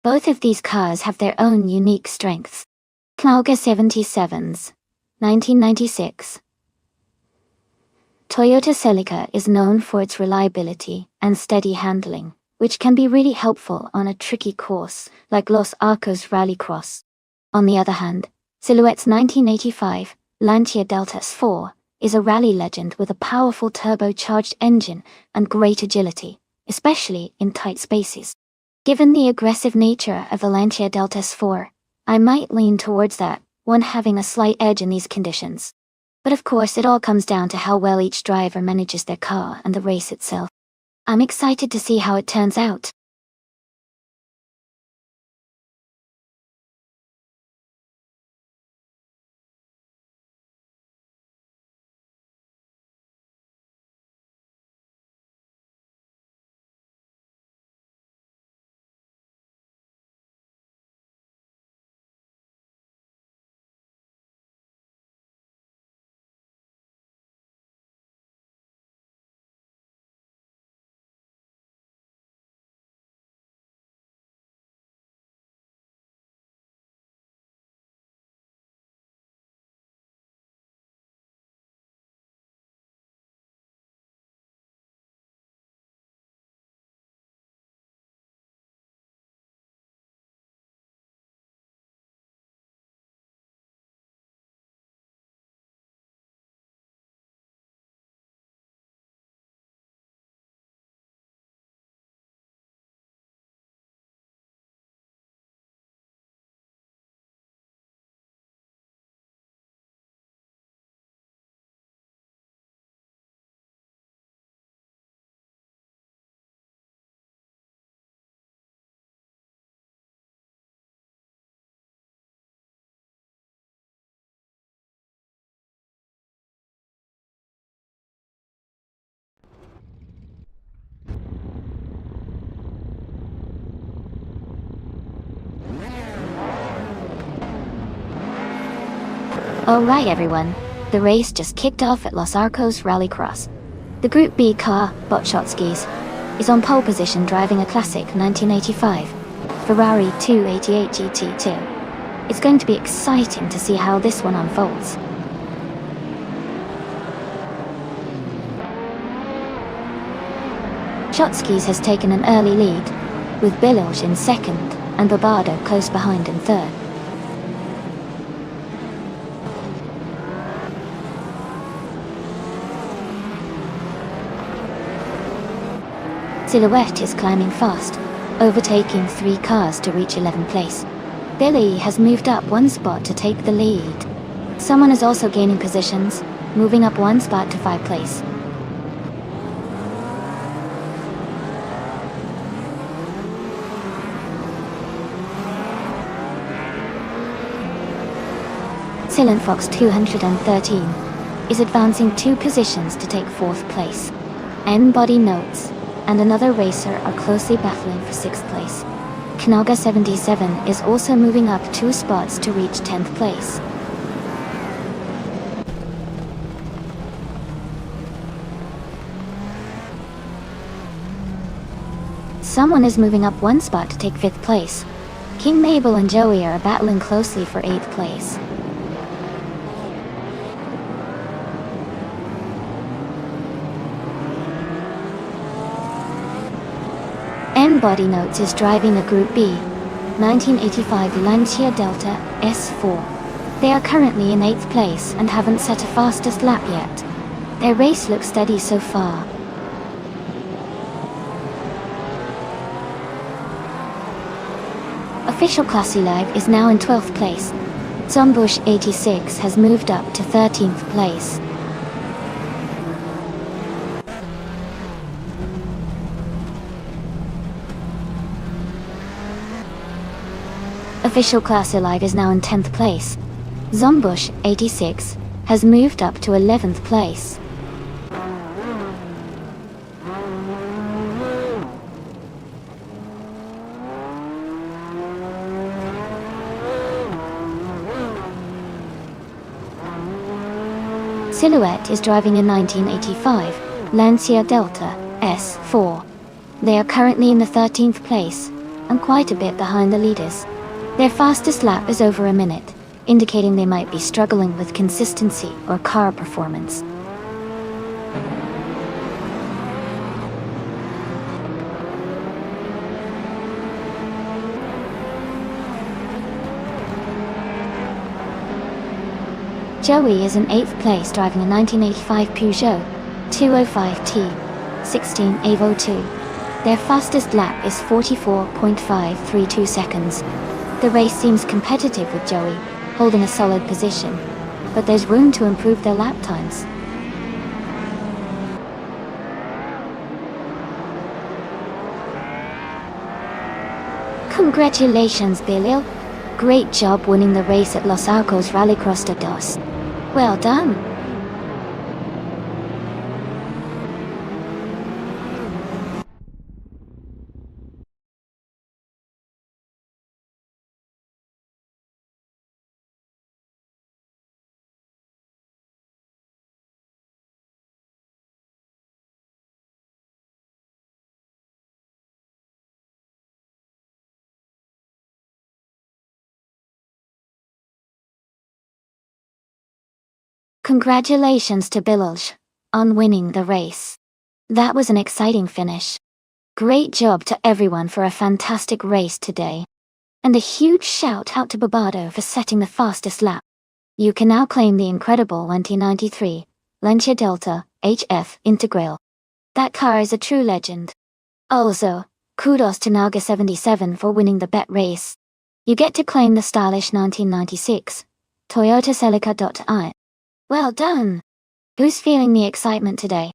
Both of these cars have their own unique strengths. Klauga 77s, 1996. Toyota Celica is known for its reliability and steady handling, which can be really helpful on a tricky course like Los Arcos Rallycross. On the other hand, Silhouette's 1985 Lancia Delta S4 is a rally legend with a powerful turbocharged engine and great agility, especially in tight spaces. Given the aggressive nature of the Lancia Delta S4, I might lean towards that one having a slight edge in these conditions. But of course, it all comes down to how well each driver manages their car and the race itself. I'm excited to see how it turns out. Alright everyone, the race just kicked off at Los Arcos Rallycross. The Group B car, Botschotzky's, is on pole position driving a classic 1985 Ferrari 288 GT2. It's going to be exciting to see how this one unfolds. Chotsky's has taken an early lead, with Bililj in second and Bobado close behind in third. Silhouette is climbing fast, overtaking 3 cars to reach 11th place. Billy has moved up 1 spot to take the lead. Someone is also gaining positions, moving up 1 spot to 5th place. Silent Fox 213 is advancing 2 positions to take 4th place. N-Body Notes and another racer are closely battling for 6th place. Knaga 77 is also moving up 2 spots to reach 10th place. Someone is moving up 1 spot to take 5th place. King Mabel and Joey are battling closely for 8th place. N-Body Notes is driving a Group B 1985 Lancia Delta S4. They are currently in 8th place and haven't set a fastest lap yet. Their race looks steady so far. Official Classy Live is now in 12th place. Zombush 86 has moved up to 13th place. Official Class Alive is now in 10th place. Zombush 86 has moved up to 11th place. Silhouette is driving a 1985 Lancia Delta S4. They are currently in the 13th place and quite a bit behind the leaders. Their fastest lap is over a minute, indicating they might be struggling with consistency or car performance. Joey is in 8th place driving a 1985 Peugeot 205T 16 Evo 2. Their fastest lap is 44.532 seconds. The race seems competitive with Joey, holding a solid position, but there's room to improve their lap times. Congratulations, Bilil. Great job winning the race at Los Arcos Rallycross de Dos. Well done. Congratulations to Bililj on winning the race. That was an exciting finish. Great job to everyone for a fantastic race today. And a huge shout out to Bobado for setting the fastest lap. You can now claim the incredible 2093 Lancia Delta HF Integral. That car is a true legend. Also, kudos to Naga 77 for winning the bet race. You get to claim the stylish 1996 Toyota Celica.I. Well done! Who's feeling the excitement today?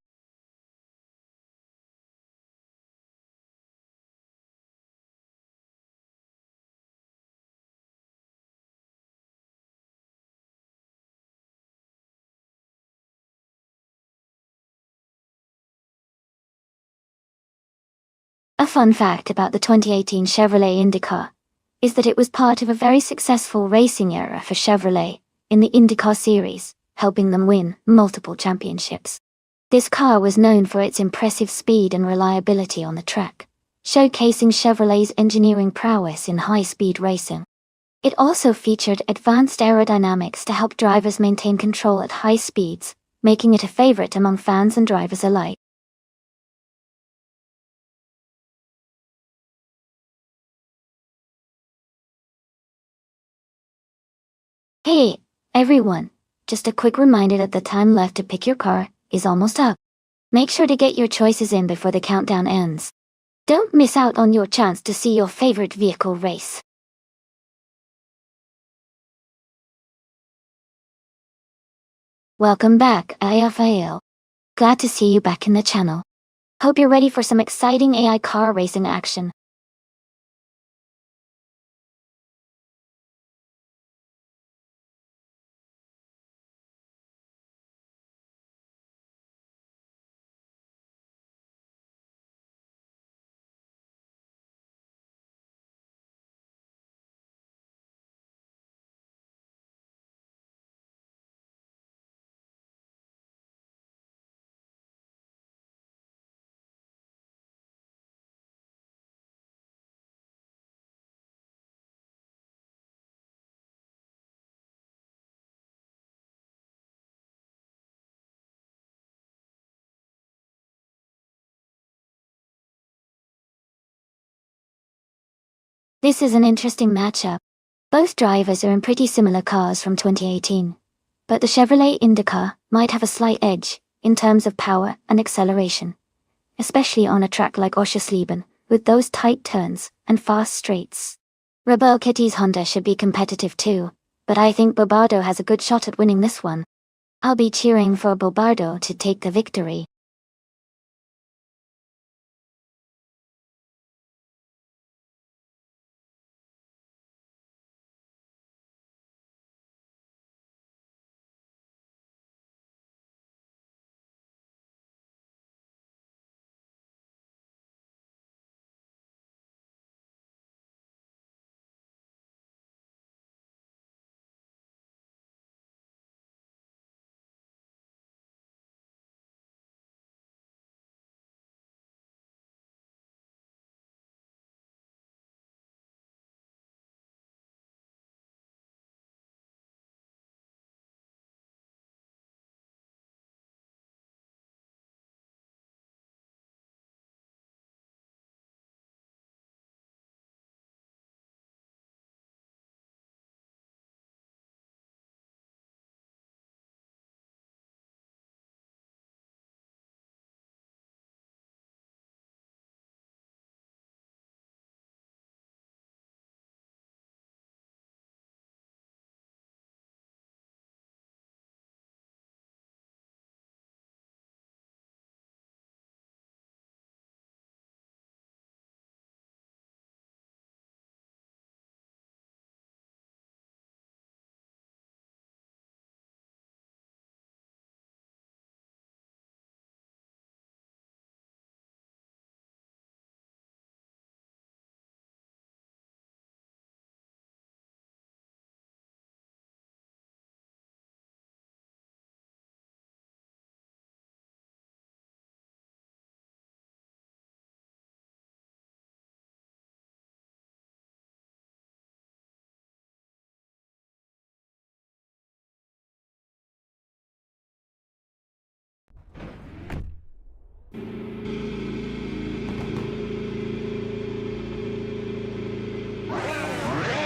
A fun fact about the 2018 Chevrolet IndyCar is that it was part of a very successful racing era for Chevrolet in the IndyCar series, helping them win multiple championships. This car was known for its impressive speed and reliability on the track, showcasing Chevrolet's engineering prowess in high-speed racing. It also featured advanced aerodynamics to help drivers maintain control at high speeds, making it a favorite among fans and drivers alike. Hey, everyone! Just a quick reminder that the time left to pick your car is almost up. Make sure to get your choices in before the countdown ends. Don't miss out on your chance to see your favorite vehicle race. Welcome back, AFAL. Glad to see you back in the channel. Hope you're ready for some exciting AI car racing action. This is an interesting matchup. Both drivers are in pretty similar cars from 2018, but the Chevrolet IndyCar might have a slight edge in terms of power and acceleration, especially on a track like Oschersleben, with those tight turns and fast straights. Rebel Kitty's Honda should be competitive too, but I think Bobardo has a good shot at winning this one. I'll be cheering for Bobardo to take the victory.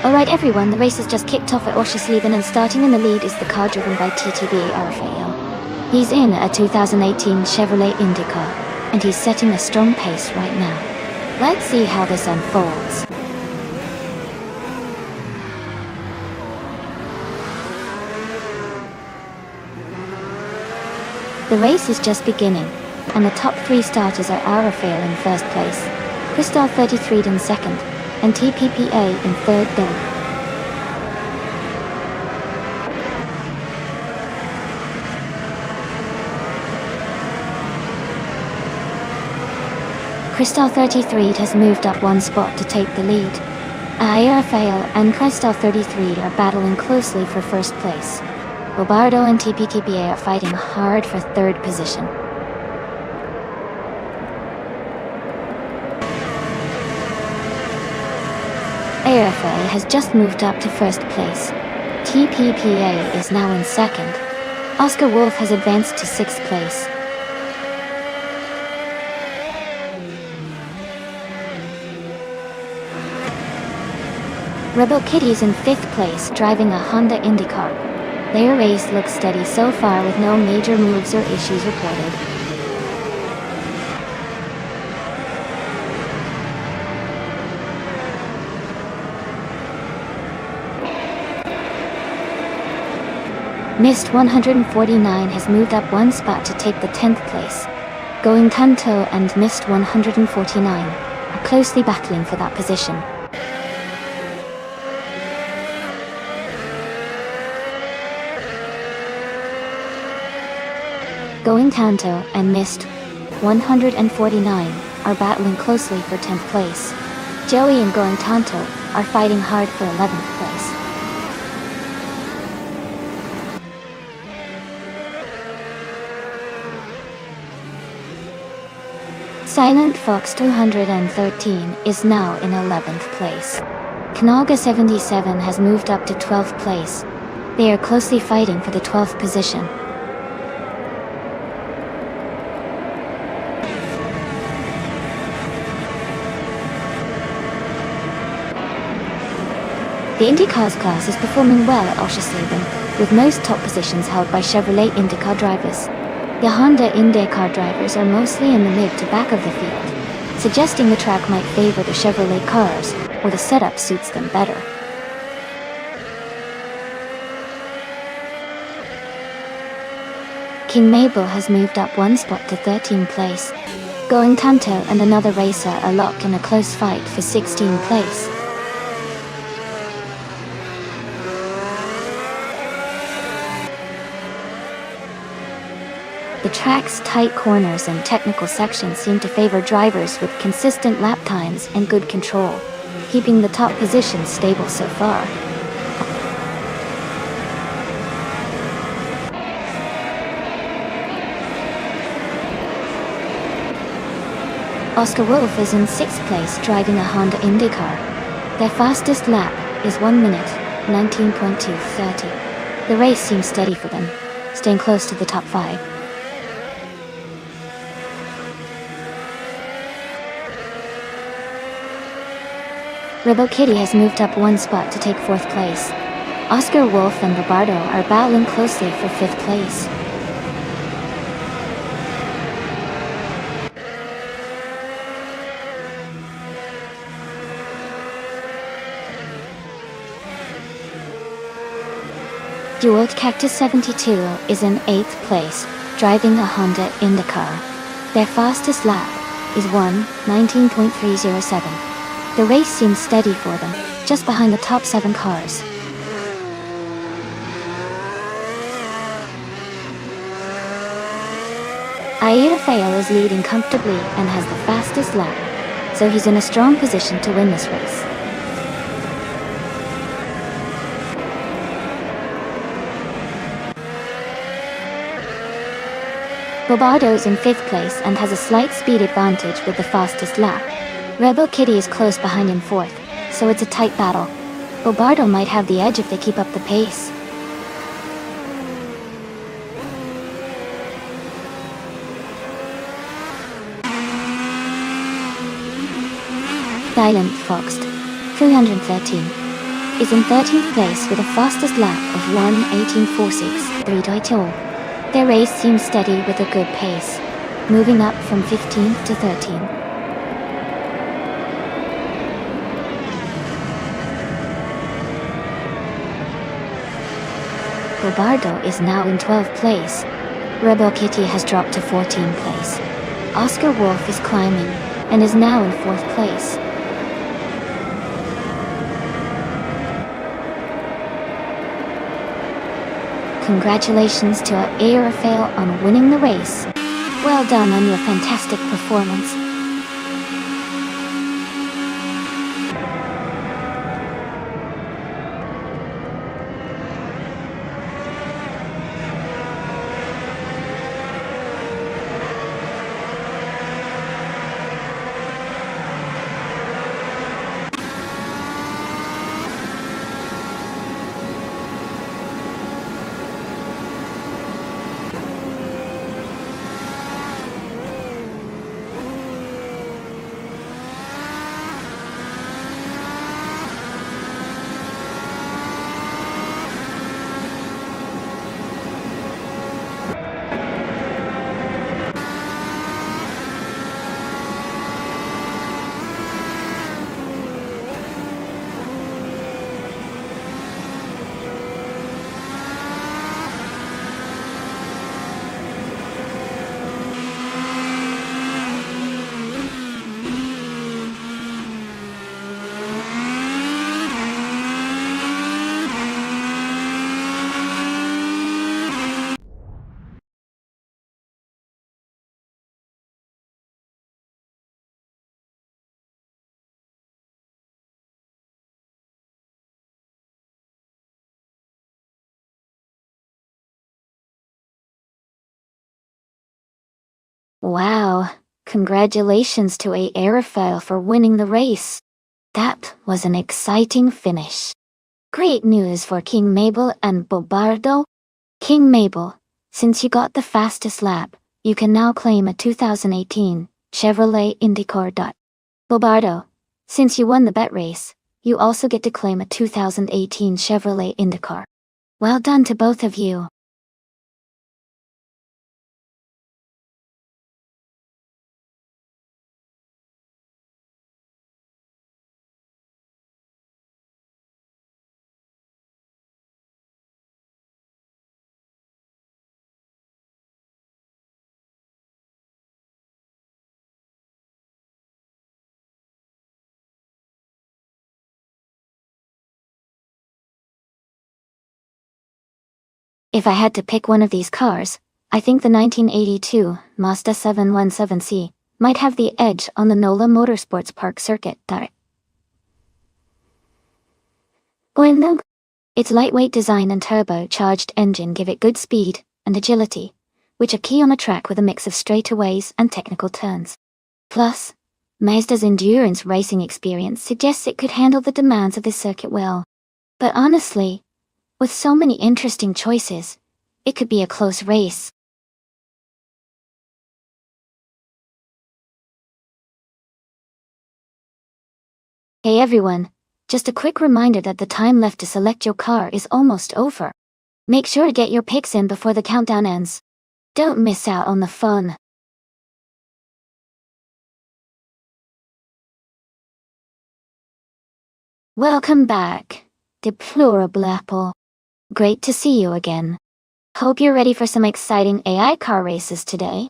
Alright everyone, the race has just kicked off at Oschersleben and starting in the lead is the car driven by TTB Raphael. He's in a 2018 Chevrolet IndyCar, and he's setting a strong pace right now. Let's see how this unfolds. The race is just beginning, and the top three starters are Raphael in first place, Cristal 33 in second, and TPPA in third then. Cristal 33 has moved up one spot to take the lead. Raphael and Cristal 33 are battling closely for first place. Bobardo and TPTPA are fighting hard for third position. AFA has just moved up to first place. TPPA is now in second. Oscar Wolf has advanced to sixth place. Rebel Kitty is in fifth place, driving a Honda IndyCar. Their race looks steady so far with no major moves or issues reported. Mist 149 has moved up one spot to take the 10th place. Going Tanto and Mist 149 are closely battling for that position. Going Tanto and Mist 149 are battling closely for 10th place. Joey and Going Tanto are fighting hard for 11th place. Silent Fox 213 is now in 11th place. Kanaga 77 has moved up to 12th place. They are closely fighting for the 12th position. The IndyCars class is performing well at Oschersleben, with most top positions held by Chevrolet IndyCar drivers. The Honda IndyCar drivers are mostly in the mid to back of the field, suggesting the track might favor the Chevrolet cars, or the setup suits them better. King Mabel has moved up one spot to 13th place. Going Tanto and another racer are locked in a close fight for 16th place. The track's tight corners and technical sections seem to favor drivers with consistent lap times and good control, keeping the top positions stable so far. Oscar Wolf is in 6th place driving a Honda IndyCar. Their fastest lap is 1 minute, 19.230. The race seems steady for them, staying close to the top 5. Rebel Kitty has moved up one spot to take 4th place. Oscar Wolf and Roberto are battling closely for 5th place. Dual Cactus 72 is in 8th place, driving a Honda IndyCar. Their fastest lap is 19.307. The race seems steady for them, just behind the top 7 cars. Aida Fail is leading comfortably and has the fastest lap, so he's in a strong position to win this race. Bobardo's in 5th place and has a slight speed advantage with the fastest lap. Rebel Kitty is close behind in 4th, so it's a tight battle. Bobardo might have the edge if they keep up the pace. Silent Fox 313 is in 13th place with a fastest lap of 1:18.46.32. Their race seems steady with a good pace, moving up from 15th to 13th. Robardo is now in 12th place. Rebel Kitty has dropped to 14th place. Oscar Wolf is climbing and is now in 4th place. Congratulations to Aerofail on winning the race. Well done on your fantastic performance. Wow, congratulations to a aerophile for winning the race. That was an exciting finish. Great news for King Mabel and Bobardo. King Mabel, since you got the fastest lap, you can now claim a 2018 Chevrolet IndyCar. Bobardo, since you won the bet race, you also get to claim a 2018 Chevrolet IndyCar. Well done to both of you. If I had to pick one of these cars, I think the 1982 Mazda 717C might have the edge on the NOLA Motorsports Park circuit. Bueno. Its lightweight design and turbocharged engine give it good speed and agility, which are key on a track with a mix of straightaways and technical turns. Plus, Mazda's endurance racing experience suggests it could handle the demands of this circuit well. But honestly, with so many interesting choices, it could be a close race. Hey everyone, just a quick reminder that the time left to select your car is almost over. Make sure to get your picks in before the countdown ends. Don't miss out on the fun. Welcome back, deplorable Apple. Great to see you again. Hope you're ready for some exciting AI car races today.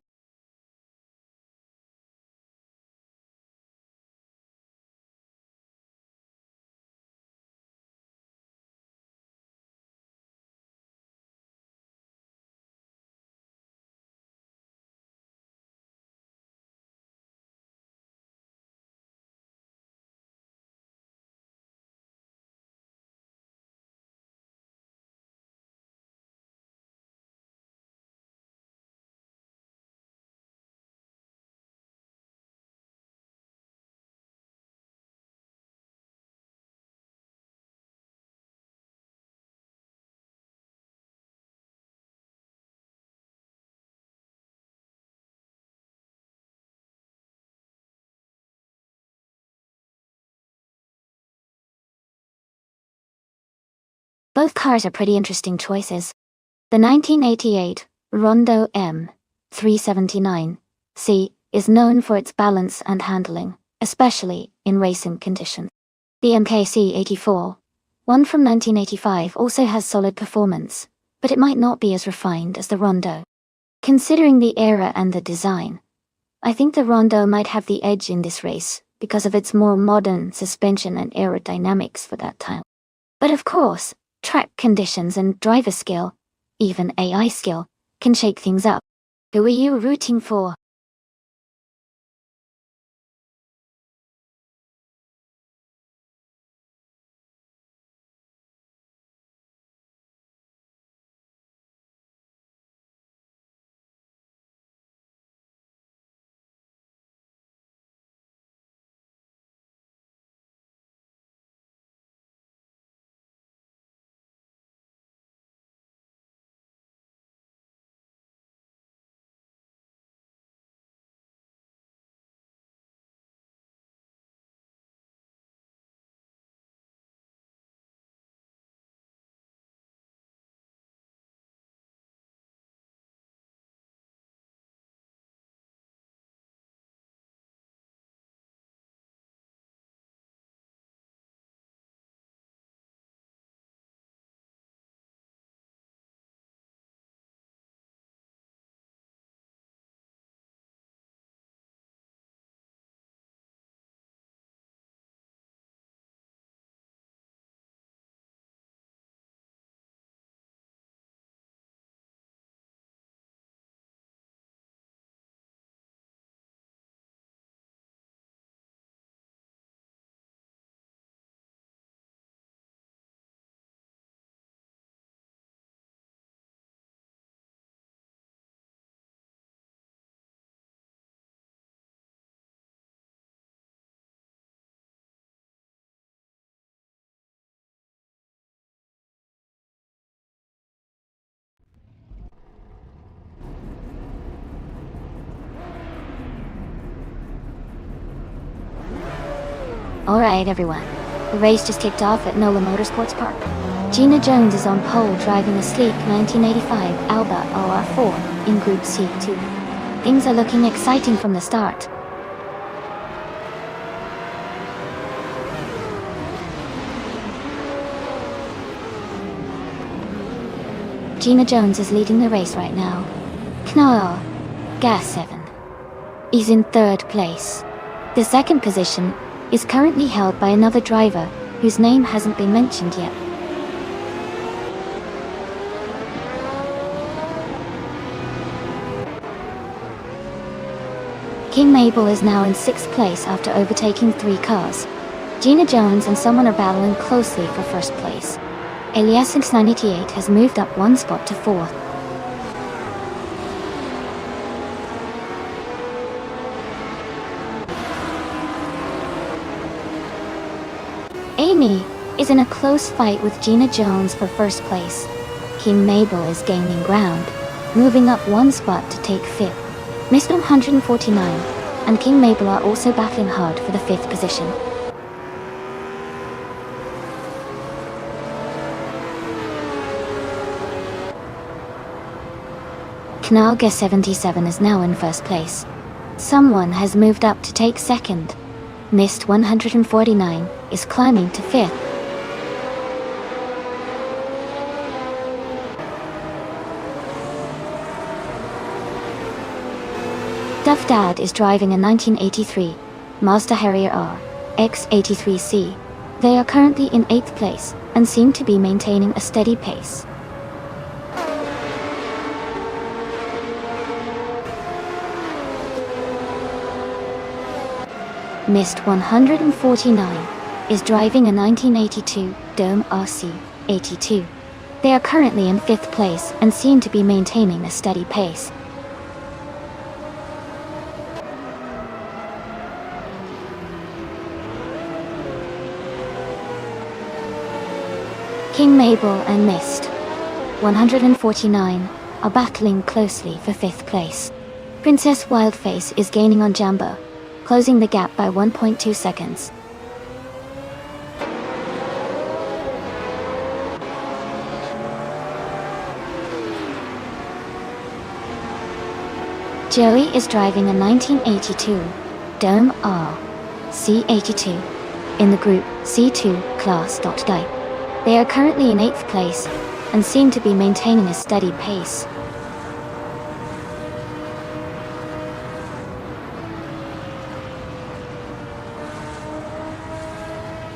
Both cars are pretty interesting choices. The 1988 Rondo M 379C is known for its balance and handling, especially in racing conditions. The MKC 84, one from 1985, also has solid performance, but it might not be as refined as the Rondo. Considering the era and the design, I think the Rondo might have the edge in this race because of its more modern suspension and aerodynamics for that time. But of course, track conditions and driver skill, even AI skill, can shake things up. Who are you rooting for? Alright everyone, the race just kicked off at NOLA Motorsports Park. Gina Jones is on pole driving a sleek 1985 Alba OR4 in Group C2. Things are looking exciting from the start. Gina Jones is leading the race right now. Knall, Gas 7, is in third place. The second position is currently held by another driver whose name hasn't been mentioned yet. King Mabel is now in 6th place after overtaking 3 cars. Gina Jones and someone are battling closely for first place. Elias 988 has moved up 1 spot to 4th. Amy is in a close fight with Gina Jones for first place. King Mabel is gaining ground, moving up 1 spot to take 5th. Mr. 149 and King Mabel are also battling hard for the 5th position. Knall 77 is now in first place. Someone has moved up to take 2nd. Mist 149 is climbing to 5th. Duff Dad is driving a 1983 Mazda Harrier R X83C. They are currently in 8th place and seem to be maintaining a steady pace. Mist 149 is driving a 1982 Dome RC 82. They are currently in 5th place and seem to be maintaining a steady pace. King Mabel and Mist 149 are battling closely for 5th place. Princess Wildface is gaining on Jambo, closing the gap by 1.2 seconds. Joey is driving a 1982 Dome R C82 in the Group C2 class. They are currently in 8th place and seem to be maintaining a steady pace.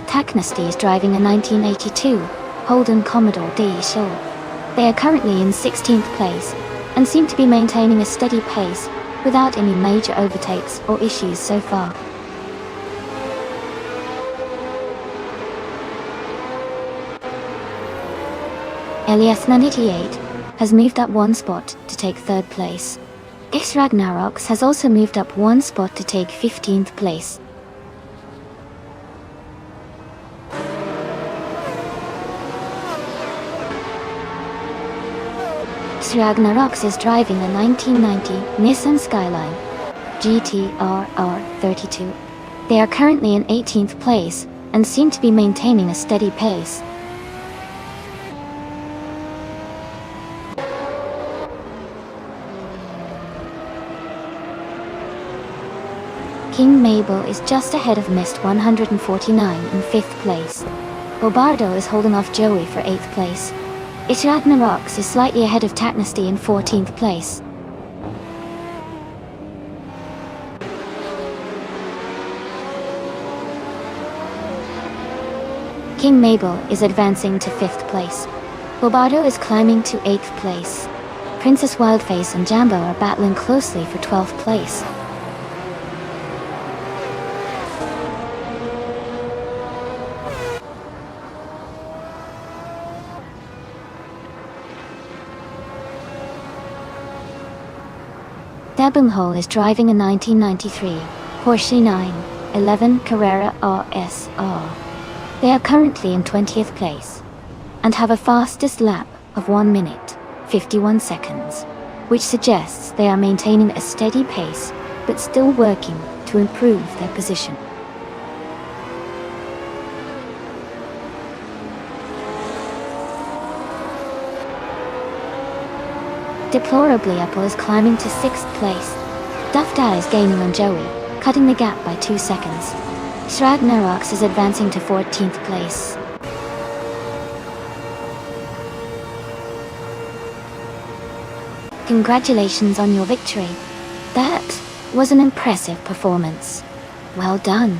Taknasty is driving a 1982 Holden Commodore D Shaw. They are currently in 16th place and seem to be maintaining a steady pace without any major overtakes or issues so far. Elias 988 has moved up 1 spot to take 3rd place. X Ragnaroks has also moved up 1 spot to take 15th place. Ragnaroks is driving a 1990 Nissan Skyline GT-R R32. They are currently in 18th place and seem to be maintaining a steady pace. King Mabel is just ahead of Mist 149 in 5th place. Bobardo is holding off Joey for 8th place. Ragnaroks is slightly ahead of Taknasty in 14th place. King Mabel is advancing to 5th place. Bobardo is climbing to 8th place. Princess Wildface and Jambo are battling closely for 12th place. Dabunghole is driving a 1993 Porsche 911 Carrera RSR. They are currently in 20th place and have a fastest lap of 1 minute, 51 seconds, which suggests they are maintaining a steady pace but still working to improve their position. Deplorably, Apple is climbing to 6th place. Dufda is gaining on Joey, cutting the gap by 2 seconds. Shragnarox is advancing to 14th place. Congratulations on your victory. That was an impressive performance. Well done.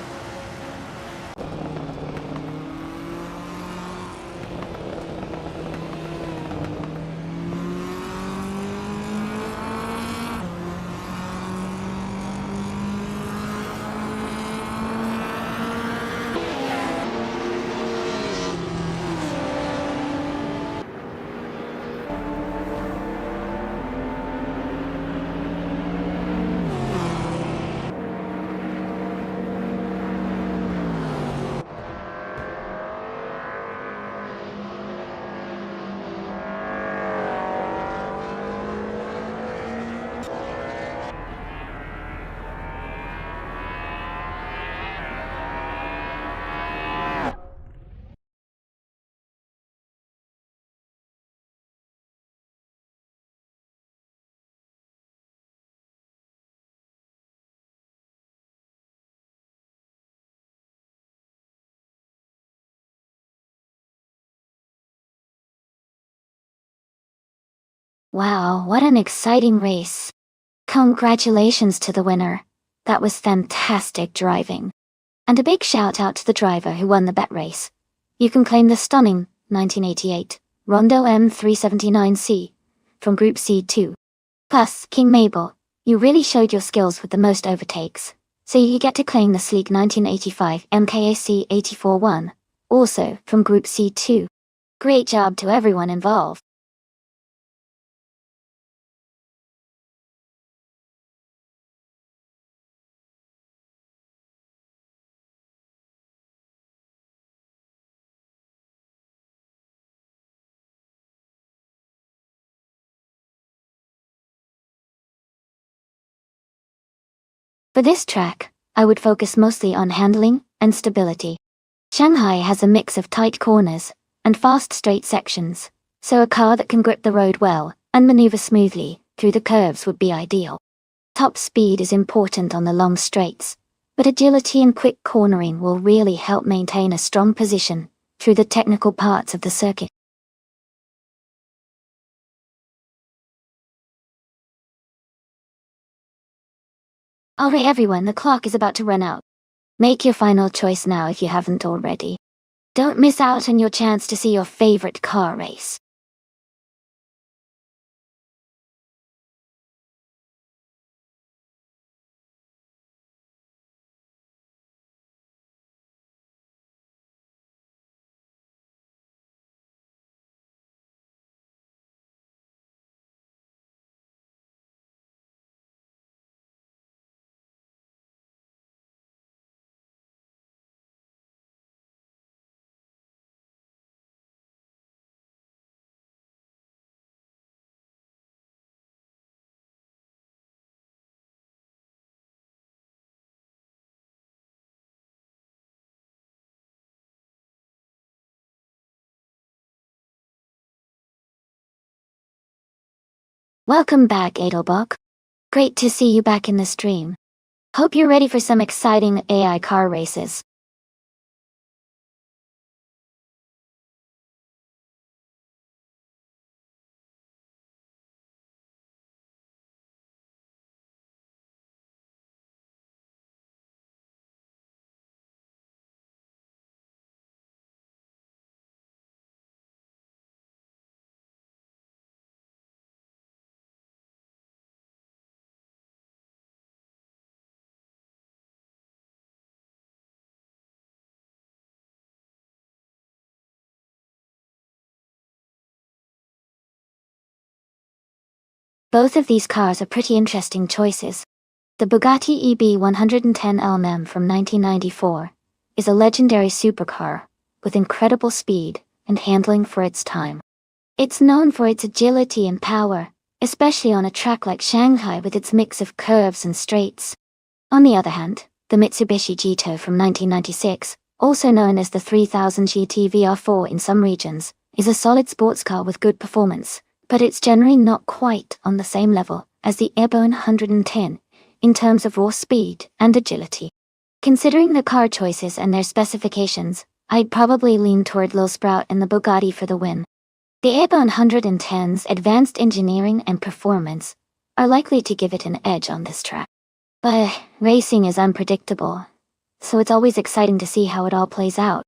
Wow, what an exciting race. Congratulations to the winner. That was fantastic driving. And a big shout out to the driver who won the bet race. You can claim the stunning 1988 Rondo M379C from Group C2. Plus, King Mabel, you really showed your skills with the most overtakes, so you get to claim the sleek 1985 MKAC 84-1, also from Group C2. Great job to everyone involved. For this track, I would focus mostly on handling and stability. Shanghai has a mix of tight corners and fast straight sections, so a car that can grip the road well and maneuver smoothly through the curves would be ideal. Top speed is important on the long straights, but agility and quick cornering will really help maintain a strong position through the technical parts of the circuit. Alright everyone, the clock is about to run out. Make your final choice now if you haven't already. Don't miss out on your chance to see your favorite car race. Welcome back, Adelbach. Great to see you back in the stream. Hope you're ready for some exciting AI car races. Both of these cars are pretty interesting choices. The Bugatti EB 110 LM from 1994 is a legendary supercar with incredible speed and handling for its time. It's known for its agility and power, especially on a track like Shanghai with its mix of curves and straights. On the other hand, the Mitsubishi Jito from 1996, also known as the 3000 GT VR4 in some regions, is a solid sports car with good performance, but it's generally not quite on the same level as the Airborne 110 in terms of raw speed and agility. Considering the car choices and their specifications, I'd probably lean toward Lil Sprout and the Bugatti for the win. The Airborne 110's advanced engineering and performance are likely to give it an edge on this track. But racing is unpredictable, so it's always exciting to see how it all plays out.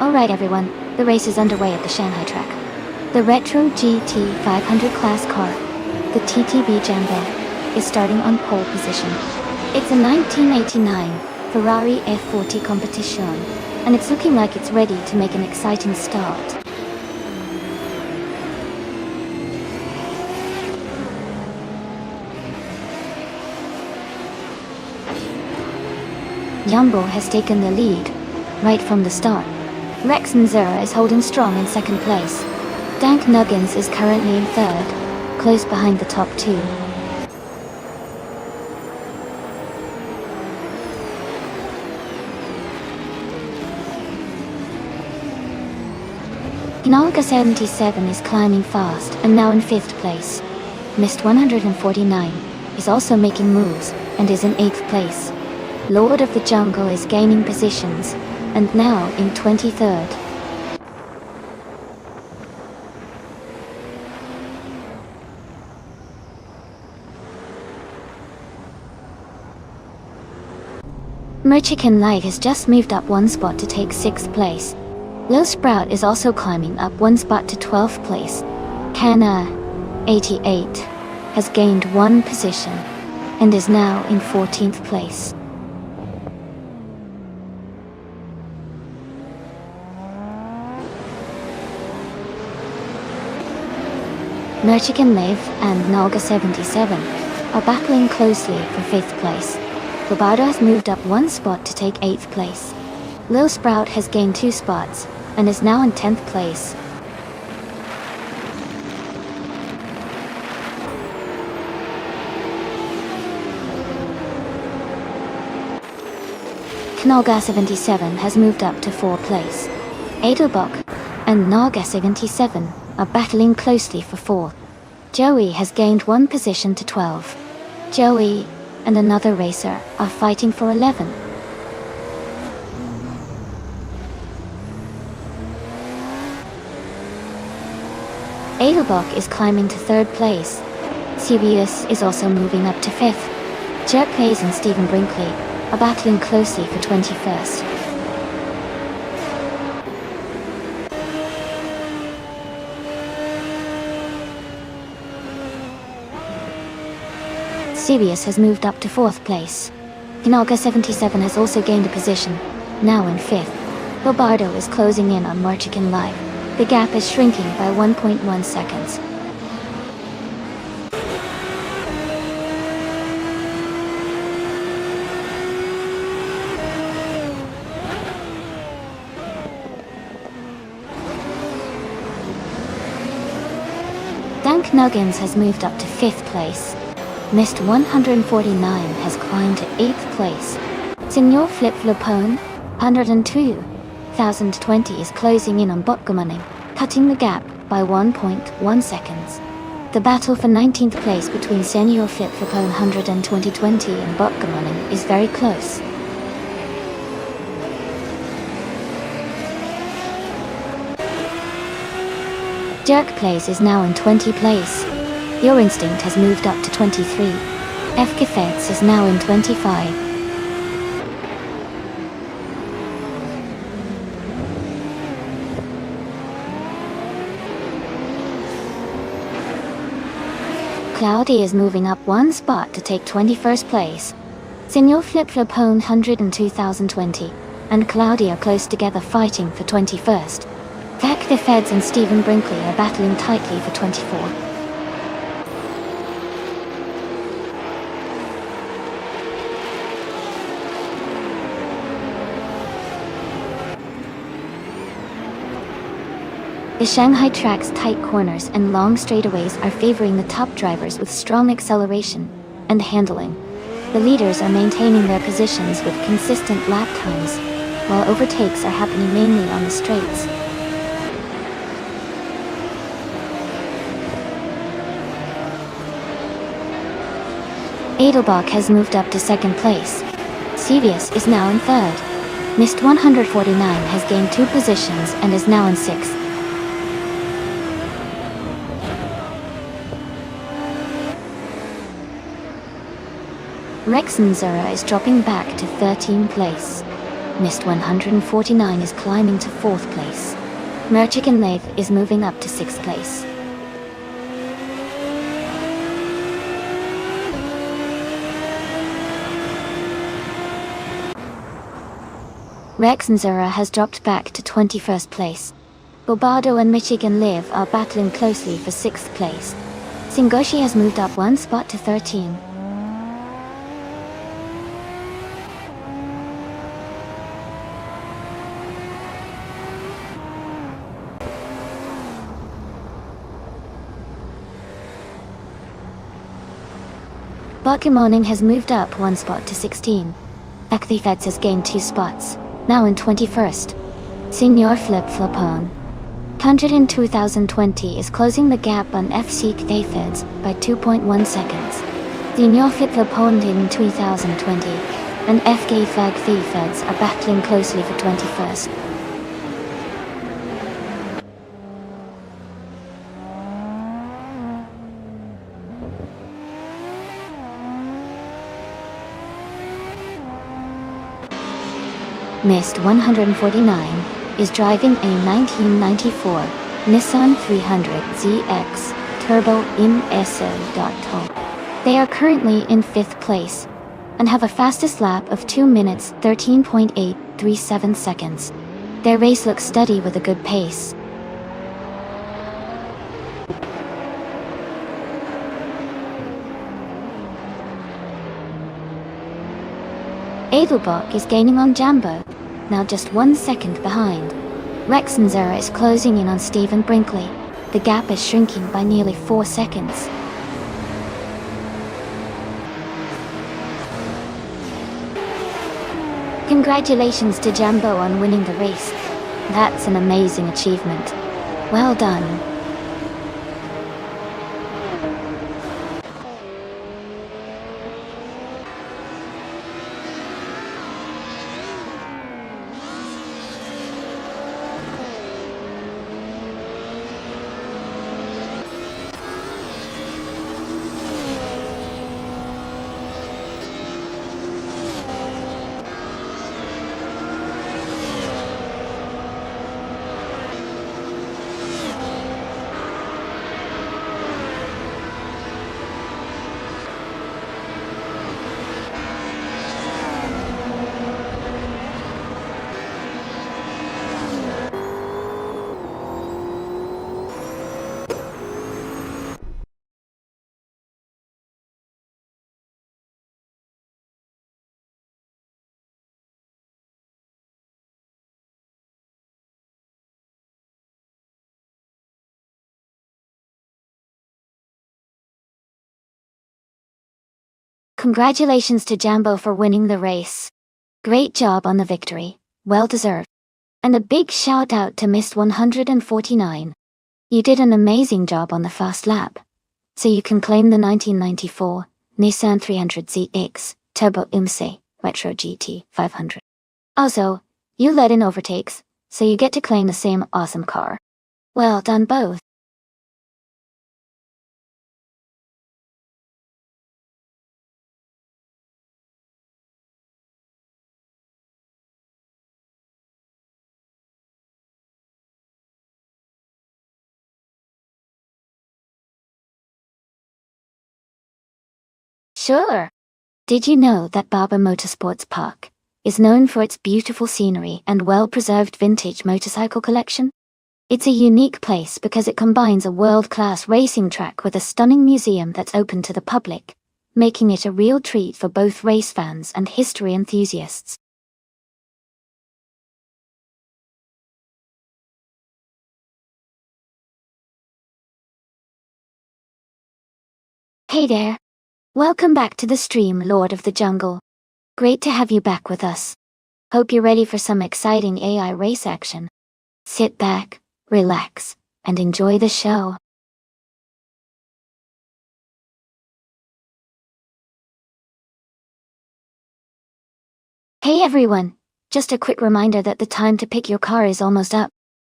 Alright everyone, the race is underway at the Shanghai track. The Retro GT 500 class car, the TTB Jambo, is starting on pole position. It's a 1989 Ferrari F40 competition, and it's looking like it's ready to make an exciting start. Jambo has taken the lead right from the start. Rex Nzura is holding strong in second place. Dank Nuggins is currently in third, close behind the top two. Nalga 77 is climbing fast and now in fifth place. Mist 149 is also making moves and is in eighth place. Lord of the Jungle is gaining positions and now in 23rd. Merchican Light has just moved up one spot to take 6th place. Lil Sprout is also climbing up one spot to 12th place. Kana 88 has gained one position and is now in 14th place. Merchican Live and Nalga 77 are battling closely for 5th place. Lobardo has moved up one spot to take 8th place. Lil Sprout has gained 2 spots and is now in 10th place. Knolga 77 has moved up to 4th place. Edelbach and Naga 77 are battling closely for 4th. Joey has gained one position to 12. Joey and another racer are fighting for 11. Edelbach is climbing to 3rd place. Sirius is also moving up to 5th. Jerk Hayes and Stephen Brinkley are battling closely for 21st. Sirius has moved up to 4th place. Hinaga 77 has also gained a position, now in 5th. Lobardo is closing in on Marchican Live. The gap is shrinking by 1.1 seconds. Dank Nuggins has moved up to 5th place. Mist 149 has climbed to 8th place. Senor Flip-Flopone, 102,020 is closing in on Botgamunning, cutting the gap by 1.1 seconds. The battle for 19th place between Senor Flip-Flopone 120 and Botgamunning is very close. Jerk Place is now in 20th place. Your Instinct has moved up to 23. FK Feds is now in 25. Cloudy is moving up one spot to take 21st place. Senor Flip-Flopone 102,020 and Cloudy are close together fighting for 21st. FK Feds and Stephen Brinkley are battling tightly for 24. The Shanghai track's tight corners and long straightaways are favoring the top drivers with strong acceleration and handling. The leaders are maintaining their positions with consistent lap times, while overtakes are happening mainly on the straights. Edelbach has moved up to 2nd place. Sevius is now in 3rd. Mist 149 has gained 2 positions and is now in 6th. Rexenzera is dropping back to 13th place. Mist 149 is climbing to 4th place. Merchigan Lathe is moving up to 6th place. Rexenzera has dropped back to 21st place. Bobado and Michigan Live are battling closely for 6th place. Singoshi has moved up one spot to 13. Botgamunning has moved up one spot to 16. FK Feds has gained 2 spots, now in 21st. Senor Flip-Flopone 102,020 is closing the gap on FK Feds by 2.1 seconds. Senor Flip-Flopone in 2020 and FK Feds are battling closely for 21st. Mist 149 is driving a 1994 Nissan 300ZX Turbo MSO. They are currently in 5th place and have a fastest lap of 2 minutes 13.837 seconds. Their race looks steady with a good pace. Edelbach is gaining on Jambo, now just 1 second behind. Rexenzera is closing in on Stephen Brinkley. The gap is shrinking by nearly 4 seconds. Congratulations to Jambo on winning the race. That's an amazing achievement. Well done. Congratulations to Jambo for winning the race. Great job on the victory, well deserved. And a big shout out to Miss 149. You did an amazing job on the fast lap. So you can claim the 1994 Nissan 300ZX Turbo IMSI Retro GT 500. Also, you led in overtakes, so you get to claim the same awesome car. Well done both. Sure. Did you know that Barber Motorsports Park is known for its beautiful scenery and well-preserved vintage motorcycle collection? It's a unique place because it combines a world-class racing track with a stunning museum that's open to the public, making it a real treat for both race fans and history enthusiasts. Hey there. Welcome back to the stream, Lord of the Jungle. Great to have you back with us. Hope you're ready for some exciting AI race action. Sit back, relax, and enjoy the show. Hey everyone, just a quick reminder that the time to pick your car is almost up.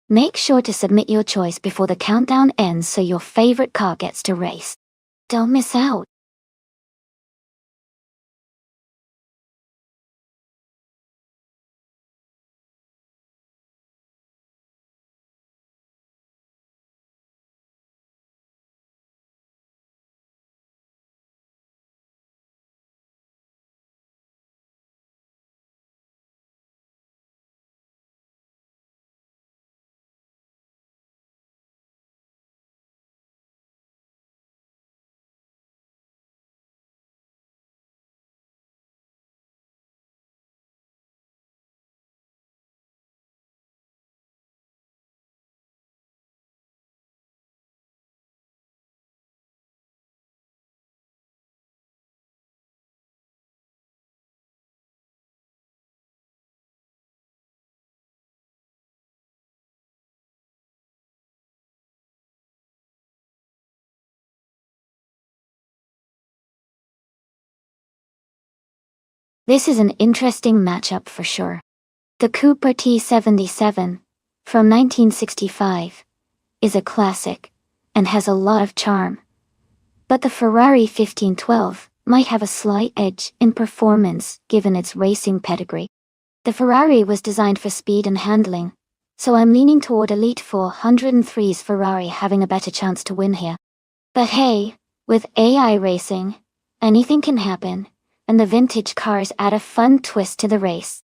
Make sure to submit your choice before the countdown ends so your favorite car gets to race. Don't miss out. This is an interesting matchup for sure. The Cooper T77, from 1965, is a classic, and has a lot of charm. But the Ferrari 1512 might have a slight edge in performance given its racing pedigree. The Ferrari was designed for speed and handling, so I'm leaning toward Elite 403's Ferrari having a better chance to win here. But hey, with AI racing, anything can happen, and the vintage cars add a fun twist to the race.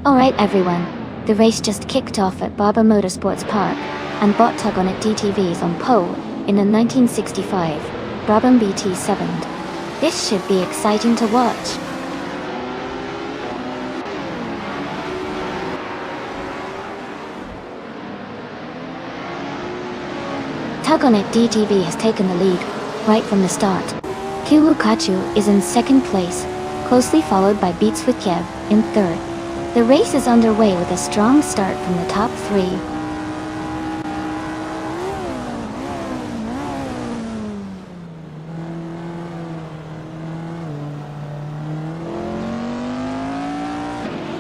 Alright everyone, the race just kicked off at Barber Motorsports Park, and Bot Tug on it DTVs on pole, in a 1965, Brabham BT7. This should be exciting to watch. Tug on it DTV has taken the lead, right from the start. Kiwukachu is in second place, closely followed by Beats with Kev in third. The race is underway with a strong start from the top three.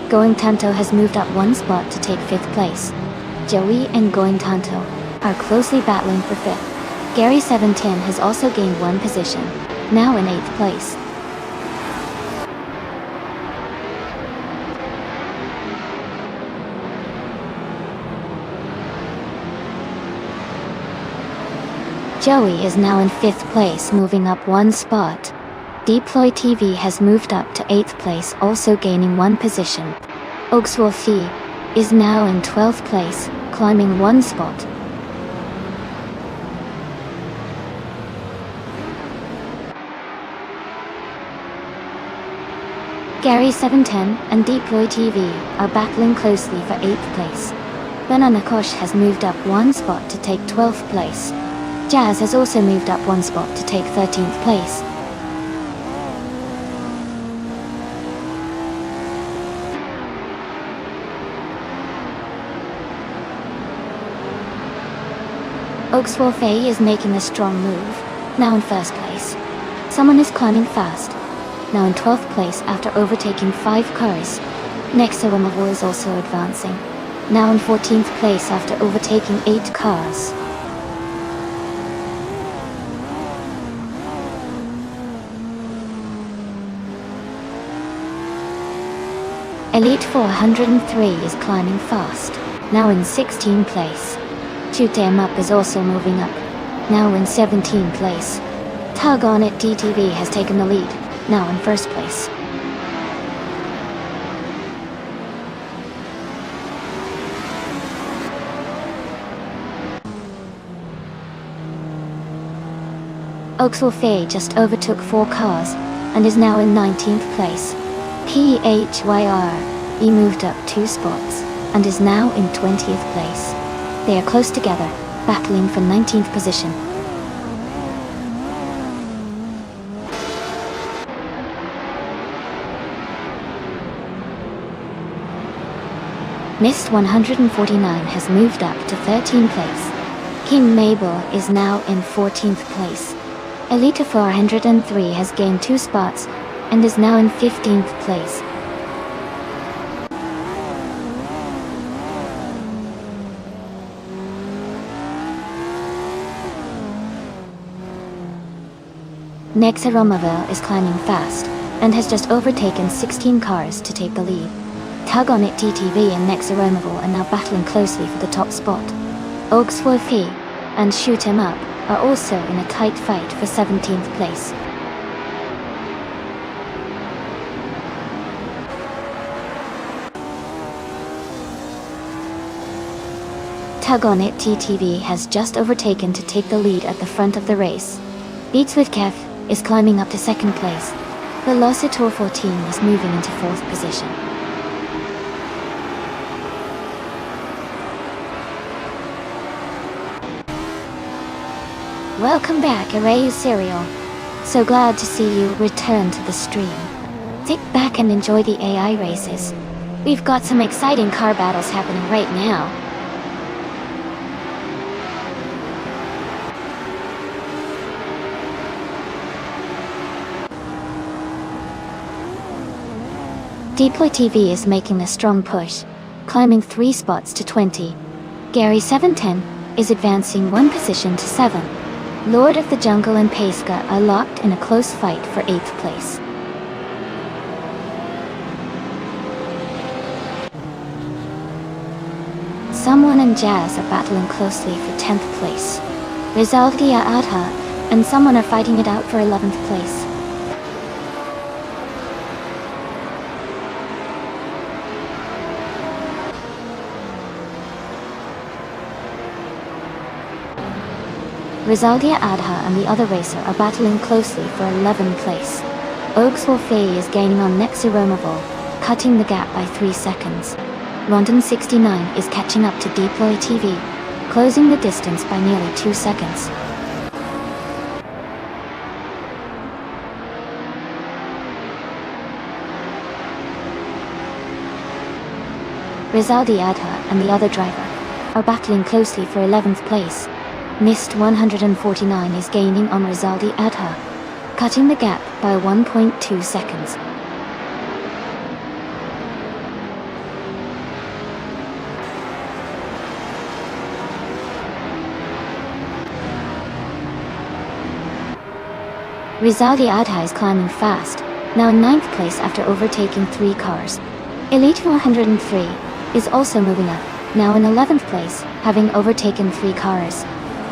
Going Tanto has moved up one spot to take fifth place. Joey and Going Tanto are closely battling for fifth. Gary 710 has also gained one position, now in 8th place. Joey is now in 5th place, moving up one spot. Deploy TV has moved up to 8th place, also gaining one position. Ogswolfi is now in 12th place, climbing one spot. Gary 710 and Deploy TV are battling closely for 8th place. Benanakosh has moved up one spot to take 12th place. Jazz has also moved up one spot to take 13th place. Ogswolfe is making a strong move, now in 1st place. Someone is climbing fast, now in 12th place after overtaking 5 cars. Nexawamaho is also advancing, now in 14th place after overtaking 8 cars. Elite 403 is climbing fast, now in 16th place. Shoot 'em Up is also moving up, now in 17th place. Tug on it DTV has taken the lead, now in 1st place. Ogswolfe just overtook 4 cars, and is now in 19th place. PHYR moved up 2 spots, and is now in 20th place. They are close together, battling for 19th position. Mist 149 has moved up to 13th place. King Mabel is now in 14th place. Elite 403 has gained 2 spots, and is now in 15th place. Nexaromaville is climbing fast, and has just overtaken 16 cars to take the lead. Tug on it TTV and Nexaromaville are now battling closely for the top spot. Ogswolfe and Shoot 'em Up are also in a tight fight for 17th place. Tug on it TTV has just overtaken to take the lead at the front of the race. Beats with Kev is climbing up to 2nd place. Velocitor 14 is moving into 4th position. Welcome back, Arrayu Serial. So glad to see you return to the stream. Sit back and enjoy the AI races. We've got some exciting car battles happening right now. Deploy TV is making a strong push, climbing 3 spots to 20. Gary 710 is advancing 1 position to 7. Lord of the Jungle and Paiska are locked in a close fight for 8th place. Someone and Jazz are battling closely for 10th place. Rizaldia Adha and someone are fighting it out for 11th place. Rizaldia Adha and the other racer are battling closely for 11th place. Oakswell Faye is gaining on Nexiromavol, cutting the gap by 3 seconds. Rondon 69 is catching up to Deploy TV, closing the distance by nearly 2 seconds. Rizaldi Adha and the other driver are battling closely for 11th place. Mist 149 is gaining on Rizaldi Adha, cutting the gap by 1.2 seconds. Rizaldi Adha is climbing fast, now in 9th place after overtaking 3 cars. Elite 103 is also moving up, now in 11th place, having overtaken 3 cars.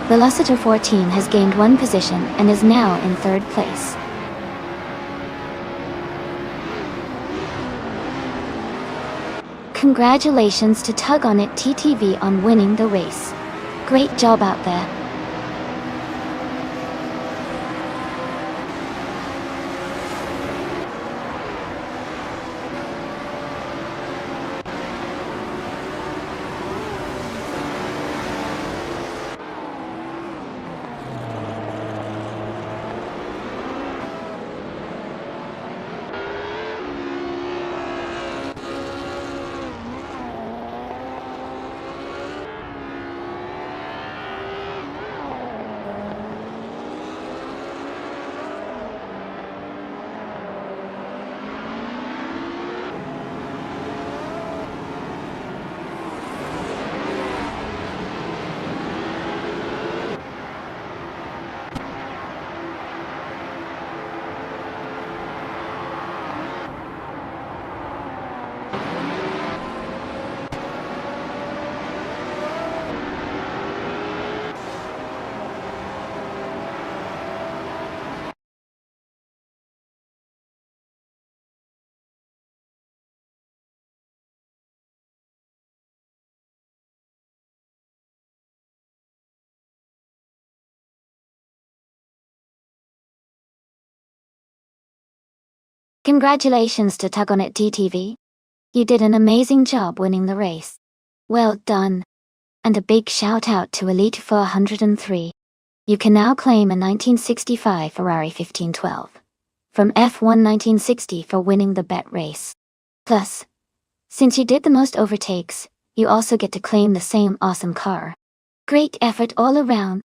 Velociter 14 has gained 1 position and is now in 3rd place. Congratulations to Tug On It TTV on winning the race. Great job out there. Congratulations to Tug On It TTV. You did an amazing job winning the race. Well done. And a big shout out to Elite 403. You can now claim a 1965 Ferrari 1512 from F1 1960 for winning the bet race. Plus, since you did the most overtakes, you also get to claim the same awesome car. Great effort all around.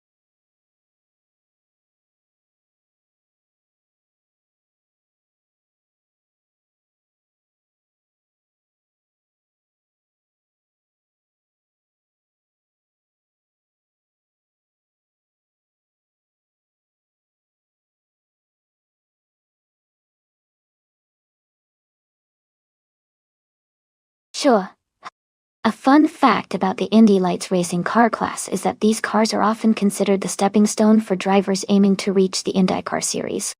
Sure. A fun fact about the Indy Lights racing car class is that these cars are often considered the stepping stone for drivers aiming to reach the IndyCar series.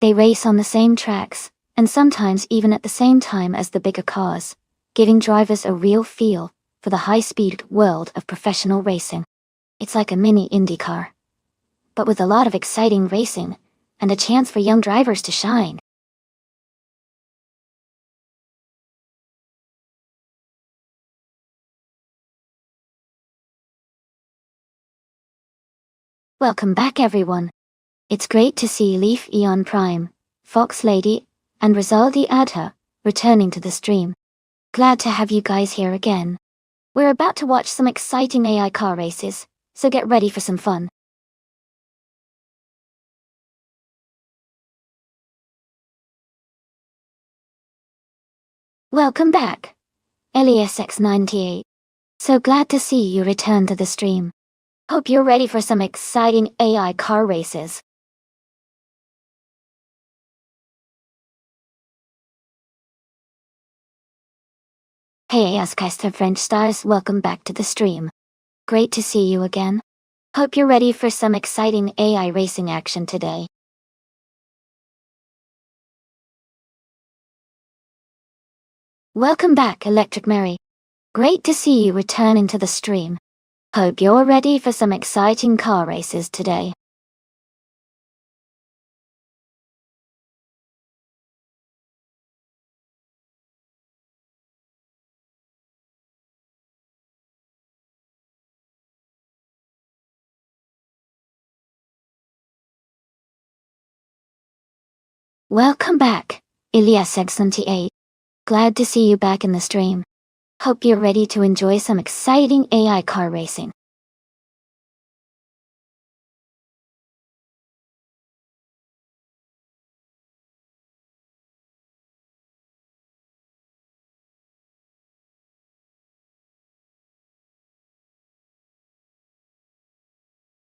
They race on the same tracks, and sometimes even at the same time as the bigger cars, giving drivers a real feel for the high-speed world of professional racing. It's like a mini IndyCar, but with a lot of exciting racing, and a chance for young drivers to shine. Welcome back everyone. It's great to see Leaf Eon Prime, Fox Lady, and Rizaldi Adha returning to the stream. Glad to have you guys here again. We're about to watch some exciting AI car races, so get ready for some fun. Welcome back, LESX98. So glad to see you return to the stream. Hope you're ready for some exciting AI car races. Hey Ascaster French Stars, welcome back to the stream. Great to see you again. Hope you're ready for some exciting AI racing action today. Welcome back Electric Mary. Great to see you returning to the stream. Hope you're ready for some exciting car races today. Welcome back, Ilias78. Glad to see you back in the stream. Hope you're ready to enjoy some exciting AI car racing.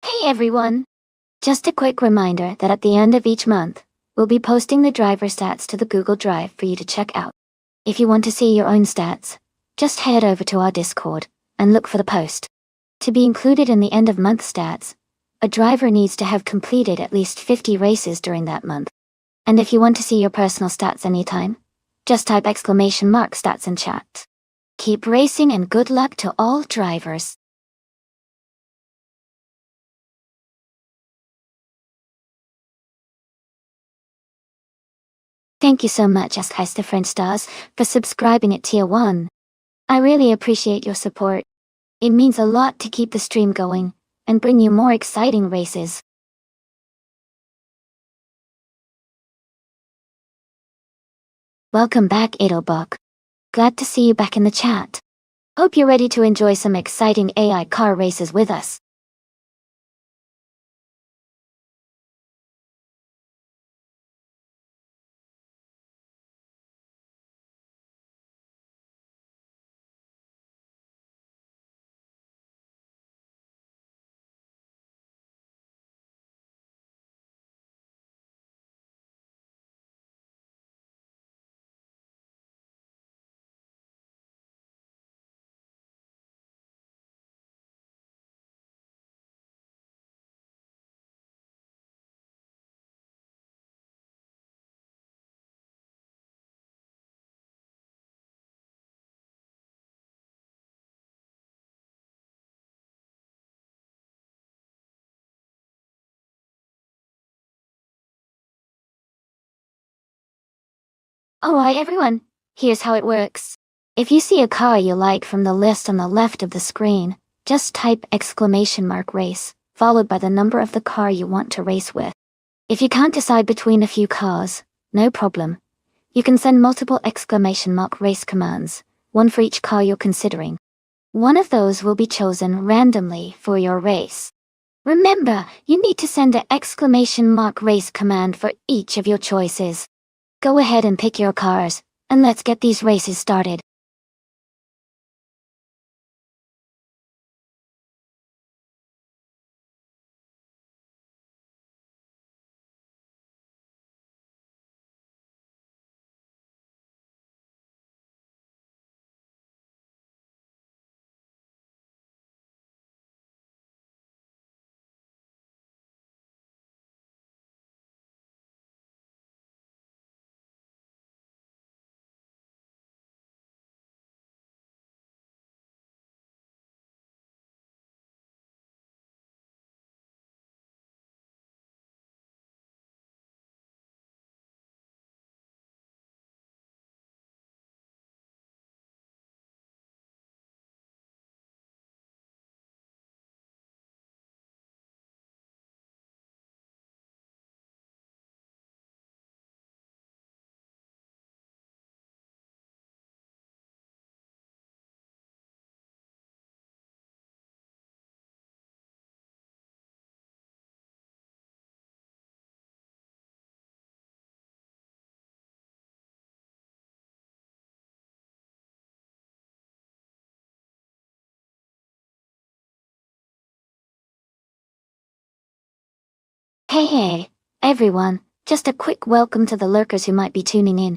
Hey everyone! Just a quick reminder that at the end of each month, we'll be posting the driver stats to the Google Drive for you to check out. If you want to see your own stats, just head over to our Discord and look for the post. To be included in the end of month stats, a driver needs to have completed at least 50 races during that month. And if you want to see your personal stats anytime, just type !stats in chat. Keep racing and good luck to all drivers. Thank you so much, Ask Different Stars, for subscribing at Tier 1. I really appreciate your support. It means a lot to keep the stream going and bring you more exciting races. Welcome back, Edelbach. Glad to see you back in the chat. Hope you're ready to enjoy some exciting AI car races with us. Alright everyone, here's how it works. If you see a car you like from the list on the left of the screen, just type !race, followed by the number of the car you want to race with. If you can't decide between a few cars, no problem. You can send multiple !race commands, one for each car you're considering. One of those will be chosen randomly for your race. Remember, you need to send a !race command for each of your choices. Go ahead and pick your cars, and let's get these races started. Hey everyone, just a quick welcome to the lurkers who might be tuning in.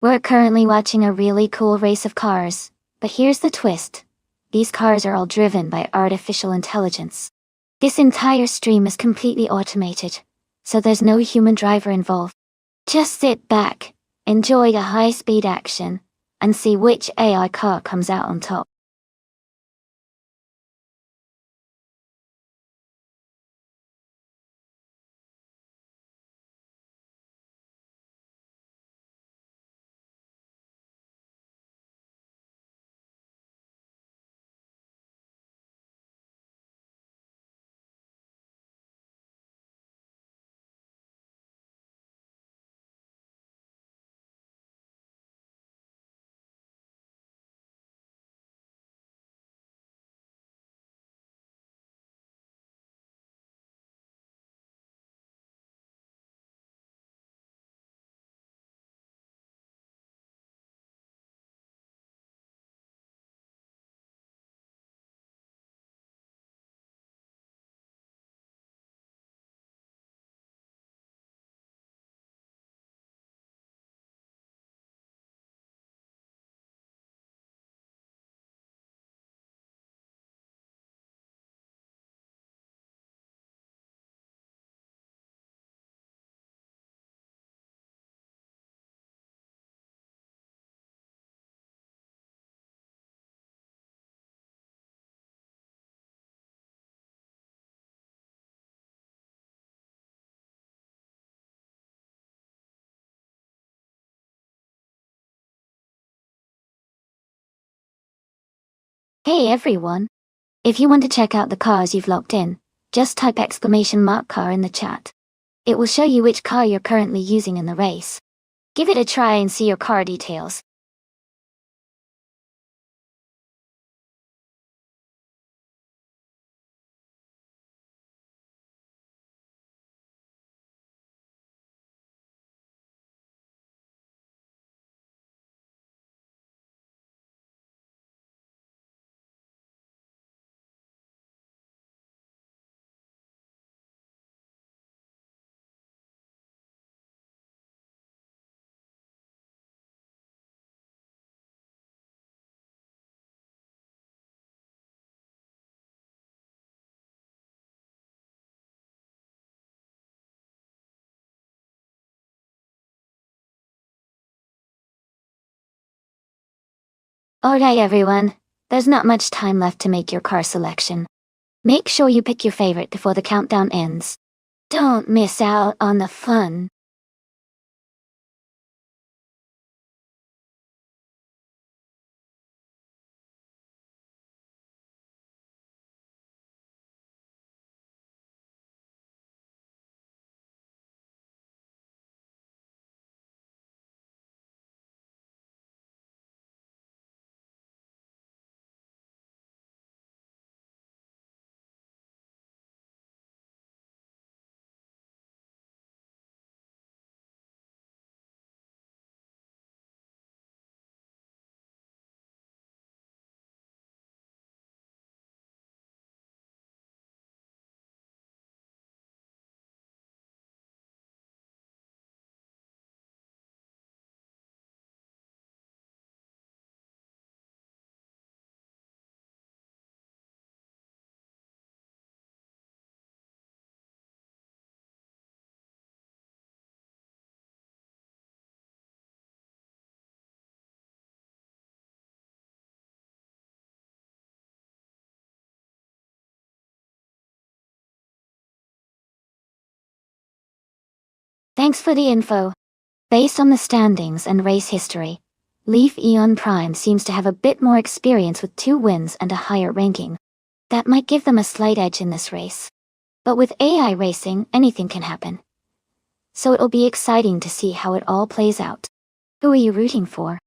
We're currently watching a really cool race of cars, but here's the twist. These cars are all driven by artificial intelligence. This entire stream is completely automated, so there's no human driver involved. Just sit back, enjoy the high-speed action, and see which AI car comes out on top. Hey everyone! If you want to check out the cars you've locked in, just type !car in the chat. It will show you which car you're currently using in the race. Give it a try and see your car details. Alright everyone, there's not much time left to make your car selection. Make sure you pick your favorite before the countdown ends. Don't miss out on the fun. Thanks for the info. Based on the standings and race history, Leaf Eon Prime seems to have a bit more experience with 2 wins and a higher ranking. That might give them a slight edge in this race. But with AI racing, anything can happen. So it'll be exciting to see how it all plays out. Who are you rooting for?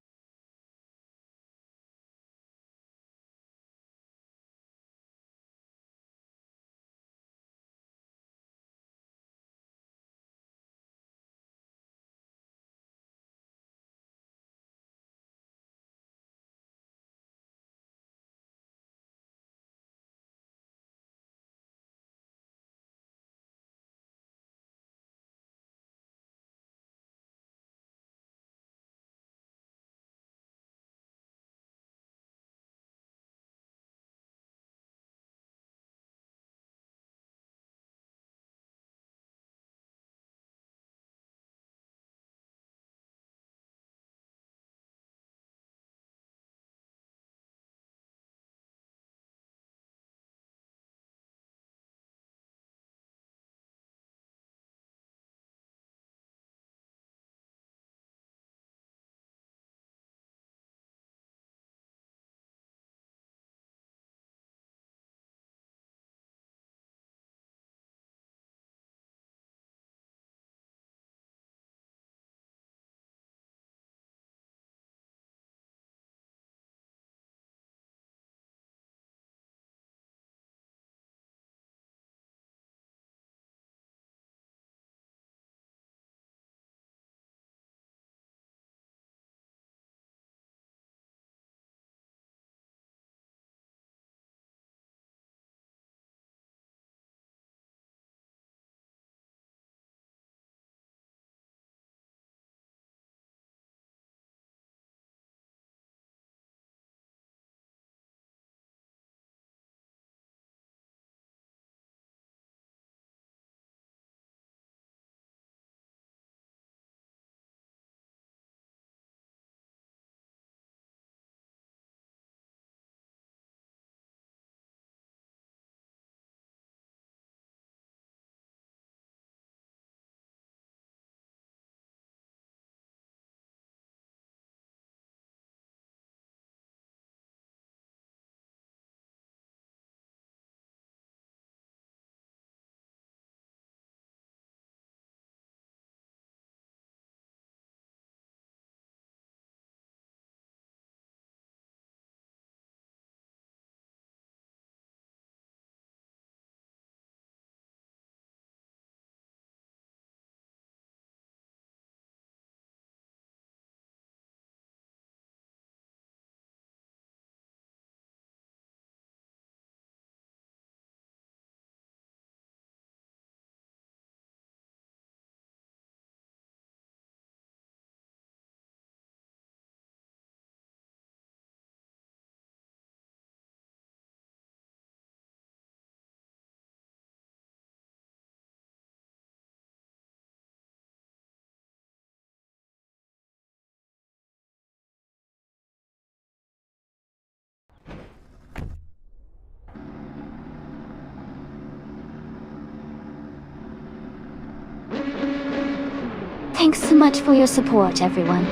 Thanks so much for your support, everyone.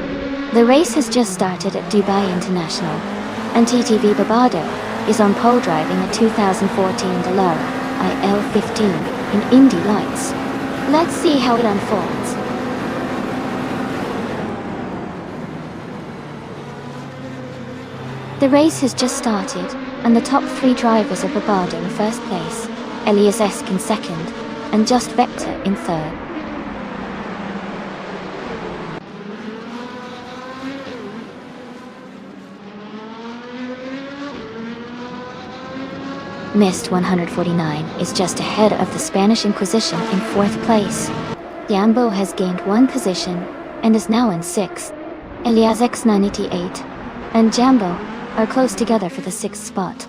The race has just started at Dubai International, and TTV Barbado is on pole driving a 2014 Dallara IL-15 in Indy Lights. Let's see how it unfolds. The race has just started, and the top three drivers are Barbado in first place, Elias Esk in second, and Just Vector in third. Mist 149 is just ahead of the Spanish Inquisition in fourth place. Jambo has gained one position and is now in sixth. Elias X988 and Jambo are close together for the sixth spot.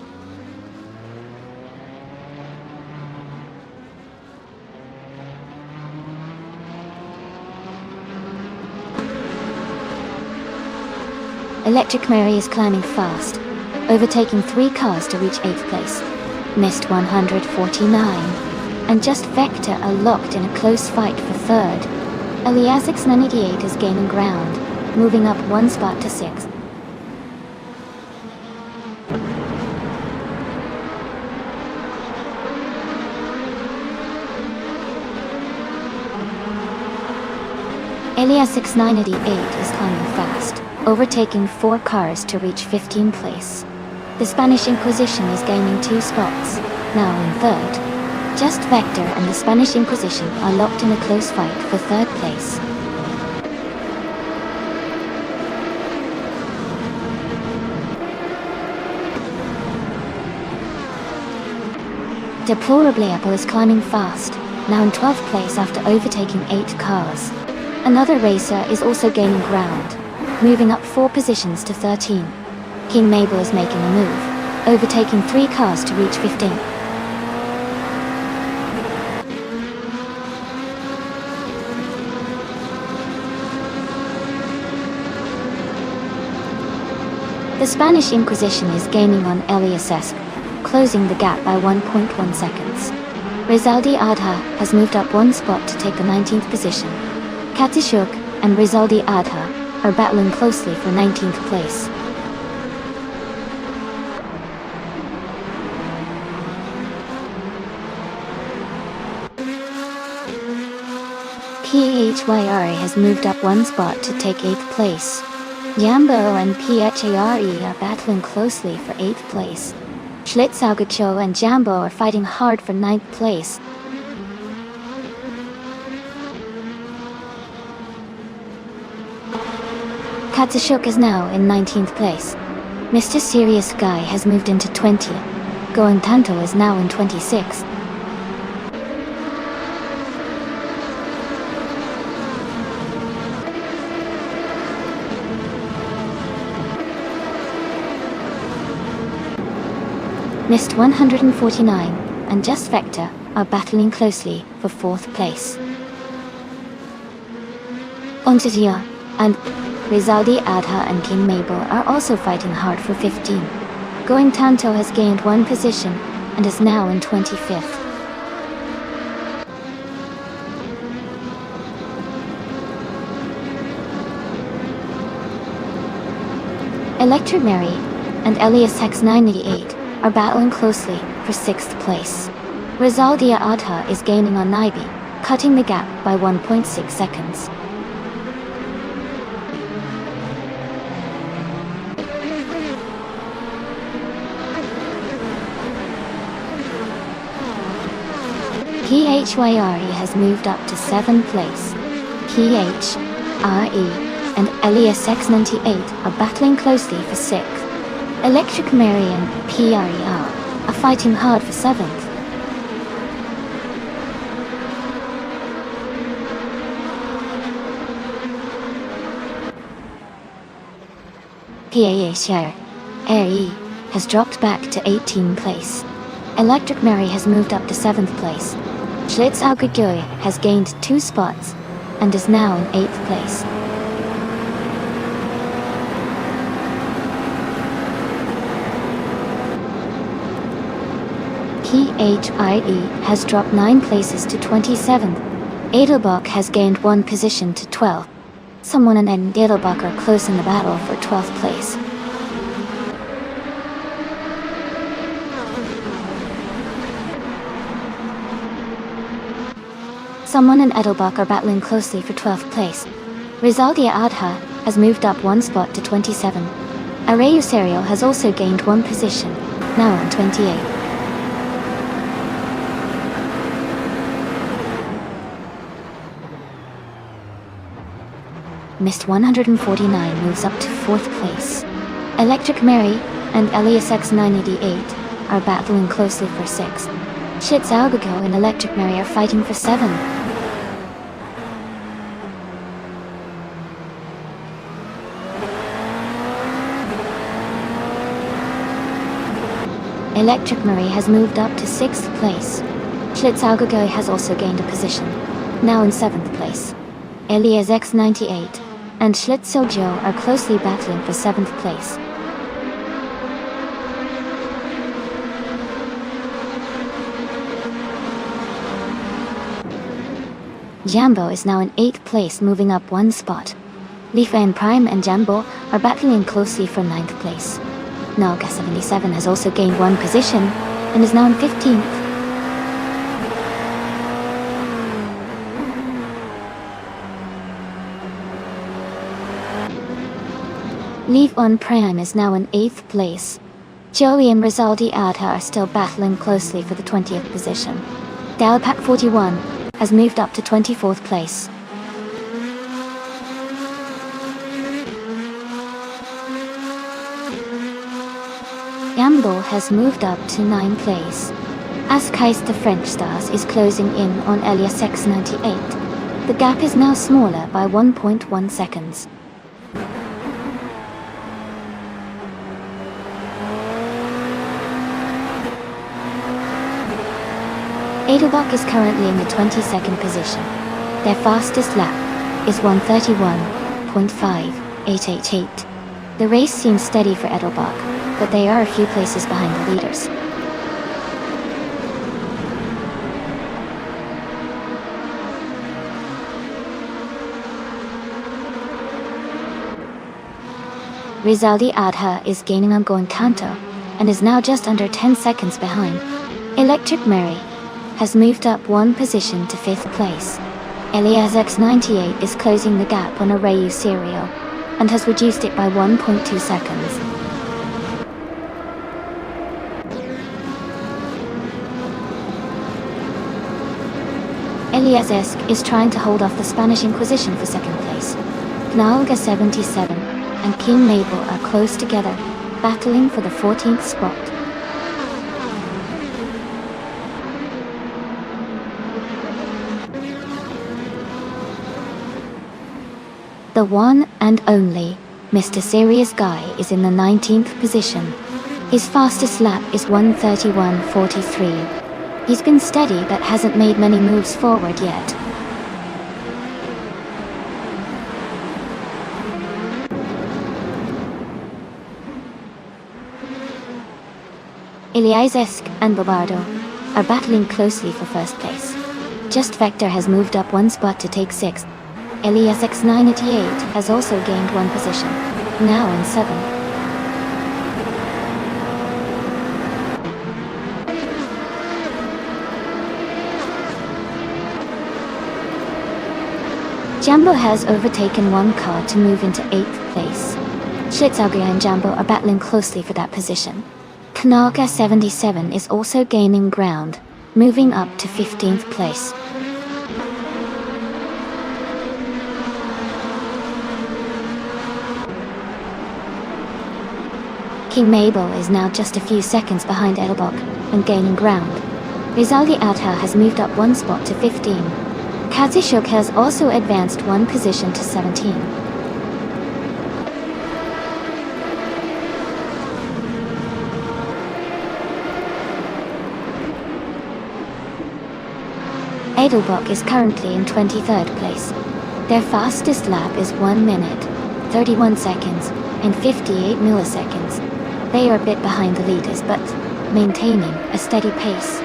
Electric Mary is climbing fast, overtaking 3 cars to reach 8th place. Mist 149 and Just Vector are locked in a close fight for third. Elias X988 is gaining ground, moving up 1 spot to 6th. Elias X988 is climbing fast, overtaking 4 cars to reach 15th place. The Spanish Inquisition is gaining 2 spots, now in third. Just Vector and the Spanish Inquisition are locked in a close fight for third place. Deplorably Apple is climbing fast, now in 12th place after overtaking 8 cars. Another racer is also gaining ground, moving up 4 positions to 13. King Mabel is making a move, overtaking 3 cars to reach 15th. The Spanish Inquisition is gaining on Elias Esk, closing the gap by 1.1 seconds. Rizaldi Adha has moved up 1 spot to take the 19th position. Katishuk and Rizaldi Adha are battling closely for 19th place. PHYRE has moved up 1 spot to take 8th place. Jambo and PHARE are battling closely for 8th place. Schlitzaugacho and Jambo are fighting hard for 9th place. Katsushuk is now in 19th place. Mr. Serious Guy has moved into 20th. Going Tanto is now in 26th. Mist 149 and Just Vector are battling closely for 4th place. Ontizia and Rizaldi Adha and King Mabel are also fighting hard for 15. Going Tanto has gained 1 position and is now in 25th. Electric Mary and Elias Hex 988 are battling closely for 6th place. Rizaldia Adha is gaining on Naibi, cutting the gap by 1.6 seconds. PHYRE has moved up to 7th place. PHRE and Elias X98 are battling closely for 6th. Electric Mary and PRER are fighting hard for 7th. PAHRE has dropped back to 18th place. Electric Mary has moved up to 7th place. Schlitzaugajoy has gained 2 spots and is now in 8th place. PHIE has dropped 9 places to 27th, Edelbach has gained 1 position to 12. Someone and Edelbach are close in the battle for 12th place. Someone and Edelbach are battling closely for 12th place. Rizaldia Adha has moved up 1 spot to 27. Arayu Serial has also gained 1 position, now on 28. Mist 149 moves up to 4th place. Electric Mary and Elias X988 are battling closely for 6th. Shitz Algogo and Electric Mary are fighting for 7. Electric Marie has moved up to 6th place. Schlitz Algogo has also gained a position, now in 7th place. Elias X98 and Schlitzel Joe are closely battling for 7th place. Jambo is now in 8th place, moving up 1 spot. Lifa and Prime and Jambo are battling closely for 9th place. Naga 77 has also gained 1 position and is now in 15th. Leaf on Prime is now in 8th place. Joey and Rizaldi Adha are still battling closely for the 20th position. Dalpak 41 has moved up to 24th place. Gamble has moved up to 9th place. Askais the French Stars is closing in on Elias X98. The gap is now smaller by 1.1 seconds. Edelbach is currently in the 22nd position. Their fastest lap is 1:31.5888. The race seems steady for Edelbach, but they are a few places behind the leaders. Rizaldi Adha is gaining ongoing canto, and is now just under 10 seconds behind. Electric Mary has moved up 1 position to 5th place. Elias X98 is closing the gap on Arayu Serial, and has reduced it by 1.2 seconds. Elias Esk is trying to hold off the Spanish Inquisition for 2nd place. Knalga 77 and King Mabel are close together, battling for the 14th spot. The one and only Mr. Serious Guy is in the 19th position. His fastest lap is 1:31.43. He's been steady but hasn't made many moves forward yet. Eliasesk and Bobardo are battling closely for 1st place. Just Vector has moved up 1 spot to take 6th. Elias X988 has also gained 1 position, now in 7th. Jambo has overtaken 1 car to move into 8th place. Schlitzauger and Jambo are battling closely for that position. Knalga 77 is also gaining ground, moving up to 15th place. King Mabel is now just a few seconds behind Edelbach and gaining ground. Rizaldi Adha has moved up 1 spot to 15. Kazishuk has also advanced 1 position to 17. Edelbach is currently in 23rd place. Their fastest lap is 1 minute, 31 seconds, and 58 milliseconds. They are a bit behind the leaders, but maintaining a steady pace.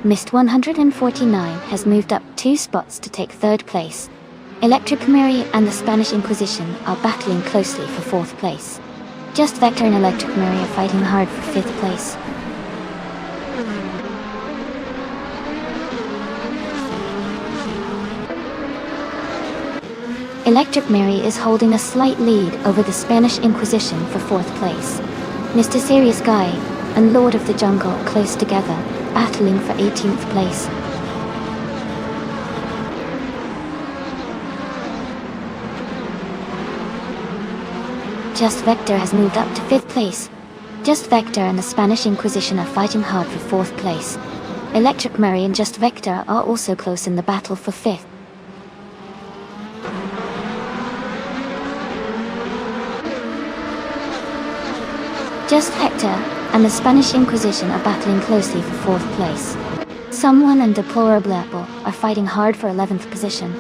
Mist 149 has moved up 2 spots to take 3rd place. Electric Mary and the Spanish Inquisition are battling closely for 4th place. Just Vector and Electric Mary are fighting hard for 5th place. Electric Mary is holding a slight lead over the Spanish Inquisition for 4th place. Mr. Serious Guy and Lord of the Jungle are close together, battling for 18th place. Just Vector has moved up to 5th place. Just Vector and the Spanish Inquisition are fighting hard for 4th place. Electric Mary and Just Vector are also close in the battle for 5th. Just Vector and the Spanish Inquisition are battling closely for 4th place. Someone and Deplorable Apple are fighting hard for 11th position.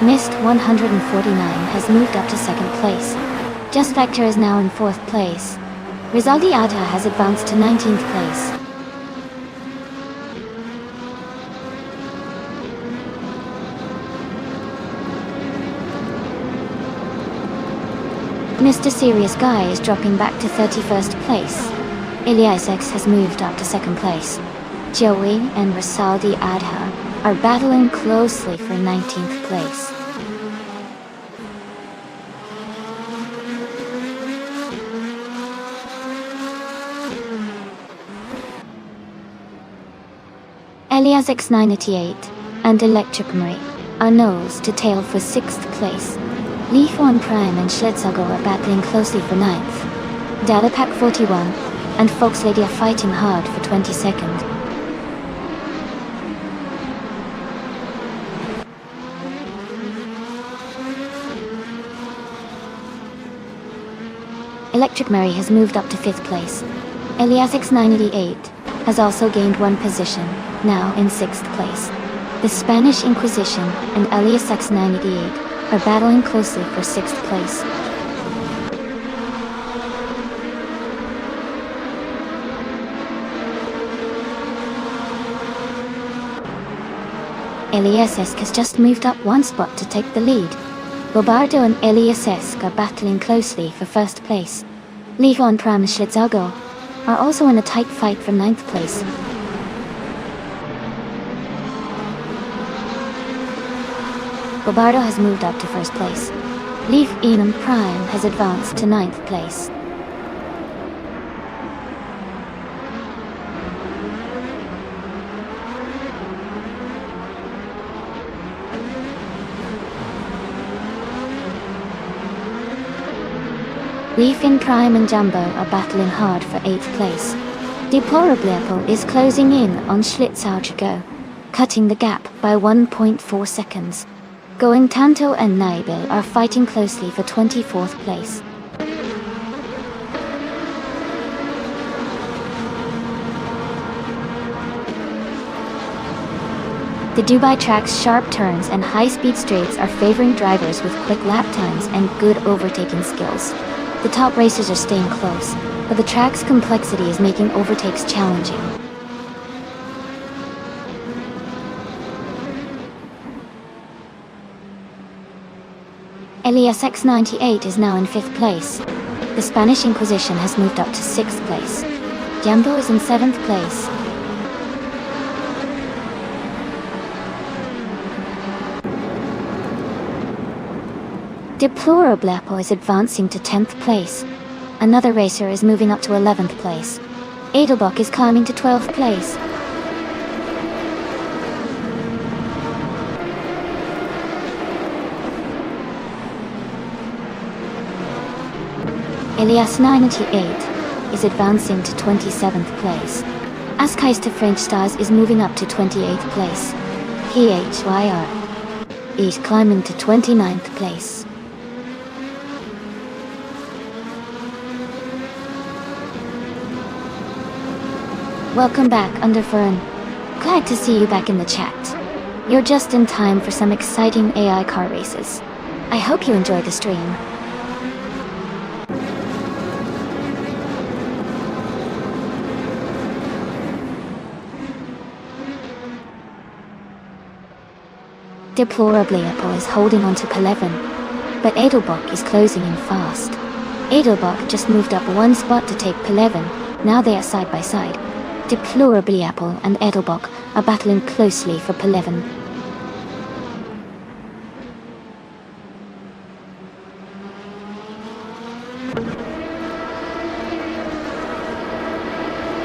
Mist 149 has moved up to 2nd place. Just Vector is now in 4th place. Rizaldi Adha has advanced to 19th place. Mr. Serious Guy is dropping back to 31st place. Elias X has moved up to 2nd place. Joey and Rizaldi Adha are battling closely for 19th place. Elias X988 and Electric Marie are nose to tail for 6th place. Leaf One Prime and Schletzago are battling closely for 9th. Data Pack 41 and Fox Lady are fighting hard for 22nd. Electric Mary has moved up to 5th place. Elias X988 has also gained 1 position, now in 6th place. The Spanish Inquisition and Elias X988 are battling closely for 6th place. Elias Esk has just moved up 1 spot to take the lead. Bobardo and Elias Esk are battling closely for 1st place. Levon Pram and Schlitzago are also in a tight fight for 9th place. Bobardo has moved up to 1st place. Leaf Enum Prime has advanced to 9th place. Leafin Prime and Jumbo are battling hard for 8th place. Deplorable is closing in on Schlitzauchigo, cutting the gap by 1.4 seconds. Going Tanto and Naibil are fighting closely for 24th place. The Dubai track's sharp turns and high-speed straights are favoring drivers with quick lap times and good overtaking skills. The top racers are staying close, but the track's complexity is making overtakes challenging. Elias X98 is now in 5th place. The Spanish Inquisition has moved up to 6th place. Jumbo is in 7th place. Deplorable is advancing to 10th place. Another racer is moving up to 11th place. Edelbach is climbing to 12th place. Elias 98 is advancing to 27th place. Askeister French Stars is moving up to 28th place. PHYR is climbing to 29th place. Welcome back, Underfern. Glad to see you back in the chat. You're just in time for some exciting AI car races. I hope you enjoy the stream. Deplorably Apple is holding on to P11, but Edelbach is closing in fast. Edelbach just moved up one spot to take P11, now they are side by side. Deplorably Apple and Edelbach are battling closely for P11.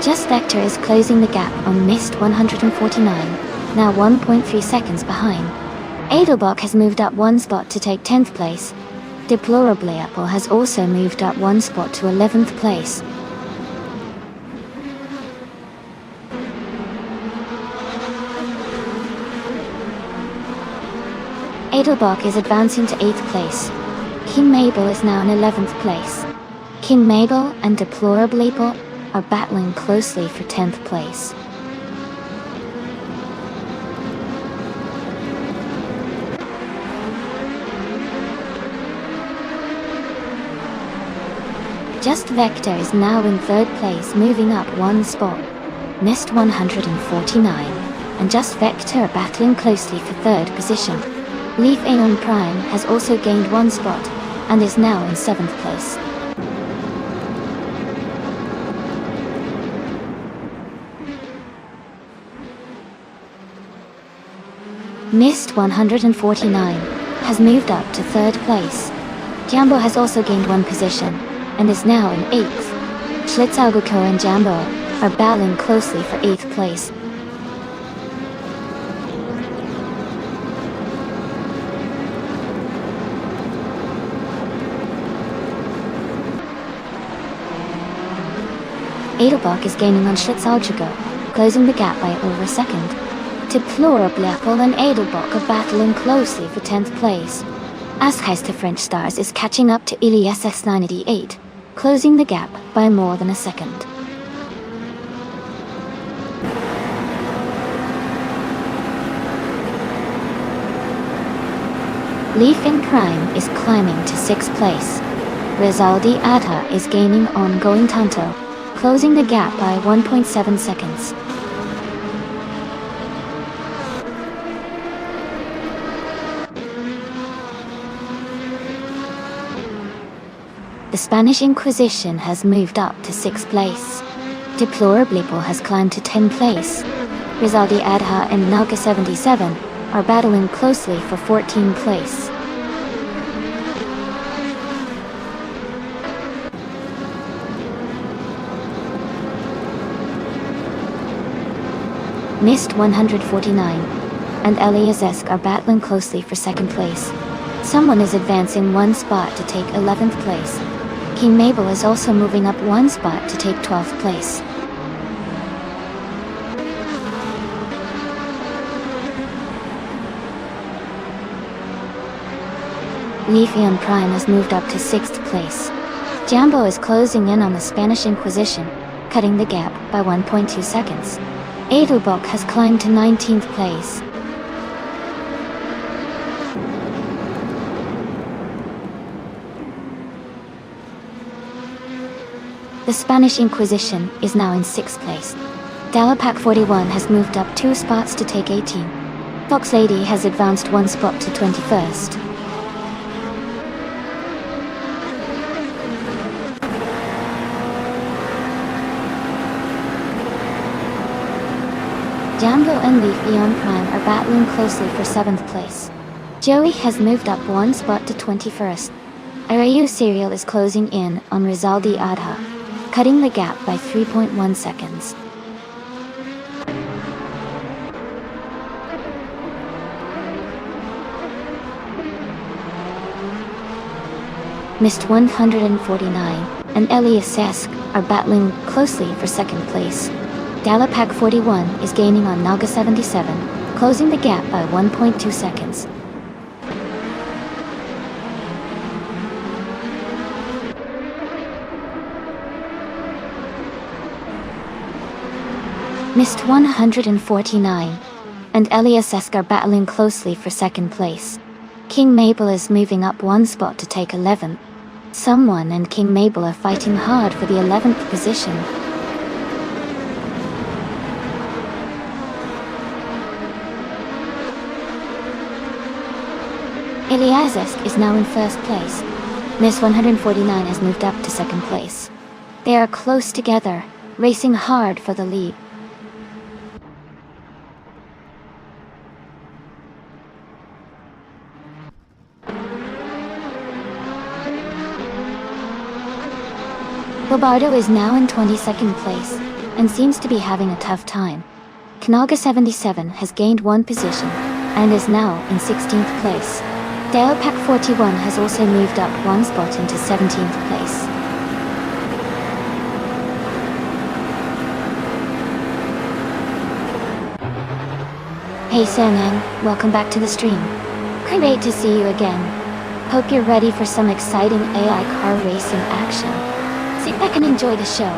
Just Vector is closing the gap on Mist 149, now 1.3 seconds behind. Edelbach has moved up one spot to take 10th place. Deplorably Apple has also moved up one spot to 11th place. Edelbach is advancing to 8th place. King Mabel is now in 11th place. King Mabel and Deplorably Apple are battling closely for 10th place. Just Vector is now in 3rd place, moving up one spot. Mist 149 and Just Vector are battling closely for 3rd position. Leaf Aeon Prime has also gained one spot and is now in 7th place. Mist 149 has moved up to 3rd place. Jambo has also gained one position and is now in 8th. Schlitzaugelko and Jambo are battling closely for 8th place. Edelbach is gaining on Schlitzaugelko, closing the gap by over a second. Deplorably Apple and Edelbach are battling closely for 10th place. Askheister French Stars is catching up to Ilias S988, closing the gap by more than a second. Leaf in Prime is climbing to 6th place. Rizaldi Adha is gaining on Going Tanto, closing the gap by 1.7 seconds. The Spanish Inquisition has moved up to 6th place. Deplorably Apple has climbed to 10th place. Rizaldi Adha and Naga 77 are battling closely for 14th place. Mist 149 and Elias Esk are battling closely for 2nd place. Someone is advancing one spot to take 11th place. King Mabel is also moving up one spot to take 12th place. Leafeon Prime has moved up to 6th place. Jambo is closing in on the Spanish Inquisition, cutting the gap by 1.2 seconds. Edelbach has climbed to 19th place. The Spanish Inquisition is now in 6th place. Dalapac 41 has moved up 2 spots to take 18. Fox Lady has advanced 1 spot to 21st. Jambo and Leaf Eon Prime are battling closely for 7th place. Joey has moved up 1 spot to 21st. Arayu Serial is closing in on Rizaldi Adha, cutting the gap by 3.1 seconds. Mist 149 and Elias Esk are battling closely for 2nd place. Dalapac 41 is gaining on Naga 77, closing the gap by 1.2 seconds. Mist 149 and Elias Esk are battling closely for 2nd place. King Mabel is moving up 1 spot to take 11th. Someone and King Mabel are fighting hard for the 11th position. Iliazisk is now in first place. Miss 149 has moved up to second place. They are close together, racing hard for the lead. Bobardo is now in 22nd place, and seems to be having a tough time. Kanaga 77 has gained one position, and is now in 16th place. Dale Pack 41 has also moved up one spot into 17th place. Hey Sonan, welcome back to the stream. Great to see you again. Hope you're ready for some exciting AI car racing action. Sit back and enjoy the show.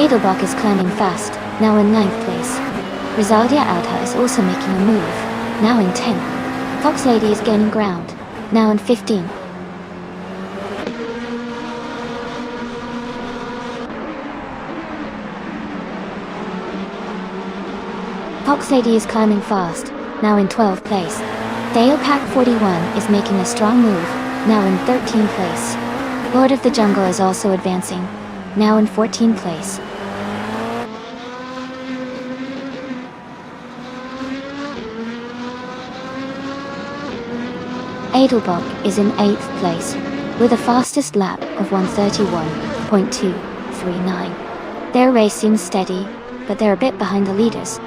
Edelbach is climbing fast, now in 9th place. Rizaldia Alta is also making a move, now in 10th. Fox Lady is gaining ground, now in 15th. Fox Lady is climbing fast, now in 12th place. Dale Pack 41 is making a strong move, now in 13th place. Lord of the Jungle is also advancing, now in 14th place. Edelbach is in 8th place, with a fastest lap of 131.239. Their race seems steady, but they're a bit behind the leaders.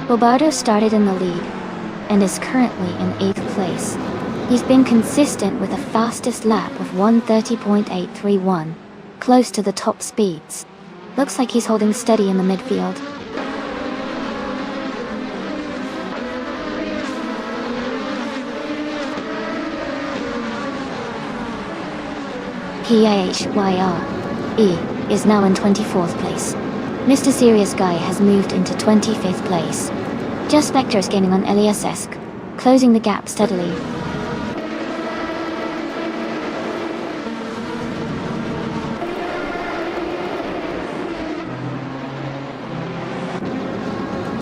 Bobardo started in the lead, and is currently in 8th place. He's been consistent with a fastest lap of 130.831, close to the top speeds. Looks like he's holding steady in the midfield. PHYRE is now in 24th place. Mr. Serious Guy has moved into 25th place. Just Spectre's gaining on Eliasesk, closing the gap steadily.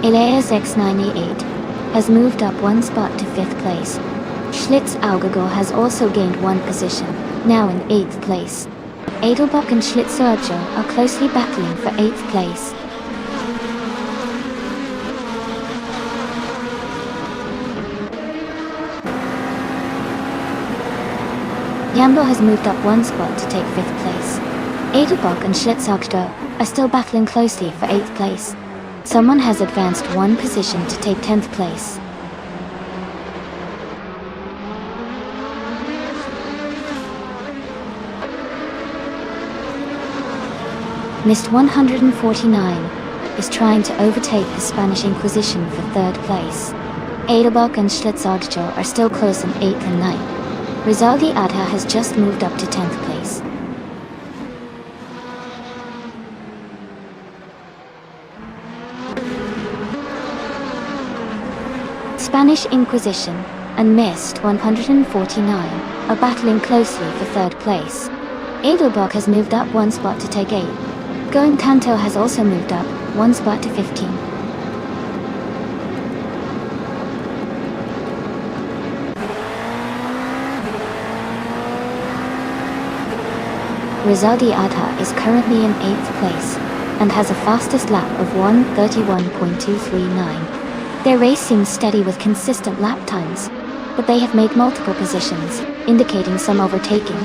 Elias X98 has moved up one spot to 5th place. Schlitz Augagor has also gained one position, now in 8th place. Edelbach and Schlitzerjo are closely battling for 8th place. Yambo has moved up one spot to take 5th place. Edelbach and Schlitzerjo are still battling closely for 8th place. Someone has advanced one position to take 10th place. Mist 149 is trying to overtake the Spanish Inquisition for 3rd place. Edelbach and Schlitzerjo are still close in 8th and 9th. Rizaldi Adha has just moved up to 10th place. Spanish Inquisition and Mist 149 are battling closely for 3rd place. Edelbach has moved up one spot to take 8. Going Kanto has also moved up one spot to 15. Rizaldi Adha is currently in 8th place and has a fastest lap of 1:31.239. Their race seems steady with consistent lap times, but they have made multiple positions, indicating some overtaking.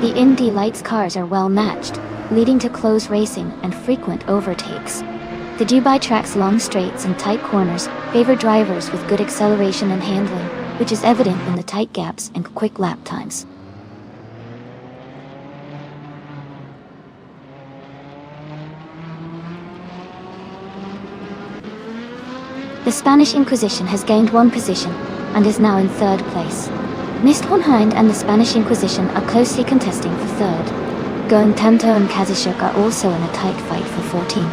The Indy Lights cars are well matched, leading to close racing and frequent overtakes. The Dubai track's long straights and tight corners favor drivers with good acceleration and handling, which is evident in the tight gaps and quick lap times. The Spanish Inquisition has gained one position and is now in 3rd place. Mist Hind and the Spanish Inquisition are closely contesting for third. Going Tanto and Kazishuk are also in a tight fight for 14.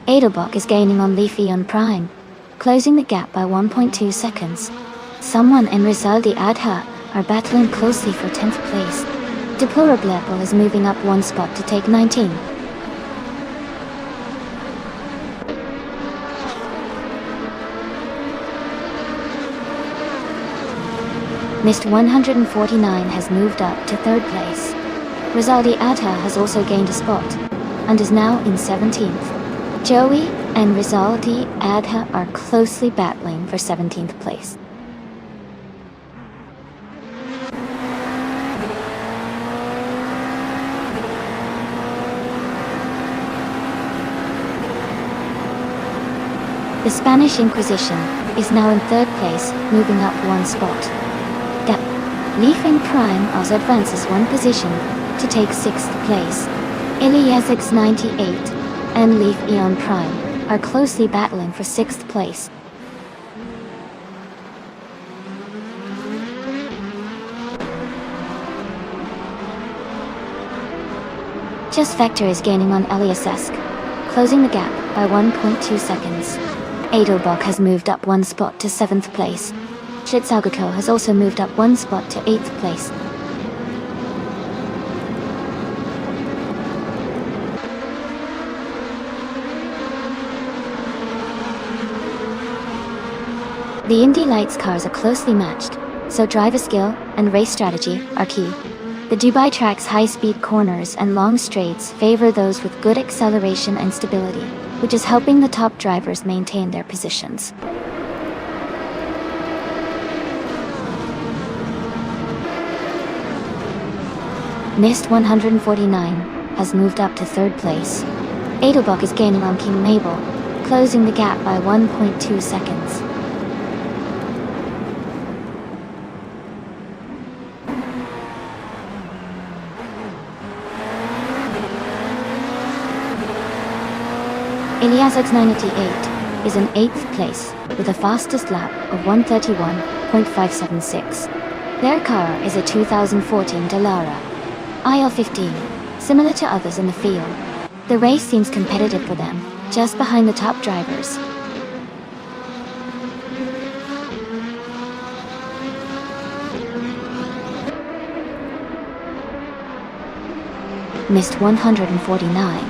Edelbach is gaining on Leafy on Prime, closing the gap by 1.2 seconds. Someone and Rizaldi Adha are battling closely for 10th place. Deplorablepo is moving up one spot to take 19. Mist 149 has moved up to 3rd place. Rizaldi Adha has also gained a spot, and is now in 17th. Joey and Rizaldi Adha are closely battling for 17th place. The Spanish Inquisition is now in 3rd place, moving up one spot. Leaf in Prime also advances one position to take 6th place. Iliasix 98 and Leaf Eon Prime are closely battling for 6th place. Just Vector is gaining on Eliasesk, closing the gap by 1.2 seconds. Edelbach has moved up one spot to 7th place. Shitsaguko has also moved up one spot to 8th place. The Indy Lights cars are closely matched, so driver skill and race strategy are key. The Dubai track's high-speed corners and long straights favor those with good acceleration and stability, which is helping the top drivers maintain their positions. Mist 149 has moved up to 3rd place. Edelbach is gaining on King Mabel, closing the gap by 1.2 seconds. Iliasix 98 is in 8th place with a fastest lap of 131.576. Their car is a 2014 Dallara IL-15, similar to others in the field. The race seems competitive for them, just behind the top drivers. Mist 149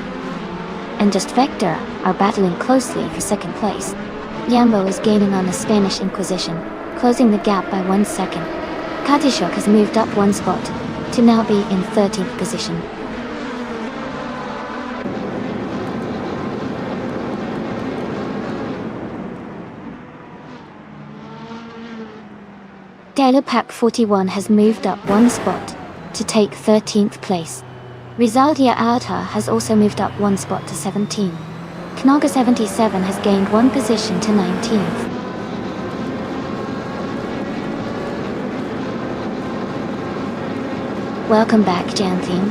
and Just Vector are battling closely for 2nd place. Yambo is gaining on the Spanish Inquisition, closing the gap by 1 second. Katishuk has moved up one spot to now be in 13th position. Delapac 41 has moved up one spot to take 13th place. Rizaldia Alta has also moved up one spot to 17. Knoga 77 has gained one position to 19th. Welcome back, Janthine.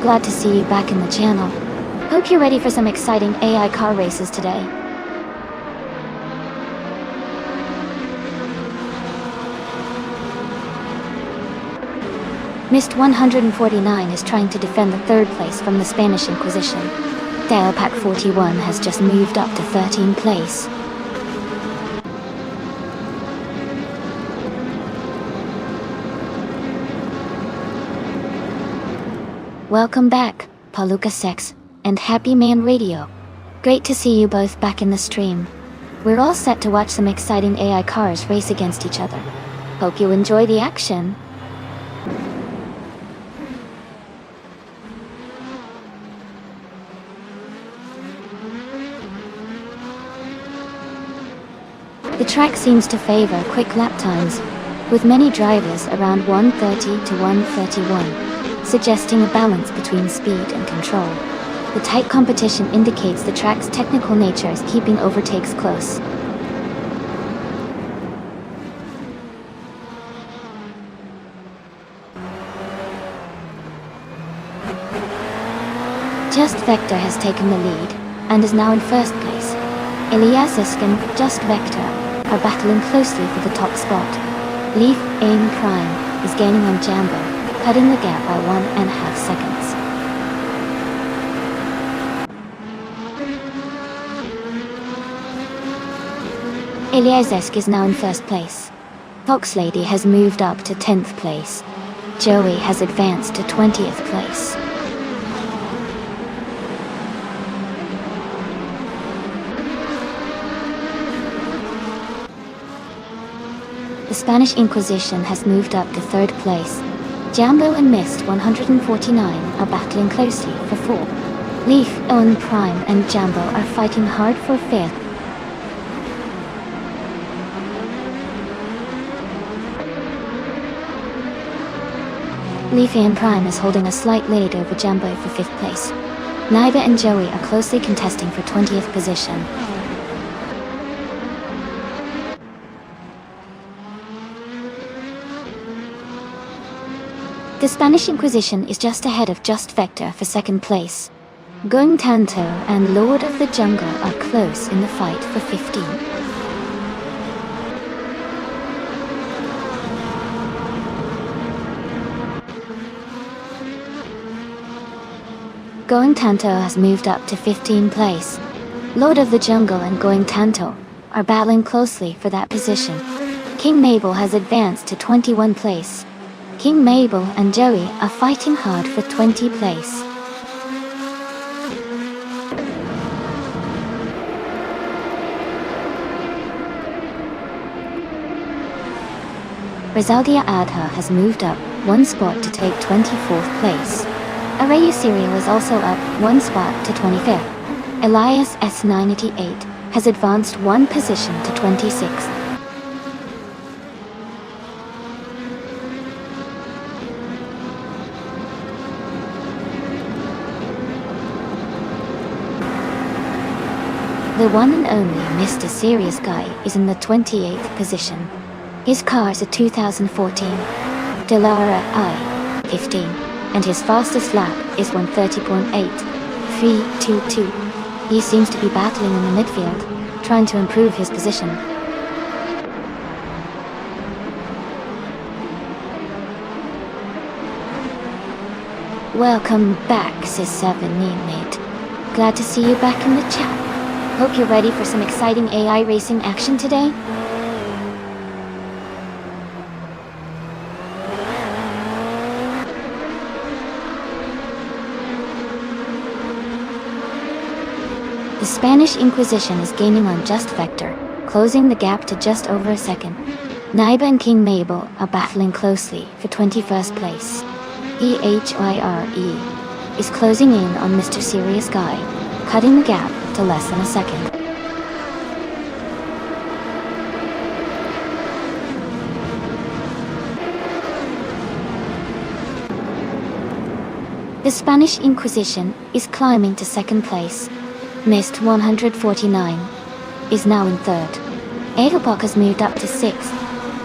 Glad to see you back in the channel. Hope you're ready for some exciting AI car races today. Mist 149 is trying to defend the 3rd place from the Spanish Inquisition. Dalepac 41 has just moved up to 13th place. Welcome back, Paluca Sex and Happy Man Radio. Great to see you both back in the stream. We're all set to watch some exciting AI cars race against each other. Hope you enjoy the action. The track seems to favor quick lap times, with many drivers around 130 to 131. Suggesting a balance between speed and control. The tight competition indicates the track's technical nature is keeping overtakes close. Just Vector has taken the lead, and is now in first place. Eliasis and Just Vector are battling closely for the top spot. Leaf Aim Prime is gaining on Jambo, cutting the gap by 1.5 seconds. Eliasis is now in first place. Fox Lady has moved up to 10th place. Joey has advanced to 20th place. The Spanish Inquisition has moved up to 3rd place. Jambo and Mist 149 are battling closely for 4th. Leaf, Owen Prime and Jambo are fighting hard for 5th. Leaf and Prime is holding a slight lead over Jambo for 5th place. Naiba and Joey are closely contesting for 20th position. The Spanish Inquisition is just ahead of Just Vector for 2nd place. Going Tanto and Lord of the Jungle are close in the fight for 15th. Going Tanto has moved up to 15th place. Lord of the Jungle and Going Tanto are battling closely for that position. King Mabel has advanced to 21st place. King Mabel and Joey are fighting hard for 20th place. Rizaldia Adha has moved up 1 spot to take 24th place. Arayu Serial is also up 1 spot to 25th. Elias S988 has advanced 1 position to 26th. The one and only Mr. Serious Guy is in the 28th position. His car is a 2014 Delara I-15, and his fastest lap is 1:30.8322. He seems to be battling in the midfield, trying to improve his position. Welcome back, Sis7 mate. Glad to see you back in the chat. Hope you're ready for some exciting AI racing action today. The Spanish Inquisition is gaining on Just Vector, closing the gap to just over a second. Naiba and King Mabel are battling closely for 21st place. EHIRE is closing in on Mr. Serious Guy, cutting the gap to less than a second. The Spanish Inquisition is climbing to 2nd place. Mist 149 is now in 3rd. Edelbach has moved up to 6th.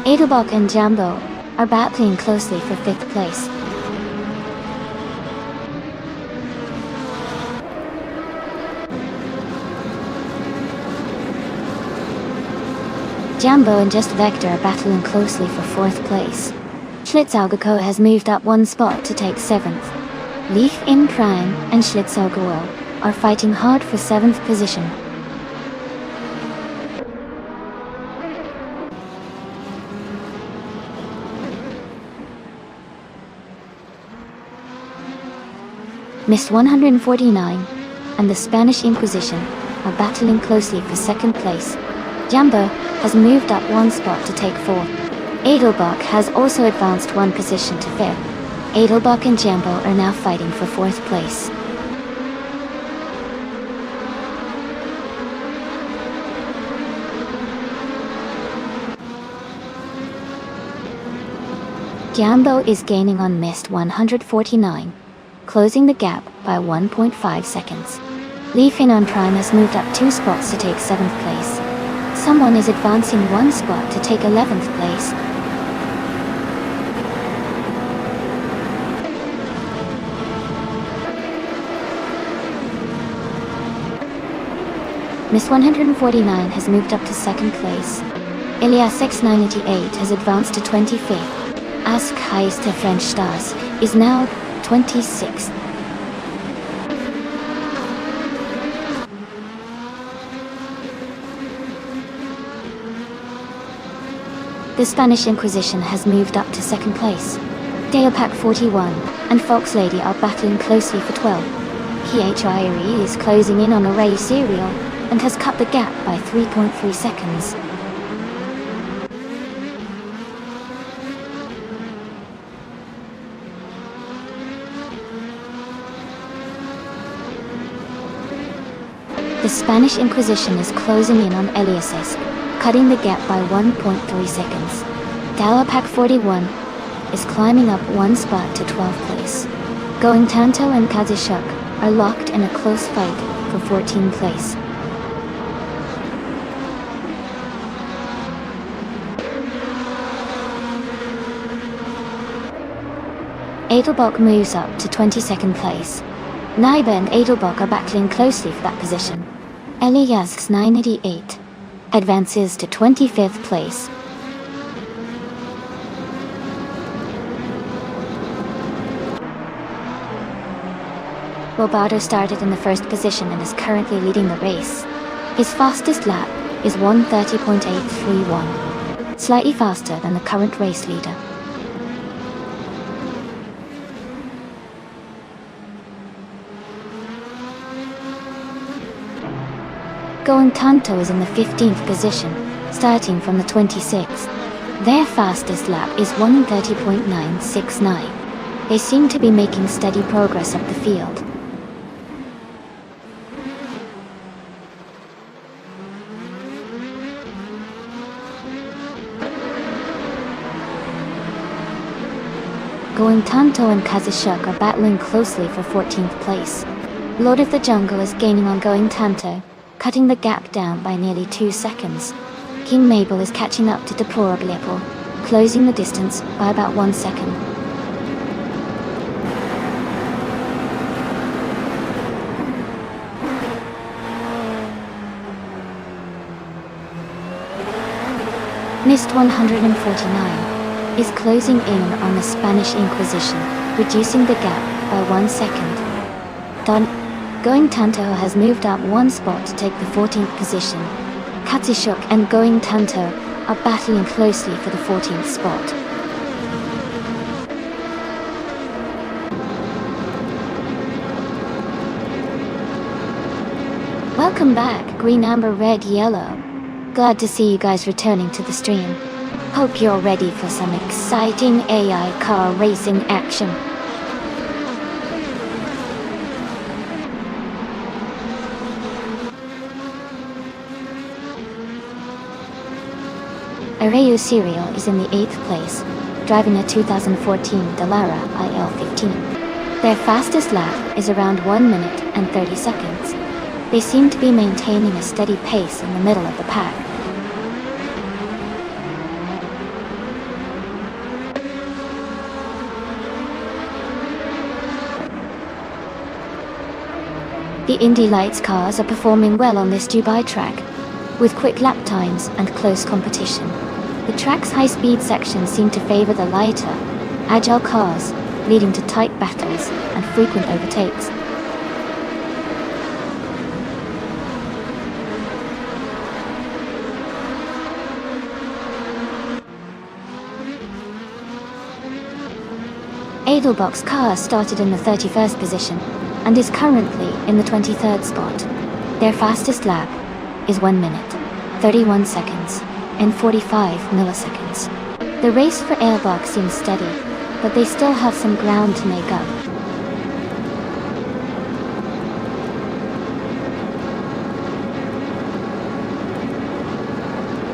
Edelbach and Jambo are battling closely for 5th place. Jambo and Just Vector are battling closely for 4th place. Schlitzaugeco has moved up 1 spot to take 7th. Leaf in Prime and Schlitzaugeco are fighting hard for 7th position. Mist 149 and the Spanish Inquisition are battling closely for 2nd place. Jambo has moved up 1 spot to take 4th. Edelbach has also advanced 1 position to 5th. Edelbach and Jambo are now fighting for 4th place. Jambo is gaining on Mist 149, closing the gap by 1.5 seconds. Leafin on Prime has moved up 2 spots to take 7th place. Someone is advancing 1 spot to take 11th place. Miss 149 has moved up to 2nd place. Elias X988 has advanced to 25th. Ask Highest French Stars is now 26th. The Spanish Inquisition has moved up to 2nd place. Deopac 41 and Fox Lady are battling closely for 12. PHIRE is closing in on Array Serial and has cut the gap by 3.3 seconds. The Spanish Inquisition is closing in on Eliasesque, cutting the gap by 1.3 seconds. Deopac 41 is climbing up one spot to 12th place. Going Tanto and Kazishuk are locked in a close fight for 14th place. Edelbach moves up to 22nd place. Naiba and Edelbach are battling closely for that position. Elias 988 advances to 25th place. Roberto started in the 1st position and is currently leading the race. His fastest lap is 1:30.831, slightly faster than the current race leader. Going Tanto is in the 15th position, starting from the 26th. Their fastest lap is 1:30.969. They seem to be making steady progress up the field. Going Tanto and Kazishuk are battling closely for 14th place. Lord of the Jungle is gaining on Going Tanto, cutting the gap down by nearly 2 seconds. King Mabel is catching up to Deplorable, closing the distance by about 1 second. Mist 149 is closing in on the Spanish Inquisition, reducing the gap by 1 second. Going Tanto has moved up one spot to take the 14th position. Katsishuk and Going Tanto are battling closely for the 14th spot. Welcome back, Green, Amber, Red, Yellow. Glad to see you guys returning to the stream. Hope you're ready for some exciting AI car racing action. Arayu Serial is in the 8th place, driving a 2014 Dallara IL-15. Their fastest lap is around 1 minute and 30 seconds. They seem to be maintaining a steady pace in the middle of the pack. The Indy Lights cars are performing well on this Dubai track, with quick lap times and close competition. The track's high-speed sections seem to favor the lighter, agile cars, leading to tight battles and frequent overtakes. Edelbach's car started in the 31st position and is currently in the 23rd spot. Their fastest lap is 1 minute, 31 seconds, and 45 milliseconds. The race for Edelbach seems steady, but they still have some ground to make up.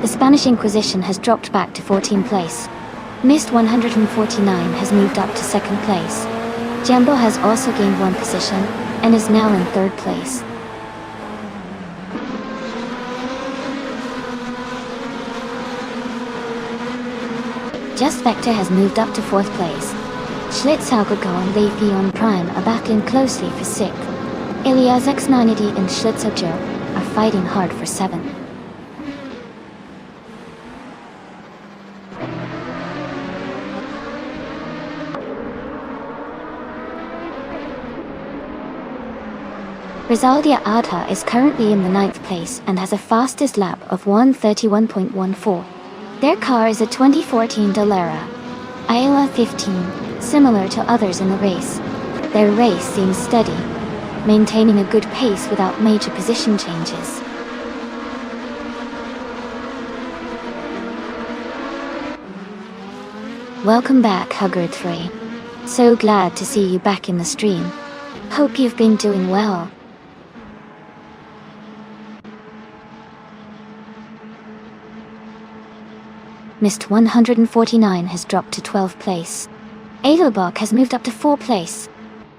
The Spanish Inquisition has dropped back to 14th place. Mist 149 has moved up to 2nd place. Jumbo has also gained 1 position and is now in 3rd place. Just Vector has moved up to 4th place. Schlitzaugogo and Leafeon Prime are battling closely for 6th. Ilias X980 and Schlitzaugo are fighting hard for 7th. Rizaldia Adha is currently in the 9th place and has a fastest lap of 1:31.14. Their car is a 2014 Dallara Ayla 15, similar to others in the race. Their race seems steady, maintaining a good pace without major position changes. Welcome back, Hugger 3. So glad to see you back in the stream. Hope you've been doing well. Mist 149 has dropped to 12th place. Edelbach has moved up to 4th place.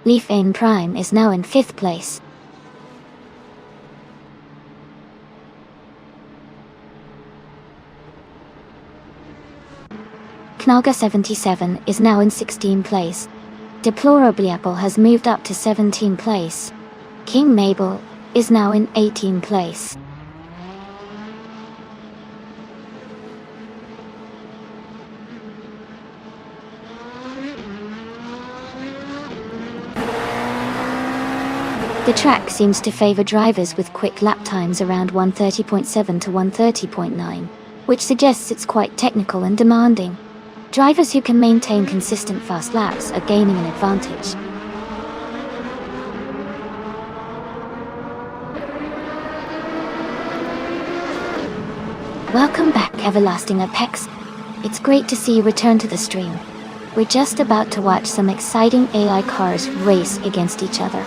Leaf Ain Prime is now in 5th place. Knalga 77 is now in 16th place. Deplorabliapple has moved up to 17th place. King Mabel is now in 18th place. The track seems to favor drivers with quick lap times around 1:30.7 to 1:30.9, which suggests it's quite technical and demanding. Drivers who can maintain consistent fast laps are gaining an advantage. Welcome back, Everlasting Apex. It's great to see you return to the stream. We're just about to watch some exciting AI cars race against each other.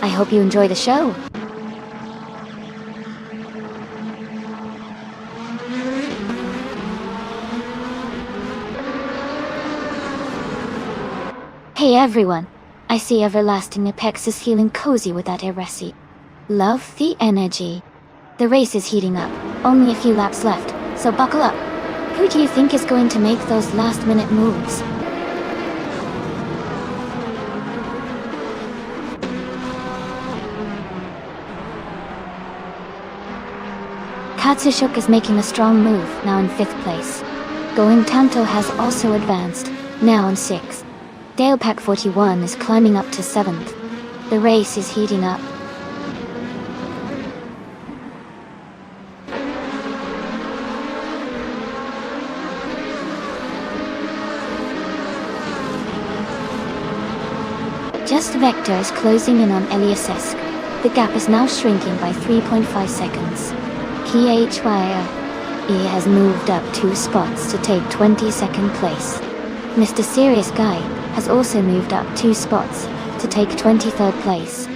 I hope you enjoy the show. Hey everyone, I see Everlasting Apex is feeling cozy with that Eresi. Love the energy. The race is heating up, only a few laps left, so buckle up. Who do you think is going to make those last-minute moves? Katsushuk is making a strong move, now in 5th place. Going Tanto has also advanced, now in 6th. Dalepack 41 is climbing up to 7th. The race is heating up. Just Vector is closing in on Eliasesk. The gap is now shrinking by 3.5 seconds. KHYE has moved up 2 spots to take 22nd place. Mr. Serious Guy has also moved up 2 spots to take 23rd place.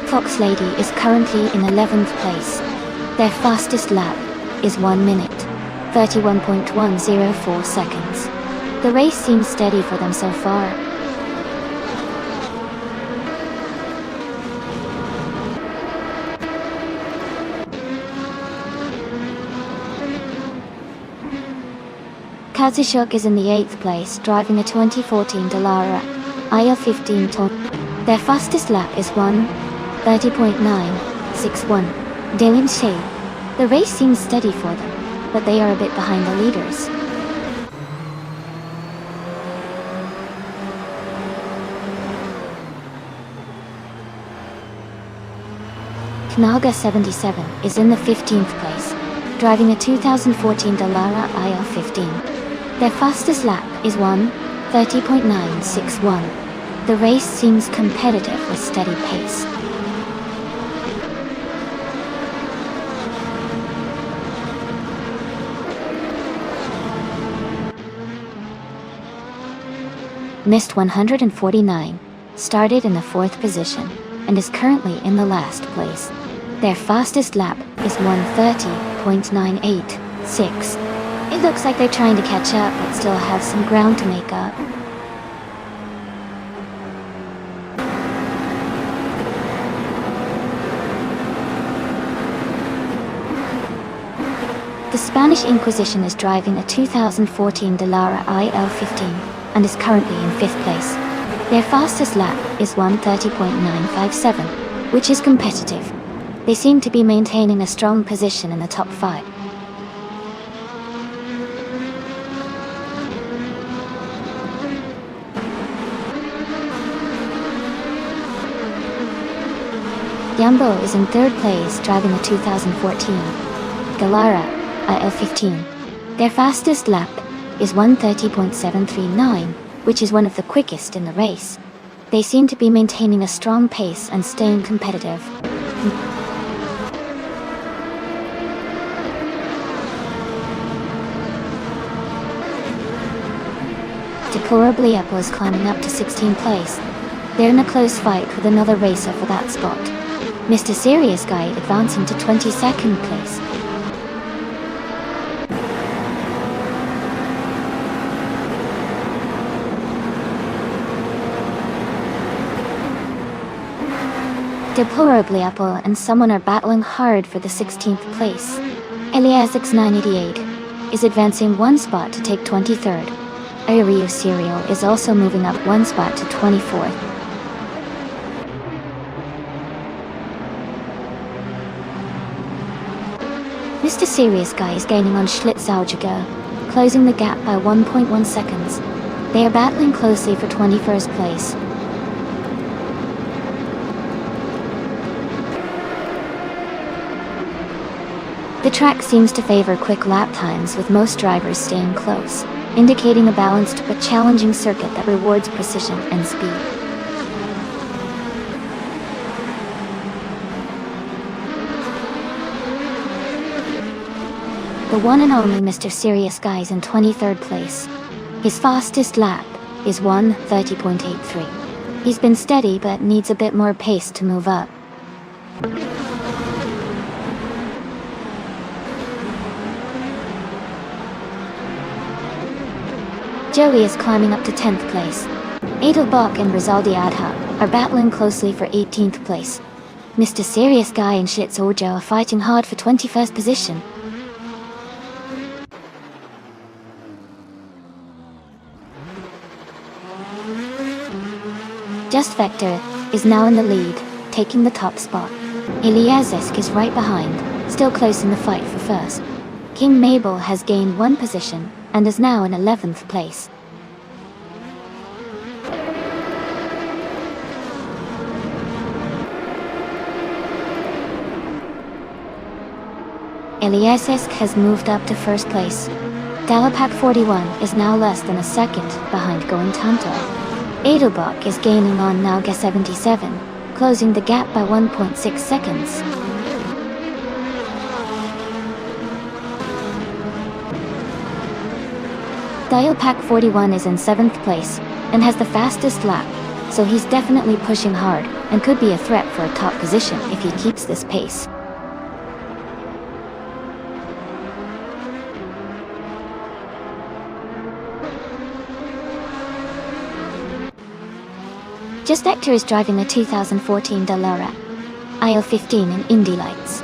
Fox Lady is currently in 11th place. Their fastest lap is 1 minute, 31.104 seconds. The race seems steady for them so far. Kazushuk is in the 8th place, driving a 2014 Dallara IL-15 ton. Their fastest lap is 1:30.961. Dylan Shea. The race seems steady for them, but they are a bit behind the leaders. Knaga 77 is in the 15th place, driving a 2014 Dallara IL-15. Their fastest lap is 1:30.961. The race seems competitive with steady pace. Mist 149 started in the 4th position and is currently in the last place. Their fastest lap is 1:30.986. It looks like they're trying to catch up but still have some ground to make up. The The Spanish Inquisition is driving a 2014 Dallara IL-15 and is currently in 5th place. Their fastest lap is 1:30.957, which is competitive. They seem to be maintaining a strong position in the top 5. Yambo is in 3rd place driving a 2014 Dallara IL-15. Their fastest lap is 1:30.739, which is one of the quickest in the race. They seem to be maintaining a strong pace and staying competitive. Deplorably Apple is climbing up to 16th place. They're in a close fight with another racer for that spot. Mr. Serious Guy advancing to 22nd place. Deplorably Apple and someone are battling hard for the 16th place. Eliasix 988 is advancing 1 spot to take 23rd. Aereo Serial is also moving up 1 spot to 24th. Mr. Serious Guy is gaining on Schlitzaugiger, closing the gap by 1.1 seconds. They are battling closely for 21st place. The track seems to favor quick lap times, with most drivers staying close, indicating a balanced but challenging circuit that rewards precision and speed. The one and only Mr. Serious Guy is in 23rd place. His fastest lap is 1:30.83. He's been steady but needs a bit more pace to move up. Joey is climbing up to 10th place. Edelbach and Rizaldi Adha are battling closely for 18th place. Mr. Serious Guy and Schlitz Ojo are fighting hard for 21st position. Just Vector is now in the lead, taking the top spot. Eliazisk is right behind, still close in the fight for first. King Mabel has gained 1 position and is now in 11th place. Eliazisk has moved up to 1st place. Dalapak 41 is now less than a second behind Going Tanto. Edelbach is gaining on Nauga 77, closing the gap by 1.6 seconds. Dialpack 41 is in 7th place, and has the fastest lap, so he's definitely pushing hard, and could be a threat for a top position if he keeps this pace. Just Vector is driving a 2014 Dallara IL-15 in Indy Lights.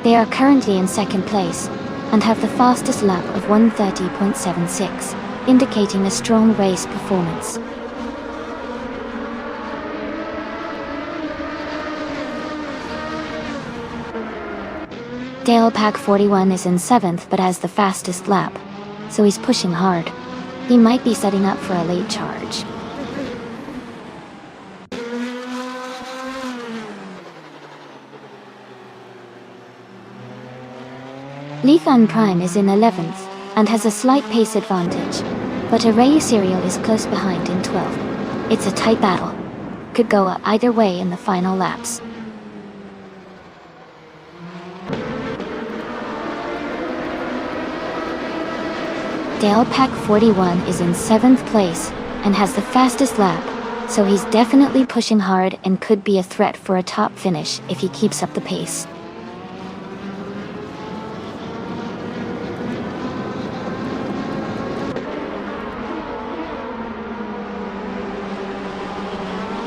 They are currently in 2nd place, and have the fastest lap of 1:30.76, indicating a strong race performance. Dalepack 41 is in 7th but has the fastest lap, so he's pushing hard. He might be setting up for a late charge. Lifan Prime is in 11th, and has a slight pace advantage, but Arayu Serial is close behind in 12th. It's a tight battle. Could go either way in the final laps. Dalepack 41 is in 7th place, and has the fastest lap, so he's definitely pushing hard and could be a threat for a top finish if he keeps up the pace.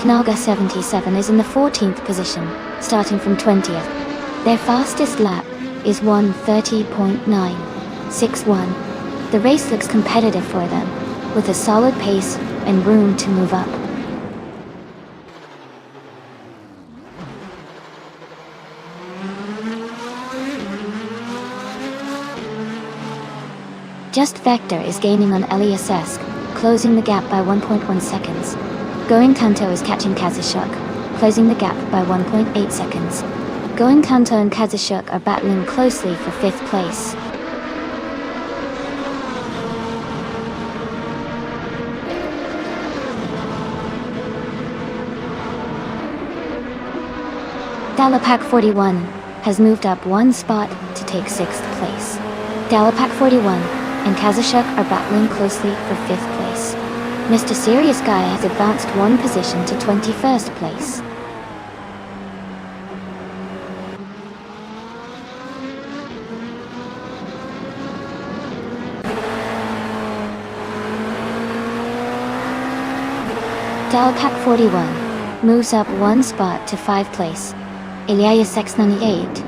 Naga 77 is in the 14th position, starting from 20th. Their fastest lap is 1:30.9, 6-1. The race looks competitive for them, with a solid pace and room to move up. Just Vector is gaining on Eliasesk, closing the gap by 1.1 seconds. Going Tanto is catching Kazashuk, closing the gap by 1.8 seconds. Going Tanto and Kazashuk are battling closely for 5th place. Dalapak 41 has moved up 1 spot to take 6th place. Dalapak 41 and Kazashuk are battling closely for 5th place. Mr. Serious Guy has advanced 1 position to 21st place. Dalapak 41 moves up 1 spot to 5th place. Elias X98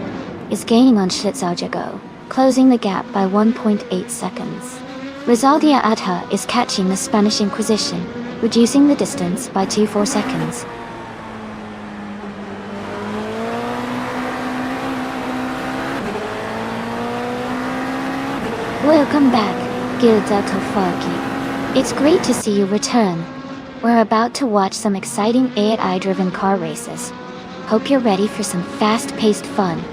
is gaining on Schlitzaujago, closing the gap by 1.8 seconds. Rizaldia Adha is catching the Spanish Inquisition, reducing the distance by 2.4 seconds. Welcome back, Gilda Tofarki. It's great to see you return. We're about to watch some exciting AI-driven car races. Hope you're ready for some fast-paced fun.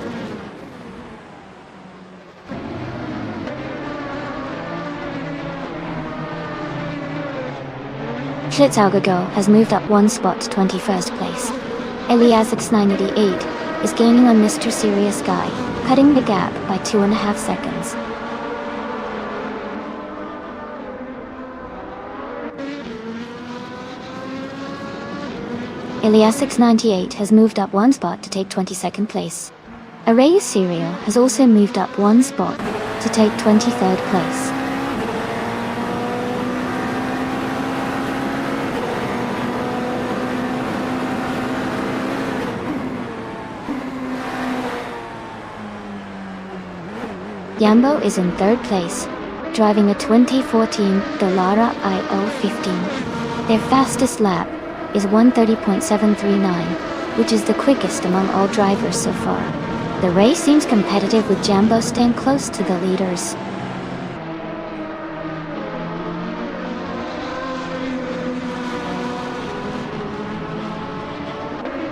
Schlitzaugago has moved up 1 spot to 21st place. Elias X988 is gaining on Mr. Serious Guy, cutting the gap by 2.5 seconds. Elias X98 has moved up 1 spot to take 22nd place. Array Serial has also moved up 1 spot to take 23rd place. Yambo is in 3rd place, driving a 2014 Dallara IL15. Their fastest lap is 1:30.739, which is the quickest among all drivers so far. The race seems competitive with Jambo staying close to the leaders.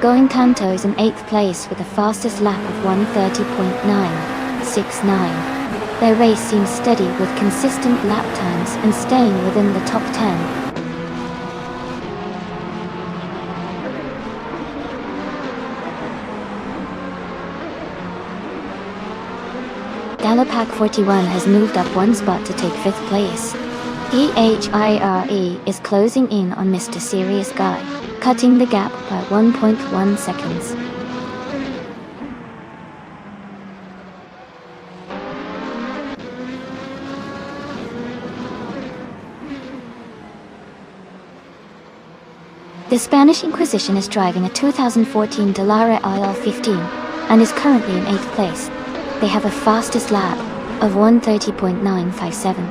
Going Tanto is in 8th place with the fastest lap of 1:30.969. Their race seems steady with consistent lap times and staying within the top 10. Dalapak 41 has moved up 1 spot to take 5th place. EHIRE is closing in on Mr. Serious Guy, cutting the gap by 1.1 seconds. The Spanish Inquisition is driving a 2014 Dallara IL15 and is currently in 8th place. They have a fastest lap of 1:30.957.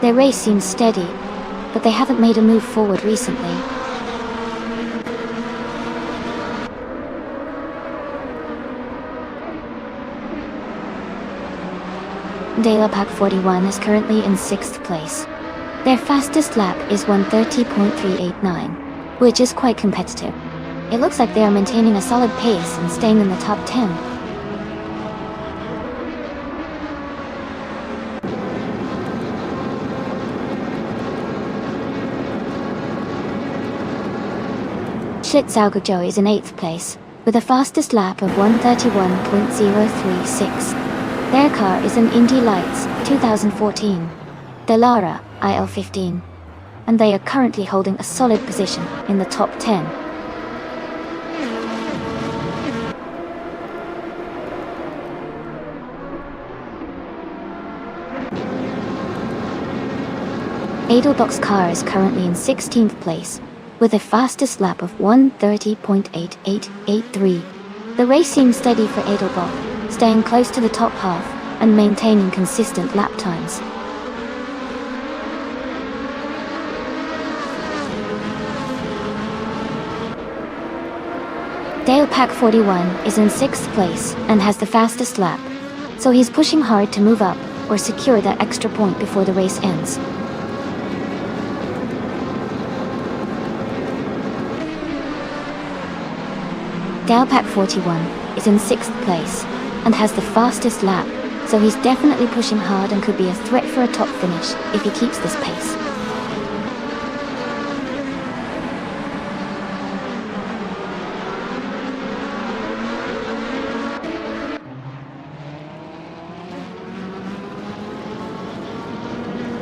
Their race seems steady, but they haven't made a move forward recently. Dalapak 41 is currently in 6th place. Their fastest lap is 1:30.389, which is quite competitive. It looks like they are maintaining a solid pace and staying in the top 10. Schlitzaugajo is in 8th place, with a fastest lap of 1:31.036. Their car is an Indy Lights 2014 Dallara IL15, and they are currently holding a solid position in the top 10. Edelbock's car is currently in 16th place, with a fastest lap of 1:30.8883. The race seems steady for Edelbock, staying close to the top half and maintaining consistent lap times. Dale Pack 41 is in 6th place and has the fastest lap, so he's pushing hard to move up or secure that extra point before the race ends. Dale Pack 41 is in 6th place and has the fastest lap, so he's definitely pushing hard and could be a threat for a top finish if he keeps this pace.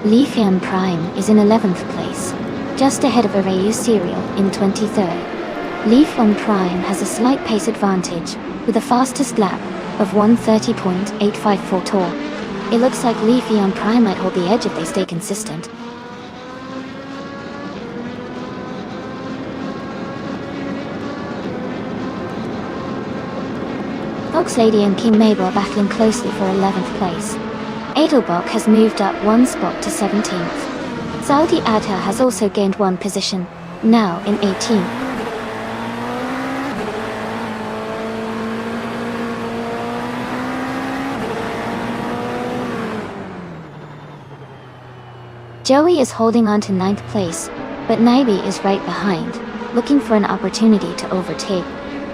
Lithium Prime is in 11th place, just ahead of Arayu Serial in 23rd. Lithium Prime has a slight pace advantage, with a fastest lap of 1:30.854 tour. It looks like Lithium Prime might hold the edge if they stay consistent. Fox Lady and King Mabel are battling closely for 11th place. Edelbach has moved up one spot to 17th. Saudi Atta has also gained one position, now in 18th. Joey is holding on to 9th place, but Naibi is right behind, looking for an opportunity to overtake.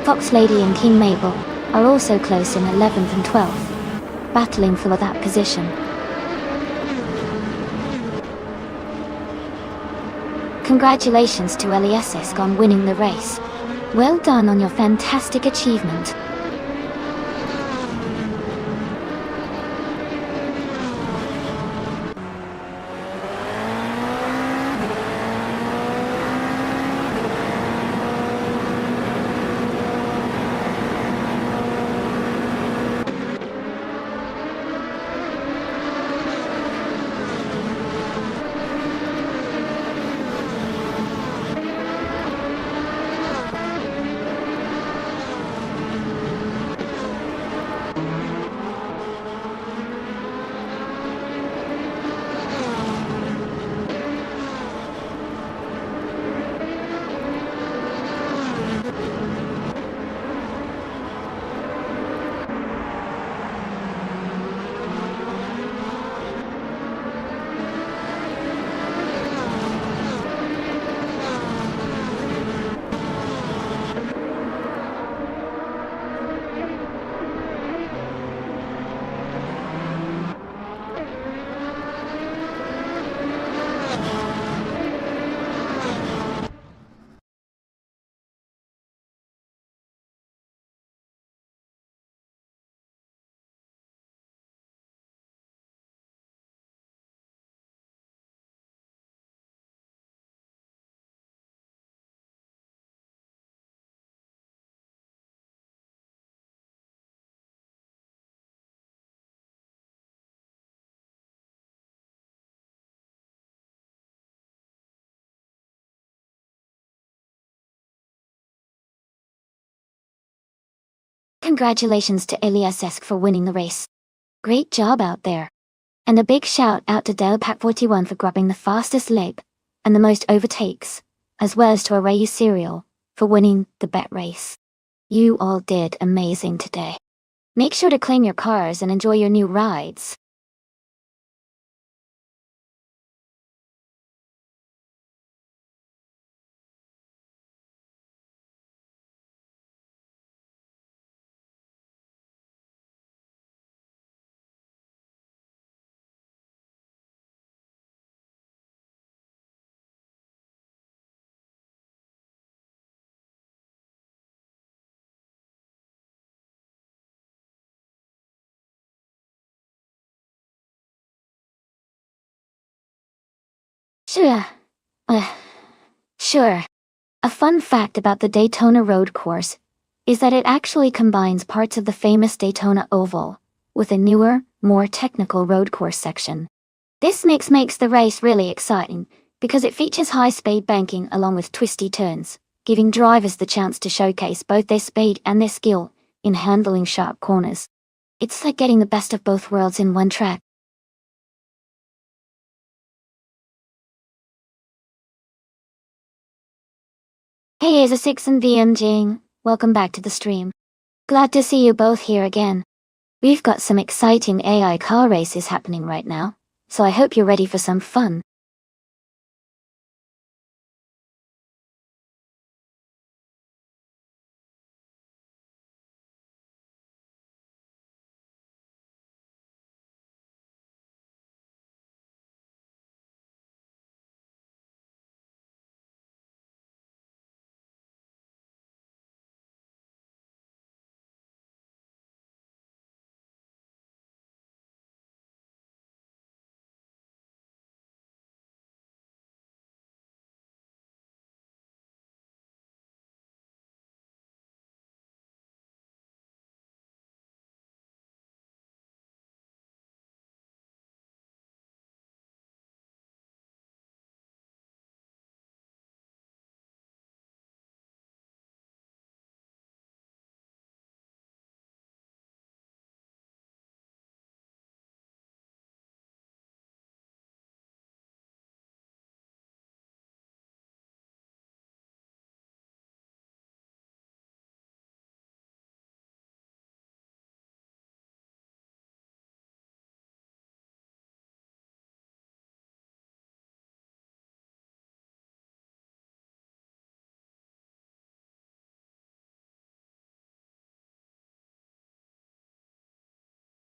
Fox Lady and King Mabel are also close in 11th and 12th, battling for that position. Congratulations to Eliasisk on winning the race. Well done on your fantastic achievement. Congratulations to Eliasisk for winning the race. Great job out there. And a big shout out to Dale Pack 41 for grabbing the fastest lap and the most overtakes, as well as to Arayu Serial for winning the bet race. You all did amazing today. Make sure to claim your cars and enjoy your new rides. Sure. A fun fact about the Daytona Road Course is that it actually combines parts of the famous Daytona Oval with a newer, more technical road course section. This makes the race really exciting because it features high-speed banking along with twisty turns, giving drivers the chance to showcase both their speed and their skill in handling sharp corners. It's like getting the best of both worlds in one track. Hey Aza6 and VM Jing, welcome back to the stream. Glad to see you both here again. We've got some exciting AI car races happening right now, so I hope you're ready for some fun.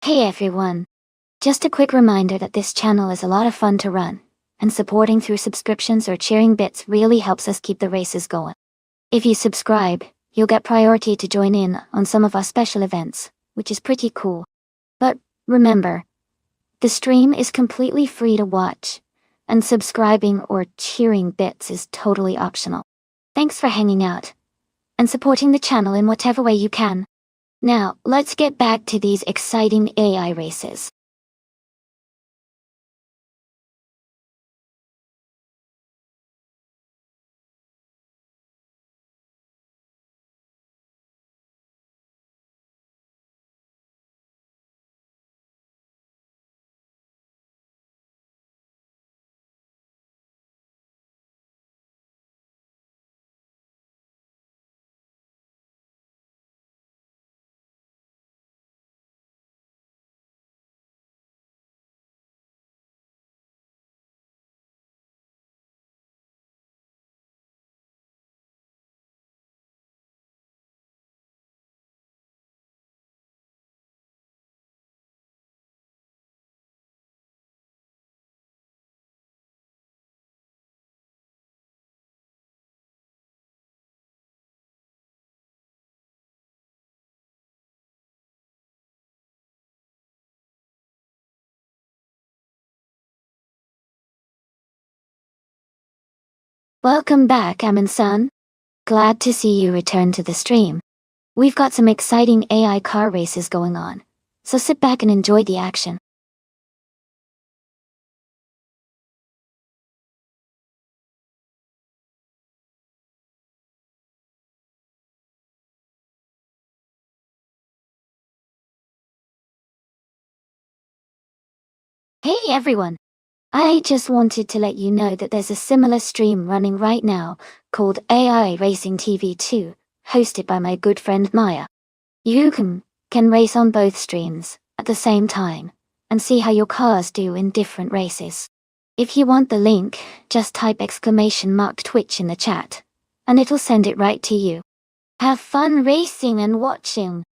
Hey everyone! Just a quick reminder that this channel is a lot of fun to run, and supporting through subscriptions or cheering bits really helps us keep the races going. If you subscribe, you'll get priority to join in on some of our special events, which is pretty cool. But remember, the stream is completely free to watch, and subscribing or cheering bits is totally optional. Thanks for hanging out, and supporting the channel in whatever way you can. Now, let's get back to these exciting AI races. Welcome back, Amin-san. Glad to see you return to the stream. We've got some exciting AI car races going on, so sit back and enjoy the action. Hey everyone! I just wanted to let you know that there's a similar stream running right now, called AI Racing TV 2, hosted by my good friend Maya. You can race on both streams, at the same time, and see how your cars do in different races. If you want the link, just type !Twitch in the chat, and it'll send it right to you. Have fun racing and watching!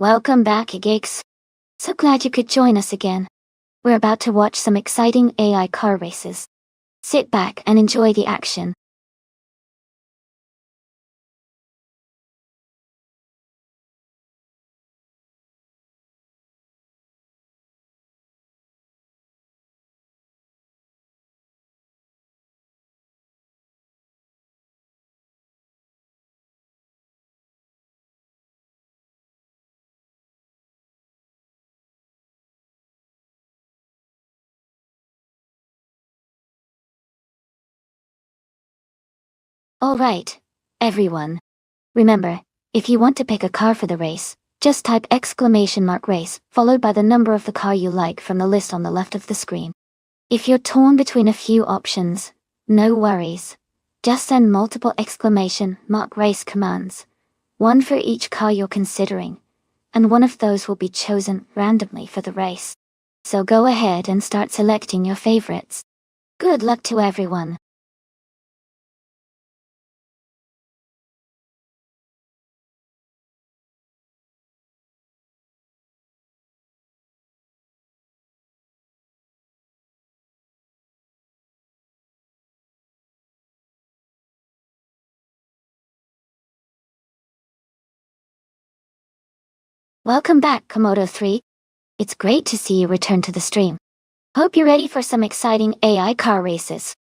Welcome back, geeks. So glad you could join us again. We're about to watch some exciting AI car races. Sit back and enjoy the action. Alright, everyone. Remember, if you want to pick a car for the race, just type !race, followed by the number of the car you like from the list on the left of the screen. If you're torn between a few options, no worries. Just send multiple !race commands, one for each car you're considering, and one of those will be chosen randomly for the race. So go ahead and start selecting your favorites. Good luck to everyone. Welcome back, Komodo 3. It's great to see you return to the stream. Hope you're ready for some exciting AI car races.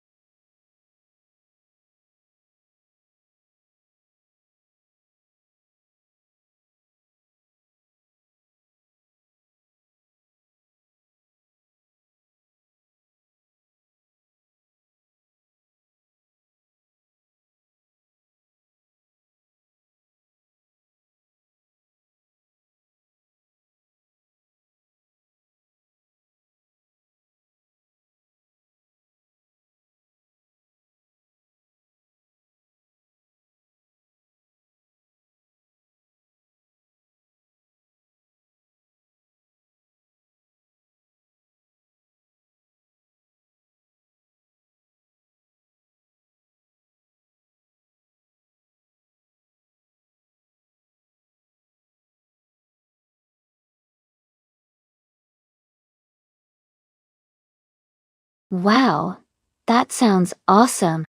Wow, that sounds awesome.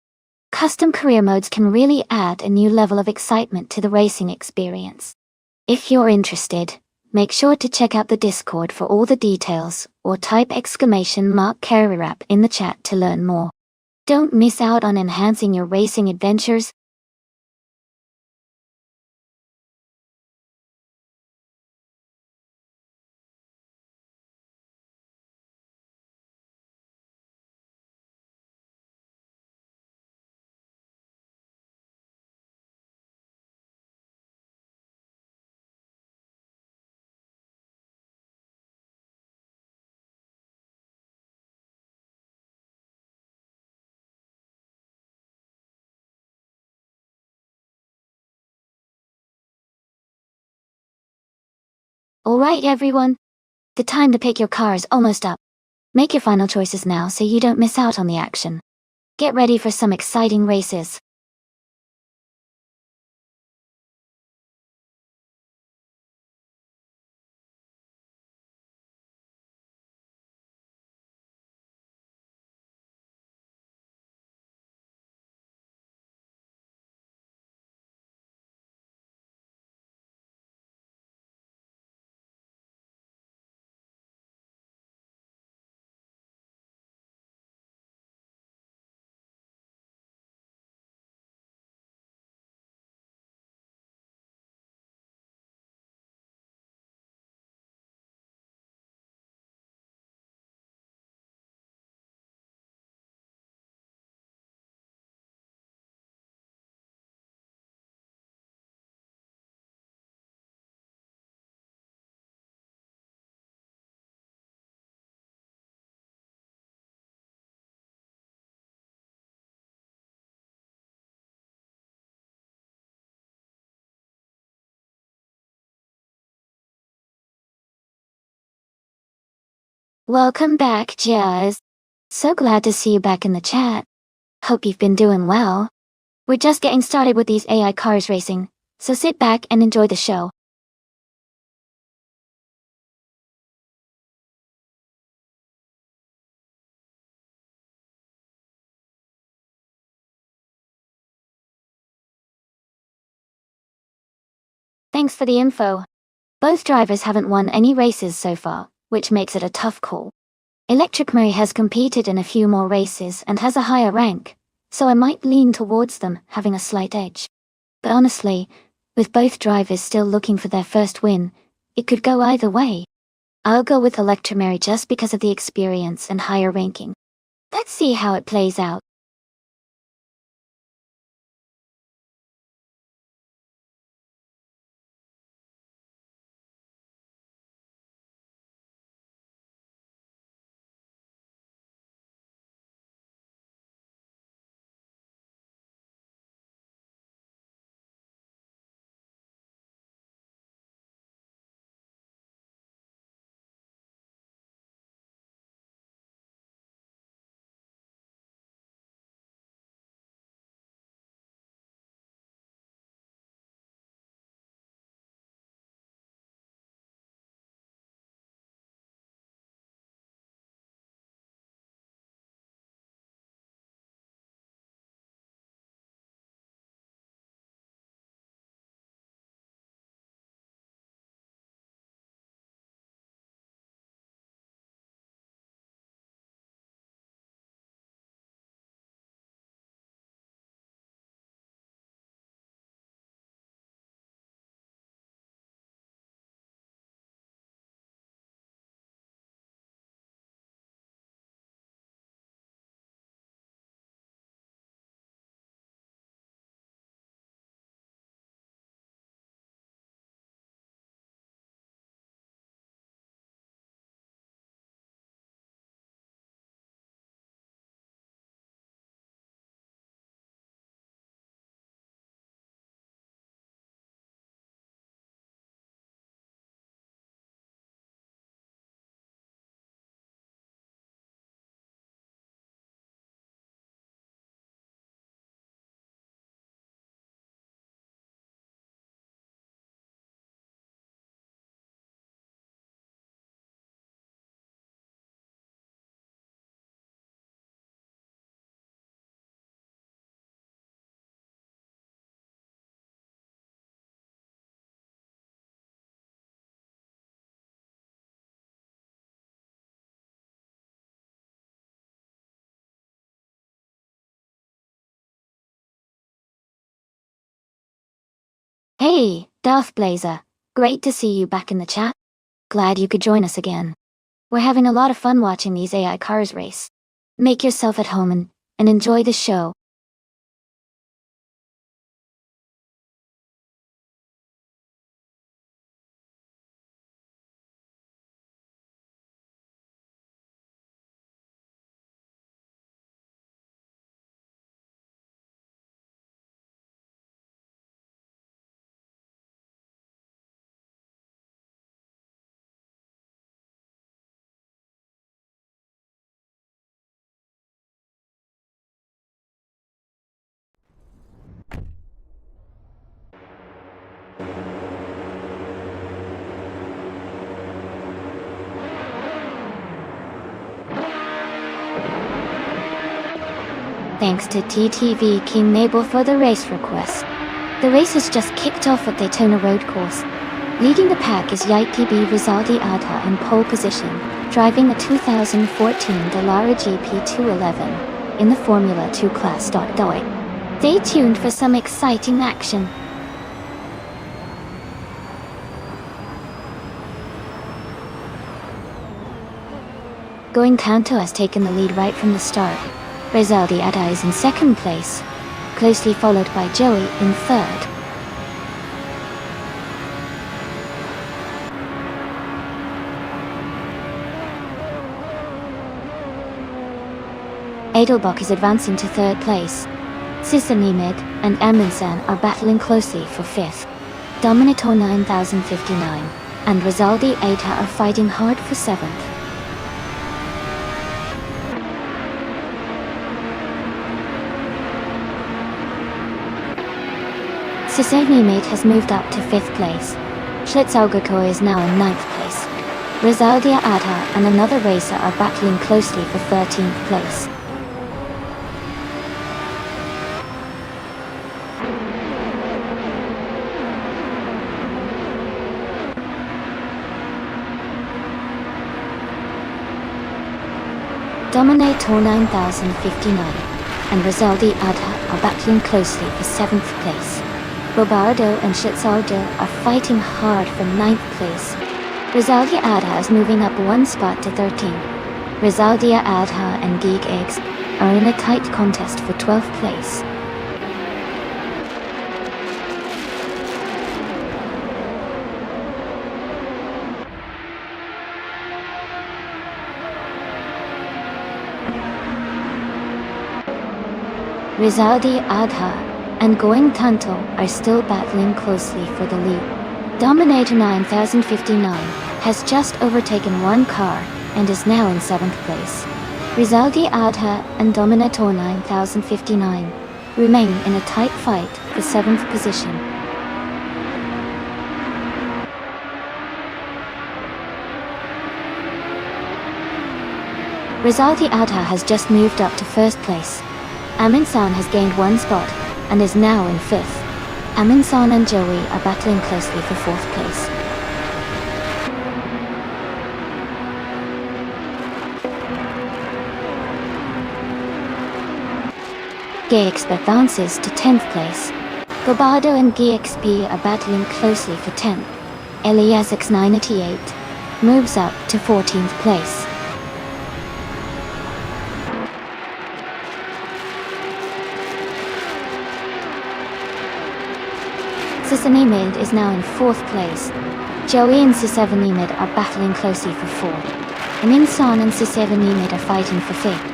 Custom career modes can really add a new level of excitement to the racing experience. If you're interested, make sure to check out the Discord for all the details, or type !carrierap in the chat to learn more. Don't miss out on enhancing your racing adventures. Alright everyone, the time to pick your car is almost up. Make your final choices now so you don't miss out on the action. Get ready for some exciting races. Welcome back, Jazz. So glad to see you back in the chat. Hope you've been doing well. We're just getting started with these AI cars racing, so sit back and enjoy the show. Thanks for the info. Both drivers haven't won any races so far, which makes it a tough call. Electric Murray has competed in a few more races and has a higher rank, so I might lean towards them having a slight edge. But honestly, with both drivers still looking for their first win, it could go either way. I'll go with Electric Murray just because of the experience and higher ranking. Let's see how it plays out. Hey, Darth Blazer. Great to see you back in the chat. Glad you could join us again. We're having a lot of fun watching these AI cars race. Make yourself at home and enjoy the show. Thanks to TTV King Mabel for the race request. The race has just kicked off at Daytona Road Course. Leading the pack is YTB Rizaldi Adha in pole position, driving the 2014 Dallara GP211 in the Formula 2 class. Stay tuned for some exciting action. Going Kanto has taken the lead right from the start. Rizaldi Adha is in second place, closely followed by Joey in third. Edelbach is advancing to third place. Sisanimid and Amundsen are battling closely for fifth. Dominator 9059 and Rizaldi Adha are fighting hard for seventh. Sisanimid has moved up to fifth place. Schlitzaugerkor is now in ninth place. Rizaldi Adha and another racer are battling closely for 13th place. Dominator 9059 and Rizaldi Adha are battling closely for 7th place. Bobardo and Shitzardo are fighting hard for 9th place. Rizaldi Adha is moving up one spot to 13. Rizaldia Adha and Geek Eggs are in a tight contest for 12th place. Rizaldi Adha and Going Tanto are still battling closely for the lead. Dominator 9059 has just overtaken one car and is now in 7th place. Rizaldi Adha and Dominator 9059 remain in a tight fight for 7th position. Rizaldi Adha has just moved up to 1st place. Amin-san has gained one spot and is now in 5th. Amin-san and Joey are battling closely for 4th place. GXB advances to 10th place. Bobardo and GXB are battling closely for 10th. Eliasix 988 moves up to 14th place. Sisanimid is now in 4th place. Joey and Sisevanimid are battling closely for 4th. Amin-san and Sisevanimid are fighting for 5th.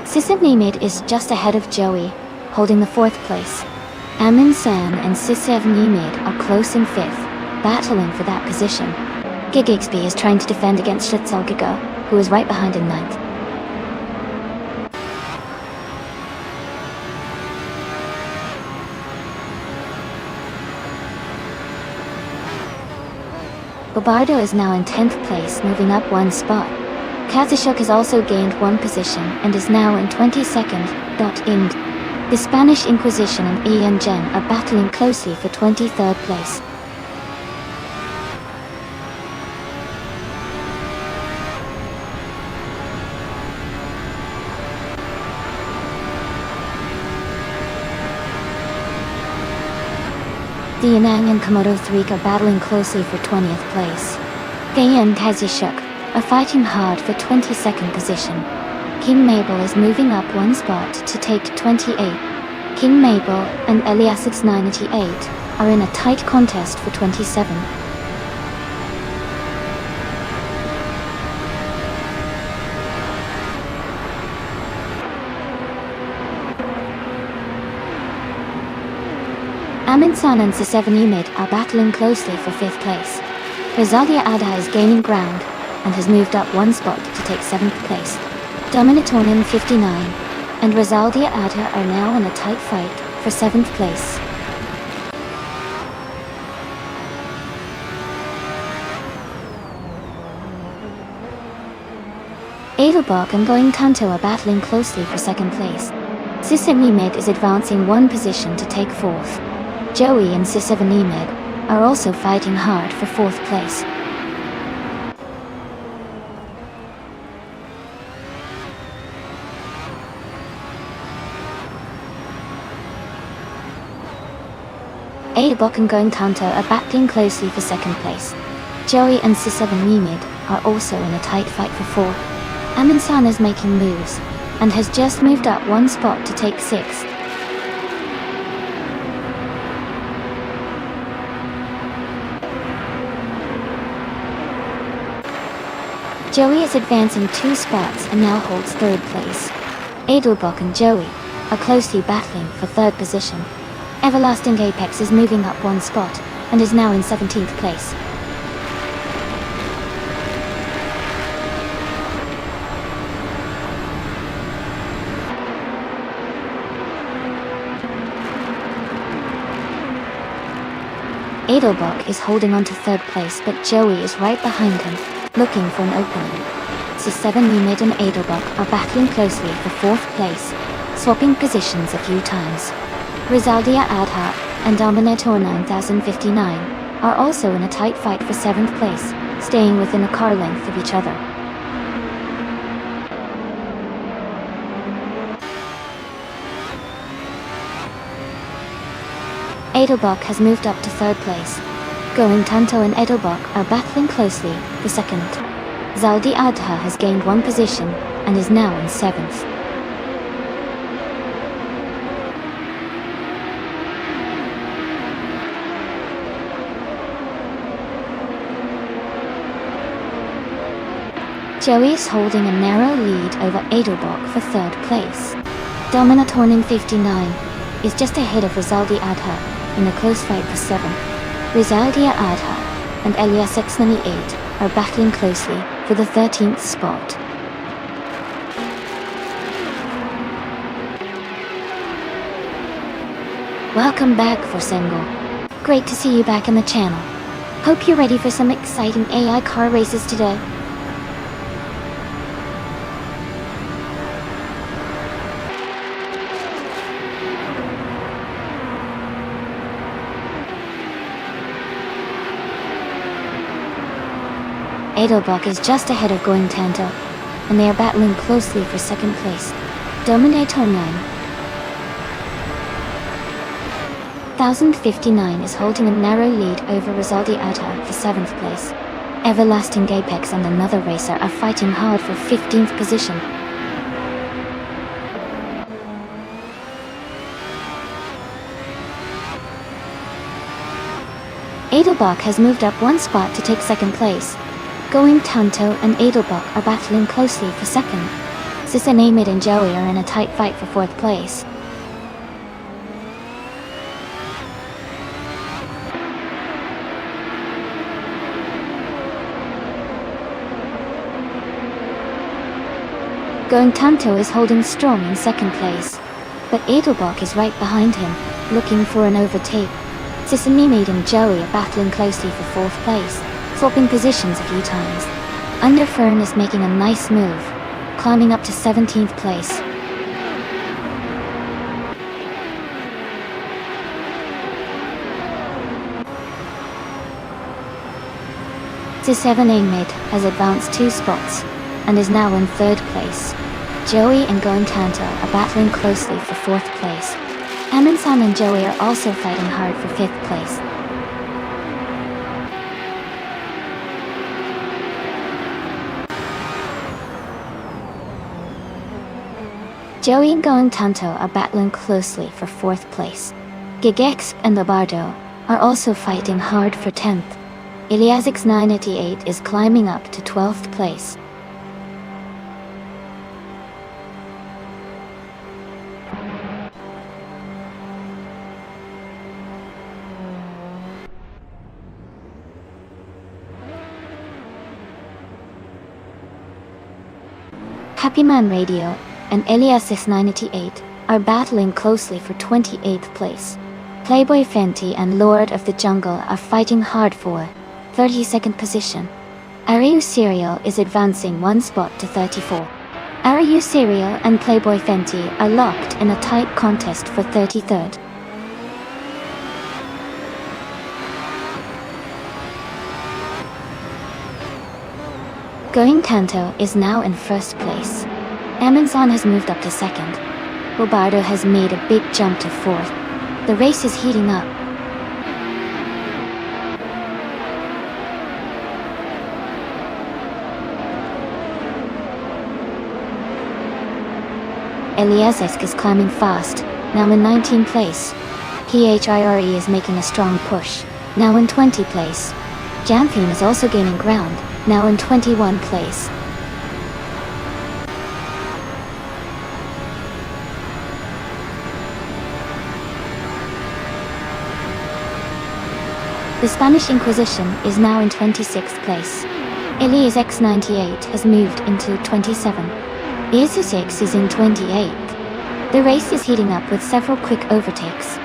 Sisevanimid is just ahead of Joey, holding the 4th place. Amin-san and Sisevanimid are close in 5th, battling for that position. Gigixby is trying to defend against Shitsalgigo, who is right behind in 9th. Bobardo is now in 10th place, moving up one spot. Kazashuk has also gained one position and is now in 22nd. Ind. The Spanish Inquisition and Ian Gen are battling closely for 23rd place. The Yanang and Komodo 3 are battling closely for 20th place. Gaya and Kazishuk are fighting hard for 22nd position. King Mabel is moving up one spot to take 28. King Mabel and Eliasix 988 are in a tight contest for 27. Amin-san and Sisevanimid are battling closely for 5th place. Rizaldia Adha is gaining ground and has moved up one spot to take 7th place. Dominatornium 59 and Rizaldia Adha are now in a tight fight for 7th place. Edelbach and Going Tanto are battling closely for 2nd place. Sisevanimid is advancing one position to take 4th. Joey and Sisevanimid are also fighting hard for 4th place. Edelbach and Going Tanto are battling closely for 2nd place. Joey and Sisevanimid are also in a tight fight for 4th. Amin-san is making moves and has just moved up one spot to take 6th. Joey is advancing 2 spots and now holds 3rd place. Edelbach and Joey are closely battling for 3rd position. Everlasting Apex is moving up one spot and is now in 17th place. Edelbach is holding on to 3rd place, but Joey is right behind him, looking for an opening. Sisevanimid and Edelbach are battling closely for 4th place, swapping positions a few times. Rizaldia Adha and Dominator 9059 are also in a tight fight for 7th place, staying within a car length of each other. Edelbach has moved up to 3rd place. Going Tanto and Edelbach are battling closely for 2nd. Zaldi Adha has gained 1 position and is now in 7th. Joey is holding a narrow lead over Edelbach for 3rd place. Dominatorning 59 is just ahead of Rizaldi Adha in a close fight for 7th. Rizaldia Adha and Elias X98 are battling closely for the 13th spot. Welcome back, Forsengo. Great to see you back in the channel. Hope you're ready for some exciting AI car races today. Edelbach is just ahead of Going Tanto, and they are battling closely for 2nd place. Dominator 9059 is holding a narrow lead over Rizaldi Adha for 7th place. Everlasting Apex and another racer are fighting hard for 15th position. Edelbach has moved up 1 spot to take 2nd place. Going Tanto and Edelbach are battling closely for 2nd. Sisanamid and Joey are in a tight fight for 4th place. Going Tanto is holding strong in 2nd place, but Edelbach is right behind him, looking for an overtake. Sisanamid and Joey are battling closely for 4th place, swapping positions a few times. Underfern is making a nice move, climbing up to 17th place. Sisanamid has advanced 2 spots and is now in 3rd place. Joey and Going Tanto are battling closely for 4th place. Amansan and Joey are also fighting hard for 5th place. Joey and Going Tanto are battling closely for 4th place. Gigexp and Lobardo are also fighting hard for 10th. Iliasix 988 is climbing up to 12th place. Happy Man Radio and Elias 988 are battling closely for 28th place. Playboy Fenty and Lord of the Jungle are fighting hard for 32nd position. Ariu Serial is advancing 1 spot to 34. Ariu Serial and Playboy Fenty are locked in a tight contest for 33rd. Going Tanto is now in 1st place. Amansan has moved up to 2nd. Robardo has made a big jump to 4th. The race is heating up. Eliasek is climbing fast, now in 19th place. PHIRE is making a strong push, now in 20th place. Janthine is also gaining ground, now in 21st place. The Spanish Inquisition is now in 26th place. Elias X98 has moved into 27. Isu6 is in 28th. The race is heating up with several quick overtakes.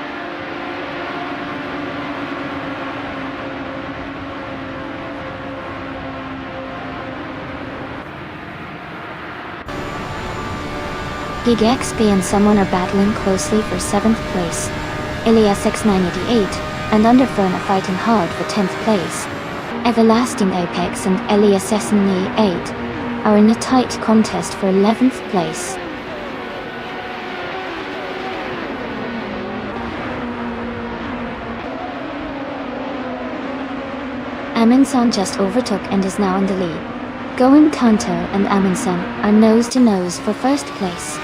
GigXP and someone are battling closely for 7th place. Ilias X988, and Underfern are fighting hard for 10th place. Everlasting Apex and Elias SNE8 are in a tight contest for 11th place. Amundsen just overtook and is now in the lead. Going Kanto and Amundsen are nose-to-nose for first place.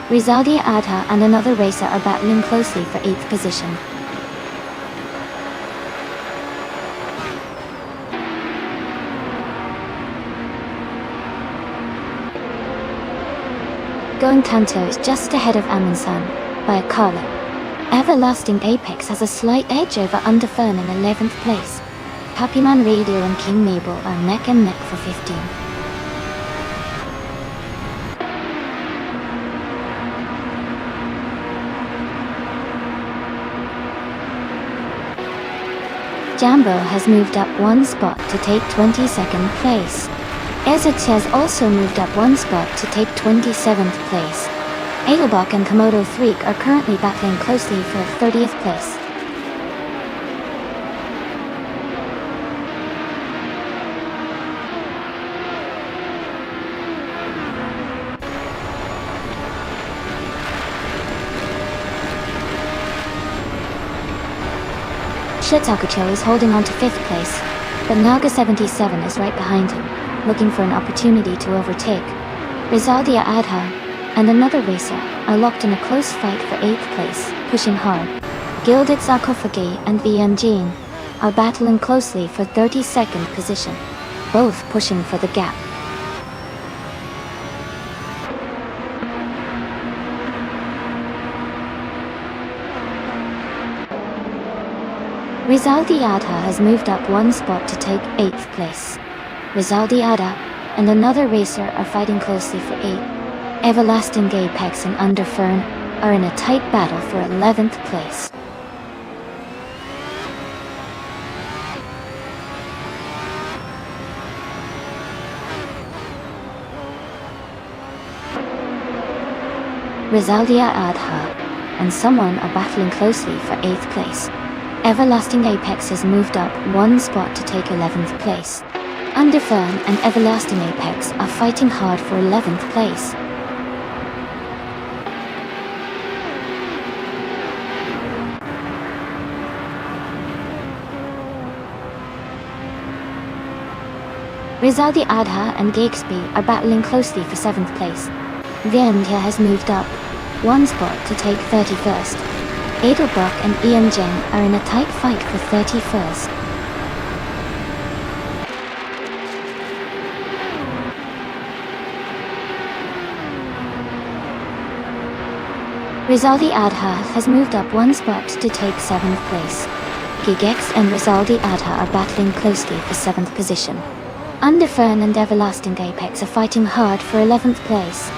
Rizaldi Adha and another racer are battling closely for 8th position. Going Kanto is just ahead of Amundsen by a car length. Everlasting Apex has a slight edge over Underfern in 11th place. Happyman Radio and King Mabel are neck and neck for 15. Jambo has moved up one spot to take 22nd place. Ezets has also moved up one spot to take 27th place. Edelbach and Komodo Threek are currently battling closely for 30th place. Schlitzakucho is holding on to 5th place, but Naga 77 is right behind him, looking for an opportunity to overtake. Rizaldia Adha and another racer are locked in a close fight for 8th place, pushing hard. Gilded Sarkophagi and VM Jean are battling closely for 32nd position, both pushing for the gap. Rizaldi Adha has moved up one spot to take 8th place. Rizaldi Adha and another racer are fighting closely for 8th. Everlasting Apex and Underfern are in a tight battle for 11th place. Rizaldia Adha and someone are battling closely for 8th place. Everlasting Apex has moved up one spot to take 11th place. Underfern and Everlasting Apex are fighting hard for 11th place. Rizaldi Adha and Gakesby are battling closely for 7th place. Viendia has moved up one spot to take 31st. Edelbrock and Ian Jeng are in a tight fight for 31st. Rizaldi Adha has moved up one spot to take 7th place. Gigex and Rizaldi Adha are battling closely for 7th position. Underfern and Everlasting Apex are fighting hard for 11th place.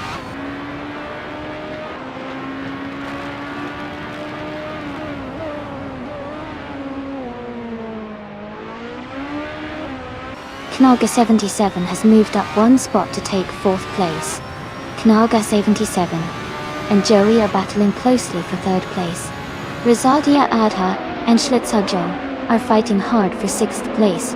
Knaga 77 has moved up one spot to take 4th place. Knaga 77 and Joey are battling closely for 3rd place. Rizaldia Adha and Schlitzhajo are fighting hard for 6th place.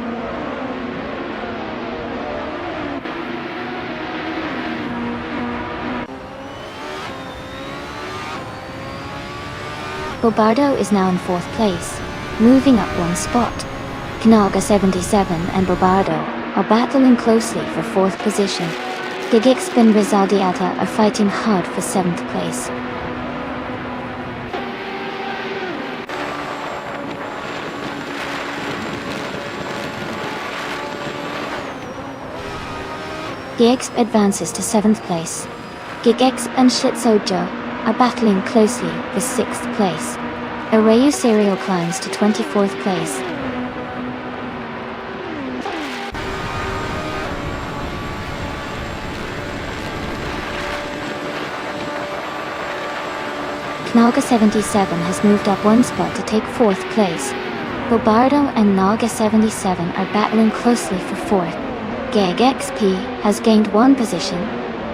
Bobardo is now in 4th place, moving up one spot. Knaga 77 and Bobardo are battling closely for 4th position. Gigix and Rizaldiata are fighting hard for 7th place. Gigix advances to 7th place. Gigix and Schlitzojo are battling closely for 6th place. Arayu Serial climbs to 24th place. Naga 77 has moved up one spot to take 4th place. Bobardo and Naga 77 are battling closely for 4th. Geg XP has gained one position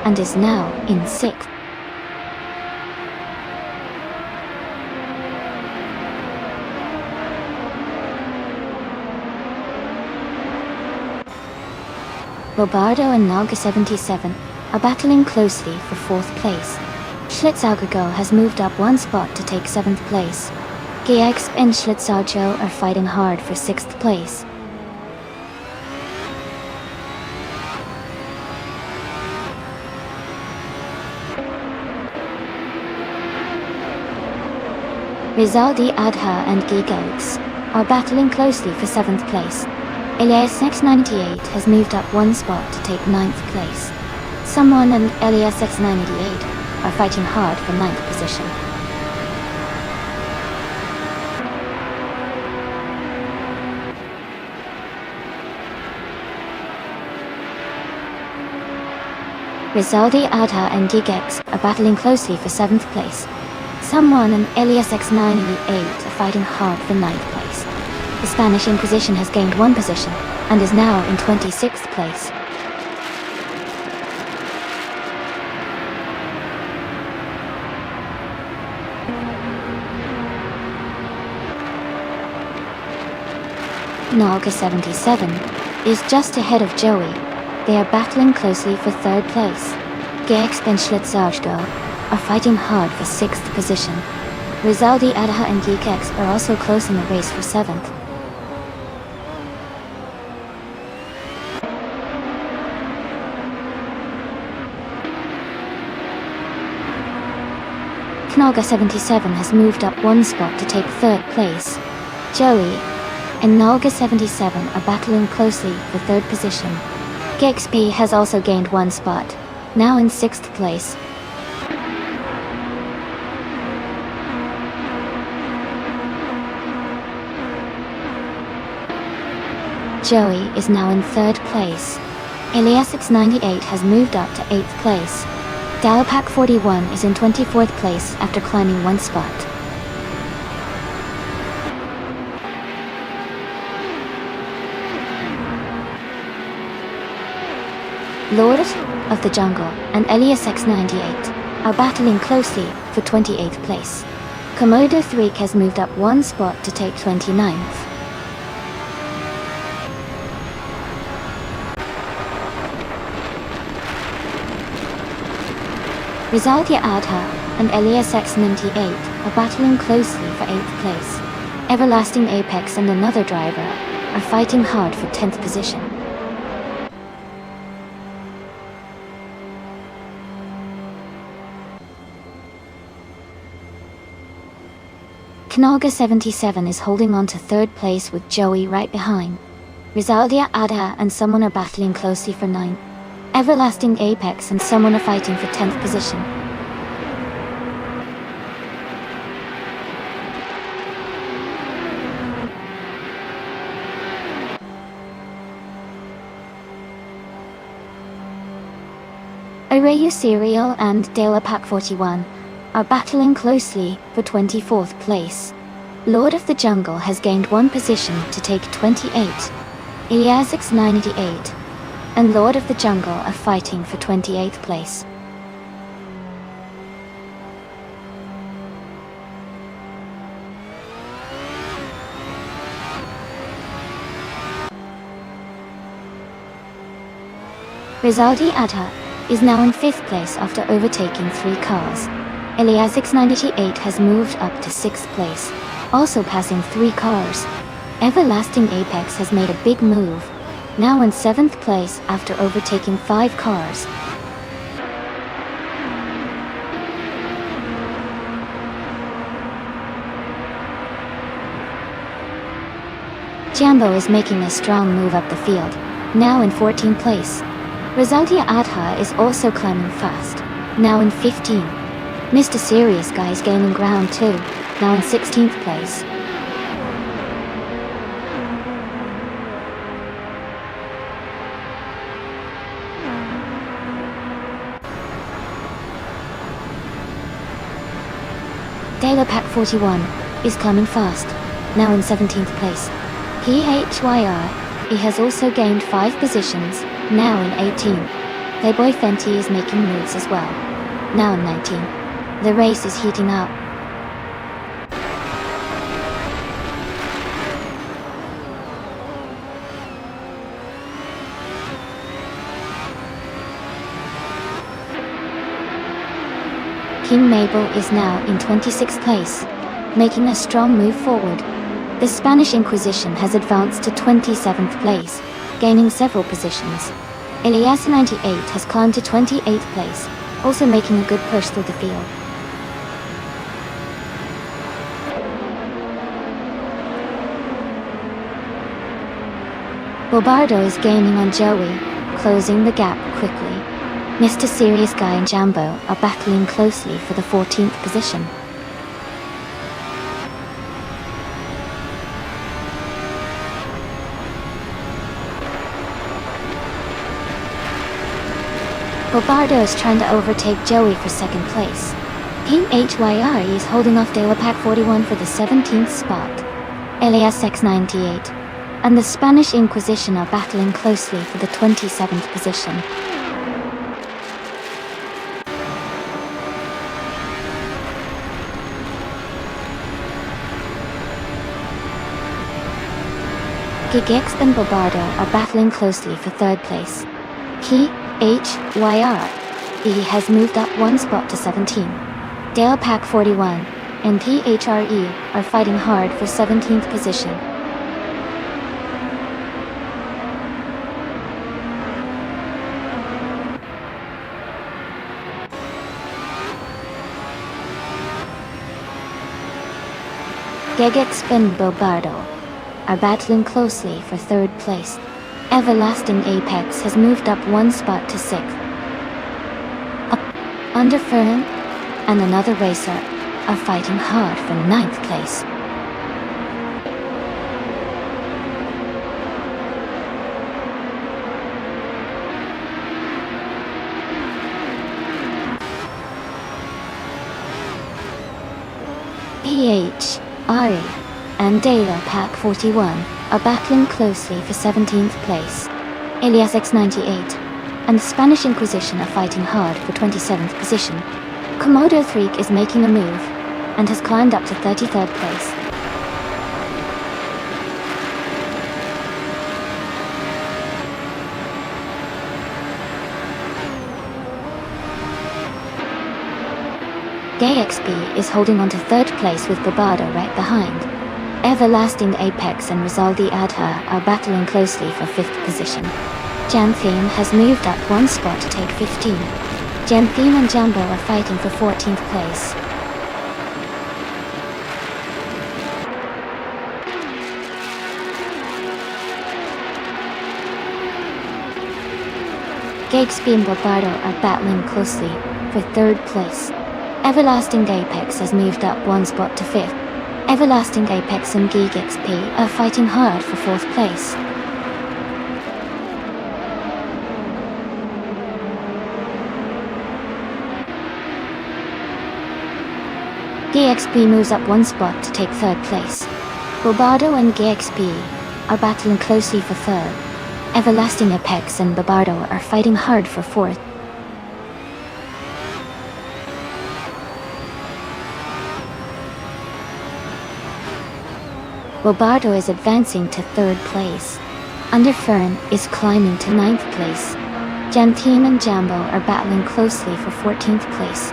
and is now in 6th. Robardo and Naga 77 are battling closely for 4th place. Schlitzaugergo has moved up 1 spot to take 7th place. GX and Schlitzaujo are fighting hard for 6th place. Rizaldi Adha and GX are battling closely for 7th place. Elias X98 has moved up 1 spot to take 9th place. Someone and Elias X98 are fighting hard for 9th position. Rizaldi Adha and GX are battling closely for 7th place. Someone and Elias X98 are fighting hard for 9th place. The Spanish Inquisition has gained 1 position and is now in 26th place. Naga 77 is just ahead of Joey. They are battling closely for 3rd place. GX and Schlitzaugergo are fighting hard for 6th position. Rizaldi Adha and GX are also close in the race for 7th. Naga 77 has moved up 1 spot to take 3rd place. Joey and Naga 77 are battling closely for 3rd position. GXP has also gained 1 spot, now in 6th place. Joey is now in 3rd place. Elias X98 has moved up to 8th place. Dalapac 41 is in 24th place after climbing 1 spot. Lord of the Jungle and Elias X98 are battling closely for 28th place. Komodo 3 has moved up 1 spot to take 29th. Rizaldi Adha and Elias X98 are battling closely for 8th place. Everlasting Apex and another driver are fighting hard for 10th position. Knaga 77 is holding on to 3rd place with Joey right behind. Rizaldi Adha and someone are battling closely for 9th. Everlasting Apex and someone are fighting for 10th position. Arayu Serial and Dalapac 41 are battling closely for 24th place. Lord of the Jungle has gained 1 position to take 28. Elias X98 and Lord of the Jungle are fighting for 28th place. Rizaldi Adha is now in 5th place after overtaking 3 cars. Elias X98 has moved up to 6th place, also passing 3 cars. Everlasting Apex has made a big move, now in 7th place after overtaking 5 cars. Jambo is making a strong move up the field, now in 14th place. Rizaldi Adha is also climbing fast, now in 15. Mr. Serious Guy is gaining ground too, now in 16th place. Dalapac 41 is climbing fast, now in 17th place. He has also gained 5 positions, now in 18. Playboy Fenty is making moves as well, now in 19. The race is heating up. Team Mabel is now in 26th place, making a strong move forward. The Spanish Inquisition has advanced to 27th place, gaining several positions. Elias 98 has climbed to 28th place, also making a good push through the field. Bobardo is gaining on Joey, closing the gap quickly. Mr. Serious Guy and Jambo are battling closely for the 14th position. Bobardo is trying to overtake Joey for second place. Team HYRE is holding off Delapac 41 for the 17th spot. Elias X98 and the Spanish Inquisition are battling closely for the 27th position. Gigex and Bobardo are battling closely for third place. HYRE has moved up one spot to 17. Dalepack 41 and THRE are fighting hard for 17th position. Gegex and Bobardo are battling closely for third place. Everlasting Apex has moved up one spot to 6th. Underfern and another racer are fighting hard for 9th place. PHRE and Data Pack 41 are battling closely for 17th place. Elias X98 and the Spanish Inquisition are fighting hard for 27th position. Komodo Threak is making a move and has climbed up to 33rd place. GayXP is holding on to 3rd place with Bobardo right behind. Everlasting Apex and Rizaldi Adha are battling closely for 5th position. Janthine has moved up one spot to take 15. Janthine and Jambo are fighting for 14th place. GayXP and Bobardo are battling closely for 3rd place. Everlasting Apex has moved up one spot to 5th. Everlasting Apex and Geek XP are fighting hard for 4th place. GXP moves up one spot to take 3rd place. Bobardo and GXP are battling closely for 3rd. Everlasting Apex and Bobardo are fighting hard for 4th. Bobardo is advancing to 3rd place. Underfern is climbing to 9th place. Janthine and Jambo are battling closely for 14th place.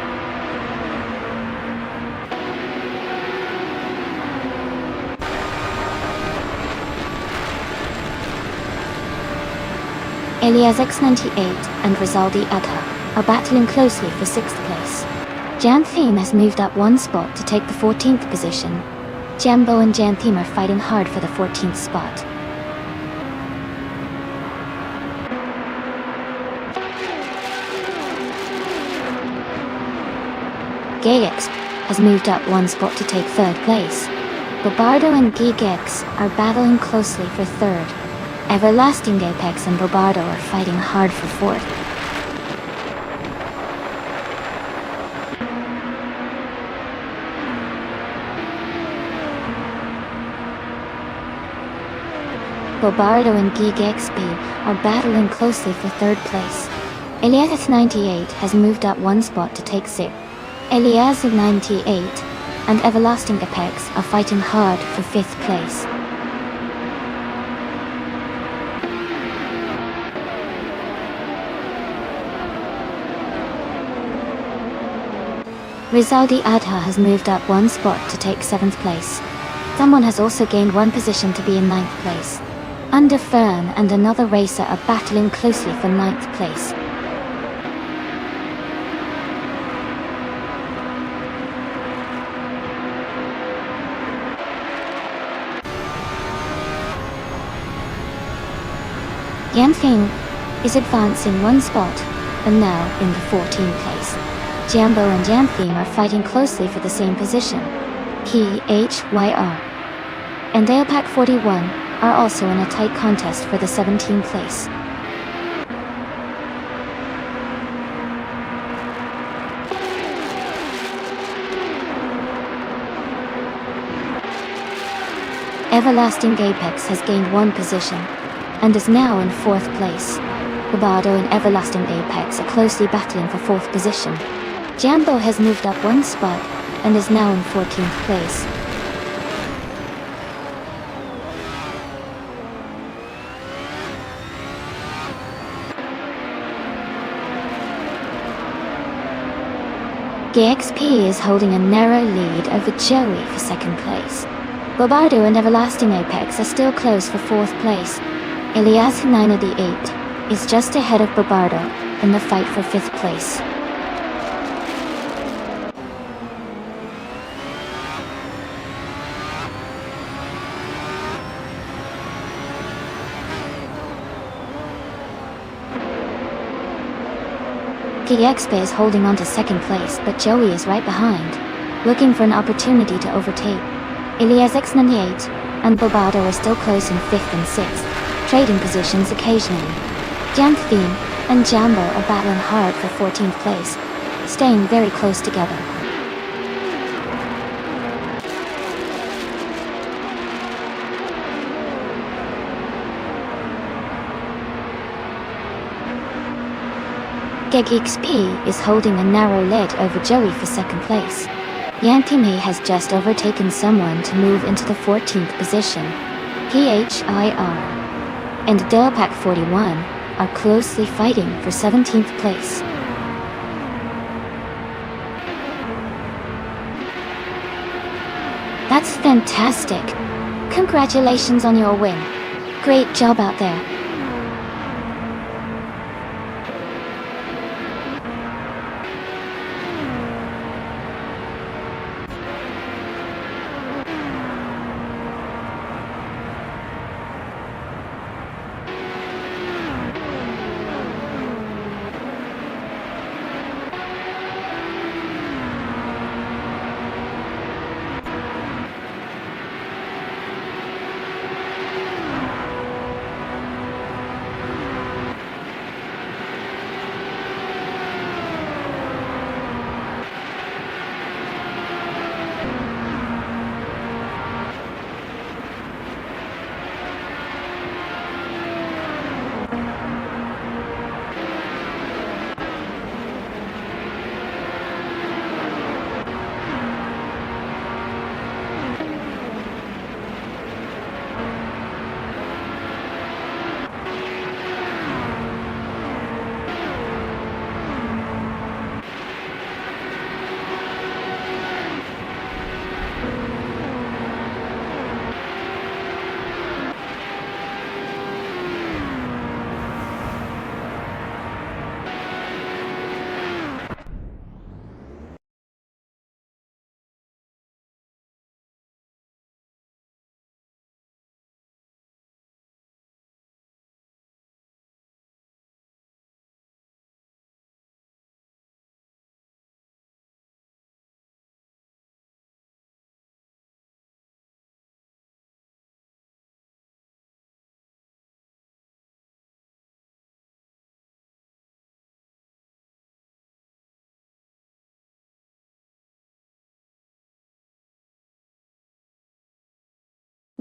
Elias X98 and Rizaldi Adha are battling closely for 6th place. Janthine has moved up one spot to take the 14th position. Jambo and Janthine are fighting hard for the 14th spot. GayX has moved up one spot to take 3rd place. Bobardo and GeekX are battling closely for 3rd. Everlasting Apex and Bobardo are fighting hard for 4th. Bobardo and Geek XP are battling closely for 3rd place. Elias 98 has moved up one spot to take 6th. Elias 98 and Everlasting Apex are fighting hard for 5th place. Rizaldi Adha has moved up one spot to take 7th place. Someone has also gained one position to be in 9th place. Under Fern and another racer are battling closely for 9th place. Yanfeng is advancing one spot, and now in the 14th place. Jambo and Yanfeng are fighting closely for the same position. PHYR and Dalepack 41 are also in a tight contest for the 17th place. Everlasting Apex has gained one position and is now in 4th place. Bobado and Everlasting Apex are closely battling for 4th position. Jambo has moved up one spot and is now in 14th place. GXP is holding a narrow lead over Joey for 2nd place. Bobado and Everlasting Apex are still close for 4th place. Elias 988 is just ahead of Bobardo in the fight for 5th place. GXP is holding on to 2nd place, but Joey is right behind, looking for an opportunity to overtake. Elias X98 and Bobado are still close in 5th and 6th. Trading positions occasionally. Yanfeng and Jambo are battling hard for 14th place, staying very close together. GXP is holding a narrow lead over Joey for 2nd place. Yanpime has just overtaken someone to move into the 14th position. PHIR and Dalepack 41 are closely fighting for 17th place. That's fantastic! Congratulations on your win. Great job out there.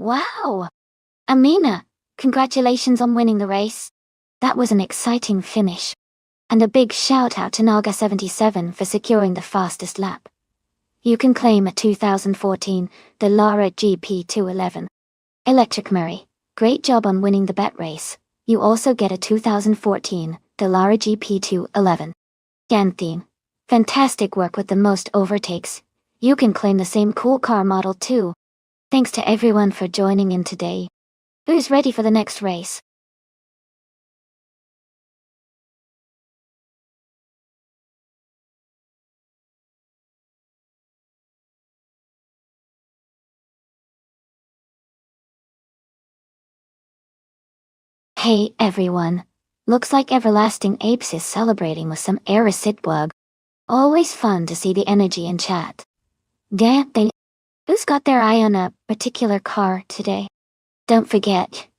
Wow! Amina, congratulations on winning the race. That was an exciting finish. And a big shout out to Naga77 for securing the fastest lap. You can claim a 2014 Dallara GP211. Electric Murray, great job on winning the bet race. You also get a 2014 Dallara GP211. Ganthine, Fantastic work with the most overtakes. You can claim the same cool car model too. Thanks to everyone for joining in today. Who's ready for the next race? Hey everyone. Looks like Everlasting Apes is celebrating with some Aerosit. Always fun to see the energy in chat. Damn thing. Who's got their eye on a particular car today? Don't forget,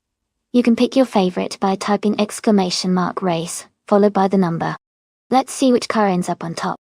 you can pick your favorite by typing !race, followed by the number. Let's see which car ends up on top.